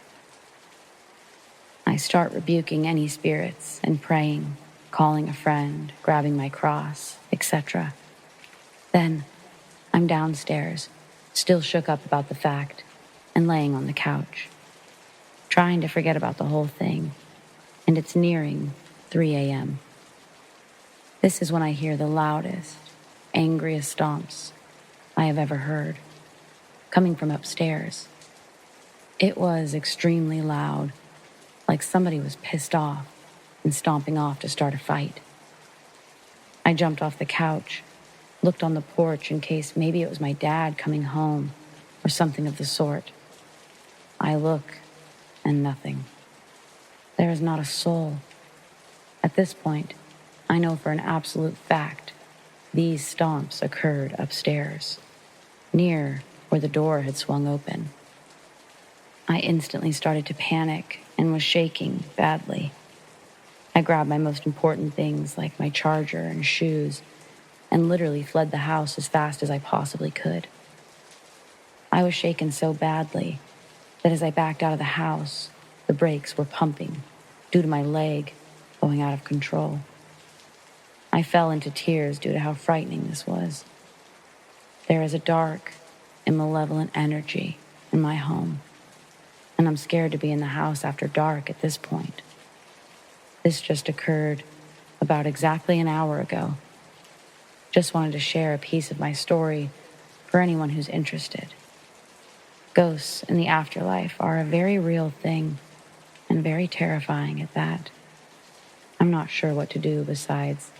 I start rebuking any spirits and praying, calling a friend, grabbing my cross, etc. Then I'm downstairs, still shook up about the fact, and laying on the couch, trying to forget about the whole thing, and it's nearing 3 a.m. This is when I hear the loudest, angriest stomps I have ever heard, coming from upstairs. It was extremely loud, like somebody was pissed off and stomping off to start a fight. I jumped off the couch, looked on the porch in case maybe it was my dad coming home or something of the sort. I look, and nothing. There is not a soul. At this point, I know for an absolute fact these stomps occurred upstairs, near where the door had swung open. I instantly started to panic and was shaking badly. I grabbed my most important things like my charger and shoes and literally fled the house as fast as I possibly could. I was shaken so badly that as I backed out of the house, the brakes were pumping due to my leg going out of control. I fell into tears due to how frightening this was. There is a dark and malevolent energy in my home, and I'm scared to be in the house after dark at this point. This just occurred about exactly an hour ago. Just wanted to share a piece of my story for anyone who's interested. Ghosts in the afterlife are a very real thing, and very terrifying at that. I'm not sure what to do besides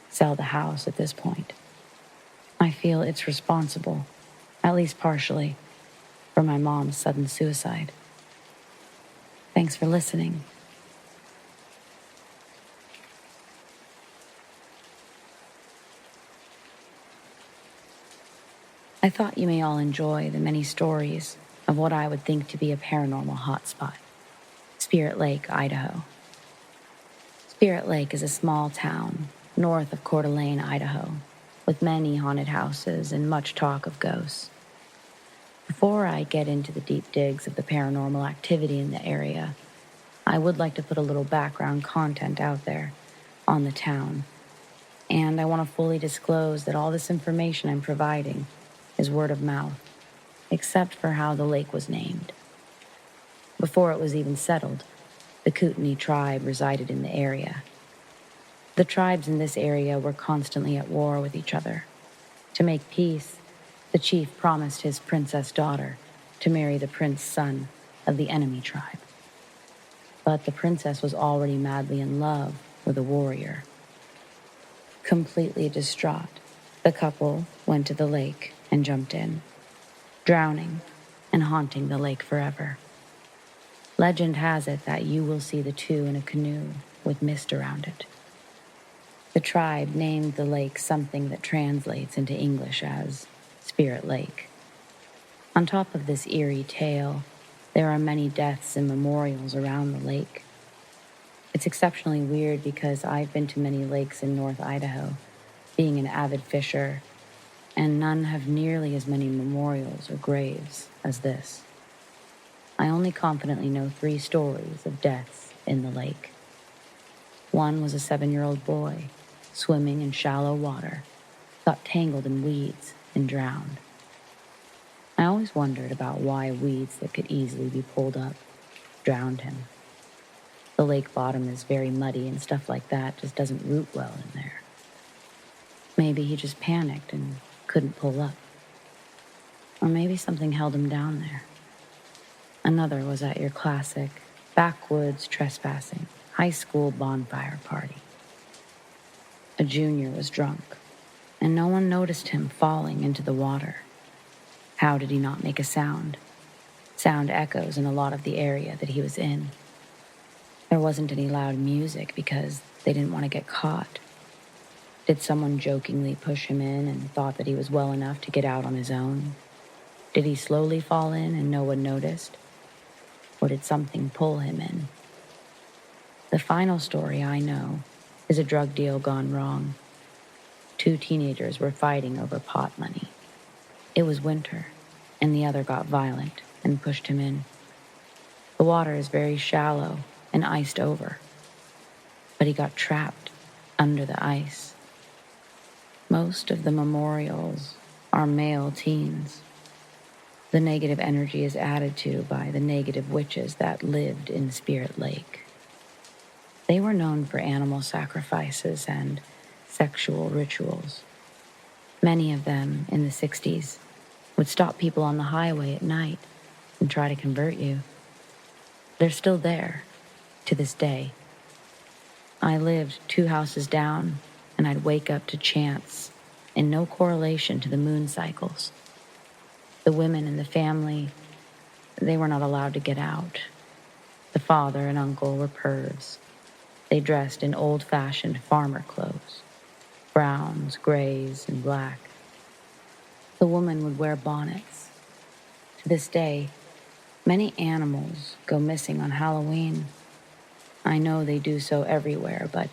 sell the house at this point. I feel it's responsible, at least partially, for my mom's sudden suicide. Thanks for listening. I thought you may all enjoy the many stories of what I would think to be a paranormal hotspot, Spirit Lake, Idaho. Spirit Lake is a small town north of Coeur d'Alene, Idaho, with many haunted houses and much talk of ghosts. Before I get into the deep digs of the paranormal activity in the area, I would like to put a little background content out there on the town, and I want to fully disclose that all this information I'm providing is word of mouth, except for how the lake was named. Before it was even settled, the Kootenai tribe resided in the area. The tribes in this area were constantly at war with each other. To make peace, the chief promised his princess daughter to marry the prince son of the enemy tribe. But the princess was already madly in love with a warrior. Completely distraught, the couple went to the lake and jumped in, drowning and haunting the lake forever. Legend has it that you will see the two in a canoe with mist around it. The tribe named the lake something that translates into English as Spirit Lake. On top of this eerie tale, there are many deaths and memorials around the lake. It's exceptionally weird because I've been to many lakes in North Idaho, being an avid fisher, and none have nearly as many memorials or graves as this. I only confidently know 3 stories of deaths in the lake. One was a 7-year-old boy swimming in shallow water, got tangled in weeds and drowned. I always wondered about why weeds that could easily be pulled up drowned him. The lake bottom is very muddy and stuff like that just doesn't root well in there. Maybe he just panicked and couldn't pull up. Or maybe something held him down there. Another was at your classic backwoods trespassing high school bonfire party. A junior was drunk, and no one noticed him falling into the water. How did he not make a sound? Sound echoes in a lot of the area that he was in. There wasn't any loud music because they didn't want to get caught. Did someone jokingly push him in and thought that he was well enough to get out on his own? Did he slowly fall in and no one noticed? Or did something pull him in? The final story I know is a drug deal gone wrong. 2 teenagers were fighting over pot money. It was winter, and the other got violent and pushed him in. The water is very shallow and iced over, but he got trapped under the ice. Most of the memorials are male teens. The negative energy is added to by the negative witches that lived in Spirit Lake. They were known for animal sacrifices and sexual rituals. Many of them in the 60s would stop people on the highway at night and try to convert you. They're still there to this day. I lived 2 houses down, and I'd wake up to chants in no correlation to the moon cycles. The women in the family, they were not allowed to get out. The father and uncle were pervs. They dressed in old-fashioned farmer clothes, browns, grays, and black. The woman would wear bonnets. To this day, many animals go missing on Halloween. I know they do so everywhere, but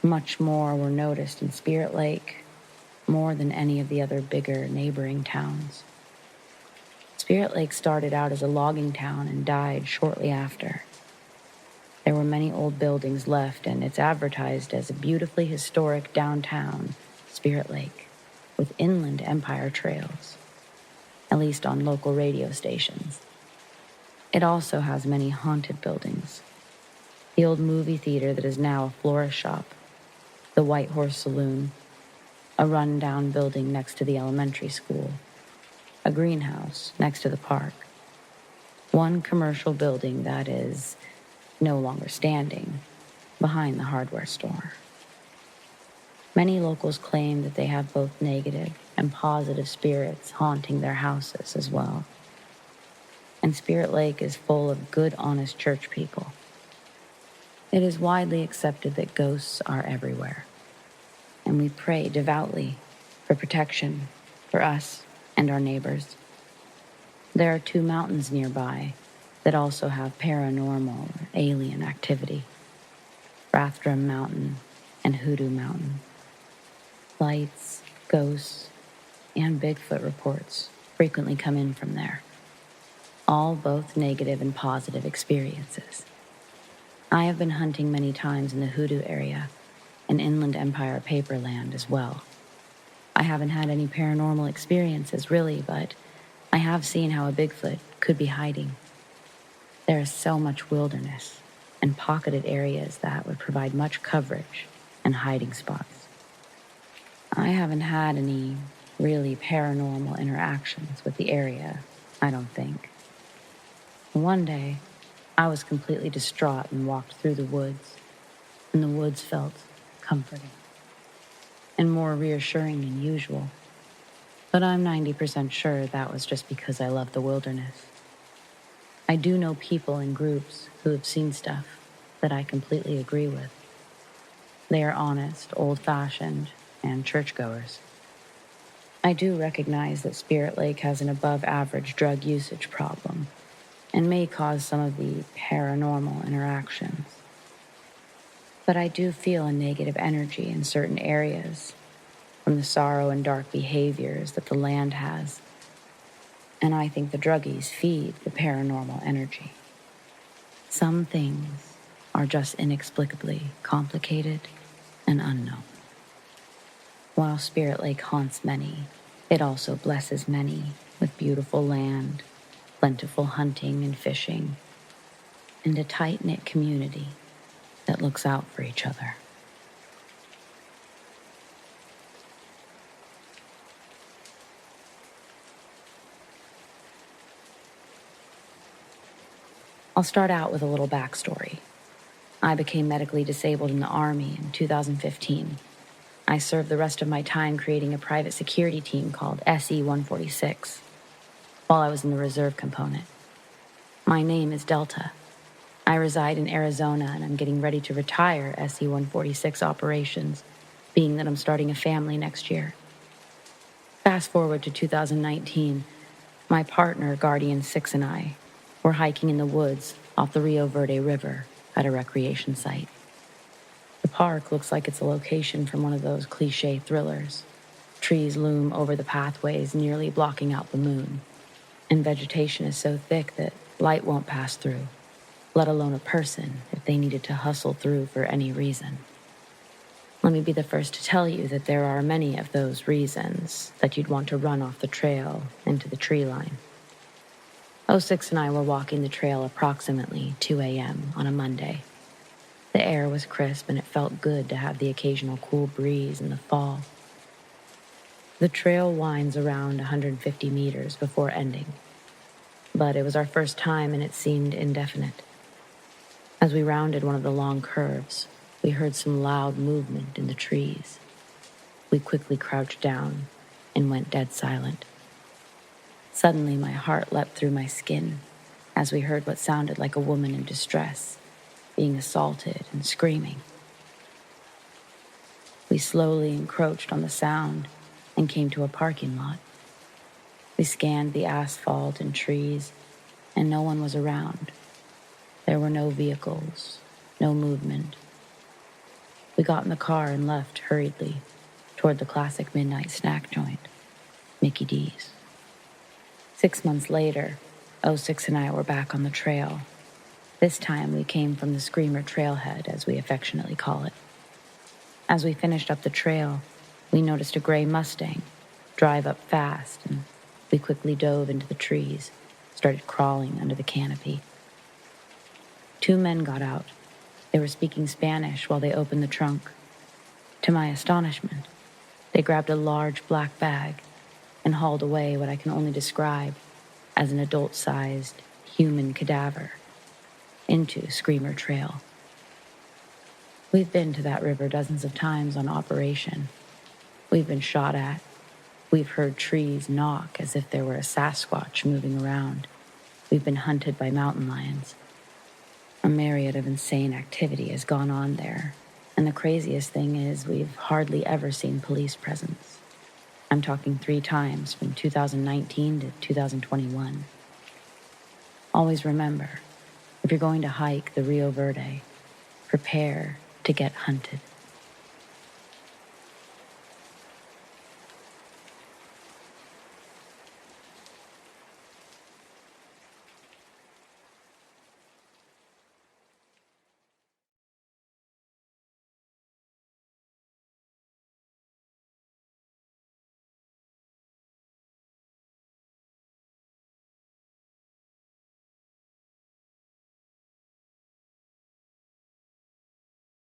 much more were noticed in Spirit Lake, more than any of the other bigger neighboring towns. Spirit Lake started out as a logging town and died shortly after. There were many old buildings left, and it's advertised as a beautifully historic downtown Spirit Lake with inland empire trails, at least on local radio stations. It also has many haunted buildings. The old movie theater that is now a florist shop, the White Horse Saloon, a run-down building next to the elementary school, a greenhouse next to the park, one commercial building that is no longer standing, behind the hardware store. Many locals claim that they have both negative and positive spirits haunting their houses as well. And Spirit Lake is full of good, honest church people. It is widely accepted that ghosts are everywhere, and we pray devoutly for protection for us and our neighbors. There are 2 mountains nearby that also have paranormal or alien activity: Rathdrum Mountain and Hoodoo Mountain. Lights, ghosts, and Bigfoot reports frequently come in from there, all both negative and positive experiences. I have been hunting many times in the Hoodoo area and Inland Empire Paperland as well. I haven't had any paranormal experiences really, but I have seen how a Bigfoot could be hiding. There is so much wilderness and pocketed areas that would provide much coverage and hiding spots. I haven't had any really paranormal interactions with the area, I don't think. One day, I was completely distraught and walked through the woods, and the woods felt comforting and more reassuring than usual. But I'm 90% sure that was just because I love the wilderness. I do know people in groups who have seen stuff that I completely agree with. They are honest, old-fashioned, and churchgoers. I do recognize that Spirit Lake has an above-average drug usage problem and may cause some of the paranormal interactions. But I do feel a negative energy in certain areas from the sorrow and dark behaviors that the land has, and I think the druggies feed the paranormal energy. Some things are just inexplicably complicated and unknown. While Spirit Lake haunts many, it also blesses many with beautiful land, plentiful hunting and fishing, and a tight-knit community that looks out for each other. I'll start out with a little backstory. I became medically disabled in the Army in 2015. I served the rest of my time creating a private security team called SE-146 while I was in the reserve component. My name is Delta. I reside in Arizona, and I'm getting ready to retire SE-146 operations, being that I'm starting a family next year. Fast forward to 2019, my partner, Guardian 6, and I were hiking in the woods off the Rio Verde River at a recreation site. The park looks like it's a location from one of those cliché thrillers. Trees loom over the pathways, nearly blocking out the moon, and vegetation is so thick that light won't pass through, let alone a person if they needed to hustle through for any reason. Let me be the first to tell you that there are many of those reasons that you'd want to run off the trail into the tree line. 06 and I were walking the trail approximately 2 a.m. on a Monday. The air was crisp and it felt good to have the occasional cool breeze in the fall. The trail winds around 150 meters before ending, but it was our first time and it seemed indefinite. As we rounded one of the long curves, we heard some loud movement in the trees. We quickly crouched down and went dead silent. Suddenly, my heart leapt through my skin as we heard what sounded like a woman in distress, being assaulted and screaming. We slowly encroached on the sound and came to a parking lot. We scanned the asphalt and trees, and no one was around. There were no vehicles, no movement. We got in the car and left hurriedly toward the classic midnight snack joint, Mickey D's. 6 months later, 06 and I were back on the trail. This time we came from the Screamer Trailhead, as we affectionately call it. As we finished up the trail, we noticed a gray Mustang drive up fast, and we quickly dove into the trees, started crawling under the canopy. 2 men got out. They were speaking Spanish while they opened the trunk. To my astonishment, they grabbed a large black bag and hauled away what I can only describe as an adult-sized human cadaver into Screamer Trail. We've been to that river dozens of times on operation. We've been shot at. We've heard trees knock as if there were a Sasquatch moving around. We've been hunted by mountain lions. A myriad of insane activity has gone on there, and the craziest thing is we've hardly ever seen police presence. I'm talking 3 times from 2019 to 2021. Always remember, if you're going to hike the Rio Verde, prepare to get hunted.